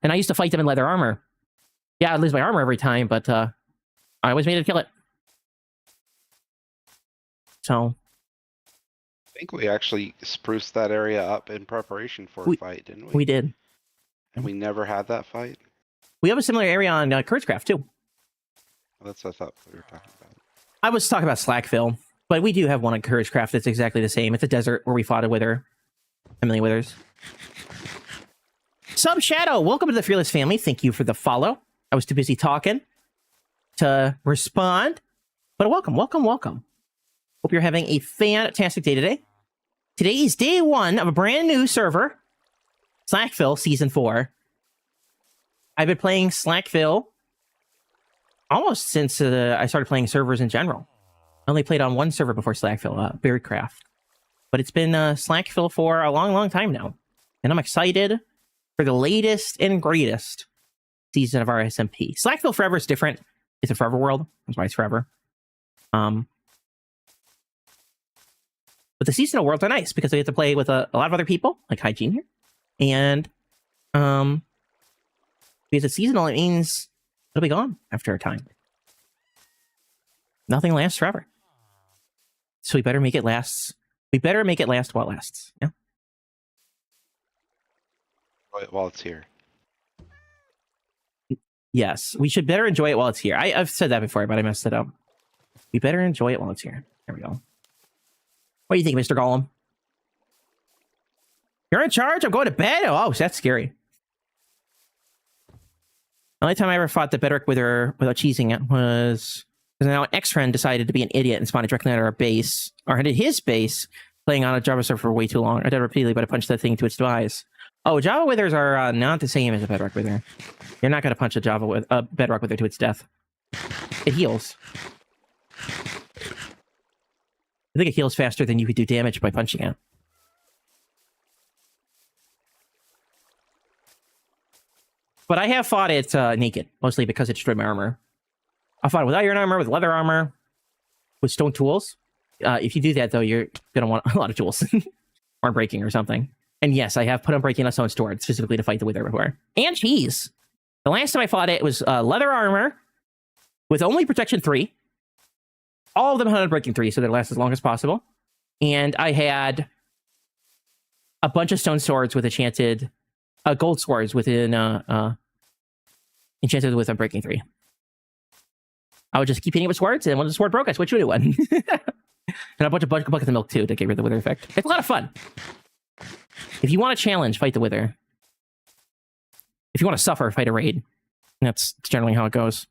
And I used to fight them in leather armor. Yeah, I'd lose my armor every time, but I always made it kill it. So I think we actually spruced that area up in preparation for a fight, didn't we? we did. And we never had that fight? We have a similar area on CourageCraft too. Well, that's what I thought we were talking about. I was talking about SlackVille, but we do have one on CourageCraft that's exactly the same. It's a desert where we fought a wither. A million withers. Sub Shadow, welcome to the Fearless family. Thank you for the follow. I was too busy talking to respond, but welcome, welcome, welcome. Hope you're having a fantastic day today. Today is day 1 of a brand new server, SlackVille Season 4. I've been playing SlackVille almost since I started playing servers in general. I only played on one server before SlackVille, Beardcraft. But it's been SlackVille for a long, long time now. And I'm excited for the latest and greatest season of our SMP. SlackVille Forever is different. It's a forever world. That's why it's forever. But the seasonal worlds are nice because I get to play with a lot of other people, like Hygiene here. And because it's seasonal, it means it'll be gone after a time. Nothing lasts forever. So we better make it last. We better make it last while it lasts. Yeah. While it's here. Yes, we should better enjoy it while it's here. I've said that before, but I messed it up. We better enjoy it while it's here. There we go. What do you think, Mr. Golem? You're in charge? I'm going to bed? Oh, that's scary. The only time I ever fought the bedrock wither without cheesing it was because now an ex-friend decided to be an idiot and spawned directly at our base, or at his base, playing on a Java server for way too long. I did it repeatedly, but I punched that thing to its demise. Oh, Java withers are not the same as a bedrock wither. You're not going to punch a bedrock wither to its death. It heals. I think it heals faster than you could do damage by punching it. But I have fought it naked, mostly because it destroyed my armor. I fought it with iron armor, with leather armor, with stone tools. If you do that, though, you're going to want a lot of tools. Or breaking or something. And yes, I have put on breaking on stone sword specifically to fight the wither before. And cheese. The last time I fought it was leather armor with only protection 3. All of them had breaking 3, so they last as long as possible. And I had a bunch of stone swords with enchanted gold swords within enchanted with a breaking 3. I would just keep hitting it with swords, and when the sword broke, I switched to a new one. And a bunch of buckets of milk too to get rid of the wither effect. It's a lot of fun. If you want a challenge, fight the wither. If you want to suffer, fight a raid. That's generally how it goes.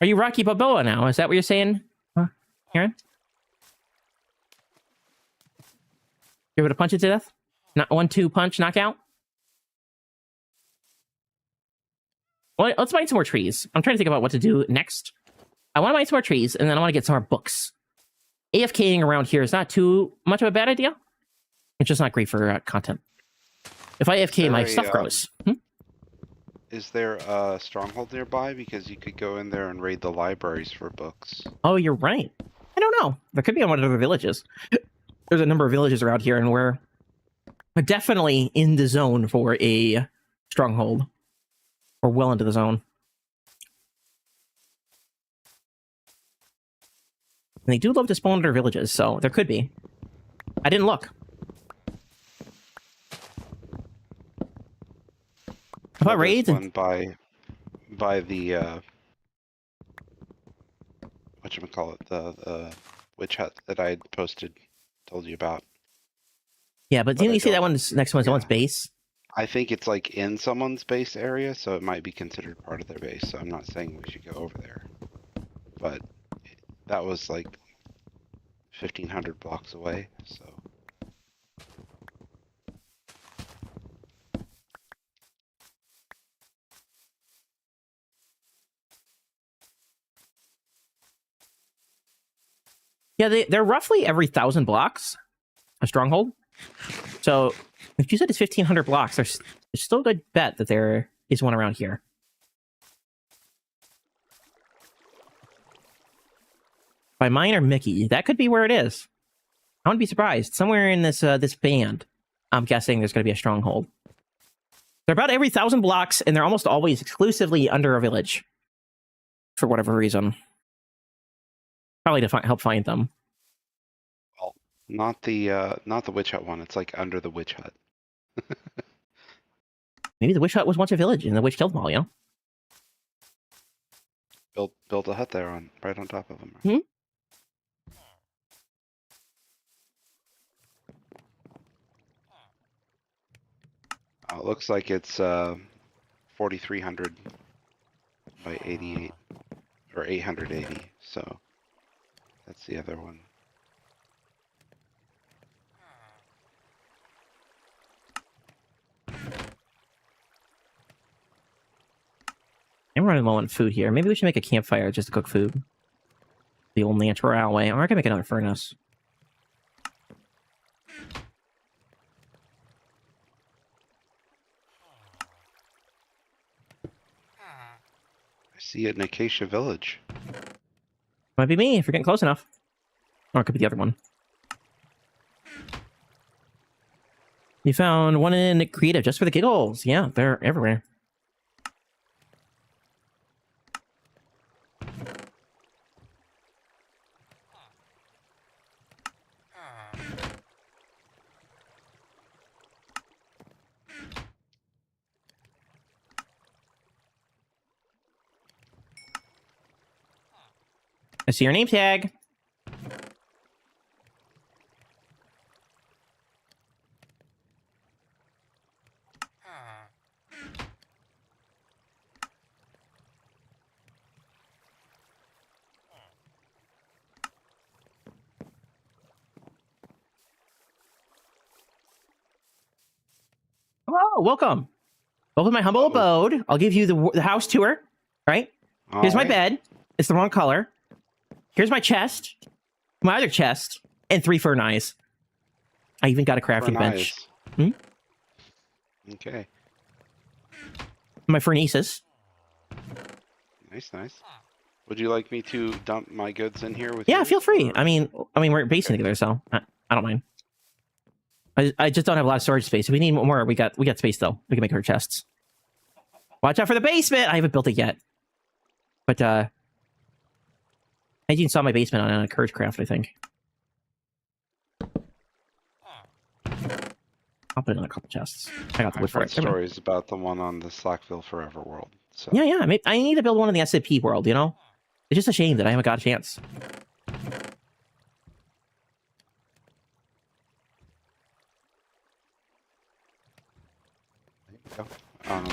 Are you Rocky Balboa now? Is that what you're saying, Aaron? You're able to punch it to death? Not 1-2 punch knockout? Well, let's mine some more trees. I'm trying to think about what to do next. I want to mine some more trees, and then I want to get some more books. AFKing around here is not too much of a bad idea. It's just not great for content. If I AFK, my stuff grows. Is there a stronghold nearby? Because you could go in there and raid the libraries for books. Oh, you're right. I don't know. There could be in one of the villages. There's a number of villages around here, and we're definitely in the zone for a stronghold. Or well into the zone. And they do love to spawn under villages, so there could be. I didn't look. How about raids? One by the whatchamacallit, the witch hut that I had posted, told you about. Yeah, but didn't you see that one's next one's someone's yeah. base? I think it's like in someone's base area, so it might be considered part of their base. So I'm not saying we should go over there, but that was like 1,500 blocks away. So Yeah, they're roughly every 1,000 blocks, a stronghold. So if you said it's 1,500 blocks, there's still a good bet that there is one around here. By mine or Mickey, that could be where it is. I wouldn't be surprised. Somewhere in this this band, I'm guessing there's going to be a stronghold. They're about every 1,000 blocks, and they're almost always exclusively under a village. For whatever reason. Probably to help find them. well, not the witch hut one. It's like under the witch hut. Maybe the witch hut was once a village, and the witch killed them all, you know? Build a hut there right on top of them. Hmm? It looks like it's 4,300 by 88 or 880. So that's the other one. I'm running low on food here. Maybe we should make a campfire just to cook food. The old natural way. Or I can make another furnace. I see it in Acacia Village. Might be me if you're getting close enough. Or it could be the other one. You found one in creative just for the giggles. Yeah, they're everywhere. I see your name tag. Oh, welcome. Welcome to my humble abode. I'll give you the house tour. Right? Here's my bed. It's the wrong color. Here's my chest. My other chest. And 3 fern eyes. I even got a crafting bench. Hmm? Okay. My furnaces. Nice, nice. Would you like me to dump my goods in here with Yeah, yours, feel free. or- I mean, we're basing together, so I don't mind. I just don't have a lot of storage space. If we need more, we got space though. We can make our chests. Watch out for the basement. I haven't built it yet, but as you saw my basement on CourageCraft, I think. I'll put it in a couple chests. I got the wood I've for heard it. stories about the one on the SlackVille Forever world. So Yeah. I need to build one in the SCP world. You know, it's just a shame that I haven't got a chance. there you go.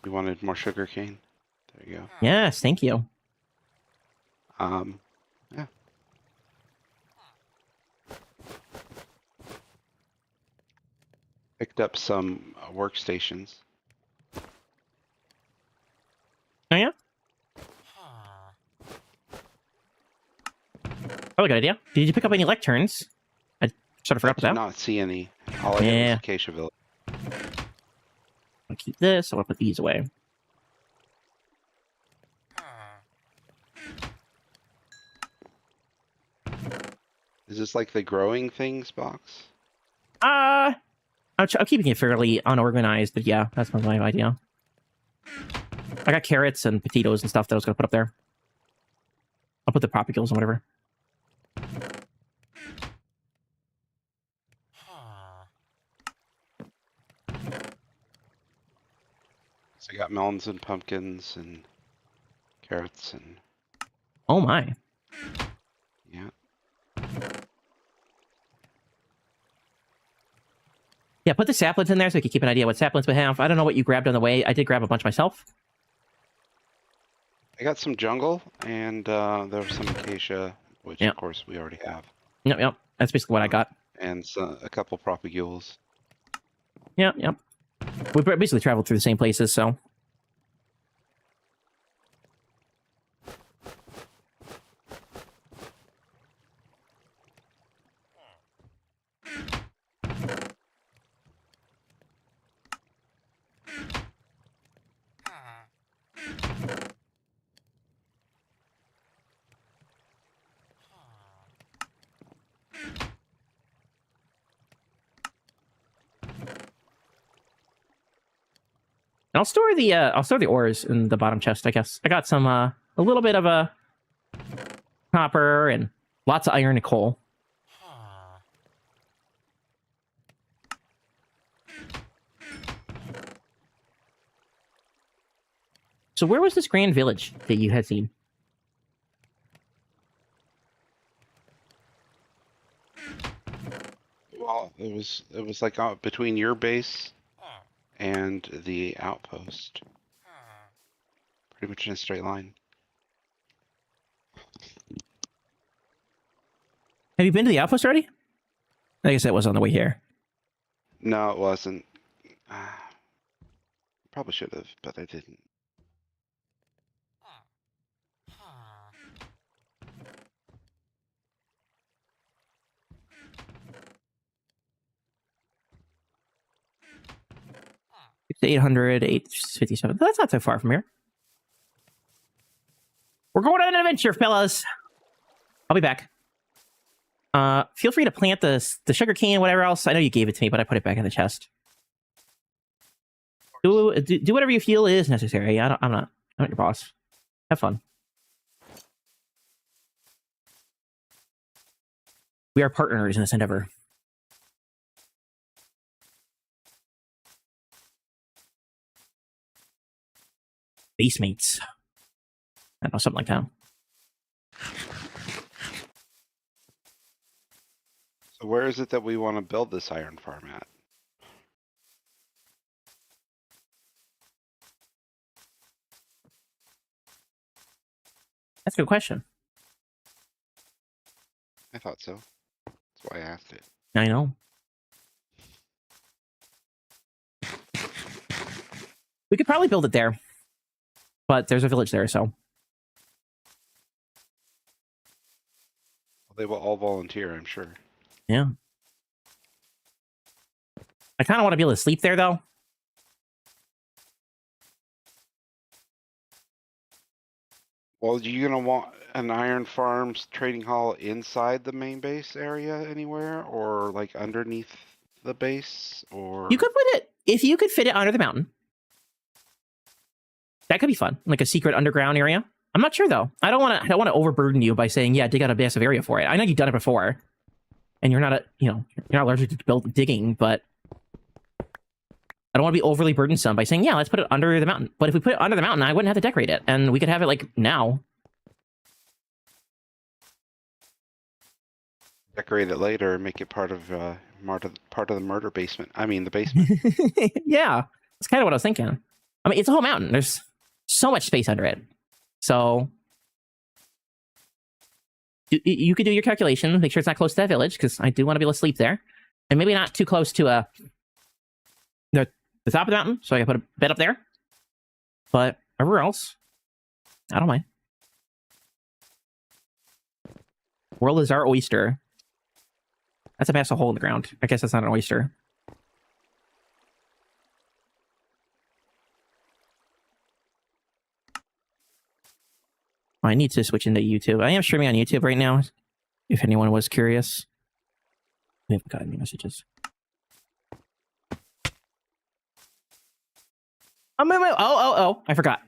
You wanted more sugar cane? There you go. Yes, thank you. Yeah. Picked up some workstations. Oh yeah. Oh, good idea. Did you pick up any lecterns? I sort of forgot I did about that. not see any. All I got Yeah. was Acacia Village. I'll keep this. I'll put these away. Is this like the growing things box? I'm keeping it fairly unorganized, but yeah, that's my idea. I got carrots and potatoes and stuff that I was going to put up there. I'll put the propagules and whatever. So I got melons and pumpkins and carrots and Oh my. yeah. Yeah, put the saplings in there so we can keep an idea what saplings we have. I don't know what you grabbed on the way. I did grab a bunch myself. I got some jungle and there was some acacia, which Yeah. of course we already have, Yep. That's basically what I got. and a couple propagules. Yep. We basically traveled through the same places, so. I'll store the ores in the bottom chest, I guess. I got some a little bit of a copper and lots of iron and coal. So where was this grand village that you had seen? Well, it was like between your base and the outpost, pretty much in a straight line. Have you been to the outpost already? I guess that was on the way here. No, it wasn't. Probably should have, but I didn't. It's 800, 857. That's not so far from here. We're going on an adventure, fellas. I'll be back. Feel free to plant the sugar cane, whatever else. I know you gave it to me, but I put it back in the chest. Do whatever you feel is necessary. I'm not your boss. Have fun. We are partners in this endeavor. Base mates. I don't know, something like that. So where is it that we want to build this iron farm at? That's a good question. I thought so. That's why I asked it. I know. We could probably build it there. But there's a village there, so. They will all volunteer, I'm sure. Yeah. I kind of want to be able to sleep there, though. Well, you gonna want an iron farms trading hall inside the main base area anywhere, or like underneath the base, or You could put it, if you could fit it under the mountain. That could be fun, like a secret underground area. I'm not sure though. I don't want to overburden you by saying, yeah, dig out a massive area for it. I know you've done it before, and you're not you're not allergic to digging, but I don't want to be overly burdensome by saying, yeah, let's put it under the mountain. But if we put it under the mountain, I wouldn't have to decorate it, and we could have it like now. decorate it later and make it part of the murder basement. I mean, the basement. Yeah, that's kind of what I was thinking. I mean, it's a whole mountain. There's so much space under it. So you could do your calculation, make sure it's not close to that village, because I do want to be able to sleep there. And maybe not too close to the top of the mountain, so I can put a bed up there. But everywhere else, I don't mind. World is our oyster. That's a massive hole in the ground. I guess that's not an oyster. I need to switch into YouTube. I am streaming on YouTube right now, if anyone was curious. We haven't got any messages. A moo. Oh! I forgot.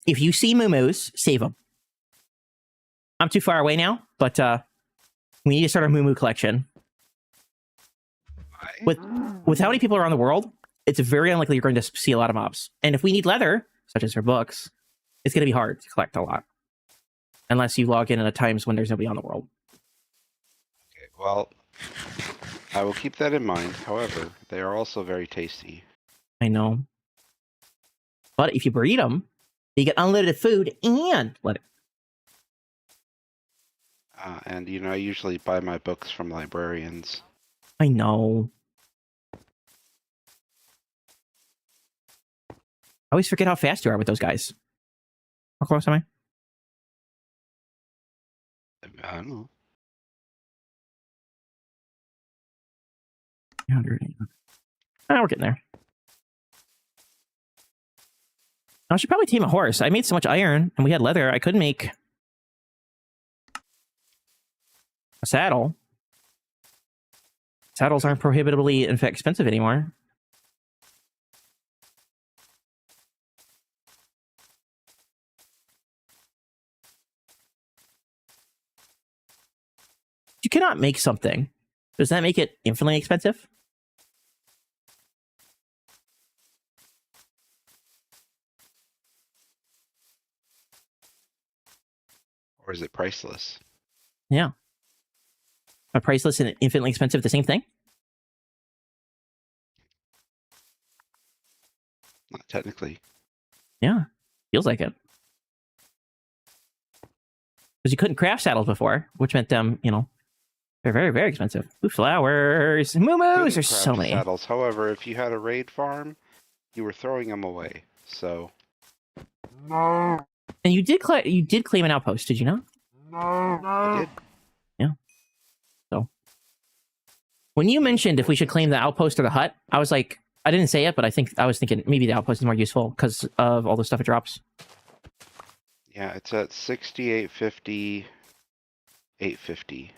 If you see moo-moos, save them. I'm too far away now, but we need to start our moo collection. With how many people are around the world, it's very unlikely you're going to see a lot of mobs. And if we need leather, such as for books, it's going to be hard to collect a lot. Unless you log in at times when there's nobody on the world. Okay, well, I will keep that in mind. However, they are also very tasty. I know. But if you breed them, you get unlimited food and leather. And, you know, I usually buy my books from librarians. I know. I always forget how fast you are with those guys. How close am I? I don't know. 300. Oh, we're getting there. I should probably tame a horse. I made so much iron, and we had leather. I could make a saddle. Saddles aren't prohibitively, in fact, expensive anymore. You cannot make something. Does that make it infinitely expensive? Or is it priceless? Yeah. Are priceless and infinitely expensive the same thing? Not technically. Yeah. Feels like it. Because you couldn't craft saddles before, which meant them, you know, they're very, very expensive. Ooh, flowers. Moo-moos! Couldn't There's so craft many. saddles. However, if you had a raid farm, you were throwing them away. So. And you did claim an outpost, did you not? I did. Yeah. So. When you mentioned if we should claim the outpost or the hut, I was like, I didn't say it, but I was thinking maybe the outpost is more useful because of all the stuff it drops. Yeah, it's at 6850, 850.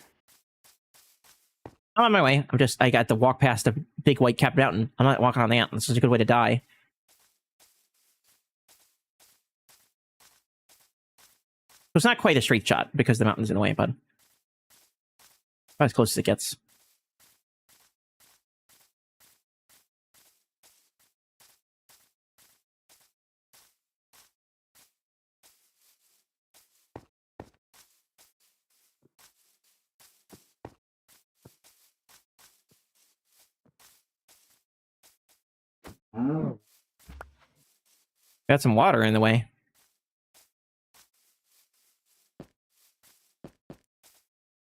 I'm on my way. I got to walk past a big white capped mountain. I'm not walking on that. This is a good way to die. It's not quite a straight shot because the mountain's in the way, but about as close as it gets. Got some water in the way.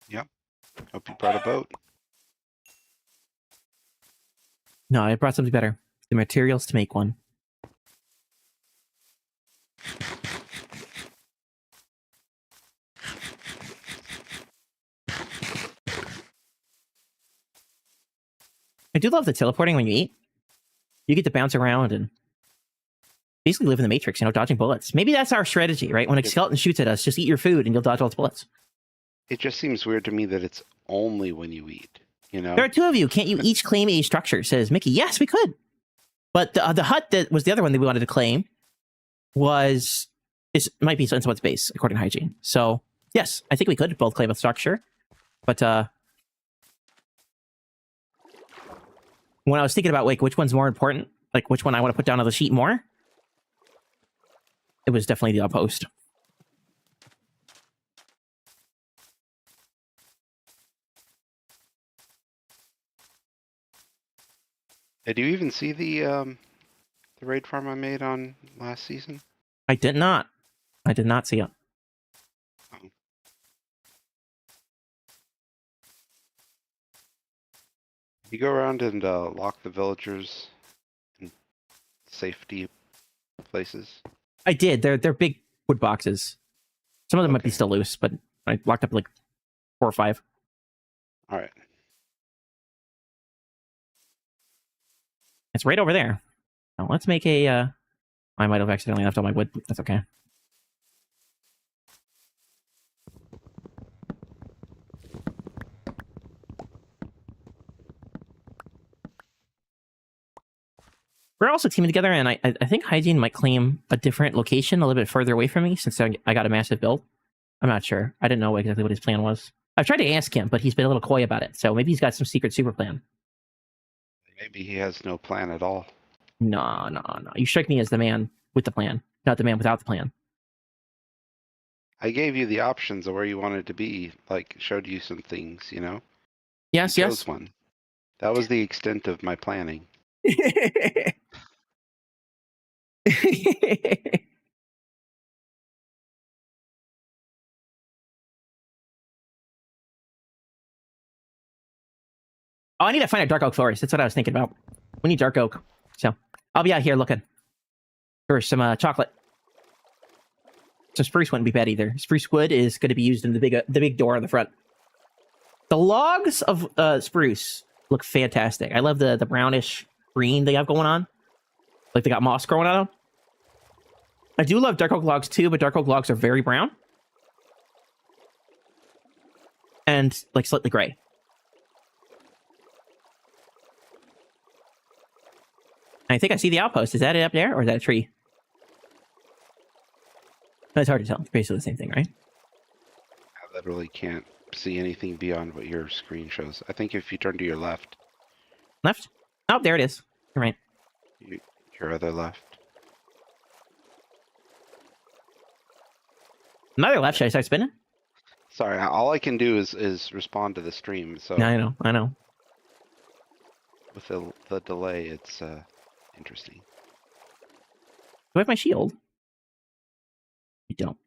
Yep. Hope you brought a boat. No, I brought something better. The materials to make one. I do love the teleporting when you eat. You get to bounce around and basically live in the Matrix, you know, dodging bullets. Maybe that's our strategy, right? When a skeleton shoots at us, just eat your food and you'll dodge all its bullets. It just seems weird to me that it's only when you eat, you know? There are two of you. Can't you each claim a structure? Says Mickey. Yes, we could. But the hut that was the other one that we wanted to claim might be someone's base, according to hygiene. So, yes, I think we could both claim a structure. But when I was thinking about, like, which one's more important, like, which one I want to put down on the sheet more, it was definitely the outpost. Did you even see the raid farm I made on last season? I did not. I did not see it. Oh. You go around and lock the villagers in safety places. I did. They're big wood boxes. Some of them might be Okay. still loose, but I locked up like 4 or 5. All right. It's right over there. Now let's make a... I might have accidentally left all my wood. That's okay. We're also teaming together, and I think Hygiene might claim a different location a little bit further away from me since I got a massive build. I'm not sure. I didn't know exactly what his plan was. I've tried to ask him, but he's been a little coy about it. So maybe he's got some secret super plan. Maybe he has no plan at all. No, no, no. You strike me as the man with the plan, not the man without the plan. I gave you the options of where you wanted to be, like showed you some things, you know? Yes, You yes. chose one. That was the extent of my planning. Oh, I need to find a dark oak forest. That's what I was thinking about. We need dark oak. So I'll be out here looking for some chocolate. Some spruce wouldn't be bad either. Spruce wood is going to be used in the big door on the front. The logs of spruce look fantastic. I love the brownish green they have going on. Like they got moss growing on them. I do love dark oak logs too, but dark oak logs are very brown. And like slightly gray. I think I see the outpost. Is that it up there, or is that a tree? It's hard to tell. It's basically the same thing, right? I literally can't see anything beyond what your screen shows. I think if you turn to your left, Left? Oh, there it is. You're right. your other left. Another left. Should I start spinning? Sorry, all I can do is respond to the stream. So No, I know. I know. with the delay, it's interesting. Do I have my shield? I don't.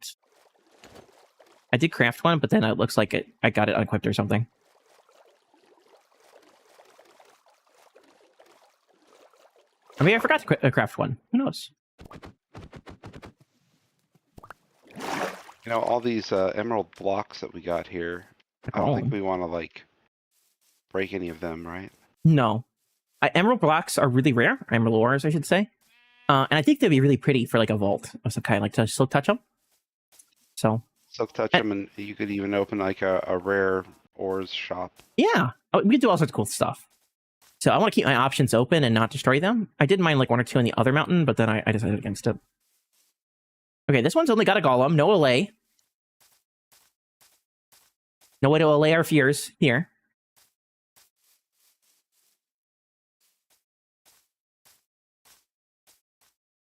I did craft one, but then it looks like I got it unequipped or something. I mean, I forgot to craft one. Who knows? You know, all these emerald blocks that we got here, I don't think we want to like break any of them, right? No. Emerald blocks are really rare. Emerald ores, I should say. And I think they'd be really pretty for like a vault of some kind, like to silk touch them. So. Silk touch them, and you could even open like a rare ores shop. Yeah. We could do all sorts of cool stuff. So I want to keep my options open and not destroy them. I did mine like one or two on the other mountain, but then I decided against it. Okay, this one's only got a golem. No allay. No way to allay our fears here.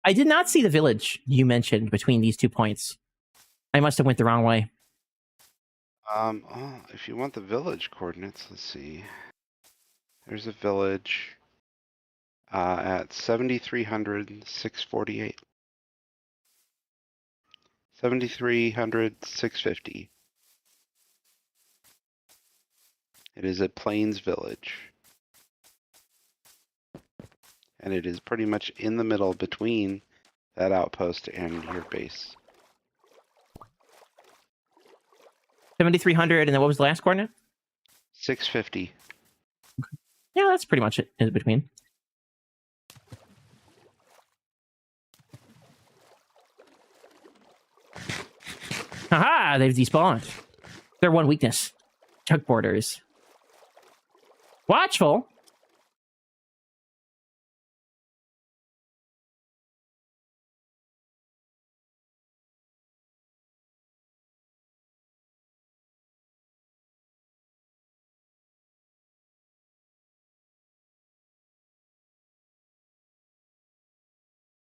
I did not see the village you mentioned between these 2 points. I must have went the wrong way. Oh, if you want the village coordinates, let's see. There's a village at 7,300, 648. 7,300, 650. It is a plains village. And it is pretty much in the middle between that outpost and your base. 7,300, and then what was the last coordinate? 650. Yeah, that's pretty much it in between. Haha, they've despawned. Their one weakness. Chuck borders. Watchful.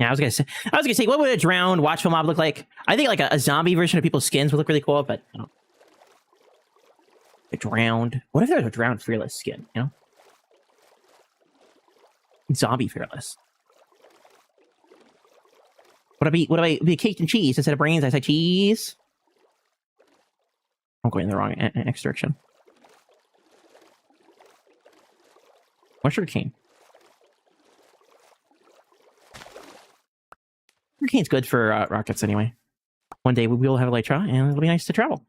Yeah, I was gonna say, what would a drowned watchful mob look like? I think like a zombie version of people's skins would look really cool, but I don't. A drowned. What if there's a drowned fearless skin? You know, zombie fearless. Would I be caked in cheese instead of brains? I say cheese. I'm going in the wrong next direction. What's sugar cane? Sugar cane's good for rockets anyway. One day we will have a light and it'll be nice to travel.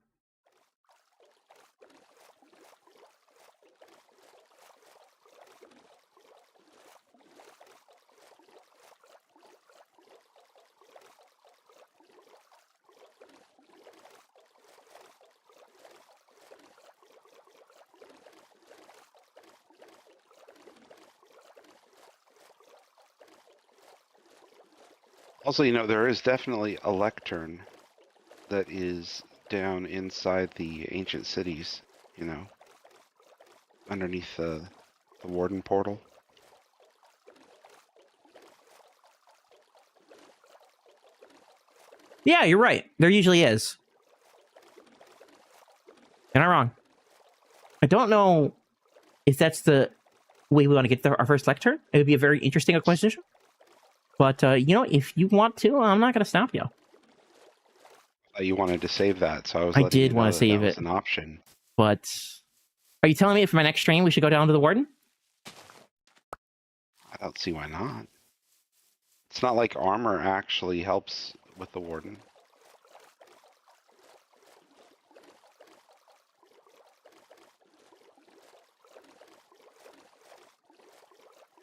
Also, you know, there is definitely a lectern that is down inside the ancient cities, you know, underneath the warden portal. Yeah, you're right. There usually is. You're not wrong. I don't know if that's the way we want to get our first lectern. It would be a very interesting acquisition. But, you know, if you want to, I'm not going to stop you. You wanted to save that, so I was I letting did you wanna know that save that was it. an option. But are you telling me for my next stream we should go down to the warden? I don't see why not. It's not like armor actually helps with the warden.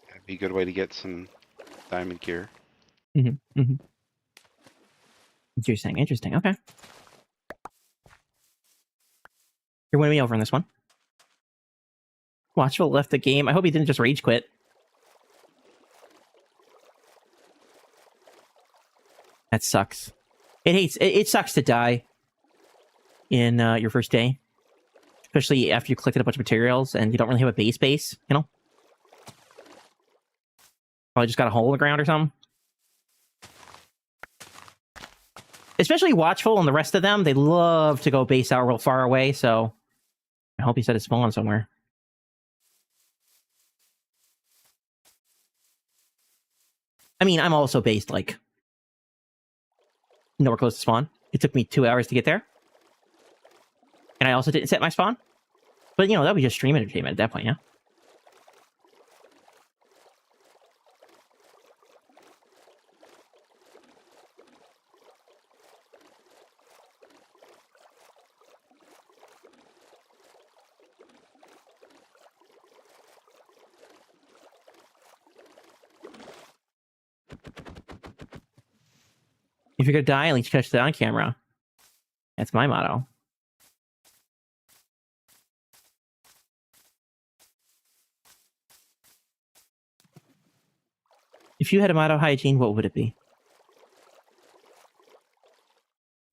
That'd be a good way to get some diamond gear. Mm-hmm. Mm-hmm. Interesting. Interesting. Okay. You're winning me over on this one. Watchful left the game. I hope he didn't just rage quit. That sucks. It sucks to die in your first day. Especially after you collected a bunch of materials and you don't really have a base, you know? Probably just got a hole in the ground or something. Especially Watchful and the rest of them, they love to go base out real far away, so I hope he set his spawn somewhere. I mean, I'm also based, like, nowhere close to spawn. It took me 2 hours to get there. And I also didn't set my spawn. But, you know, that was just stream entertainment at that point, yeah? If you're gonna die, at least catch it on camera. That's my motto. If you had a motto, Hygiene, what would it be?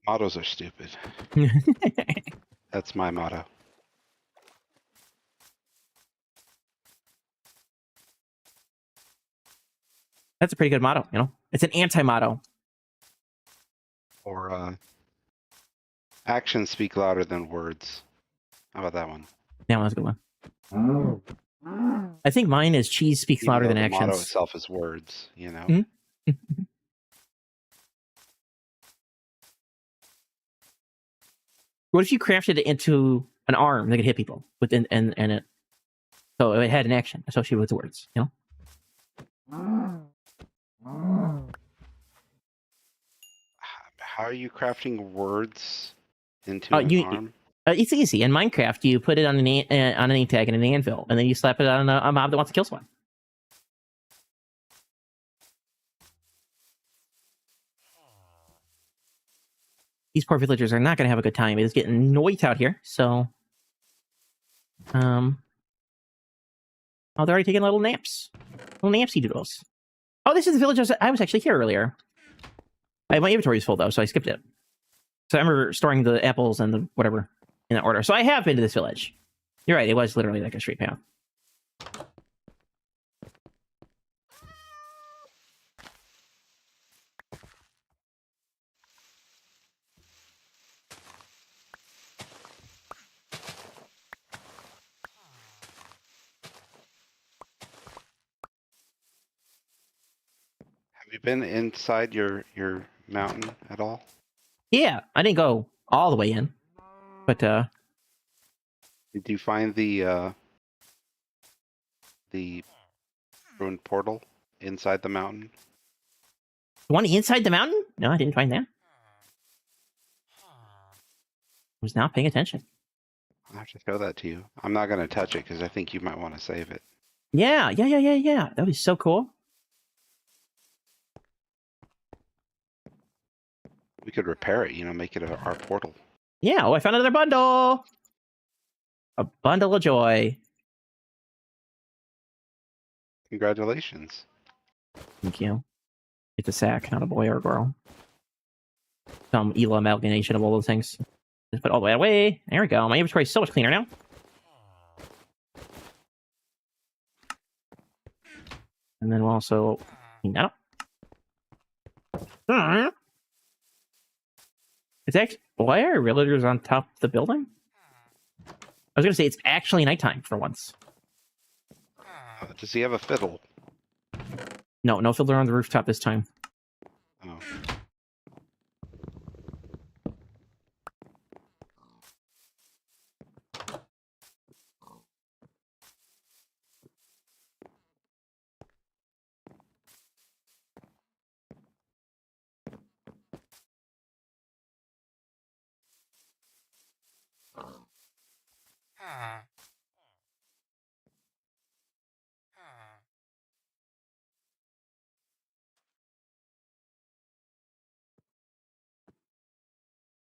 Mottos are stupid. That's my motto. That's a pretty good motto, you know? It's an anti-motto. Or, actions speak louder than words. How about that one? That one's a good one. I think mine is cheese speaks Even louder though than the actions. motto itself is words, you know? Mhm. What if you crafted it into an arm that could hit people within and it so it had an action associated with the words, you know? How are you crafting words into an arm? It's easy. In Minecraft, you put it on an name tag and an anvil, and then you slap it on a mob that wants to kill someone. These poor villagers are not going to have a good time. It is getting noised out here, so... Oh, they're already taking little naps. Little napsy doodles. Oh, this is the village I was actually here earlier. My inventory is full, though, so I skipped it. So I remember storing the apples and the whatever in that order. So I have been to this village. You're right, it was literally like a straight path. Have you been inside your mountain at all? Yeah, I didn't go all the way in. But, Did you find the ruined portal inside the mountain? the one inside the mountain? No, I didn't find that. I was not paying attention. I'll have to show that to you. I'm not going to touch it because I think you might want to save it. Yeah. That was so cool. We could repair it, you know, make it our portal. Yeah, oh, I found another bundle! A bundle of joy. Congratulations. Thank you. It's a sack, not a boy or a girl. Some evil amalgamation of all those things. Just put it all the way away. There we go. My inventory is so much cleaner now. And then we'll also clean that up. It's actually, why are realtors on top of the building? I was gonna say it's actually nighttime for once. Does he have a fiddle? No, no fiddler on the rooftop this time. Oh.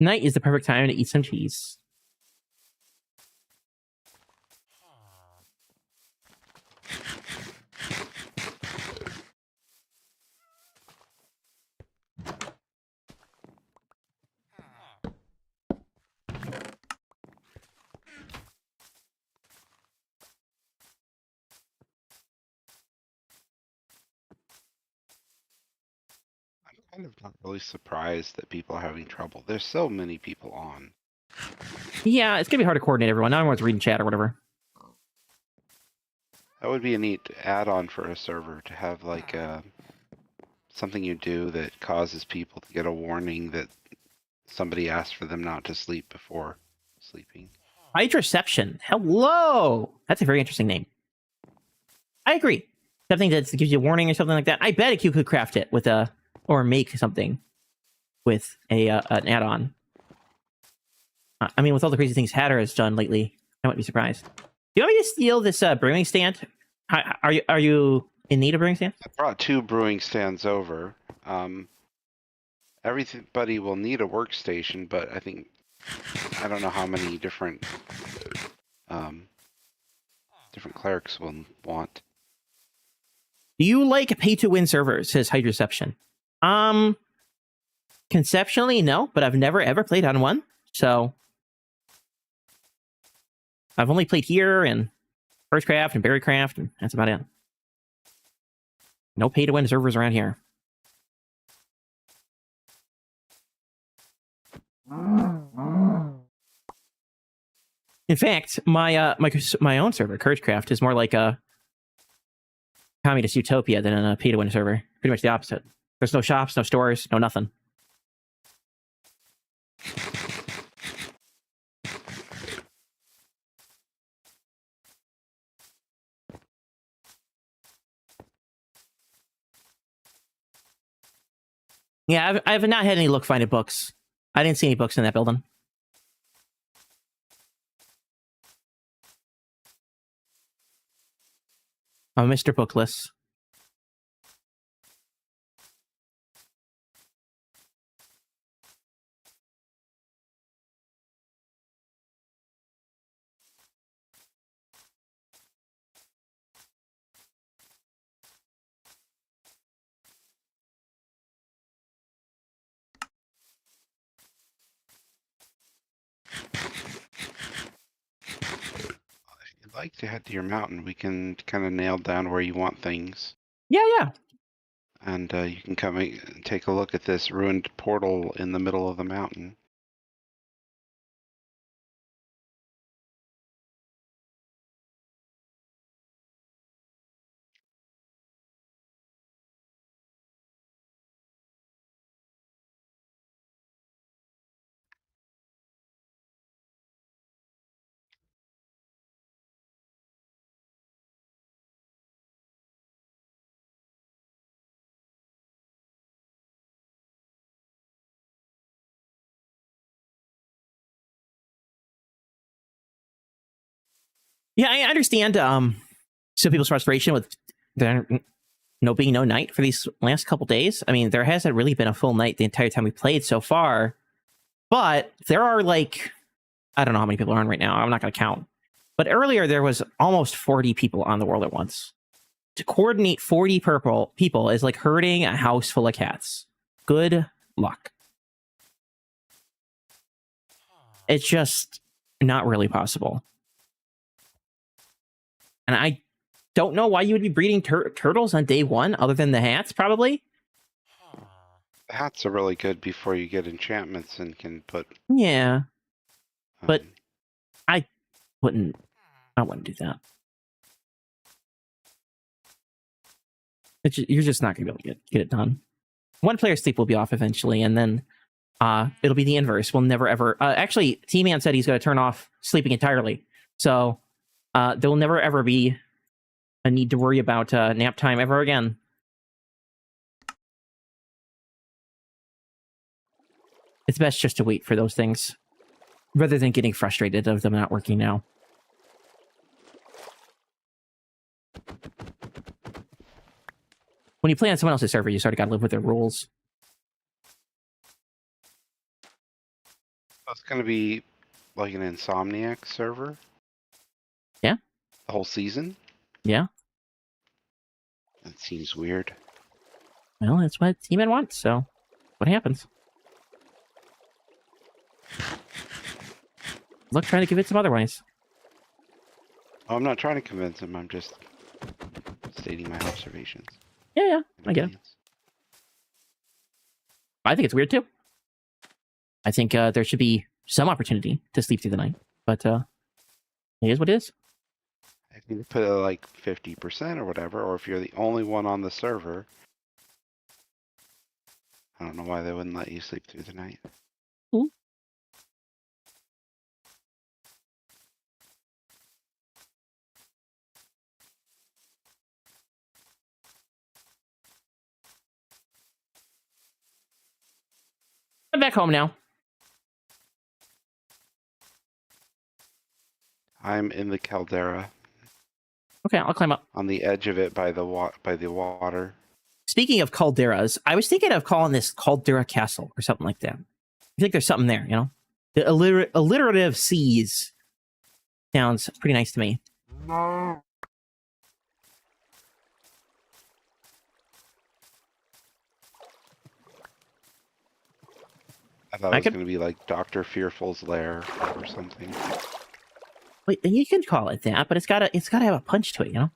Night is the perfect time to eat some cheese. Kind of not really surprised that people are having trouble. There's so many people on. Yeah, it's gonna be hard to coordinate everyone. Not everyone's reading chat or whatever. That would be a neat add-on for a server to have like something you do that causes people to get a warning that somebody asked for them not to sleep before sleeping. Hydroception. Hello! That's a very interesting name. I agree. Something that gives you a warning or something like that. I bet you could craft it with a... or make something with a an add-on. I mean, with all the crazy things Hatter has done lately, I wouldn't be surprised. Do you want me to steal this brewing stand? Are you in need of brewing stand? I brought 2 brewing stands over. Everybody will need a workstation, but I don't know how many different clerics will want. Do you like pay-to-win servers? Says Hydroception. Conceptually, no, but I've never ever played on one, so I've only played here and CourageCraft and BerryCraft, and that's about it. No pay-to-win servers around here. In fact, my my own server, CourageCraft, is more like a communist utopia than a pay-to-win server. Pretty much the opposite. There's no shops, no stores, no nothing. Yeah, I've not had any luck finding books. I didn't see any books in that building. I'm Mr. Bookless. If you'd like to head to your mountain, we can kind of nail down where you want things. Yeah. And you can come and take a look at this ruined portal in the middle of the mountain. Yeah, I understand some people's frustration with there being no night for these last couple days. I mean, there hasn't really been a full night the entire time we played so far. But there are like, I don't know how many people are on right now. I'm not going to count. But earlier there was almost 40 people on the world at once. to coordinate 40 people is like herding a house full of cats. Good luck. It's just not really possible. And I don't know why you would be breeding turtles on day one, other than the hats, probably. The hats are really good before you get enchantments and can put. Yeah, but I wouldn't do that. You're just not going to be able to get it done. One player's sleep will be off eventually, and then it'll be the inverse. We'll never ever... actually, T-Man said he's going to turn off sleeping entirely. So there will never ever be a need to worry about nap time ever again. It's best just to wait for those things, rather than getting frustrated of them not working now. When you play on someone else's server, you sort of got to live with their rules. It's going to be like an Insomniac server? Yeah. The whole season? Yeah. That seems weird. Well, that's what T-Man wants, so what happens? Look, trying to convince him otherwise. Oh, I'm not trying to convince him, I'm just stating my observations. Yeah, I get it. I think it's weird too. I think there should be some opportunity to sleep through the night, but it is what it is. I think put it like 50% or whatever, or if you're the only one on the server, I don't know why they wouldn't let you sleep through the night. Mm. I'm back home now. I'm in the caldera. Okay, I'll climb up. On the edge of it by the water. Speaking of calderas, I was thinking of calling this Caldera Castle or something like that. I think there's something there, you know? The alliterative C's sounds pretty nice to me. No. I thought it was going to be like Dr. Fearful's lair or something. Wait, you can call it that, but it's gotta have a punch to it, you know.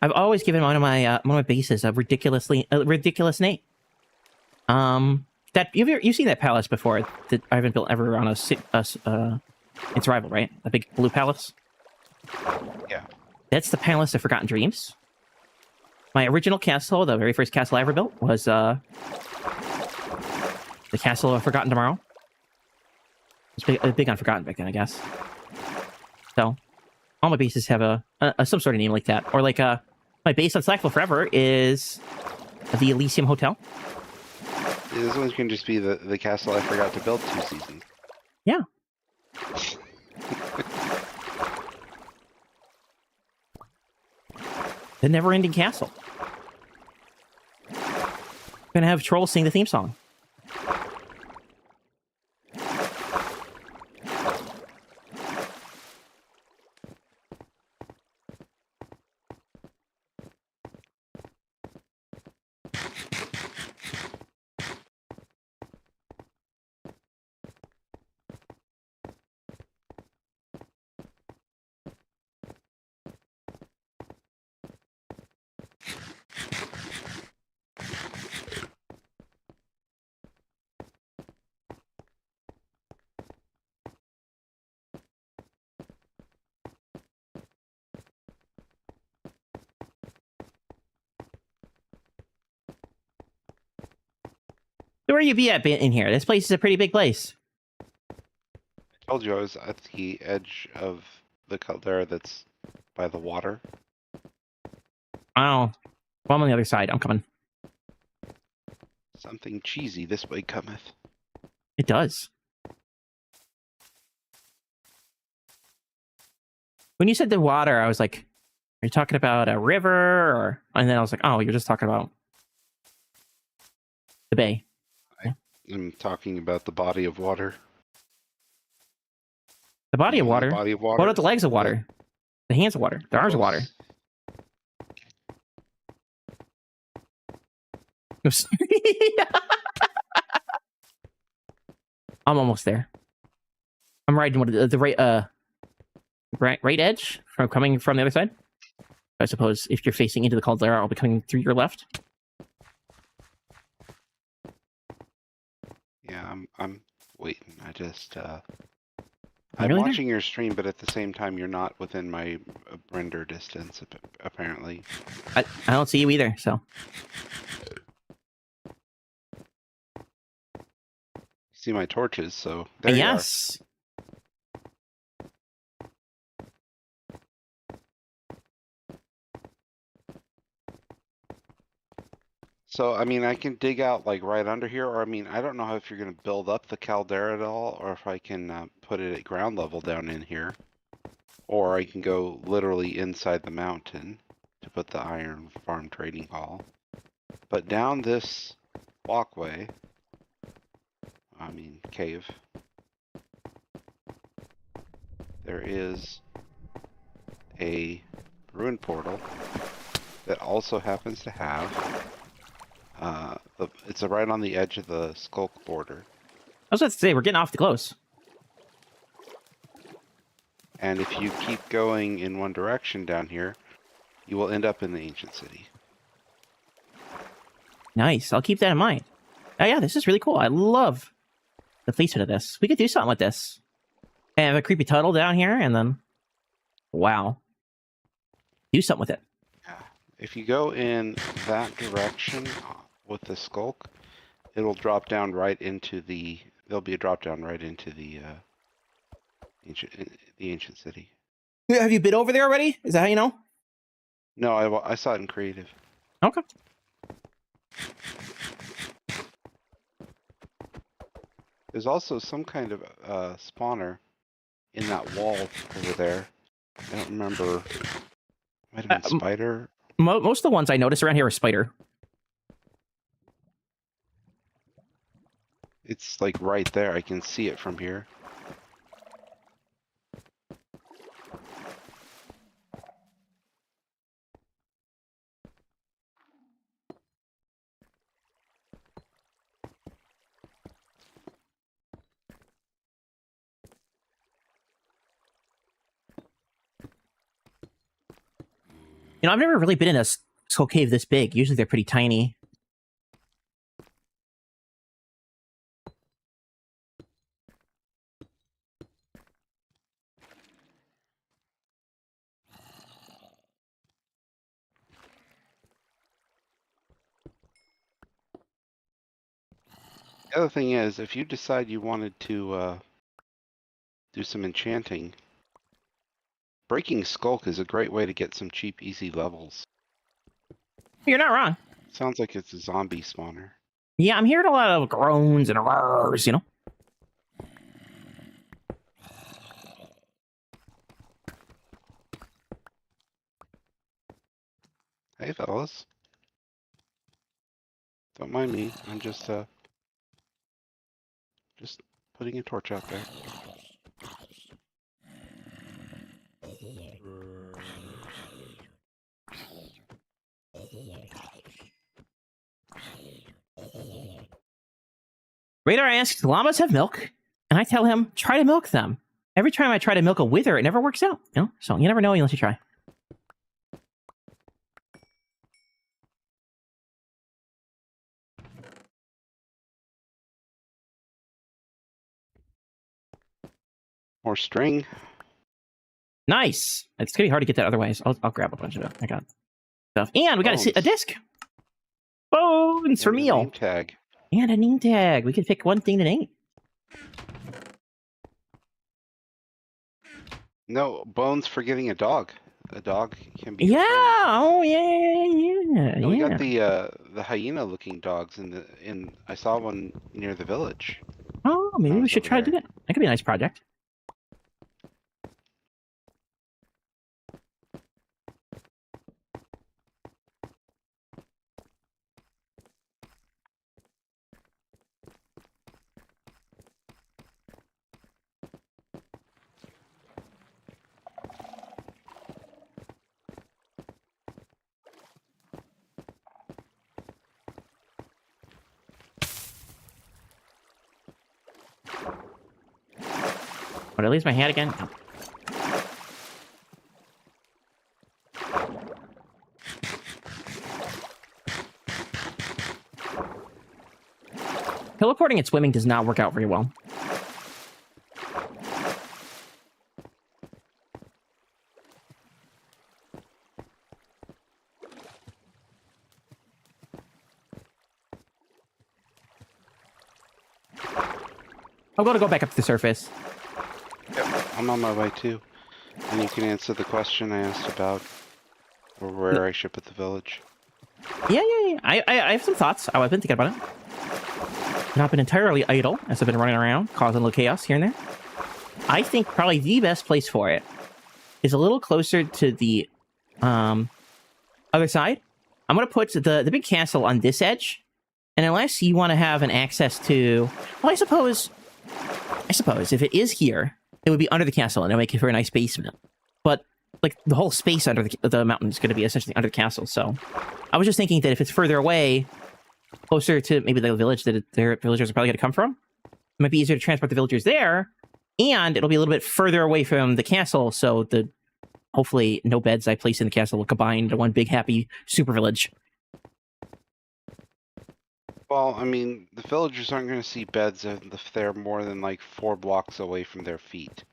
I've always given one of my bases a ridiculous name. That you've seen that palace before that I haven't built ever on in Survival, right? A big blue palace. Yeah. That's the Palace of Forgotten Dreams. My original castle, the very first castle I ever built, was the Castle of Forgotten Tomorrow. It was big on Forgotten back then, I guess. So, all my bases have a some sort of name like that. Or like, my base on SlackVille Forever is the Elysium Hotel. This one can just be the castle I forgot to build 2 seasons. Yeah. The never-ending castle. We're gonna have trolls sing the theme song. Where you be at in here? This place is a pretty big place. I told you I was at the edge of the caldera that's by the water. Oh. Well, I'm on the other side. I'm coming. Something cheesy this way cometh. It does. When you said the water, I was like, are you talking about a river? Or... And then I was like, oh, you're just talking about the bay. I'm talking about the body of water. The body of water? The body of water. What about the legs of water? The hands of water? The arms of water? I'm sorry. I'm almost there. I'm riding the right edge from coming from the other side. I suppose if you're facing into the caldera, I'll be coming through your left. Yeah, I'm waiting. I just I'm I'm really there? watching your stream, but at the same time, you're not within my render distance, apparently. I don't see you either, so. See my torches, so there you are. Yes. So, I mean, I can dig out like right under here, or I mean, I don't know if you're going to build up the caldera at all, or if I can put it at ground level down in here. Or I can go literally inside the mountain to put the iron farm trading hall. But down this walkway, I mean cave, there is a ruin portal that also happens to have it's right on the edge of the Sköll border. I was about to say, we're getting off the close. And if you keep going in one direction down here, you will end up in the ancient city. Nice. I'll keep that in mind. Oh yeah, this is really cool. I love the placement of this. We could do something with this. And have a creepy tunnel down here, and then... Wow. Do something with it. Yeah. If you go in that direction with the skulk, it'll drop down right into the... There'll be a drop down right into the ancient city. Have you been over there already? Is that how you know? No, I saw it in creative. Okay. There's also some kind of spawner in that wall over there. I don't remember. Might have been spider. Most of the ones I notice around here are spider. It's like right there. I can see it from here. You know, I've never really been in a skull cave this big. Usually they're pretty tiny. The other thing is, if you decide you wanted to do some enchanting, breaking skulk is a great way to get some cheap, easy levels. You're not wrong. Sounds like it's a zombie spawner. Yeah, I'm hearing a lot of groans and roars, you know? Hey, fellas. Don't mind me. I'm just putting a torch out there. Radar asks, llamas have milk? And I tell him, try to milk them. Every time I try to milk a wither, it never works out. You know? So you never know unless you try. More string. Nice. It's gonna be hard to get that otherwise. I'll grab a bunch of it. I got stuff. And we got a disc. Bones for And a meal. name tag. And a name tag. We can pick one thing to name. No, Bones for getting a dog. A dog can be. Yeah. a friend. Oh yeah. And we got the hyena looking dogs in I saw one near the village. Oh, maybe we was should over try to do there. that. That could be a nice project. Would I lose my hat again? No. Teleporting and swimming does not work out very well. I'm going to go back up to the surface. Yep, I'm on my way too. And you can answer the question I asked about or where I should put the village. Yeah. I have some thoughts. I've been thinking about it. Not been entirely idle as I've been running around, causing a little chaos here and there. I think probably the best place for it is a little closer to the other side. I'm going to put the big castle on this edge. And unless you want to have an access to... Well, I suppose if it is here, it would be under the castle and it'll make it for a nice basement. But, like, the whole space under the mountain is going to be essentially under the castle, so... I was just thinking that if it's further away, closer to maybe the village that their villagers are probably going to come from, it might be easier to transport the villagers there, and it'll be a little bit further away from the castle, so the hopefully no beds I place in the castle will combine into one big happy super village. Well, I mean, the villagers aren't going to see beds if they're more than like 4 blocks away from their feet.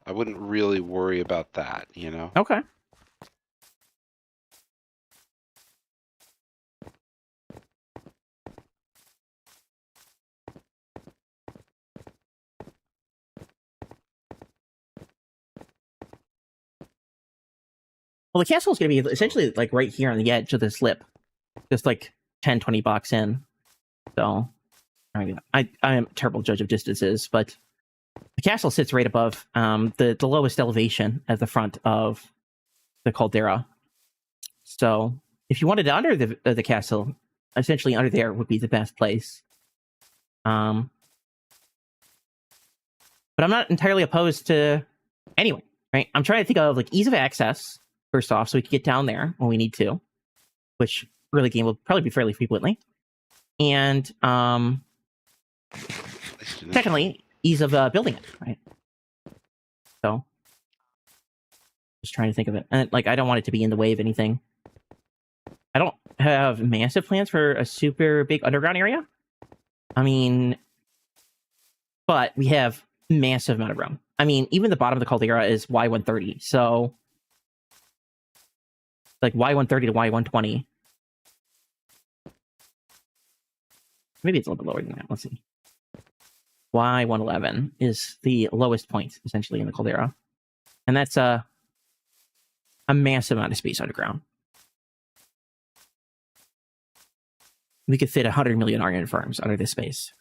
I wouldn't really worry about that, you know? Okay. Well, the castle is going to be essentially like right here on the edge of this lip. Just like 10, 20 blocks in. So, I mean, I am a terrible judge of distances, but the castle sits right above the lowest elevation at the front of the caldera. So, if you wanted it under the castle, essentially under there would be the best place. But I'm not entirely opposed to... Anyway, right? I'm trying to think of like ease of access, first off, so we can get down there when we need to. Which, early game will probably be fairly frequently. And, secondly, ease of building it, right? So, just trying to think of it. And, like, I don't want it to be in the way of anything. I don't have massive plans for a super big underground area. I mean, but we have massive amount of room. I mean, even the bottom of the caldera is Y130, so like Y130 to Y120. Maybe it's a little bit lower than that. Let's see. Y111 is the lowest point, essentially, in the caldera. And that's a massive amount of space underground. We could fit 100 million iron farms under this space.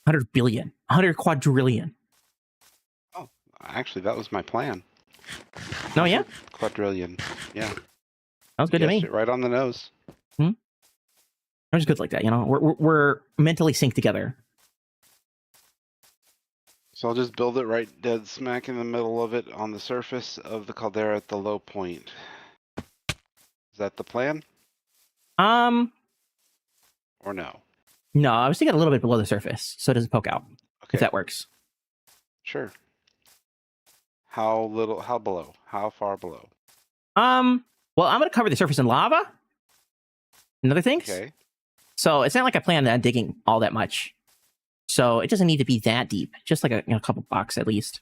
100 billion. 100 quadrillion. Oh, actually, that was my plan. Oh, yeah? Quadrillion. Yeah. Sounds good to me. It right on the nose. I'm just good like that, you know? We're mentally synced together. So I'll just build it right dead smack in the middle of it on the surface of the caldera at the low point. Is that the plan? Or no? No, I was thinking a little bit below the surface, so it doesn't poke out. Okay. If that works. Sure. How below? How far below? Well, I'm going to cover the surface in lava and other things. Okay. So it's not like I plan on digging all that much. So it doesn't need to be that deep. Just like a couple blocks at least.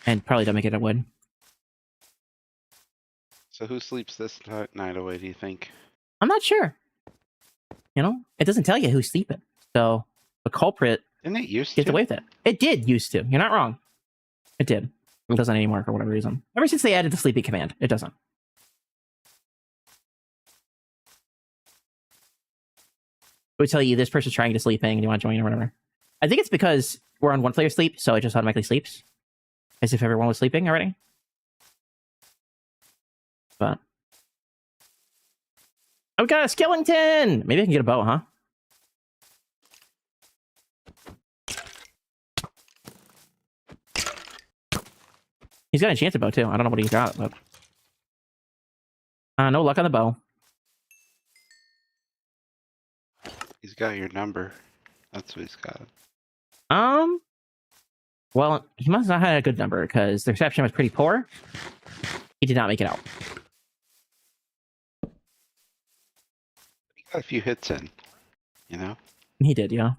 And probably don't make it a wood. So who sleeps this night away, do you think? I'm not sure. You know, it doesn't tell you who's sleeping. So the culprit Didn't it used gets to? away with it. It did used to. You're not wrong. It did. It doesn't anymore for whatever reason. Ever since they added the sleeping command, it doesn't. It would tell you this person's trying to sleeping and you want to join or whatever. I think it's because we're on one player sleep, so it just automatically sleeps. As if everyone was sleeping already. But I've got a skeleton! Maybe I can get a bow, huh? He's got an enchanted bow too. I don't know what he's got, but no luck on the bow. He's got your number. That's what he's got. Well, he must not have had a good number because the reception was pretty poor. He did not make it out. He got a few hits in, you know? He did, yeah.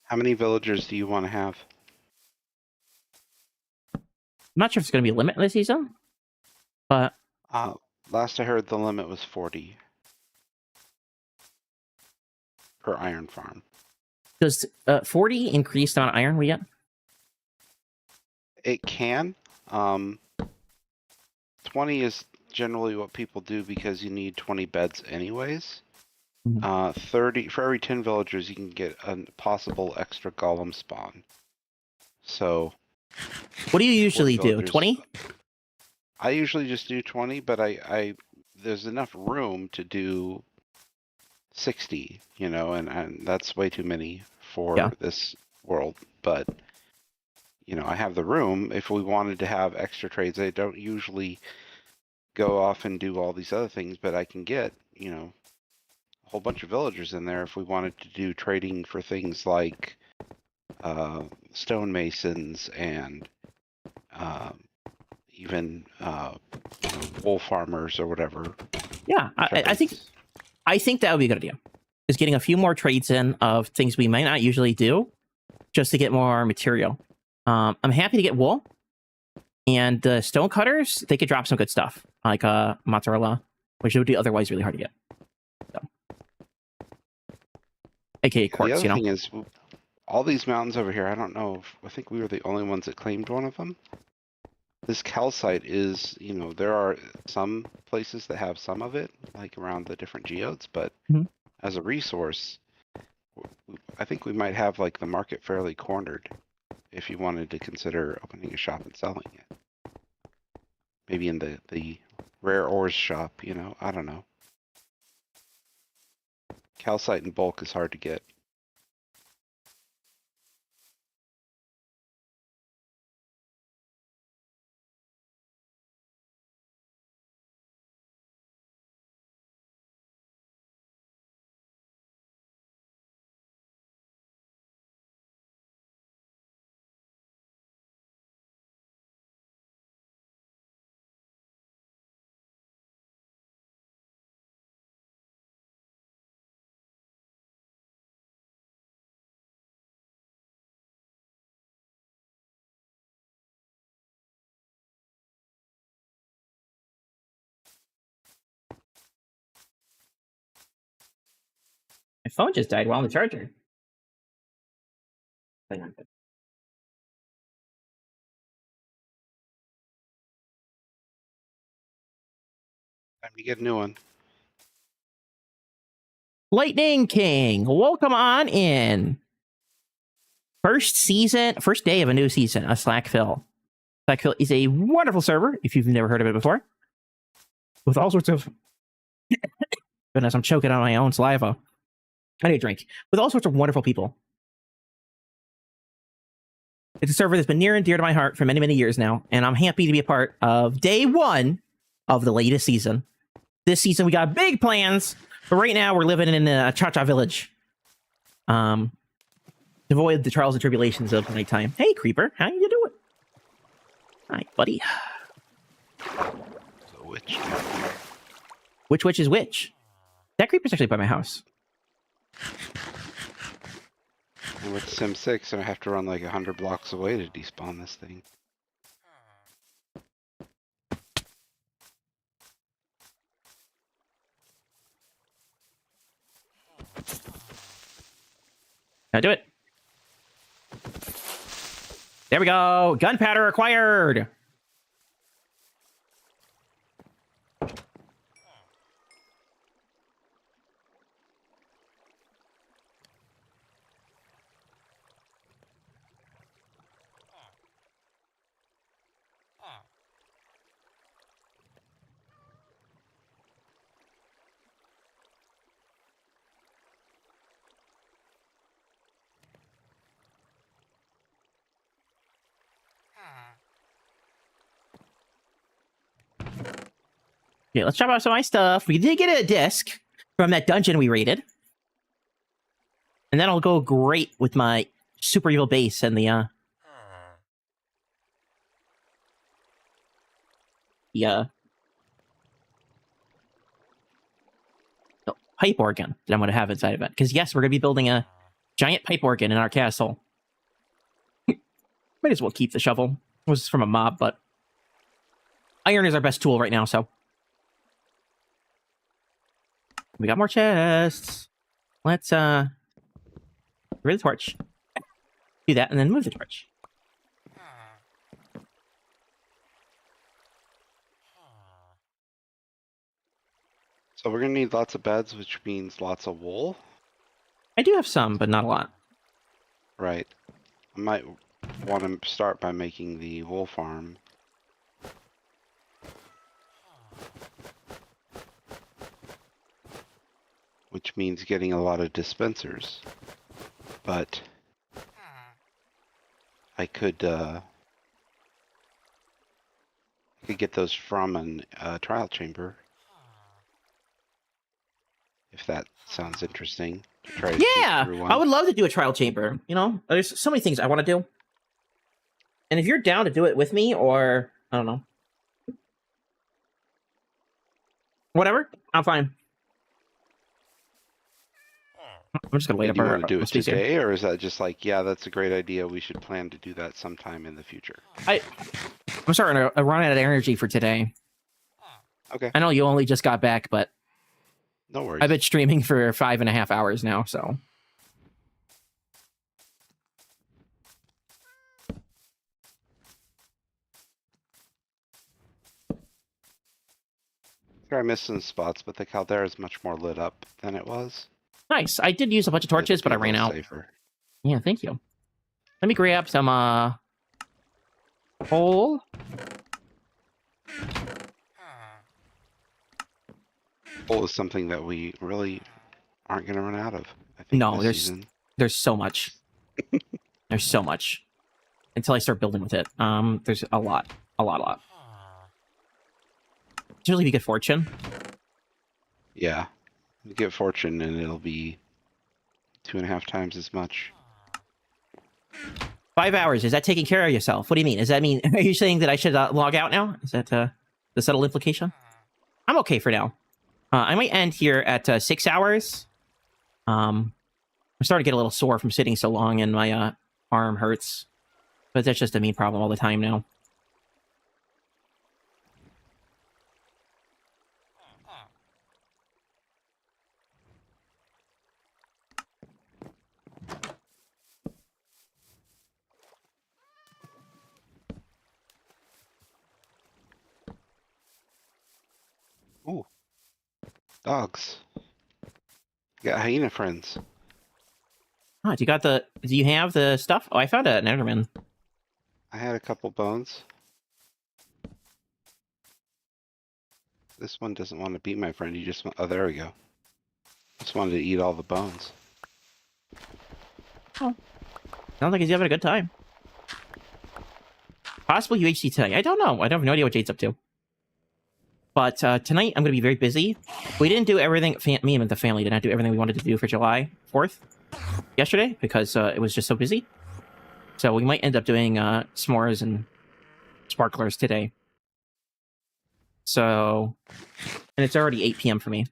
How many villagers do you want to have? I'm not sure if it's going to be a limit this season, but Last I heard, the limit was 40 per iron farm. does 40 increase the amount of iron we get? It can. 20 is generally what people do because you need 20 beds anyways. 30 for every 10 villagers, you can get a possible extra golem spawn. So, what do you usually do? villagers. 20? I usually just do 20, but I there's enough room to do 60, you know, and that's way too many for this world. But you know, I have the room. If we wanted to have extra trades, I don't usually go off and do all these other things, but I can get, you know, a whole bunch of villagers in there if we wanted to do trading for things like stonemasons and even wool farmers or whatever. Yeah, I think that would be a good idea. Is getting a few more trades in of things we might not usually do, just to get more material. I'm happy to get wool, and the stone cutters, they could drop some good stuff like mozzarella, which would be otherwise really hard to get. So. AKA quartz, the other thing is, all these mountains over here, I don't know I think we were the only ones that claimed one of them. This calcite is, you know, there are some places that have some of it, like around the different geodes, but as a resource, I think we might have like the market fairly cornered if you wanted to consider opening a shop and selling it. Maybe in the rare ores shop, you know, I don't know. Calcite in bulk is hard to get. My phone just died while on the charger. Time to get a new one. Lightning King, welcome on in. First day of a new season of SlackVille. SlackVille is a wonderful server, if you've never heard of it before. With all sorts of... Goodness, I'm choking on my own saliva. I need a drink. With all sorts of wonderful people. It's a server that's been near and dear to my heart for many, many years now, and I'm happy to be a part of day one of the latest season. This season, we got big plans, but right now we're living in a cha-cha village. To avoid the trials and tribulations of nighttime. Hey, Creeper, how you doing? Hi, buddy. So Which witch is which? That Creeper's actually by my house. And with Sim 6, I have to run like 100 blocks away to despawn this thing. Now do it. There we go. Gunpowder acquired. Okay, let's drop out some of my stuff. We did get a disc from that dungeon we raided. And that'll go great with my super evil base and the pipe organ that I'm going to have inside of it. Because yes, we're going to be building a giant pipe organ in our castle. Might as well keep the shovel. It was from a mob, but iron is our best tool right now, so. We got more chests. Let's get rid of the torch. Do that and then move the torch. So we're gonna need lots of beds, which means lots of wool. I do have some, but not a lot. Right. I might want to start by making the wool farm. Which means getting a lot of dispensers. But I could get those from a trial chamber. If that sounds interesting. To try to sneak Yeah, through one. I would love to do a trial chamber. You know, there's so many things I want to do. And if you're down to do it with me, or I don't know, whatever, I'm fine. I'm just gonna wait Do up you our want to do it speaker. today, or is that just like, yeah, that's a great idea, we should plan to do that sometime in the future? I'm starting to run out of energy for today. Okay, I know you only just got back, but no worries. I've been streaming for 5.5 hours now, so. Sure, I missed some spots, but the caldera is much more lit up than it was. Nice. I did use a bunch of torches, but I It'll be a ran little out. safer. Yeah, thank you. Let me grab some coal. Coal is something that we really aren't going to run out of. I think No, this season. there's so much. There's so much. Until I start building with it. There's a lot. A lot. It's really be good fortune. Yeah, you get fortune, and it'll be 2.5 times as much. 5 hours. Is that taking care of yourself? What do you mean? Does that mean, are you saying that I should log out now? Is that the subtle implication? I'm okay for now. I might end here at 6 hours. I'm starting to get a little sore from sitting so long, and my arm hurts. But that's just a me problem all the time now. Ooh, dogs. You got hyena friends. Ah, do you have the stuff? Oh, I found an Enderman. I had a couple bones. This one doesn't want to be my friend. He just want, oh, there we go. Just wanted to eat all the bones. Sounds like he's having a good time. Possible UHC tonight. I don't know. I have no idea what Jade's up to. But tonight, I'm going to be very busy. We didn't do everything, me and the family did not do everything we wanted to do for July 4th yesterday, because it was just so busy. So we might end up doing s'mores and sparklers today. So, and it's already 8 p.m. for me.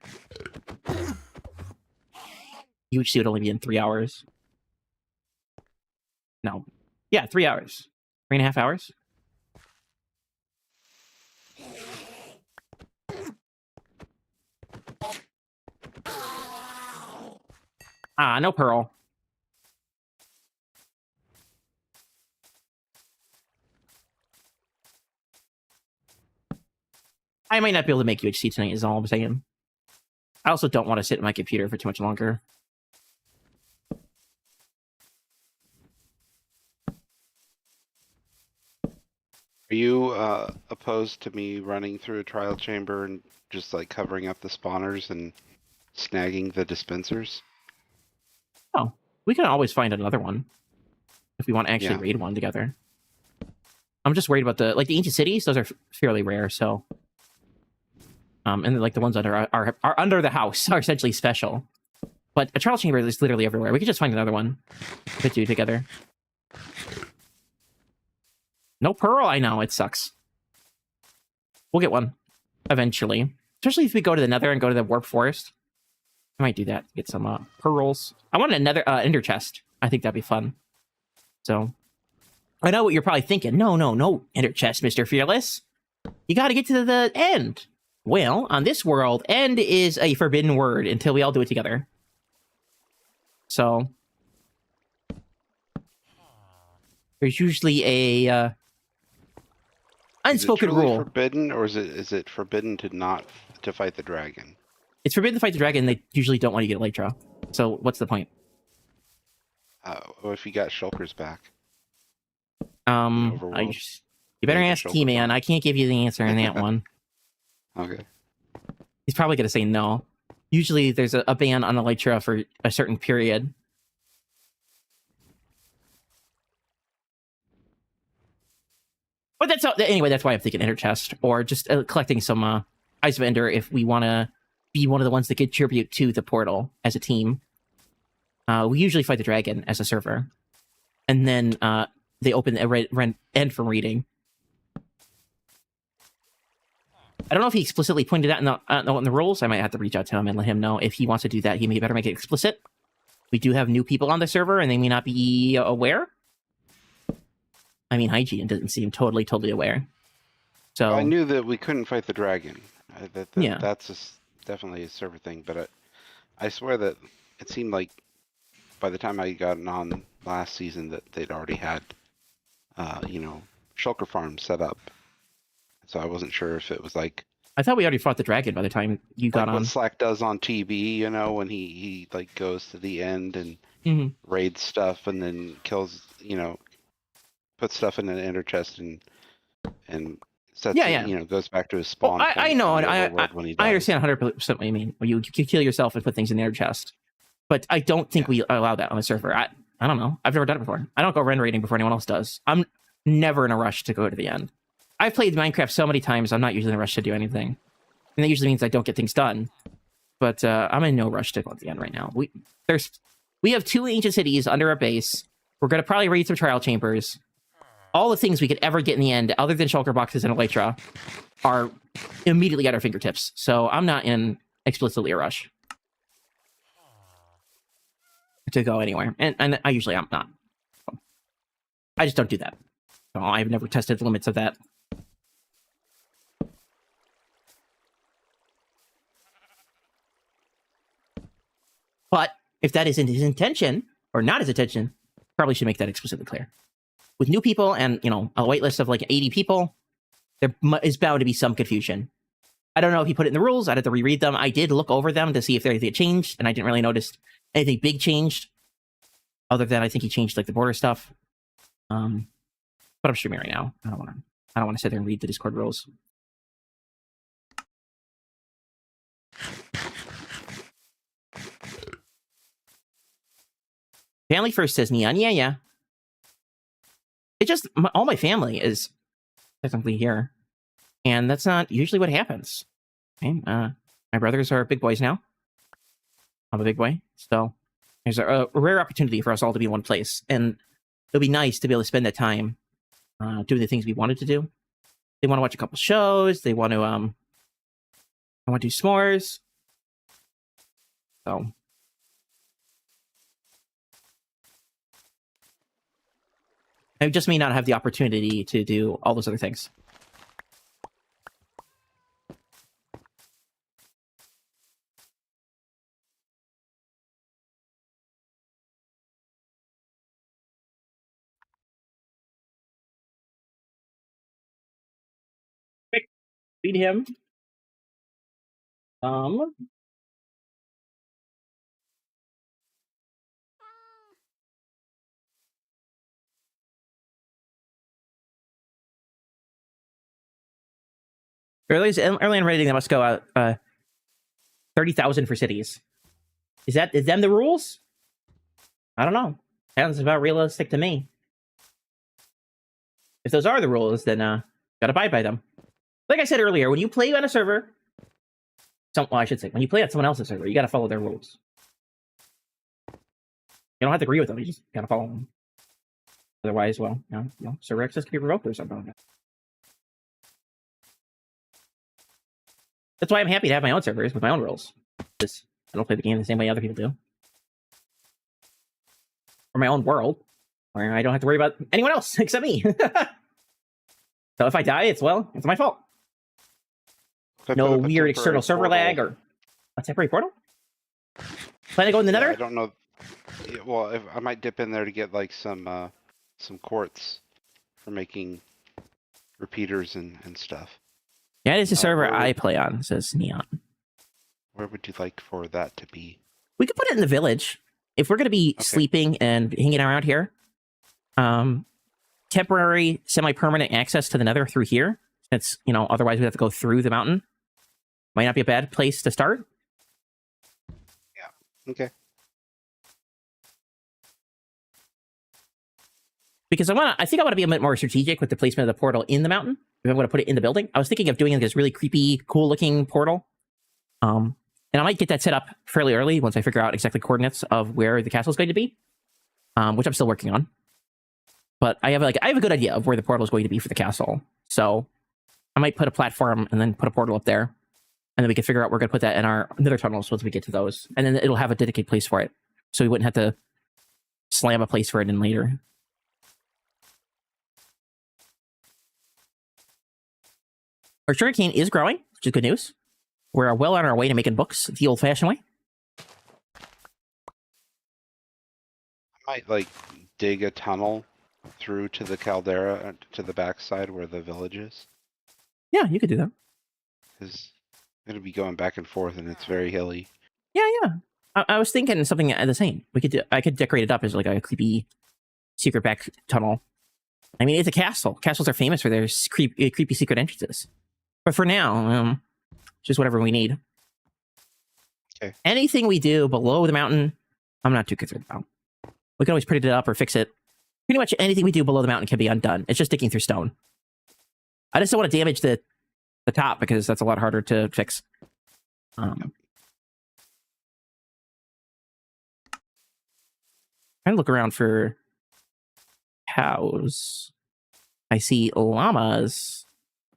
UHC would only be in 3 hours. No. Yeah, 3 hours. 3.5 hours. Ah, no pearl. I might not be able to make UHC tonight, is all I'm saying. I also don't want to sit at my computer for too much longer. Are you opposed to me running through a trial chamber and just like covering up the spawners and snagging the dispensers? Oh, we can always find another one if we want to actually Yeah. raid one together. I'm just worried about the ancient cities. Those are fairly rare, so And like the ones under are under the house are essentially special. But a trial chamber is literally everywhere. We could just find another one to do together. No pearl? I know, it sucks. We'll get one eventually. Especially if we go to the nether and go to the warp forest. I might do that. Get some pearls. I want another ender chest. I think that'd be fun. So, I know what you're probably thinking. No ender chest, Mr. Fearless. You gotta get to the end. Well, on this world, end is a forbidden word until we all do it together. So, there's usually a unspoken is it truly rule. Forbidden, or is it forbidden to fight the dragon? It's forbidden to fight the dragon. They usually don't want you to get Elytra. So, what's the point? What if you got shulkers back? You better ask T-Man. I can't give you the answer on that one. Okay. He's probably going to say no. Usually there's a ban on Elytra for a certain period. But anyway, that's why I'm thinking Ender Chest, or just collecting some Eyes of Ender if we want to be one of the ones that contribute to the portal as a team. We usually fight the dragon as a server. And then they open the end from reading. I don't know if he explicitly pointed that in the rules. I might have to reach out to him and let him know if he wants to do that. He may better make it explicit. We do have new people on the server, and they may not be aware. I mean, Hygiene doesn't seem totally aware. So I knew that we couldn't fight the dragon. Yeah. That's definitely a server thing. But I swear that it seemed like by the time I got on last season that they'd already had, shulker farms set up. So I wasn't sure if it was like... I thought we already fought the dragon by the time you got on. What Slack does on TV, when he like goes to the end and raids stuff and then kills, puts stuff in an ender chest and sets it, goes back to his spawn. Well, I know, and I understand 100% what you mean. You kill yourself and put things in the ender chest. But I don't think we allow that on the server. I don't know. I've never done it before. I don't go rend raiding before anyone else does. I'm never in a rush to go to the end. I've played Minecraft so many times, I'm not usually in a rush to do anything. And that usually means I don't get things done. But I'm in no rush to go to the end right now. We have 2 ancient cities under our base. We're going to probably raid some trial chambers. All the things we could ever get in the end, other than shulker boxes and Elytra, are immediately at our fingertips. So I'm not in explicitly a rush to go anywhere. And I usually am not. I just don't do that. So I've never tested the limits of that. But if that isn't his intention, or not his intention, probably should make that explicitly clear. With new people and, a wait list of like 80 people, there is bound to be some confusion. I don't know if he put it in the rules. I'd have to reread them. I did look over them to see if anything had changed, and I didn't really notice anything big changed. Other than I think he changed like the border stuff. But I'm streaming right now. I don't want to sit there and read the Discord rules. Family first, says Neon. Yeah. It just, all my family is technically here. And that's not usually what happens. Okay? My brothers are big boys now. I'm a big boy. So there's a rare opportunity for us all to be in one place. And it'll be nice to be able to spend that time doing the things we wanted to do. They want to watch a couple shows. They want to, I want to do s'mores. So I just may not have the opportunity to do all those other things. Quick, feed him. Early on rating, they must go out 30,000 for cities. Is them the rules? I don't know. Sounds about realistic to me. If those are the rules, then gotta abide by them. Like I said earlier, when you play on a server, Well, I should say, when you play at someone else's server, you gotta follow their rules. You don't have to agree with them, you just gotta follow them. Otherwise, well, server access can be revoked or something like that. That's why I'm happy to have my own servers with my own rules. Because I don't play the game the same way other people do. Or my own world, where I don't have to worry about anyone else except me. So if I die, it's my fault. No weird external server lag or a temporary portal? Plan to go in the nether? I don't know. Yeah, well, I might dip in there to get like some quartz for making repeaters and stuff. Yeah, it is the server I play on, says Neon. Where would you like for that to be? We could put it in the village. If we're going to be sleeping and hanging around here, temporary, semi-permanent access to the nether through here, since, otherwise we have to go through the mountain. Might not be a bad place to start. Yeah, okay. Because I think I want to be a bit more strategic with the placement of the portal in the mountain. If I'm going to put it in the building. I was thinking of doing this really creepy, cool-looking portal. And I might get that set up fairly early once I figure out exactly coordinates of where the castle is going to be, which I'm still working on. But I have a good idea of where the portal is going to be for the castle. So I might put a platform and then put a portal up there. And then we can figure out where we're going to put that in our nether tunnels once we get to those. And then it'll have a dedicated place for it. So we wouldn't have to slam a place for it in later. Our sugarcane is growing, which is good news. We're well on our way to making books the old-fashioned way. I might, dig a tunnel through to the caldera, to the backside where the village is. Yeah, you could do that. Because I'm going to be going back and forth, and it's very hilly. Yeah. I was thinking something the same. I could decorate it up as a creepy secret back tunnel. I mean, it's a castle. Castles are famous for their creepy secret entrances. But for now, just whatever we need. Okay. Anything we do below the mountain, I'm not too concerned about. We can always pretty it up or fix it. Pretty much anything we do below the mountain can be undone. It's just digging through stone. I just don't want to damage the top because that's a lot harder to fix. Trying to look around for cows. I see llamas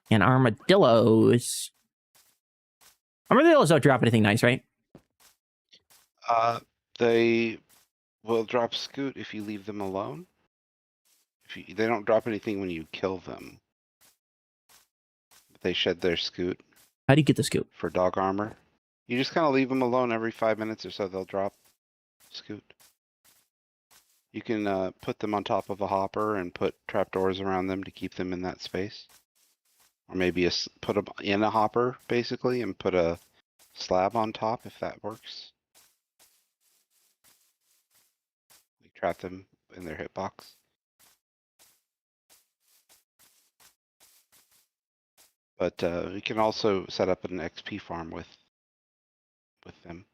and armadillos. Armadillos don't drop anything nice, right? They will drop scoot if you leave them alone. They don't drop anything when you kill them. They shed their scoot. How do you get the scoot? For dog armor. You just kind of leave them alone every 5 minutes or so, they'll drop scoot. You can put them on top of a hopper and put trapdoors around them to keep them in that space. Or maybe put them in a hopper, basically, and put a slab on top, if that works. Trap them in their hitbox. But we can also set up an XP farm with them.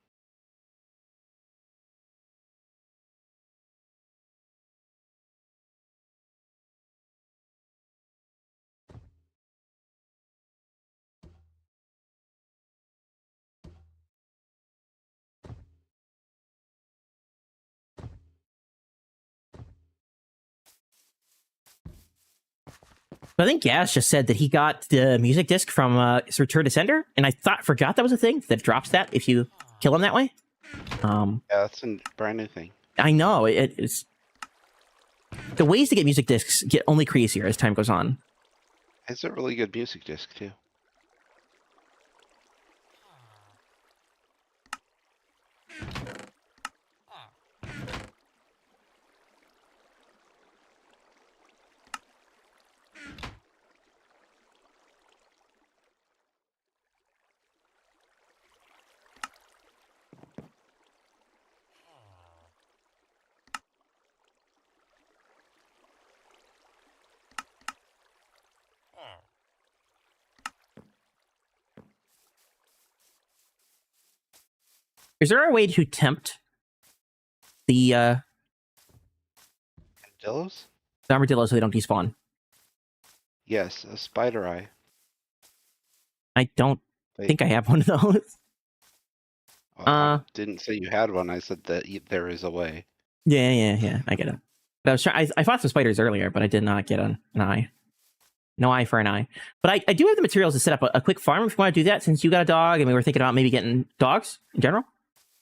I think Gas just said that he got the music disc from Return to Sender, and I forgot that was a thing that drops that if you kill him that way. Yeah, that's a brand new thing. I know it's the ways to get music discs get only crazier as time goes on. It's a really good music disc too. Is there a way to tempt the Armadillos? armadillos so they don't despawn? Yes, a spider eye. I don't think I have one of those. Well, I didn't say you had one. I said that there is a way. Yeah. I get it. But I was trying. I fought some spiders earlier, but I did not get an eye. No eye for an eye. But I do have the materials to set up a quick farm if you want to do that. Since you got a dog, and we were thinking about maybe getting dogs in general.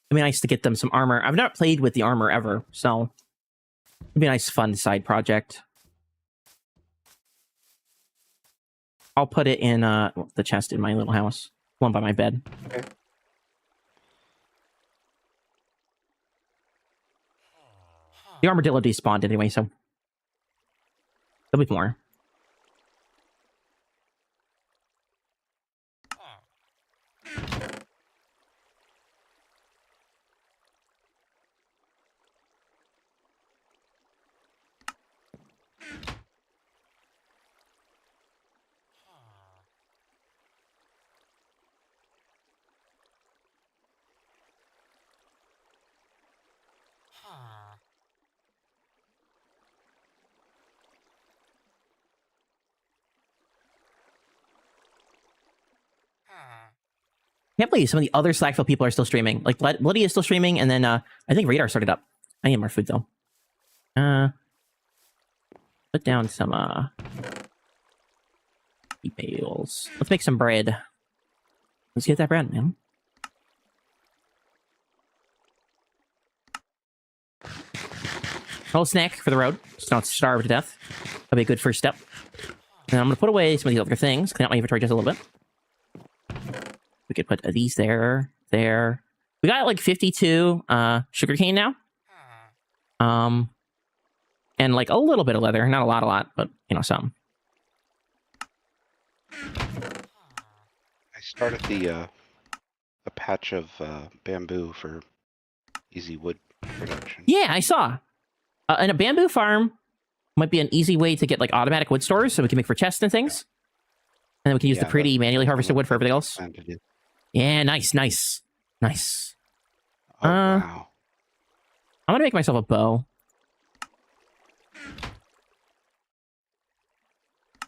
It'd be nice to get them some armor. I've not played with the armor ever, so it'd be a nice, fun side project. I'll put it in the chest in my little house, one by my bed. Okay. The armadillo despawned anyway, so there'll be more. Can't believe some of the other SlackVille people are still streaming. Like Bloody is still streaming, and then I think Radar started up. I need more food though. Put down some bales. Let's make some bread. Let's get that bread, man. A little snack for the road, so don't starve to death. That'll be a good first step. And I'm gonna put away some of these other things. Clean out my inventory just a little bit. We could put these there. We got like 52 sugarcane now. And like a little bit of leather. Not a lot, but you know, some. I started a patch of bamboo for easy wood production. Yeah, I saw. And a bamboo farm might be an easy way to get like automatic wood stores, so we can make for chests and things. And then we can use the pretty manually harvested wood for everything else. Yeah, nice. Oh, wow. I'm gonna make myself a bow.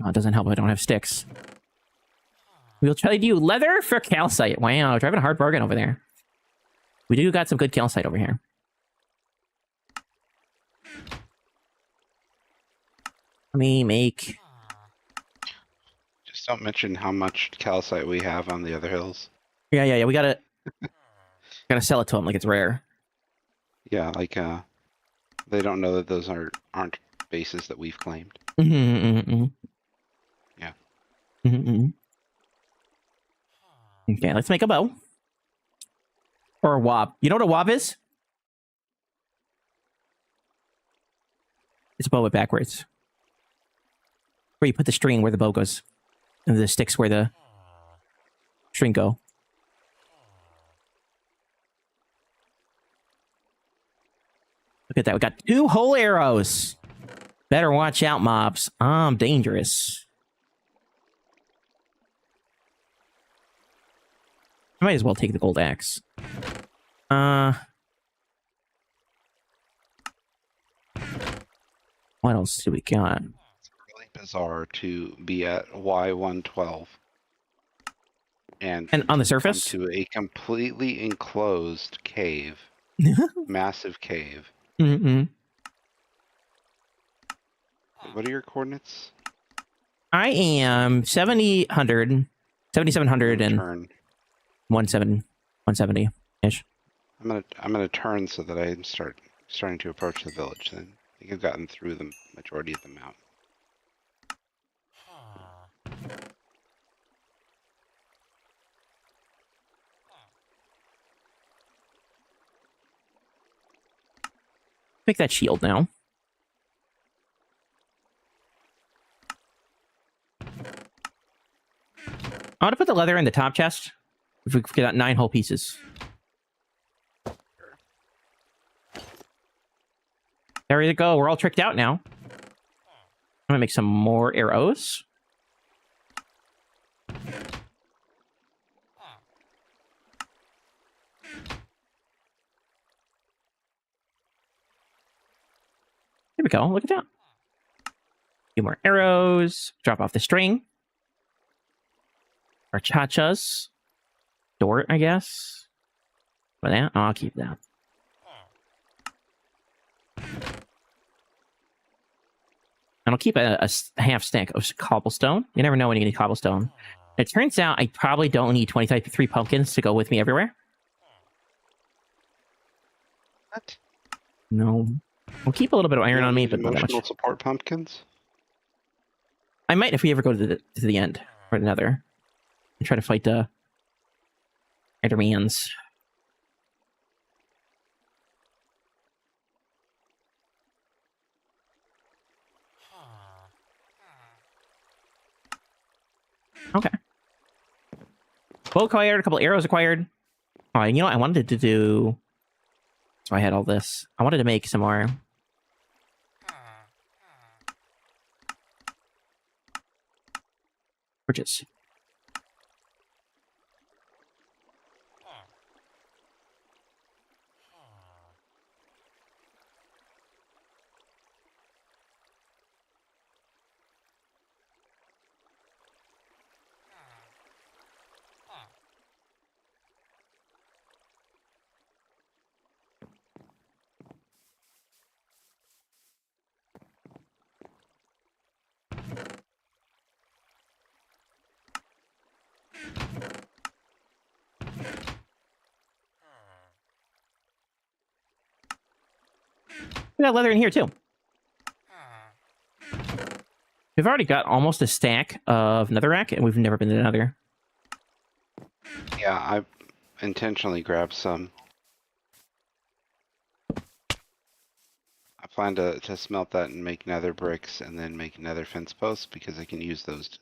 Oh, it doesn't help if I don't have sticks. We'll trade you leather for calcite. Wow, driving a hard bargain over there. We do got some good calcite over here. Let me make... Just don't mention how much calcite we have on the other hills. Yeah. We gotta sell it to them like it's rare. Yeah, like they don't know that those aren't bases that we've claimed. Yeah. Okay, let's make a bow. Or a wob. You know what a wob is? It's a bow with backwards. Where you put the string where the bow goes. And the sticks where the string go. Look at that. We got 2 whole arrows. Better watch out, mobs. I'm dangerous. I might as well take the gold axe. What else do we got? It's really bizarre to be at Y112 and on the surface to a completely enclosed cave, massive cave. What are your coordinates? I am 7,700 and Turn. 170 ish. I'm gonna turn so that I'm starting to approach the village. Then I think I've gotten through the majority of the mountain. Make that shield now. I want to put the leather in the top chest. If we get out 9 whole pieces. There we go. We're all tricked out now. I'm gonna make some more arrows. Here we go. Look at that. A few more arrows. Drop off the string. Our cha-chas. Dort, I guess. For that, I'll keep that. And I'll keep a half stack of cobblestone. You never know when you need cobblestone. It turns out I probably don't need 23 pumpkins to go with me everywhere. What? No. I'll keep a little bit of You iron don't on me, need but not that emotional much. support pumpkins? I might if we ever go to the end or another. And try to fight the Endermans. Okay. Bow acquired, a couple arrows acquired. Oh, you know what I wanted to do? So I had all this. I wanted to make some more. Torches. We got leather in here too. We've already got almost a stack of netherrack, and we've never been to another. Yeah, I intentionally grabbed some. I plan to smelt that and make nether bricks and then make nether fence posts because I can use those to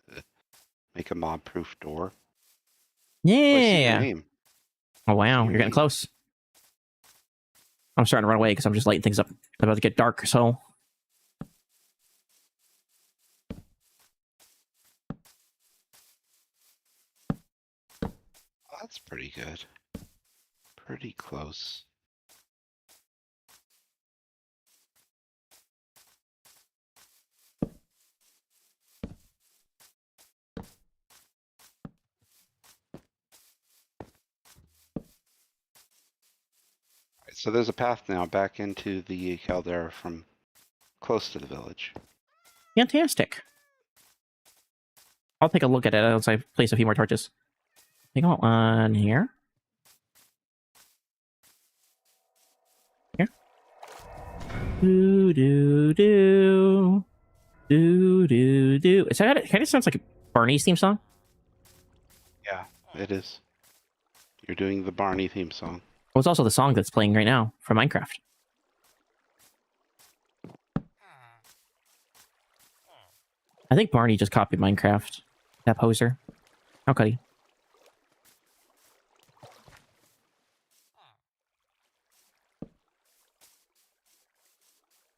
make a mob-proof door. Oh, I see your Yeah. name. Oh wow, your you're getting name. close. I'm starting to run away because I'm just lighting things up. It's about to get dark, so. Oh, that's pretty good. Pretty close. Alright, so there's a path now back into the caldera from close to the village. Fantastic. I'll take a look at it once I place a few more torches. I think I want one here. Here. Do do do. Do do do. Is that kind of sounds like Barney's theme song? Yeah, it is. You're doing the Barney theme song. Well, it's also the song that's playing right now from Minecraft. I think Barney just copied Minecraft. That poser. How could he?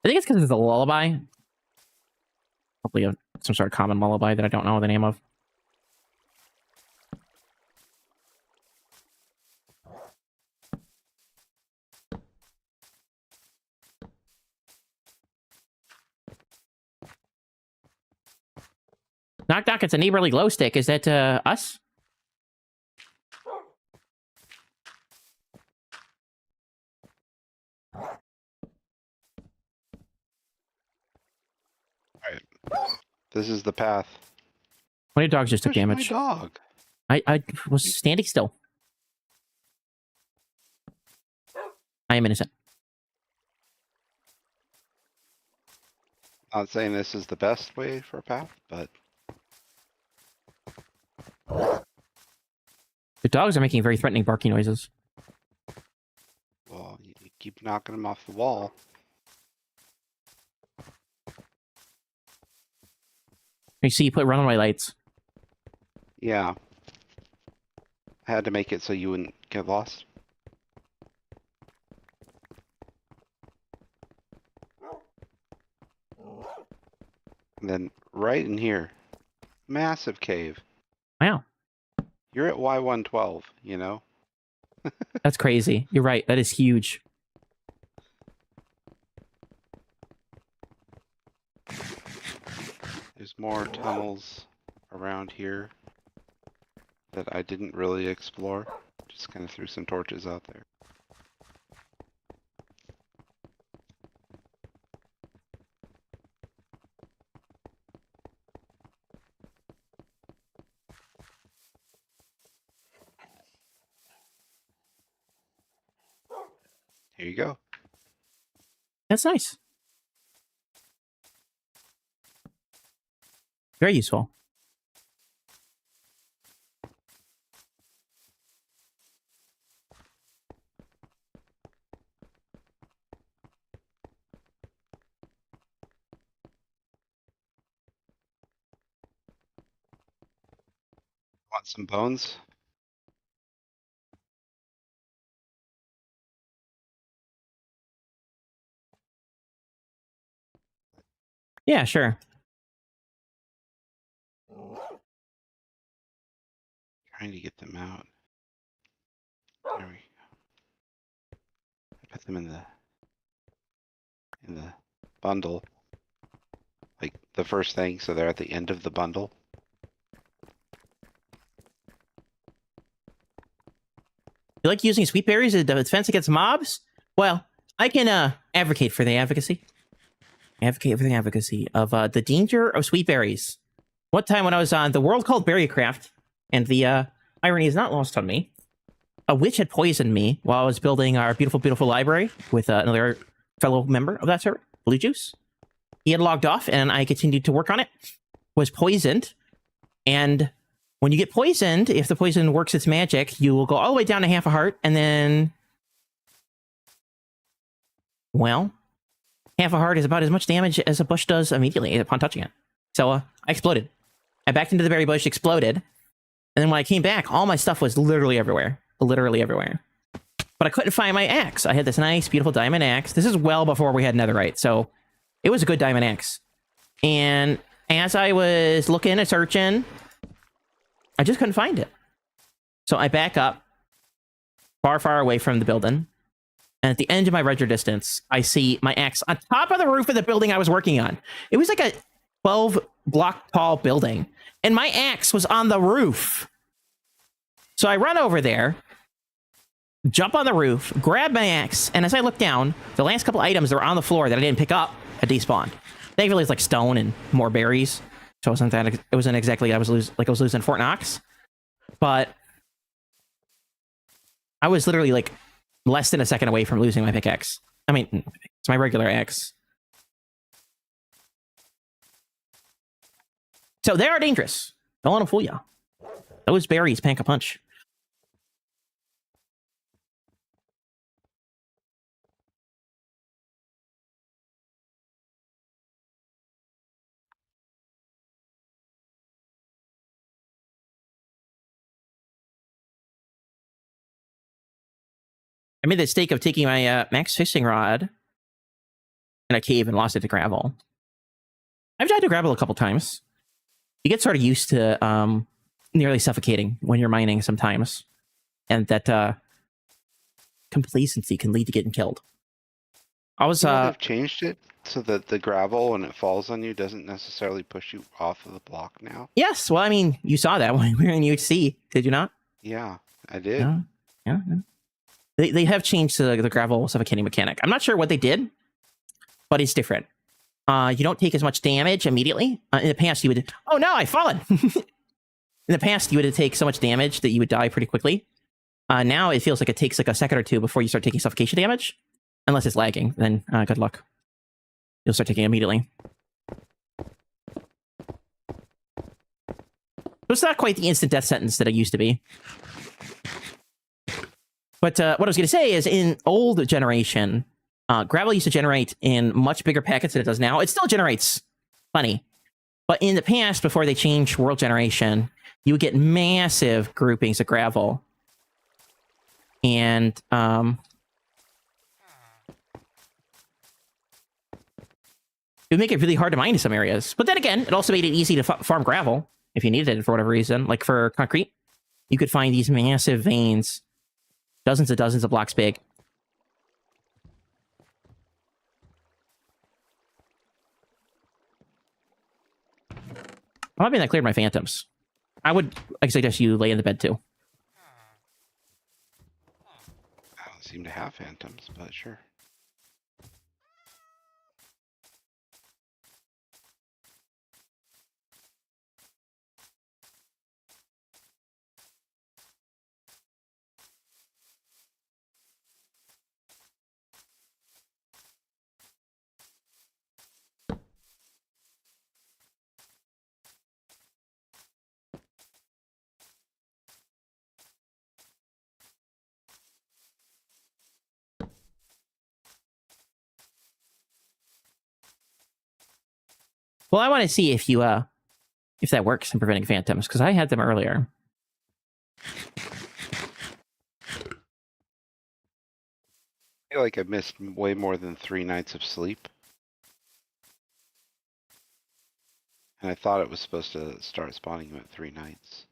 I think it's because it's a lullaby. Probably some sort of common lullaby that I don't know the name of. Knock knock, it's a neighborly glow stick. Is that us? This is the path. One of your dogs just took Where's my damage. dog? I was standing still. I am innocent. Not saying this is the best way for a path, but The dogs are making very threatening barking noises. well, you keep knocking them off the wall. You see, you put runaway lights. Yeah. I had to make it so you wouldn't get lost. And then right in here, massive cave. Wow, You're at Y112, you know? that's crazy. You're right. That is huge. There's more tunnels around here. that I didn't really explore. Just kind of threw some torches out there. Here you go. That's nice. Very useful. Want some bones? Yeah, sure. Trying to get them out. There we go. I put them in the bundle. Like the first thing, so they're at the end of the bundle. You like using sweet berries as a defense against mobs? Well, I can advocate for the advocacy. Advocate for the advocacy of the danger of sweet berries. One time when I was on the world called CourageCraft, and the irony is not lost on me, a witch had poisoned me while I was building our beautiful, beautiful library with another fellow member of that server, Blue Juice. He had logged off, and I continued to work on it. Was poisoned, and when you get poisoned, if the poison works its magic, you will go all the way down to half a heart, and then, well, half a heart is about as much damage as a bush does immediately upon touching it. So I exploded. I backed into the berry bush, exploded, and then when I came back, all my stuff was literally everywhere. Literally everywhere. But I couldn't find my axe. I had this nice, beautiful diamond axe. This is well before we had netherite, so it was a good diamond axe. And as I was looking and searching, I just couldn't find it. So I back up far, far away from the building. And at the end of my render distance, I see my axe on top of the roof of the building I was working on. It was like a 12-block tall building. And my axe was on the roof. So I run over there, jump on the roof, grab my axe, and as I look down, the last couple items that were on the floor that I didn't pick up had despawned. Thankfully, it's like stone and more berries. So it wasn't exactly I was losing Fort Knox. But I was literally like less than a second away from losing my pickaxe. I mean, it's my regular axe. So they are dangerous. Don't let them fool you. Those berries pack a punch. I made the mistake of taking my max fishing rod in a cave and lost it to gravel. I've died to gravel a couple times. You get sort of used to nearly suffocating when you're mining sometimes. And that complacency can lead to getting killed. I was They've changed it so that the gravel, when it falls on you, doesn't necessarily push you off of the block now. Yes, well, I mean, you saw that when we were in UHC, did you not? Yeah, I did. Yeah. They have changed the gravel suffocating mechanic. I'm not sure what they did, but it's different. You don't take as much damage immediately. In the past, you would... Oh, no, I've fallen! In the past, you would take so much damage that you would die pretty quickly. Now, it feels like it takes like a second or two before you start taking suffocation damage. Unless it's lagging, then good luck. You'll start taking it immediately. So it's not quite the instant death sentence that it used to be. But what I was going to say is, in old generation, gravel used to generate in much bigger packets than it does now. It still generates plenty. But in the past, before they changed world generation, you would get massive groupings of gravel. And it would make it really hard to mine in some areas. But then again, it also made it easy to farm gravel if you needed it for whatever reason. Like for concrete, you could find these massive veins, dozens of blocks big. I'm hoping that cleared my phantoms. I suggest you lay in the bed too. I don't seem to have phantoms, but sure. Well, I want to see if you if that works in preventing phantoms, because I had them earlier. I feel like I missed way more than 3 nights of sleep. And I thought it was supposed to start spawning them at 3 nights.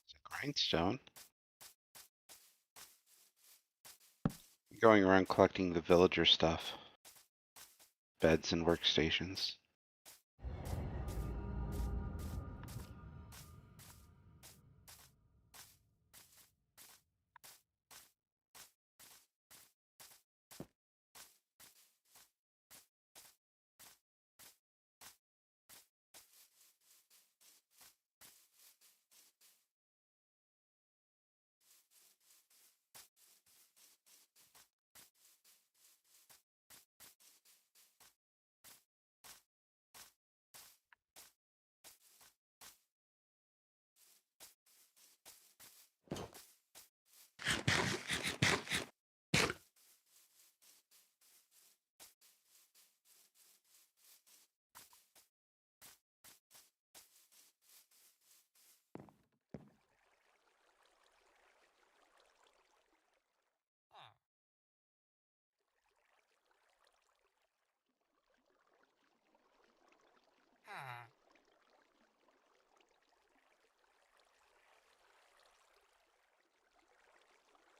It's a grindstone. Going around collecting the villager stuff. Beds and workstations.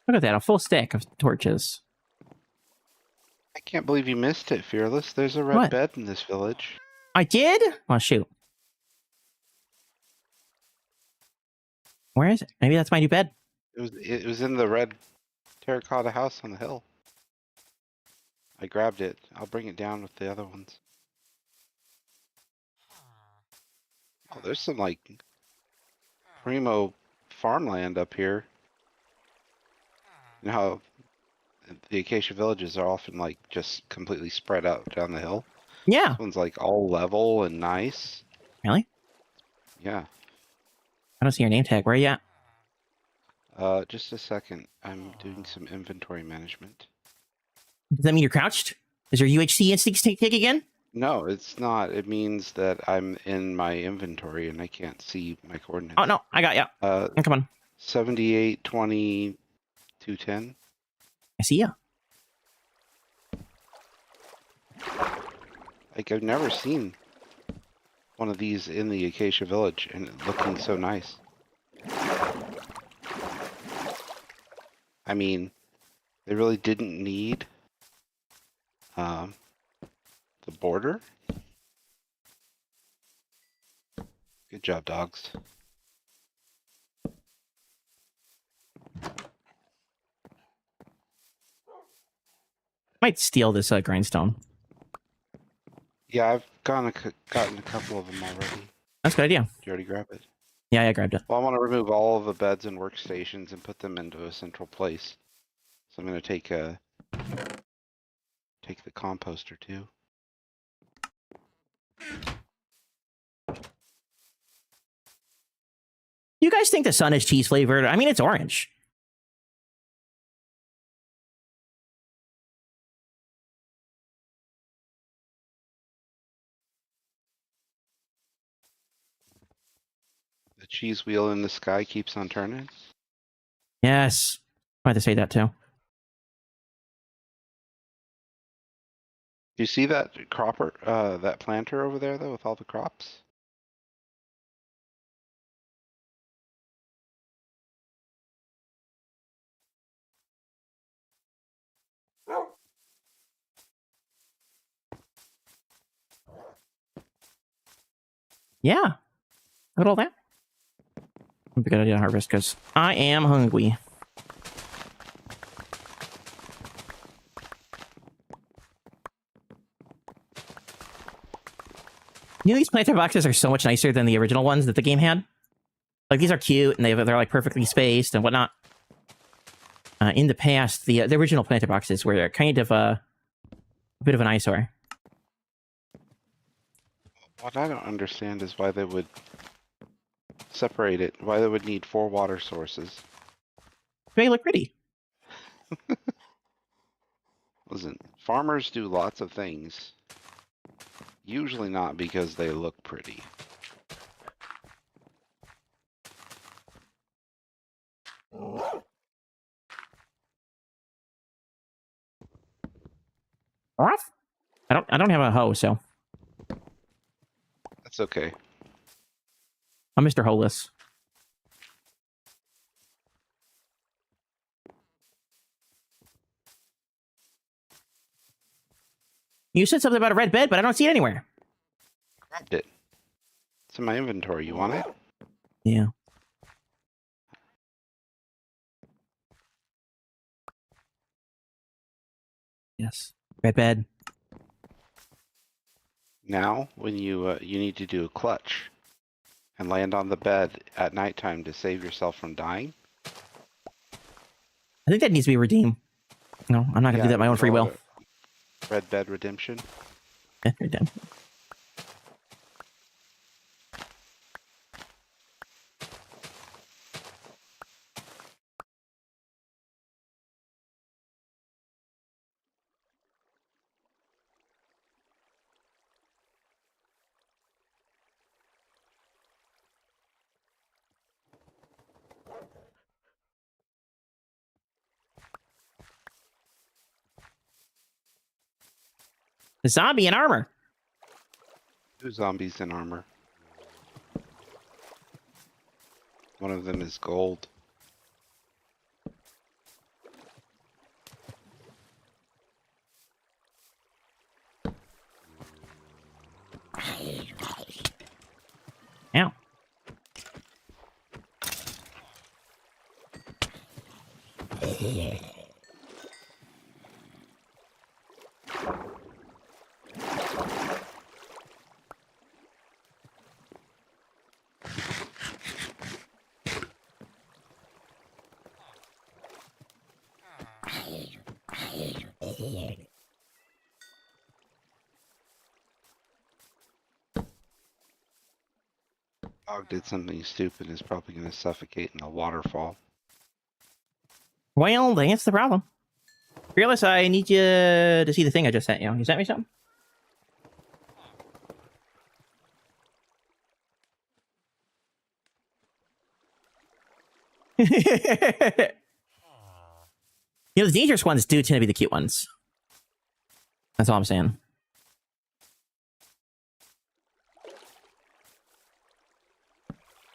Look at that, a full stack of torches. I can't believe you missed it, Fearless. There's a red What? bed in this village. I did? Oh, shoot. Where is it? Maybe that's my new bed. It was in the red terracotta house on the hill. I grabbed it. I'll bring it down with the other ones. Oh, there's some like primo farmland up here. You know how the acacia villages are often like just completely spread out down the hill? Yeah. This one's like all level and nice. Really? Yeah. I don't see your name tag. Where are you at? Just a second. I'm doing some inventory management. Does that mean you're crouched? Is your UHC instincts take again? No, it's not. It means that I'm in my inventory and I can't see my coordinates. Oh, no. I got you. Come on. 78, 20, 210. I see you. Like, I've never seen one of these in the Acacia Village and it looking so nice. I mean, they really didn't need the border. Good job, dogs. Might steal this grindstone. Yeah, I've gotten a couple of them already. That's a good idea. Did you already grab it? Yeah, I grabbed it. Well, I want to remove all of the beds and workstations and put them into a central place. So I'm going to take the composter too. You guys think the sun is cheese flavored? I mean, it's orange. The cheese wheel in the sky keeps on turning. Yes. I have to say that too. Do you see that cropper, that planter over there though, with all the crops? Yeah. Look at all that. Would be a good idea to harvest because I am hungry. You know, these planter boxes are so much nicer than the original ones that the game had. Like, these are cute, and they're like perfectly spaced and whatnot. In the past, the original planter boxes were kind of a bit of an eyesore. What I don't understand is why they would separate it, why they would need 4 water sources. They look pretty. Listen, farmers do lots of things. Usually not because they look pretty. What? I don't have a hoe, so That's okay. I'm Mr. Holeless. You said something about a red bed, but I don't see it anywhere. Grabbed it. It's in my inventory. You want it? Yeah. Yes. Red bed. Now, when you need to do a clutch and land on the bed at nighttime to save yourself from dying. I think that needs to be redeemed. No, I'm not gonna do that of my own free will. Red bed redemption. Redeem. The zombie in armor. 2 zombies in armor. One of them is gold. Ow. Dog did something stupid and is probably going to suffocate in a waterfall. Well, that's the problem. Fearless, I need you to see the thing I just sent you. You sent me something? You know, the dangerous ones do tend to be the cute ones. That's all I'm saying.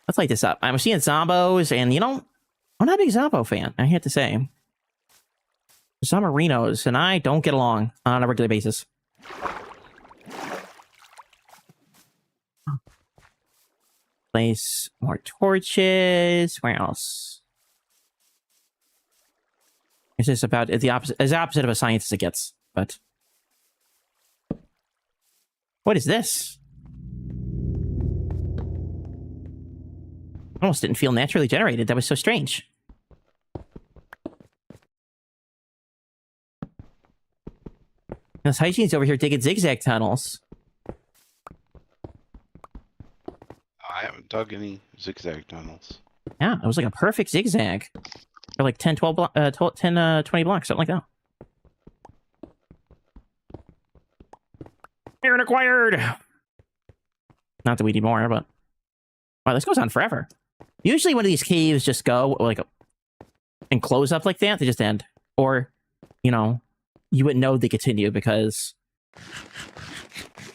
Let's light this up. I'm seeing zombos, and you know, I'm not a big zombo fan, I have to say. Zombarinos, and I don't get along on a regular basis. Place more torches. Where else? It's just about the opposite, as opposite of a science as it gets. But what is this? Almost didn't feel naturally generated. That was so strange. This hygiene's over here digging zigzag tunnels. I haven't dug any zigzag tunnels. Yeah, it was like a perfect zigzag. Or like 10, 12, 10, 20 blocks, something like that. Iron acquired! Not that we need more, but... Wow, this goes on forever. Usually when these caves just go, like, and close up like that, they just end. Or, you know, you wouldn't know they continue because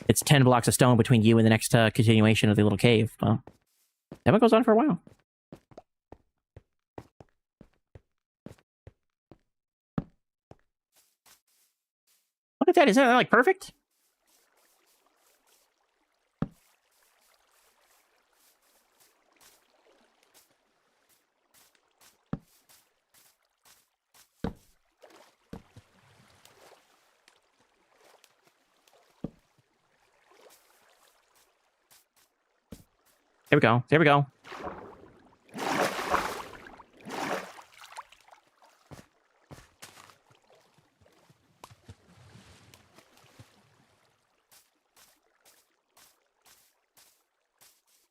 it's 10 blocks of stone between you and the next continuation of the little cave. Well, that one goes on for a while. Look at that. Isn't that like perfect? There we go. There we go.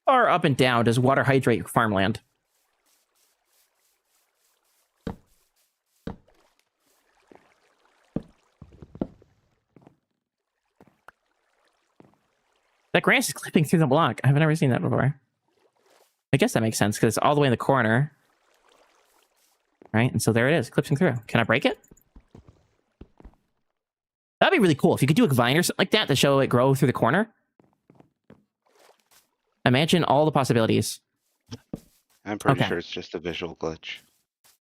Far up and down does water hydrate farmland? That grass is clipping through the block. I've never seen that before. I guess that makes sense because it's all the way in the corner. Right? And so there it is, clipping through. Can I break it? That'd be really cool if you could do a vine or something like that to show it grow through the corner. Imagine all the possibilities. I'm pretty Okay. sure it's just a visual glitch.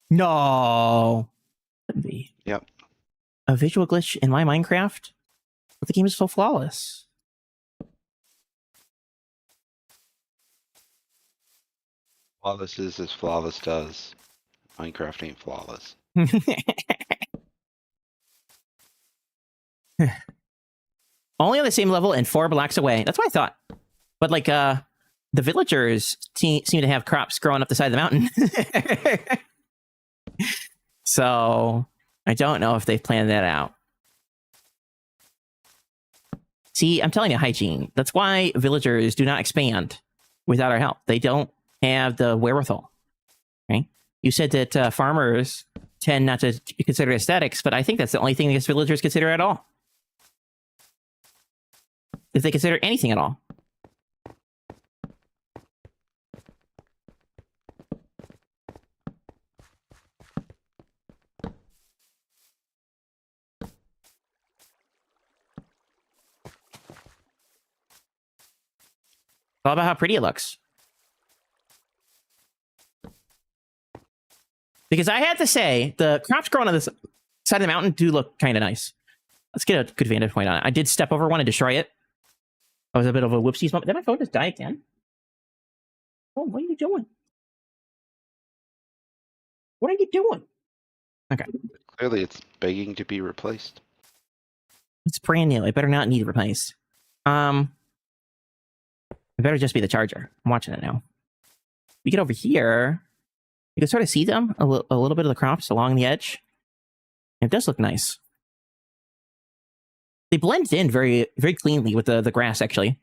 No. Couldn't be. Yep. A visual glitch in my Minecraft? But the game is so flawless. Flawless is as flawless does. Minecraft ain't flawless. Only on the same level and 4 blocks away. That's what I thought. But like, the villagers seem to have crops growing up the side of the mountain. So, I don't know if they've planned that out. See, I'm telling you, hygiene. That's why villagers do not expand without our help. They don't have the wherewithal. Right? You said that farmers tend not to consider aesthetics, but I think that's the only thing these villagers consider at all. If they consider anything at all. It's all about how pretty it looks. Because I had to say, the crops growing on this side of the mountain do look kind of nice. Let's get a good vantage point on it. I did step over one and destroy it. That was a bit of a whoopsies moment. Did my phone just die again? Oh, what are you doing? What are you doing? Okay. Clearly, it's begging to be replaced. It's brand new. It better not need replaced. It better just be the charger. I'm watching it now. We get over here. You can sort of see them, a little bit of the crops along the edge. It does look nice. They blend in very, very cleanly with the grass, actually.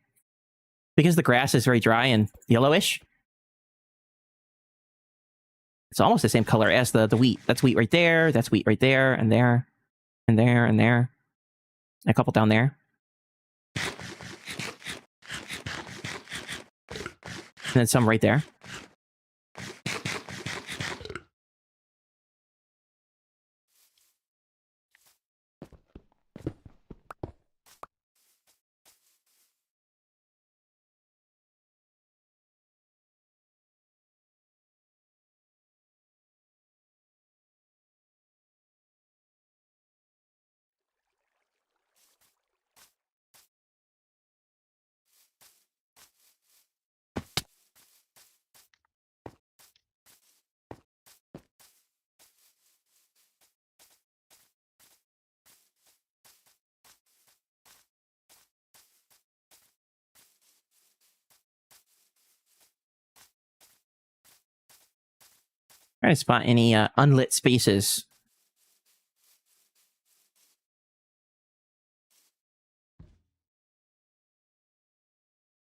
Because the grass is very dry and yellowish. It's almost the same color as the wheat. That's wheat right there. That's wheat right there. And there. And there. And there. And a couple down there. And then some right there. Trying to spot any unlit spaces.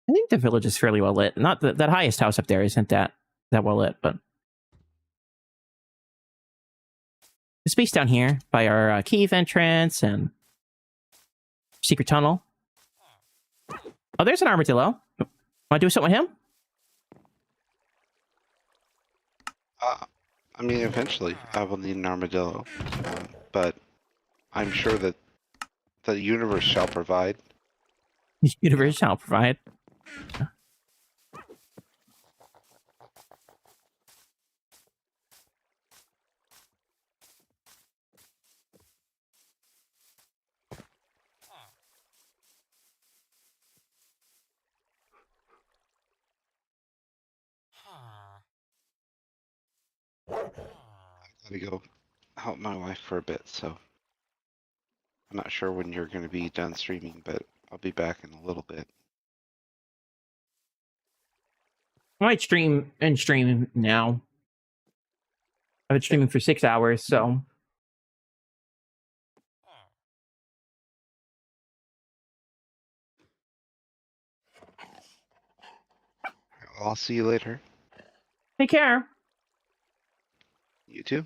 I think the village is fairly well lit. Not that highest house up there isn't that well lit, but the space down here by our cave entrance and secret tunnel. Oh, there's an armadillo. Want to do something with him? I mean, eventually I will need an armadillo, but I'm sure that the universe shall provide. The universe shall provide. Gotta go help my wife for a bit, so I'm not sure when you're going to be done streaming, but I'll be back in a little bit. I might stream now. I've been streaming for 6 hours, so I'll see you later. take care. You too.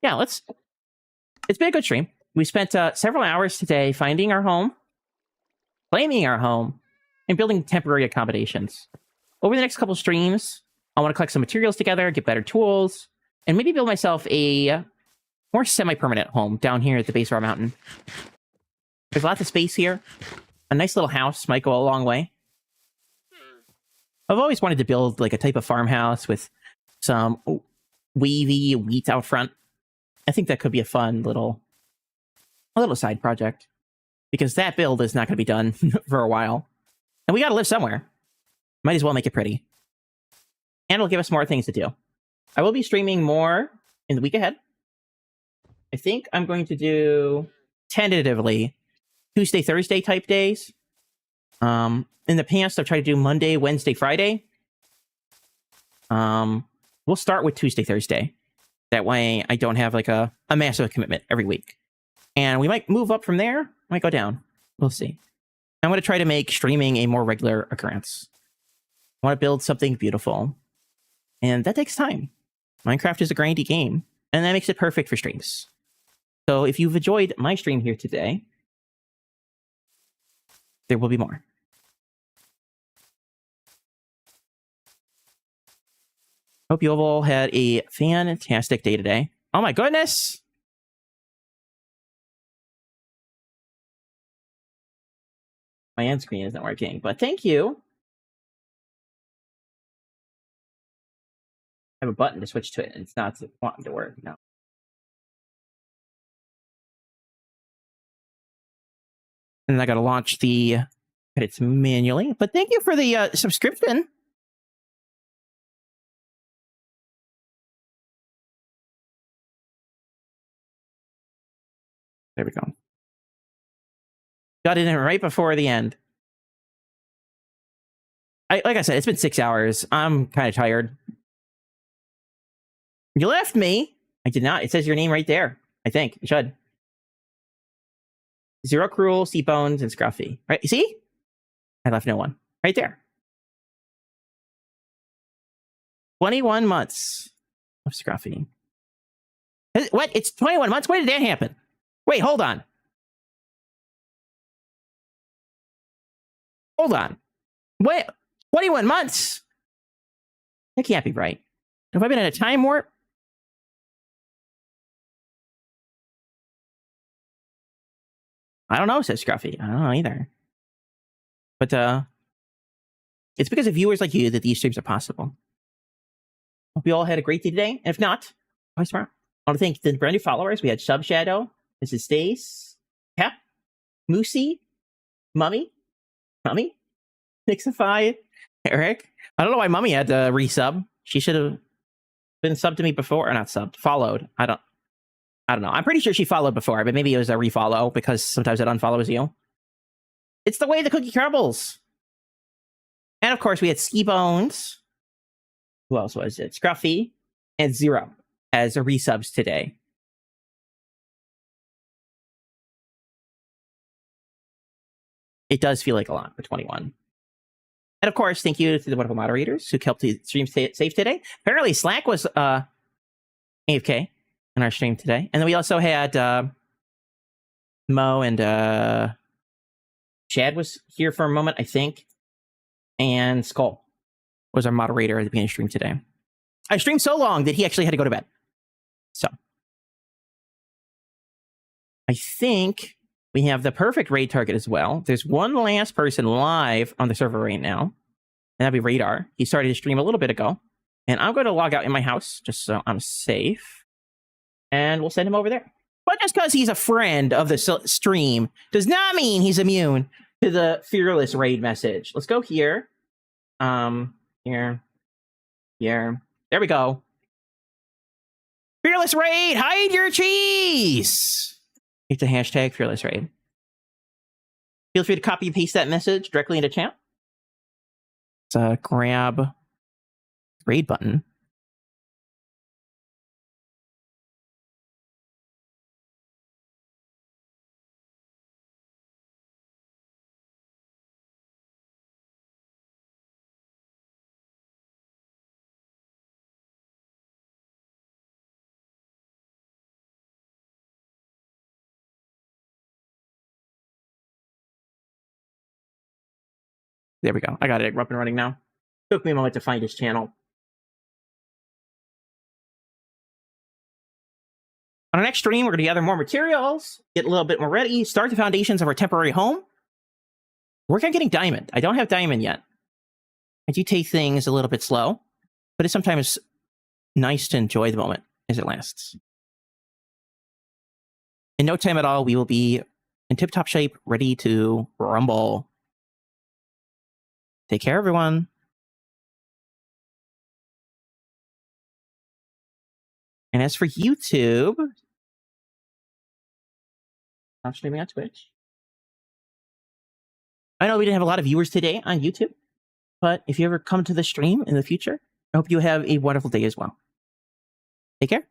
Yeah, it's been a good stream. We spent several hours today finding our home, claiming our home, and building temporary accommodations. Over the next couple streams, I want to collect some materials together, get better tools, and maybe build myself a more semi-permanent home down here at the base of our mountain. There's lots of space here. A nice little house might go a long way. I've always wanted to build like a type of farmhouse with some wavy wheat out front. I think that could be a fun little side project, because that build is not going to be done for a while, and we got to live somewhere. Might as well make it pretty, and it'll give us more things to do. I will be streaming more in the week ahead. I think I'm going to do tentatively Tuesday, Thursday type days. In the past, I've tried to do Monday, Wednesday, Friday. We'll start with Tuesday, Thursday. That way I don't have like a massive commitment every week. And we might move up from there, might go down. We'll see. I'm going to try to make streaming a more regular occurrence. I want to build something beautiful. And that takes time. Minecraft is a grindy game, and that makes it perfect for streams. So if you've enjoyed my stream here today, there will be more. Hope you all had a fantastic day today. Oh my goodness! My end screen isn't working, but thank you. I have a button to switch to it, and it's not wanting to work now. And I got to launch the edits manually. But thank you for the subscription. There we go. Got it in right before the end. Like I said, it's been 6 hours. I'm kind of tired. You left me. I did not. It says your name right there. I think it should. Zero Cruel, Sea Bones, and Scruffy. Right? You see? I left no one. Right there. 21 months of Scruffy. What? It's 21 months? When did that happen? Wait, hold on. Hold on. Wait, 21 months? That can't be right. Have I been in a time warp? I don't know, says Scruffy. I don't know either. But, it's because of viewers like you that these streams are possible. Hope you all had a great day today. And if not, bye tomorrow. I want to thank the brand new followers. We had Subshadow, Mrs. Stace, Cap, Moosey, Mummy, Nixify, Eric. I don't know why Mummy had to resub. She should have been subbed to me before, or not subbed, followed. I don't know. I'm pretty sure she followed before, but maybe it was a refollow, because sometimes it unfollows you. It's the way the cookie crumbles. And of course, we had Ski Bones. Who else was it? Scruffy and Zero as a resubs today. it does feel like a lot for 21. And of course, thank you to the wonderful moderators who helped the stream stay safe today. Apparently, Slack was AFK in our stream today. And then we also had Mo and Chad was here for a moment, I think. And Sköll was our moderator at the beginning of the stream today. I streamed so long that he actually had to go to bed. So I think we have the perfect raid target as well. There's one last person live on the server right now, and that'd be Radar. He started to stream a little bit ago, and I'm going to log out in my house just so I'm safe, and we'll send him over there. But just because he's a friend of the stream does not mean he's immune to the Fearless raid message. Let's go here. Here. There we go. Fearless raid, hide your cheese. It's a hashtag Fearless raid. Feel free to copy and paste that message directly into chat. Let's grab raid button. There we go. I got it up and running now. Took me a moment to find his channel. On our next stream, we're going to gather more materials, get a little bit more ready, start the foundations of our temporary home. Work on getting diamond. I don't have diamond yet. I do take things a little bit slow, but it's sometimes nice to enjoy the moment as it lasts. In no time at all, we will be in tip-top shape, ready to rumble. Take care, everyone. And as for YouTube, I'm streaming on Twitch. I know we didn't have a lot of viewers today on YouTube, but if you ever come to the stream in the future, I hope you have a wonderful day as well. Take care.